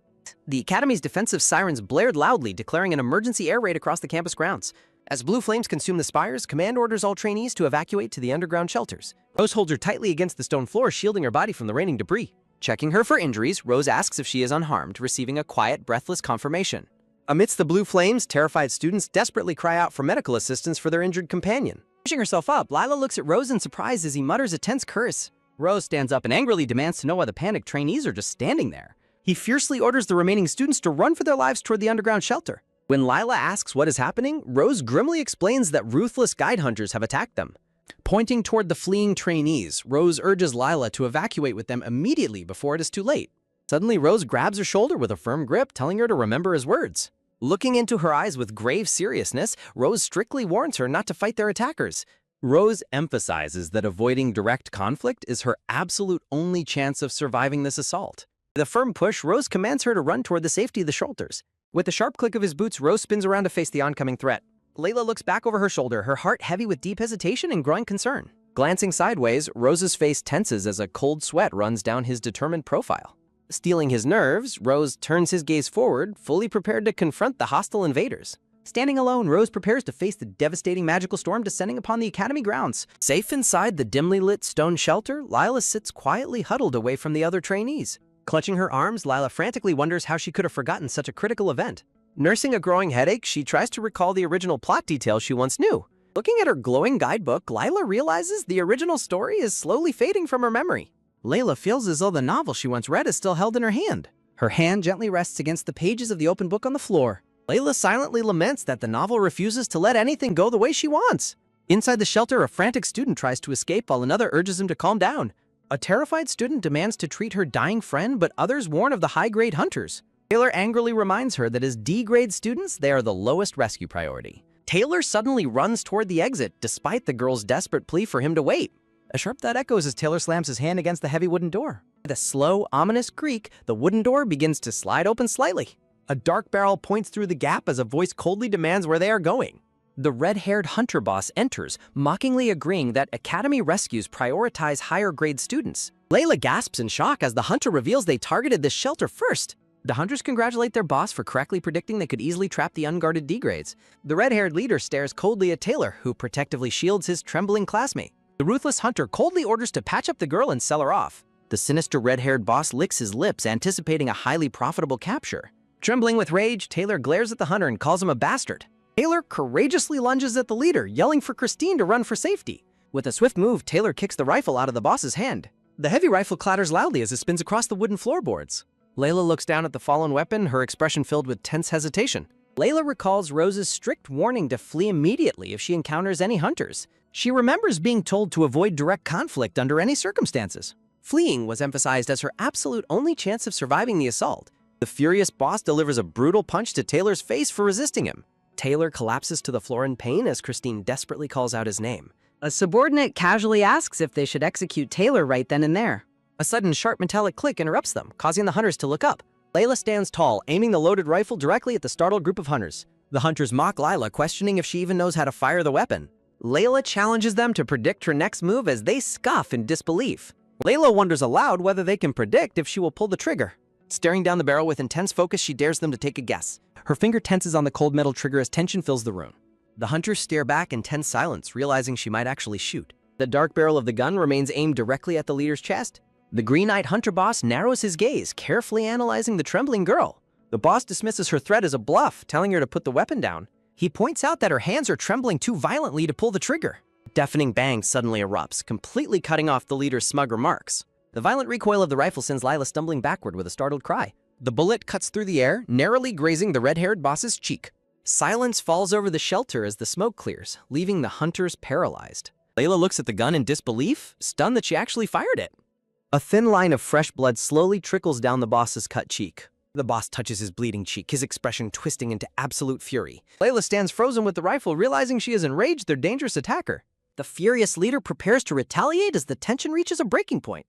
The academy's defensive sirens blared loudly, declaring an emergency air raid across the campus grounds. As blue flames consume the spires, command orders all trainees to evacuate to the underground shelters. Rose holds her tightly against the stone floor, shielding her body from the raining debris. Checking her for injuries, Rose asks if she is unharmed, receiving a quiet, breathless confirmation. Amidst the blue flames, terrified students desperately cry out for medical assistance for their injured companion. Pushing herself up, Layla looks at Rose in surprise as he mutters a tense curse. Rose stands up and angrily demands to know why the panicked trainees are just standing there. He fiercely orders the remaining students to run for their lives toward the underground shelter. When Layla asks what is happening, Rose grimly explains that ruthless guide hunters have attacked them. Pointing toward the fleeing trainees, Rose urges Layla to evacuate with them immediately before it is too late. Suddenly, Rose grabs her shoulder with a firm grip, telling her to remember his words. Looking into her eyes with grave seriousness, Rose strictly warns her not to fight their attackers. Rose emphasizes that avoiding direct conflict is her absolute only chance of surviving this assault. With a firm push, Rose commands her to run toward the safety of the shelters. With the sharp click of his boots, Rose spins around to face the oncoming threat. Layla looks back over her shoulder, her heart heavy with deep hesitation and growing concern. Glancing sideways, Rose's face tenses as a cold sweat runs down his determined profile. Stealing his nerves, Rose turns his gaze forward, fully prepared to confront the hostile invaders. Standing alone, Rose prepares to face the devastating magical storm descending upon the academy grounds. Safe inside the dimly lit stone shelter, Layla sits quietly huddled away from the other trainees. Clutching her arms, Layla frantically wonders how she could have forgotten such a critical event. Nursing a growing headache, she tries to recall the original plot details she once knew. Looking at her glowing guidebook, Layla realizes the original story is slowly fading from her memory. Layla feels as though the novel she once read is still held in her hand. Her hand gently rests against the pages of the open book on the floor. Layla silently laments that the novel refuses to let anything go the way she wants. Inside the shelter, a frantic student tries to escape while another urges him to calm down. A terrified student demands to treat her dying friend, but others warn of the high-grade hunters. Taylor angrily reminds her that as D-grade students, they are the lowest rescue priority. Taylor suddenly runs toward the exit, despite the girl's desperate plea for him to wait. A sharp thud echoes as Taylor slams his hand against the heavy wooden door. With a slow, ominous creak, the wooden door begins to slide open slightly. A dark barrel points through the gap as a voice coldly demands where they are going. The red-haired hunter boss enters, mockingly agreeing that academy rescues prioritize higher-grade students. Layla gasps in shock as the hunter reveals they targeted this shelter first. The hunters congratulate their boss for correctly predicting they could easily trap the unguarded D-grades. The red-haired leader stares coldly at Taylor, who protectively shields his trembling classmate. The ruthless hunter coldly orders to patch up the girl and sell her off. The sinister red-haired boss licks his lips, anticipating a highly profitable capture. Trembling with rage, Taylor glares at the hunter and calls him a bastard. Taylor courageously lunges at the leader, yelling for Christine to run for safety. With a swift move, Taylor kicks the rifle out of the boss's hand. The heavy rifle clatters loudly as it spins across the wooden floorboards. Layla looks down at the fallen weapon, her expression filled with tense hesitation. Layla recalls Rose's strict warning to flee immediately if she encounters any hunters. She remembers being told to avoid direct conflict under any circumstances. Fleeing was emphasized as her absolute only chance of surviving the assault. The furious boss delivers a brutal punch to Taylor's face for resisting him. Taylor collapses to the floor in pain as Christine desperately calls out his name. A subordinate casually asks if they should execute Taylor right then and there. A sudden sharp metallic click interrupts them, causing the hunters to look up. Layla stands tall, aiming the loaded rifle directly at the startled group of hunters. The hunters mock Layla, questioning if she even knows how to fire the weapon. Layla challenges them to predict her next move as they scoff in disbelief. Layla wonders aloud whether they can predict if she will pull the trigger. Staring down the barrel with intense focus, she dares them to take a guess. Her finger tenses on the cold metal trigger as tension fills the room. The hunters stare back in tense silence, realizing she might actually shoot. The dark barrel of the gun remains aimed directly at the leader's chest. The green-eyed hunter boss narrows his gaze, carefully analyzing the trembling girl. The boss dismisses her threat as a bluff, telling her to put the weapon down. He points out that her hands are trembling too violently to pull the trigger. A deafening bang suddenly erupts, completely cutting off the leader's smug remarks. The violent recoil of the rifle sends Layla stumbling backward with a startled cry. The bullet cuts through the air, narrowly grazing the red-haired boss's cheek. Silence falls over the shelter as the smoke clears, leaving the hunters paralyzed. Layla looks at the gun in disbelief, stunned that she actually fired it. A thin line of fresh blood slowly trickles down the boss's cut cheek. The boss touches his bleeding cheek, his expression twisting into absolute fury. Layla stands frozen with the rifle, realizing she has enraged their dangerous attacker. The furious leader prepares to retaliate as the tension reaches a breaking point.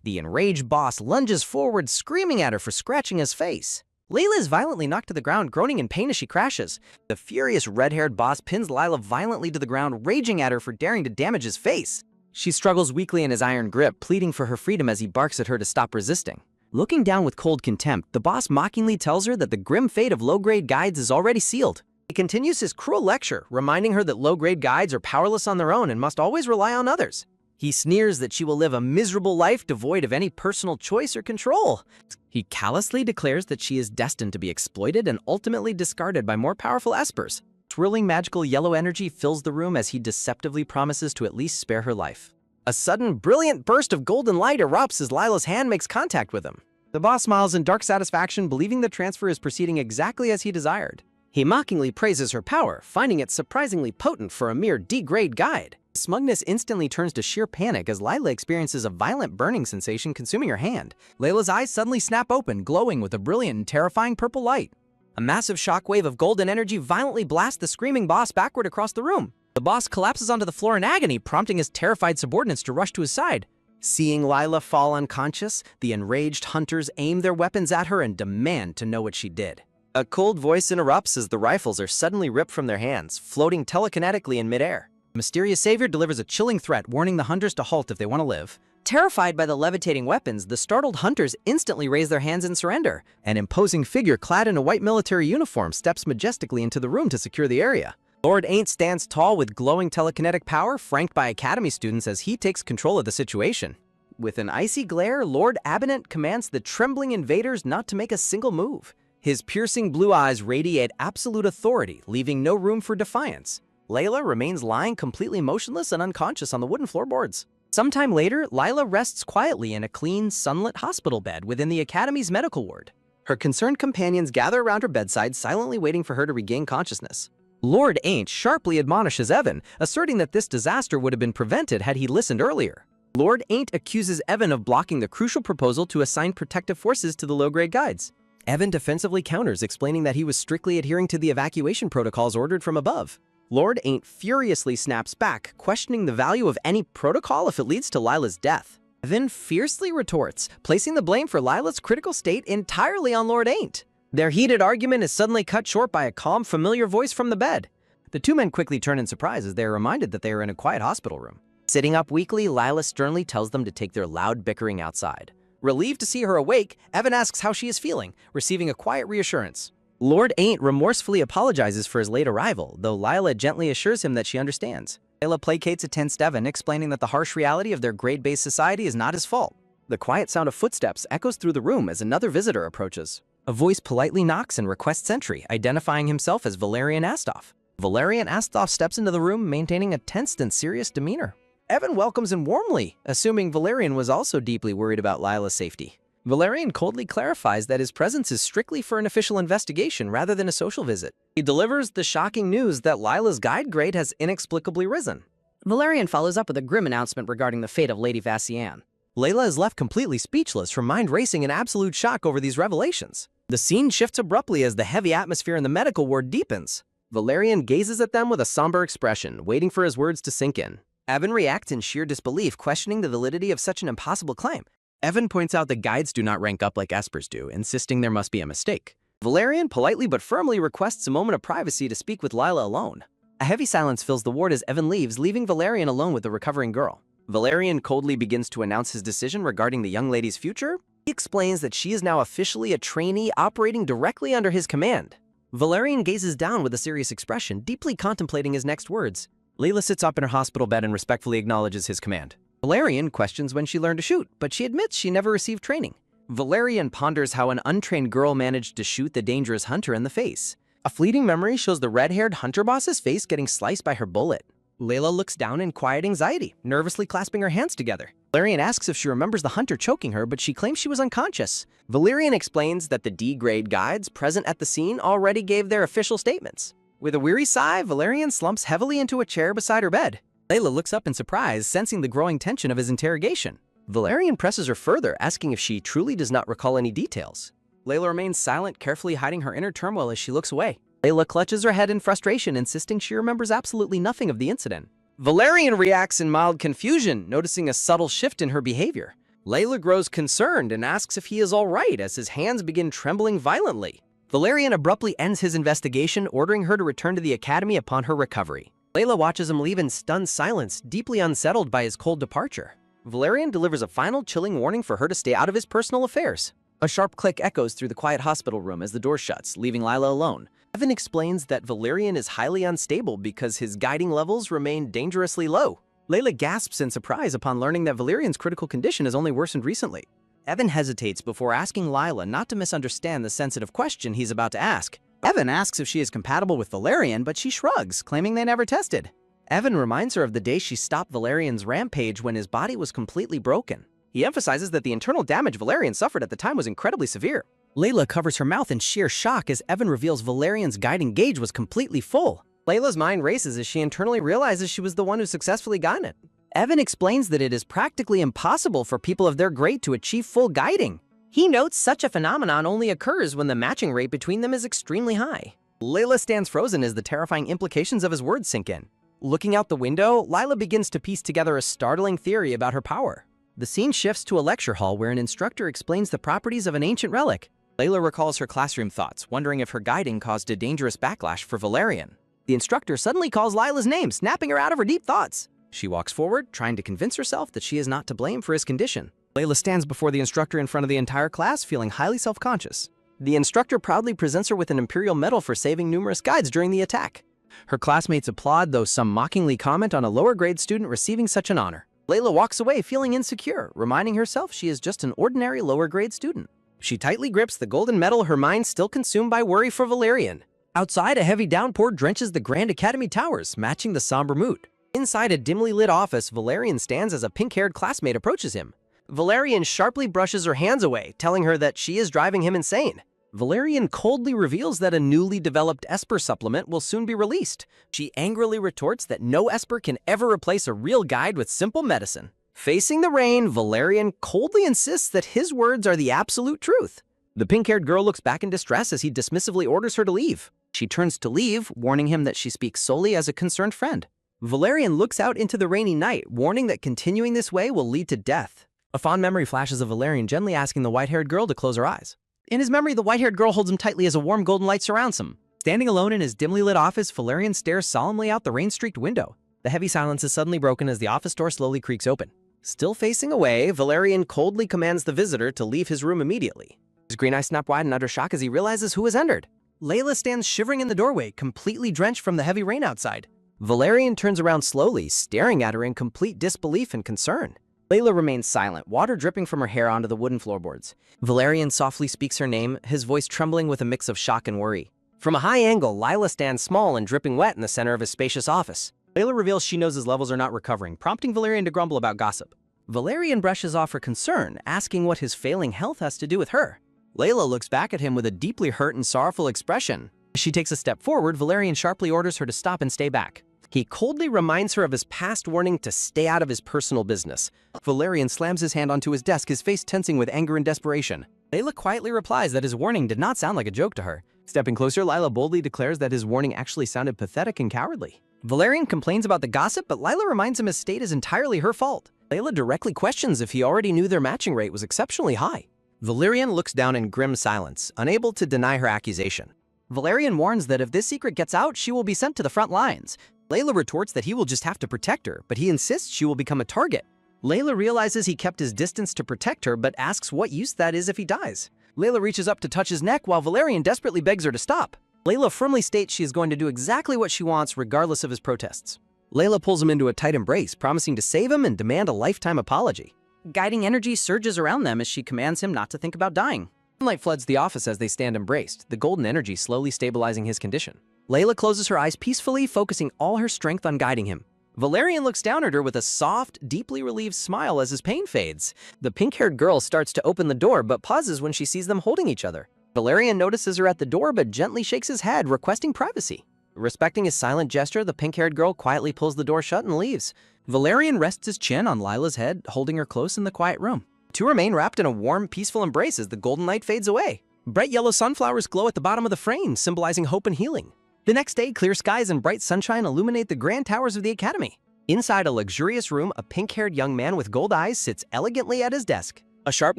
The enraged boss lunges forward, screaming at her for scratching his face. Layla is violently knocked to the ground, groaning in pain as she crashes. The furious red-haired boss pins Layla violently to the ground, raging at her for daring to damage his face. She struggles weakly in his iron grip, pleading for her freedom as he barks at her to stop resisting. Looking down with cold contempt, the boss mockingly tells her that the grim fate of low-grade guides is already sealed. He continues his cruel lecture, reminding her that low-grade guides are powerless on their own and must always rely on others. He sneers that she will live a miserable life devoid of any personal choice or control. He callously declares that she is destined to be exploited and ultimately discarded by more powerful espers. Swirling magical yellow energy fills the room as he deceptively promises to at least spare her life. A sudden, brilliant burst of golden light erupts as Layla's hand makes contact with him. The boss smiles in dark satisfaction, believing the transfer is proceeding exactly as he desired. He mockingly praises her power, finding it surprisingly potent for a mere D-grade guide. Smugness instantly turns to sheer panic as Layla experiences a violent burning sensation consuming her hand. Layla's eyes suddenly snap open, glowing with a brilliant and terrifying purple light. A massive shockwave of golden energy violently blasts the screaming boss backward across the room. The boss collapses onto the floor in agony, prompting his terrified subordinates to rush to his side. Seeing Layla fall unconscious, the enraged hunters aim their weapons at her and demand to know what she did. A cold voice interrupts as the rifles are suddenly ripped from their hands, floating telekinetically in midair. The mysterious savior delivers a chilling threat, warning the hunters to halt if they want to live. Terrified by the levitating weapons, the startled hunters instantly raise their hands in surrender. An imposing figure clad in a white military uniform steps majestically into the room to secure the area. Lord Ain't stands tall with glowing telekinetic power, franked by Academy students as he takes control of the situation. With an icy glare, Lord Abinant commands the trembling invaders not to make a single move. His piercing blue eyes radiate absolute authority, leaving no room for defiance. Layla remains lying completely motionless and unconscious on the wooden floorboards. Sometime later, Layla rests quietly in a clean, sunlit hospital bed within the Academy's medical ward. Her concerned companions gather around her bedside, silently waiting for her to regain consciousness. Lord Ain't sharply admonishes Evan, asserting that this disaster would have been prevented had he listened earlier. Lord Ain't accuses Evan of blocking the crucial proposal to assign protective forces to the low-grade guides. Evan defensively counters, explaining that he was strictly adhering to the evacuation protocols ordered from above. Lord Ain't furiously snaps back, questioning the value of any protocol if it leads to Layla's death. Evan fiercely retorts, placing the blame for Lila's critical state entirely on Lord Ain't. Their heated argument is suddenly cut short by a calm, familiar voice from the bed. The two men quickly turn in surprise as they are reminded that they are in a quiet hospital room. Sitting up weakly, Lila sternly tells them to take their loud bickering outside. Relieved to see her awake, Evan asks how she is feeling, receiving a quiet reassurance. Lord Ain't remorsefully apologizes for his late arrival, though Lila gently assures him that she understands. Lila placates a tensed Evan, explaining that the harsh reality of their grade-based society is not his fault. The quiet sound of footsteps echoes through the room as another visitor approaches. A voice politely knocks and requests entry, identifying himself as Valerian Astoff. Valerian Astoff steps into the room, maintaining a tense and serious demeanor. Evan welcomes him warmly, assuming Valerian was also deeply worried about Lila's safety. Valerian coldly clarifies that his presence is strictly for an official investigation rather than a social visit. He delivers the shocking news that Lila's guide grade has inexplicably risen. Valerian follows up with a grim announcement regarding the fate of Lady Vassian. Layla is left completely speechless, her mind racing in absolute shock over these revelations. The scene shifts abruptly as the heavy atmosphere in the medical ward deepens. Valerian gazes at them with a somber expression, waiting for his words to sink in. Evan reacts in sheer disbelief, questioning the validity of such an impossible claim. Evan points out that guides do not rank up like espers do, insisting there must be a mistake. Valerian politely but firmly requests a moment of privacy to speak with Lila alone. A heavy silence fills the ward as Evan leaves, leaving Valerian alone with the recovering girl. Valerian coldly begins to announce his decision regarding the young lady's future. He explains that she is now officially a trainee operating directly under his command. Valerian gazes down with a serious expression, deeply contemplating his next words. Layla sits up in her hospital bed and respectfully acknowledges his command. Valerian questions when she learned to shoot, but she admits she never received training. Valerian ponders how an untrained girl managed to shoot the dangerous hunter in the face. A fleeting memory shows the red-haired hunter boss's face getting sliced by her bullet. Layla looks down in quiet anxiety, nervously clasping her hands together. Valerian asks if she remembers the hunter choking her, but she claims she was unconscious. Valerian explains that the D-grade guides present at the scene already gave their official statements. With a weary sigh, Valerian slumps heavily into a chair beside her bed. Layla looks up in surprise, sensing the growing tension of his interrogation. Valerian presses her further, asking if she truly does not recall any details. Layla remains silent, carefully hiding her inner turmoil as she looks away. Layla clutches her head in frustration, insisting she remembers absolutely nothing of the incident. Valerian reacts in mild confusion, noticing a subtle shift in her behavior. Layla grows concerned and asks if he is all right as his hands begin trembling violently. Valerian abruptly ends his investigation, ordering her to return to the academy upon her recovery. Layla watches him leave in stunned silence, deeply unsettled by his cold departure. Valerian delivers a final chilling warning for her to stay out of his personal affairs. A sharp click echoes through the quiet hospital room as the door shuts, leaving Layla alone. Evan explains that Valerian is highly unstable because his guiding levels remain dangerously low. Layla gasps in surprise upon learning that Valerian's critical condition has only worsened recently. Evan hesitates before asking Layla not to misunderstand the sensitive question he's about to ask. Evan asks if she is compatible with Valerian, but she shrugs, claiming they never tested. Evan reminds her of the day she stopped Valerian's rampage when his body was completely broken. He emphasizes that the internal damage Valerian suffered at the time was incredibly severe. Layla covers her mouth in sheer shock as Evan reveals Valerian's guiding gauge was completely full. Layla's mind races as she internally realizes she was the one who successfully gotten it. Evan explains that it is practically impossible for people of their grade to achieve full guiding. He notes such a phenomenon only occurs when the matching rate between them is extremely high. Layla stands frozen as the terrifying implications of his words sink in. Looking out the window, Layla begins to piece together a startling theory about her power. The scene shifts to a lecture hall where an instructor explains the properties of an ancient relic. Layla recalls her classroom thoughts, wondering if her guiding caused a dangerous backlash for Valerian. The instructor suddenly calls Layla's name, snapping her out of her deep thoughts. She walks forward, trying to convince herself that she is not to blame for his condition. Layla stands before the instructor in front of the entire class, feeling highly self-conscious. The instructor proudly presents her with an imperial medal for saving numerous guides during the attack. Her classmates applaud, though some mockingly comment on a lower grade student receiving such an honor. Layla walks away feeling insecure, reminding herself she is just an ordinary lower grade student. She tightly grips the golden medal, her mind still consumed by worry for Valerian. Outside, a heavy downpour drenches the Grand Academy towers, matching the somber mood. Inside a dimly lit office, Valerian stands as a pink-haired classmate approaches him. Valerian sharply brushes her hands away, telling her that she is driving him insane. Valerian coldly reveals that a newly developed Esper supplement will soon be released. She angrily retorts that no Esper can ever replace a real guide with simple medicine. Facing the rain, Valerian coldly insists that his words are the absolute truth. The pink-haired girl looks back in distress as he dismissively orders her to leave. She turns to leave, warning him that she speaks solely as a concerned friend. Valerian looks out into the rainy night, warning that continuing this way will lead to death. A fond memory flashes of Valerian gently asking the white-haired girl to close her eyes. In his memory, the white-haired girl holds him tightly as a warm golden light surrounds him. Standing alone in his dimly lit office, Valerian stares solemnly out the rain-streaked window. The heavy silence is suddenly broken as the office door slowly creaks open. Still facing away, Valerian coldly commands the visitor to leave his room immediately. His green eyes snap wide in utter shock as he realizes who has entered. Layla stands shivering in the doorway, completely drenched from the heavy rain outside. Valerian turns around slowly, staring at her in complete disbelief and concern. Layla remains silent, water dripping from her hair onto the wooden floorboards. Valerian softly speaks her name, his voice trembling with a mix of shock and worry. From a high angle, Layla stands small and dripping wet in the center of his spacious office. Layla reveals she knows his levels are not recovering, prompting Valerian to grumble about gossip. Valerian brushes off her concern, asking what his failing health has to do with her. Layla looks back at him with a deeply hurt and sorrowful expression. As she takes a step forward, Valerian sharply orders her to stop and stay back. He coldly reminds her of his past warning to stay out of his personal business. Valerian slams his hand onto his desk, his face tensing with anger and desperation. Layla quietly replies that his warning did not sound like a joke to her. Stepping closer, Layla boldly declares that his warning actually sounded pathetic and cowardly. Valerian complains about the gossip, but Layla reminds him his state is entirely her fault. Layla directly questions if he already knew their matching rate was exceptionally high. Valerian looks down in grim silence, unable to deny her accusation. Valerian warns that if this secret gets out, she will be sent to the front lines. Layla retorts that he will just have to protect her, but he insists she will become a target. Layla realizes he kept his distance to protect her, but asks what use that is if he dies. Layla reaches up to touch his neck while Valerian desperately begs her to stop. Layla firmly states she is going to do exactly what she wants regardless of his protests. Layla pulls him into a tight embrace, promising to save him and demand a lifetime apology. Guiding energy surges around them as she commands him not to think about dying. Sunlight floods the office as they stand embraced, the golden energy slowly stabilizing his condition. Layla closes her eyes peacefully, focusing all her strength on guiding him. Valerian looks down at her with a soft, deeply relieved smile as his pain fades. The pink-haired girl starts to open the door but pauses when she sees them holding each other. Valerian notices her at the door but gently shakes his head, requesting privacy. Respecting his silent gesture, the pink-haired girl quietly pulls the door shut and leaves. Valerian rests his chin on Layla's head, holding her close in the quiet room. The two remain wrapped in a warm, peaceful embrace as the golden light fades away. Bright yellow sunflowers glow at the bottom of the frame, symbolizing hope and healing. The next day, clear skies and bright sunshine illuminate the grand towers of the academy. Inside a luxurious room, a pink-haired young man with gold eyes sits elegantly at his desk. A sharp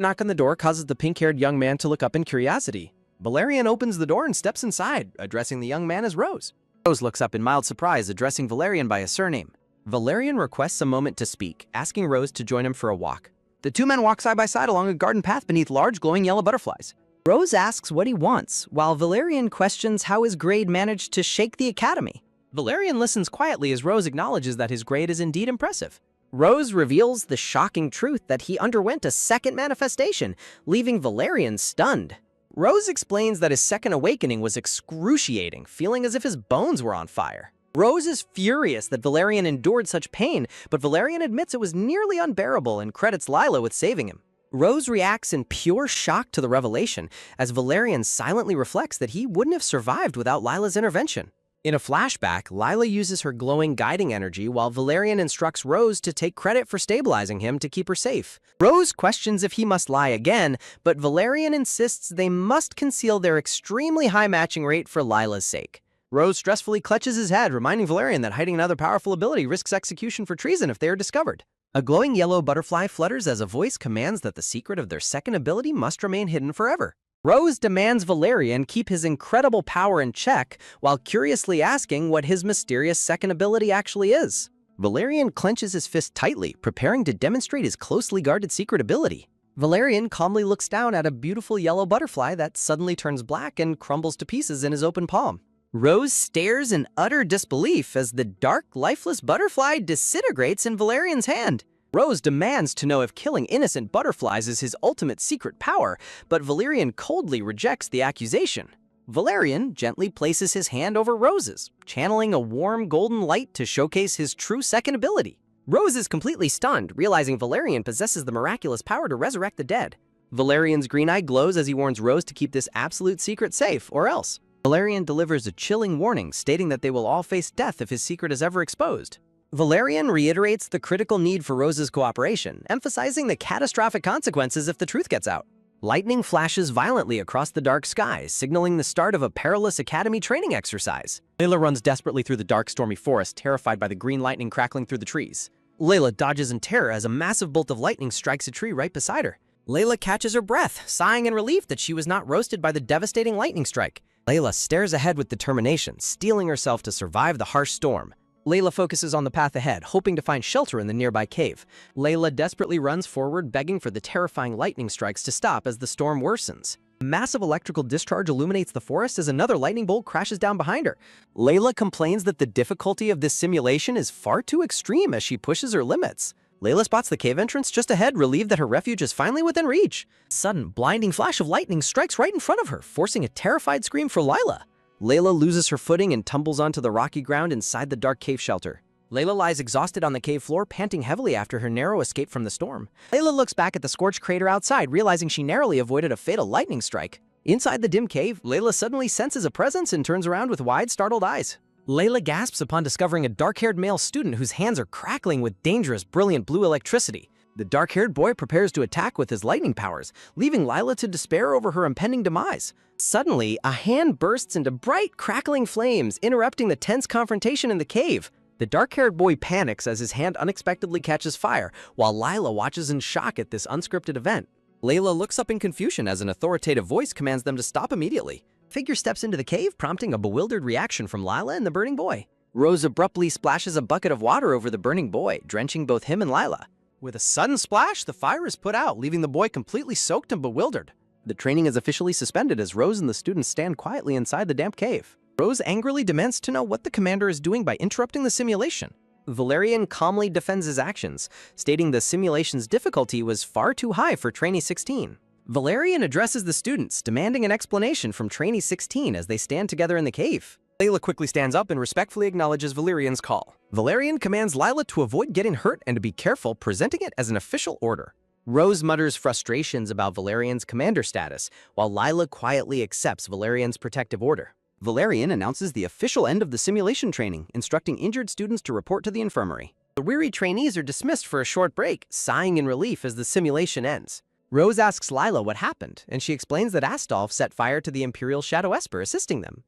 knock on the door causes the pink-haired young man to look up in curiosity. Valerian opens the door and steps inside, addressing the young man as Rose. Rose looks up in mild surprise, addressing Valerian by his surname. Valerian requests a moment to speak, asking Rose to join him for a walk. The two men walk side by side along a garden path beneath large glowing yellow butterflies. Rose asks what he wants, while Valerian questions how his grade managed to shake the academy. Valerian listens quietly as Rose acknowledges that his grade is indeed impressive. Rose reveals the shocking truth that he underwent a second manifestation, leaving Valerian stunned. Rose explains that his second awakening was excruciating, feeling as if his bones were on fire. Rose is furious that Valerian endured such pain, but Valerian admits it was nearly unbearable and credits Layla with saving him. Rose reacts in pure shock to the revelation, as Valerian silently reflects that he wouldn't have survived without Layla's intervention. In a flashback, Layla uses her glowing guiding energy while Valerian instructs Rose to take credit for stabilizing him to keep her safe. Rose questions if he must lie again, but Valerian insists they must conceal their extremely high matching rate for Layla's sake. Rose stressfully clutches his head, reminding Valerian that hiding another powerful ability risks execution for treason if they are discovered. A glowing yellow butterfly flutters as a voice commands that the secret of their second ability must remain hidden forever. Rose demands Valerian keep his incredible power in check while curiously asking what his mysterious second ability actually is. Valerian clenches his fist tightly, preparing to demonstrate his closely guarded secret ability. Valerian calmly looks down at a beautiful yellow butterfly that suddenly turns black and crumbles to pieces in his open palm. Rose stares in utter disbelief as the dark, lifeless butterfly disintegrates in Valerian's hand. Rose demands to know if killing innocent butterflies is his ultimate secret power, but Valerian coldly rejects the accusation. Valerian gently places his hand over Rose's, channeling a warm golden light to showcase his true second ability. Rose is completely stunned, realizing Valerian possesses the miraculous power to resurrect the dead. Valerian's green eye glows as he warns Rose to keep this absolute secret safe, or else. Valerian delivers a chilling warning, stating that they will all face death if his secret is ever exposed. Valerian reiterates the critical need for Rose's cooperation, emphasizing the catastrophic consequences if the truth gets out. Lightning flashes violently across the dark sky, signaling the start of a perilous academy training exercise. Layla runs desperately through the dark, stormy forest, terrified by the green lightning crackling through the trees. Layla dodges in terror as a massive bolt of lightning strikes a tree right beside her. Layla catches her breath, sighing in relief that she was not roasted by the devastating lightning strike. Layla stares ahead with determination, steeling herself to survive the harsh storm. Layla focuses on the path ahead, hoping to find shelter in the nearby cave. Layla desperately runs forward, begging for the terrifying lightning strikes to stop as the storm worsens. A massive electrical discharge illuminates the forest as another lightning bolt crashes down behind her. Layla complains that the difficulty of this simulation is far too extreme as she pushes her limits. Layla spots the cave entrance just ahead, relieved that her refuge is finally within reach. A sudden, blinding flash of lightning strikes right in front of her, forcing a terrified scream for Layla. Layla loses her footing and tumbles onto the rocky ground inside the dark cave shelter. Layla lies exhausted on the cave floor, panting heavily after her narrow escape from the storm. Layla looks back at the scorched crater outside, realizing she narrowly avoided a fatal lightning strike. Inside the dim cave, Layla suddenly senses a presence and turns around with wide, startled eyes. Layla gasps upon discovering a dark-haired male student whose hands are crackling with dangerous, brilliant blue electricity. The dark-haired boy prepares to attack with his lightning powers, leaving Layla to despair over her impending demise. Suddenly, a hand bursts into bright, crackling flames, interrupting the tense confrontation in the cave. The dark-haired boy panics as his hand unexpectedly catches fire, while Layla watches in shock at this unscripted event. Layla looks up in confusion as an authoritative voice commands them to stop immediately. Figure steps into the cave, prompting a bewildered reaction from Layla and the burning boy. Rose abruptly splashes a bucket of water over the burning boy, drenching both him and Layla. With a sudden splash, the fire is put out, leaving the boy completely soaked and bewildered. The training is officially suspended as Rose and the students stand quietly inside the damp cave. Rose angrily demands to know what the commander is doing by interrupting the simulation. Valerian calmly defends his actions, stating the simulation's difficulty was far too high for Trainee 16. Valerian addresses the students, demanding an explanation from Trainee 16 as they stand together in the cave. Layla quickly stands up and respectfully acknowledges Valerian's call. Valerian commands Layla to avoid getting hurt and to be careful, presenting it as an official order. Rose mutters frustrations about Valerian's commander status, while Layla quietly accepts Valerian's protective order. Valerian announces the official end of the simulation training, instructing injured students to report to the infirmary. The weary trainees are dismissed for a short break, sighing in relief as the simulation ends. Rose asks Layla what happened, and she explains that Astolf set fire to the Imperial Shadow Esper, assisting them.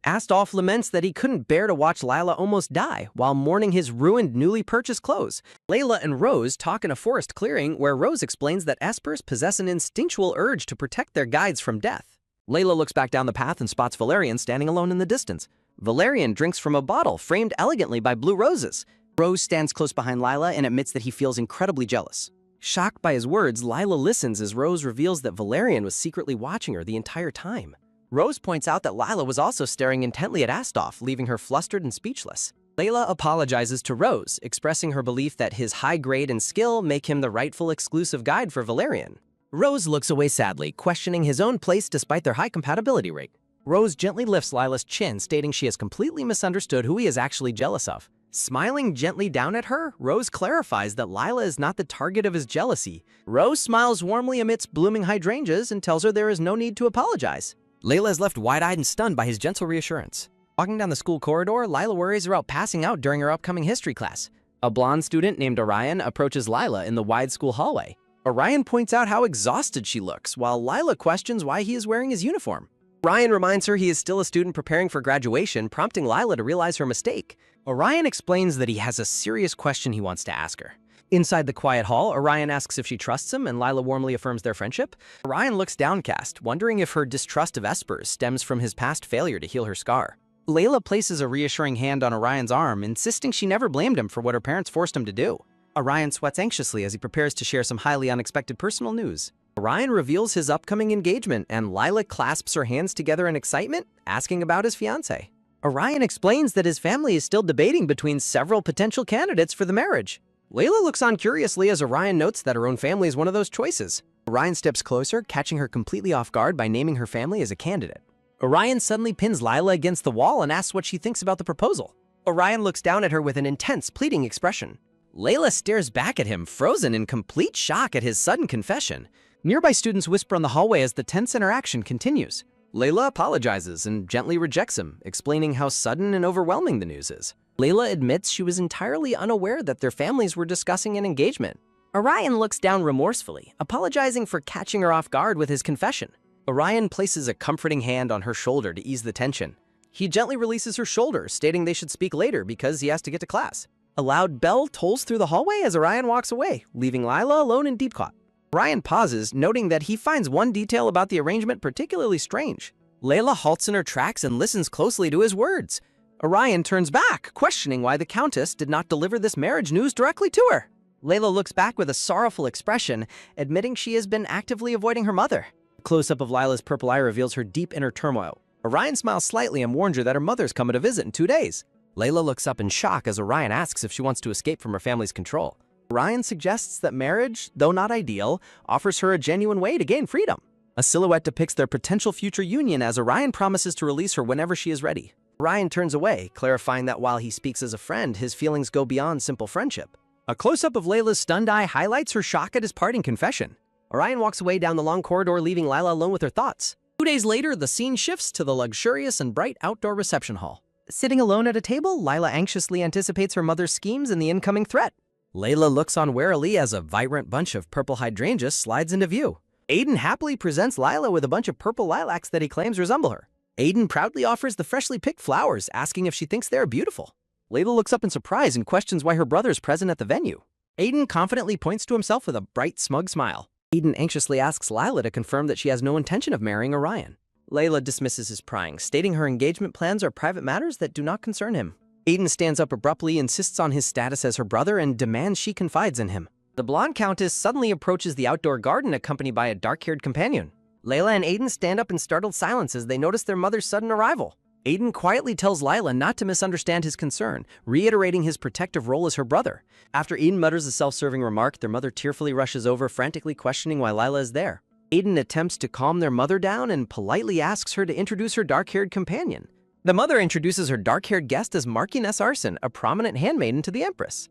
Astolf laments that he couldn't bear to watch Layla almost die while mourning his ruined, newly purchased clothes. Layla and Rose talk in a forest clearing where Rose explains that espers possess an instinctual urge to protect their guides from death. Layla looks back down the path and spots Valerian standing alone in the distance. Valerian drinks from a bottle framed elegantly by blue roses. Rose stands close behind Layla and admits that he feels incredibly jealous. Shocked by his words, Layla listens as Rose reveals that Valerian was secretly watching her the entire time. Rose points out that Layla was also staring intently at Astolf, leaving her flustered and speechless. Layla apologizes to Rose, expressing her belief that his high grade and skill make him the rightful exclusive guide for Valerian. Rose looks away sadly, questioning his own place despite their high compatibility rate. Rose gently lifts Layla's chin, stating she has completely misunderstood who he is actually jealous of. Smiling gently down at her, Rose clarifies that Layla is not the target of his jealousy. Rose smiles warmly amidst blooming hydrangeas and tells her there is no need to apologize. Layla is left wide-eyed and stunned by his gentle reassurance. Walking down the school corridor, Layla worries about passing out during her upcoming history class. A blonde student named Orion approaches Layla in the wide school hallway. Orion points out how exhausted she looks, while Layla questions why he is wearing his uniform. Orion reminds her he is still a student preparing for graduation, prompting Layla to realize her mistake. Orion explains that he has a serious question he wants to ask her. Inside the quiet hall, Orion asks if she trusts him, and Layla warmly affirms their friendship. Orion looks downcast, wondering if her distrust of espers stems from his past failure to heal her scar. Layla places a reassuring hand on Orion's arm, insisting she never blamed him for what her parents forced him to do. Orion sweats anxiously as he prepares to share some highly unexpected personal news. Orion reveals his upcoming engagement, and Layla clasps her hands together in excitement, asking about his fiancé. Orion explains that his family is still debating between several potential candidates for the marriage. Layla looks on curiously as Orion notes that her own family is one of those choices. Orion steps closer, catching her completely off guard by naming her family as a candidate. Orion suddenly pins Layla against the wall and asks what she thinks about the proposal. Orion looks down at her with an intense, pleading expression. Layla stares back at him, frozen in complete shock at his sudden confession. Nearby students whisper on the hallway as the tense interaction continues. Layla apologizes and gently rejects him, explaining how sudden and overwhelming the news is. Layla admits she was entirely unaware that their families were discussing an engagement. Orion looks down remorsefully, apologizing for catching her off guard with his confession. Orion places a comforting hand on her shoulder to ease the tension. He gently releases her shoulder, stating they should speak later because he has to get to class. A loud bell tolls through the hallway as Orion walks away, leaving Lila alone in deep thought. Orion pauses, noting that he finds one detail about the arrangement particularly strange. Layla halts in her tracks and listens closely to his words. Orion turns back, questioning why the Countess did not deliver this marriage news directly to her. Layla looks back with a sorrowful expression, admitting she has been actively avoiding her mother. A close-up of Lila's purple eye reveals her deep inner turmoil. Orion smiles slightly and warns her that her mother's coming to visit in 2 days. Layla looks up in shock as Orion asks if she wants to escape from her family's control. Orion suggests that marriage, though not ideal, offers her a genuine way to gain freedom. A silhouette depicts their potential future union as Orion promises to release her whenever she is ready. Orion turns away, clarifying that while he speaks as a friend, his feelings go beyond simple friendship. A close-up of Layla's stunned eye highlights her shock at his parting confession. Orion walks away down the long corridor, leaving Lila alone with her thoughts. 2 days later, the scene shifts to the luxurious and bright outdoor reception hall. Sitting alone at a table, Lila anxiously anticipates her mother's schemes and the incoming threat. Layla looks on warily as a vibrant bunch of purple hydrangeas slides into view. Aiden happily presents Lila with a bunch of purple lilacs that he claims resemble her. Aiden proudly offers the freshly picked flowers, asking if she thinks they are beautiful. Layla looks up in surprise and questions why her brother is present at the venue. Aiden confidently points to himself with a bright, smug smile. Aiden anxiously asks Lila to confirm that she has no intention of marrying Orion. Layla dismisses his prying, stating her engagement plans are private matters that do not concern him. Aiden stands up abruptly, insists on his status as her brother, and demands she confides in him. The blonde countess suddenly approaches the outdoor garden accompanied by a dark-haired companion. Layla and Aiden stand up in startled silence as they notice their mother's sudden arrival. Aiden quietly tells Lila not to misunderstand his concern, reiterating his protective role as her brother. After Aiden mutters a self-serving remark, their mother tearfully rushes over, frantically questioning why Lila is there. Aiden attempts to calm their mother down and politely asks her to introduce her dark-haired companion. The mother introduces her dark-haired guest as Marchioness Arson, a prominent handmaiden to the Empress.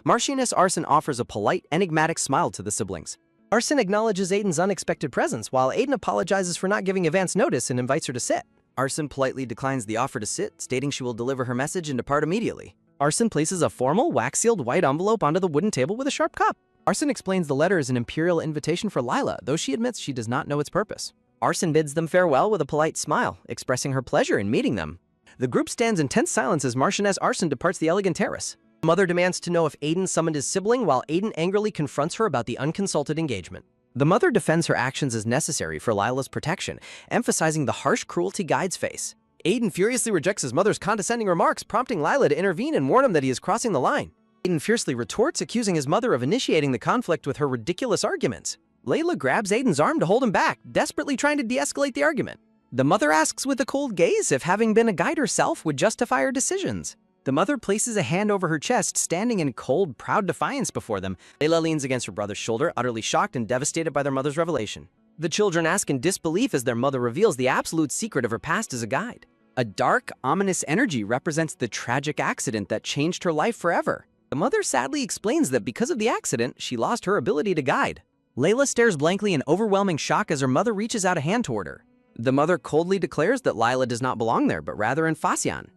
Marchioness Arson offers a polite, enigmatic smile to the siblings. Arson acknowledges Aiden's unexpected presence, while Aiden apologizes for not giving advance notice and invites her to sit. Arson politely declines the offer to sit, stating she will deliver her message and depart immediately. Arson places a formal, wax-sealed white envelope onto the wooden table with a sharp cup. Arson explains the letter is an imperial invitation for Lila, though she admits she does not know its purpose. Arson bids them farewell with a polite smile, expressing her pleasure in meeting them. The group stands in tense silence as Marchioness Arson departs the elegant terrace. The mother demands to know if Aiden summoned his sibling, while Aiden angrily confronts her about the unconsulted engagement. The mother defends her actions as necessary for Lila's protection, emphasizing the harsh cruelty guide's face. Aiden furiously rejects his mother's condescending remarks, prompting Lila to intervene and warn him that he is crossing the line. Aiden fiercely retorts, accusing his mother of initiating the conflict with her ridiculous arguments. Layla grabs Aiden's arm to hold him back, desperately trying to de-escalate the argument. The mother asks with a cold gaze if having been a guide herself would justify her decisions. The mother places a hand over her chest, standing in cold, proud defiance before them. Layla leans against her brother's shoulder, utterly shocked and devastated by their mother's revelation. The children ask in disbelief as their mother reveals the absolute secret of her past as a guide. A dark, ominous energy represents the tragic accident that changed her life forever. The mother sadly explains that because of the accident, she lost her ability to guide. Layla stares blankly in overwhelming shock as her mother reaches out a hand toward her. The mother coldly declares that Lila does not belong there, but rather in Fasyan.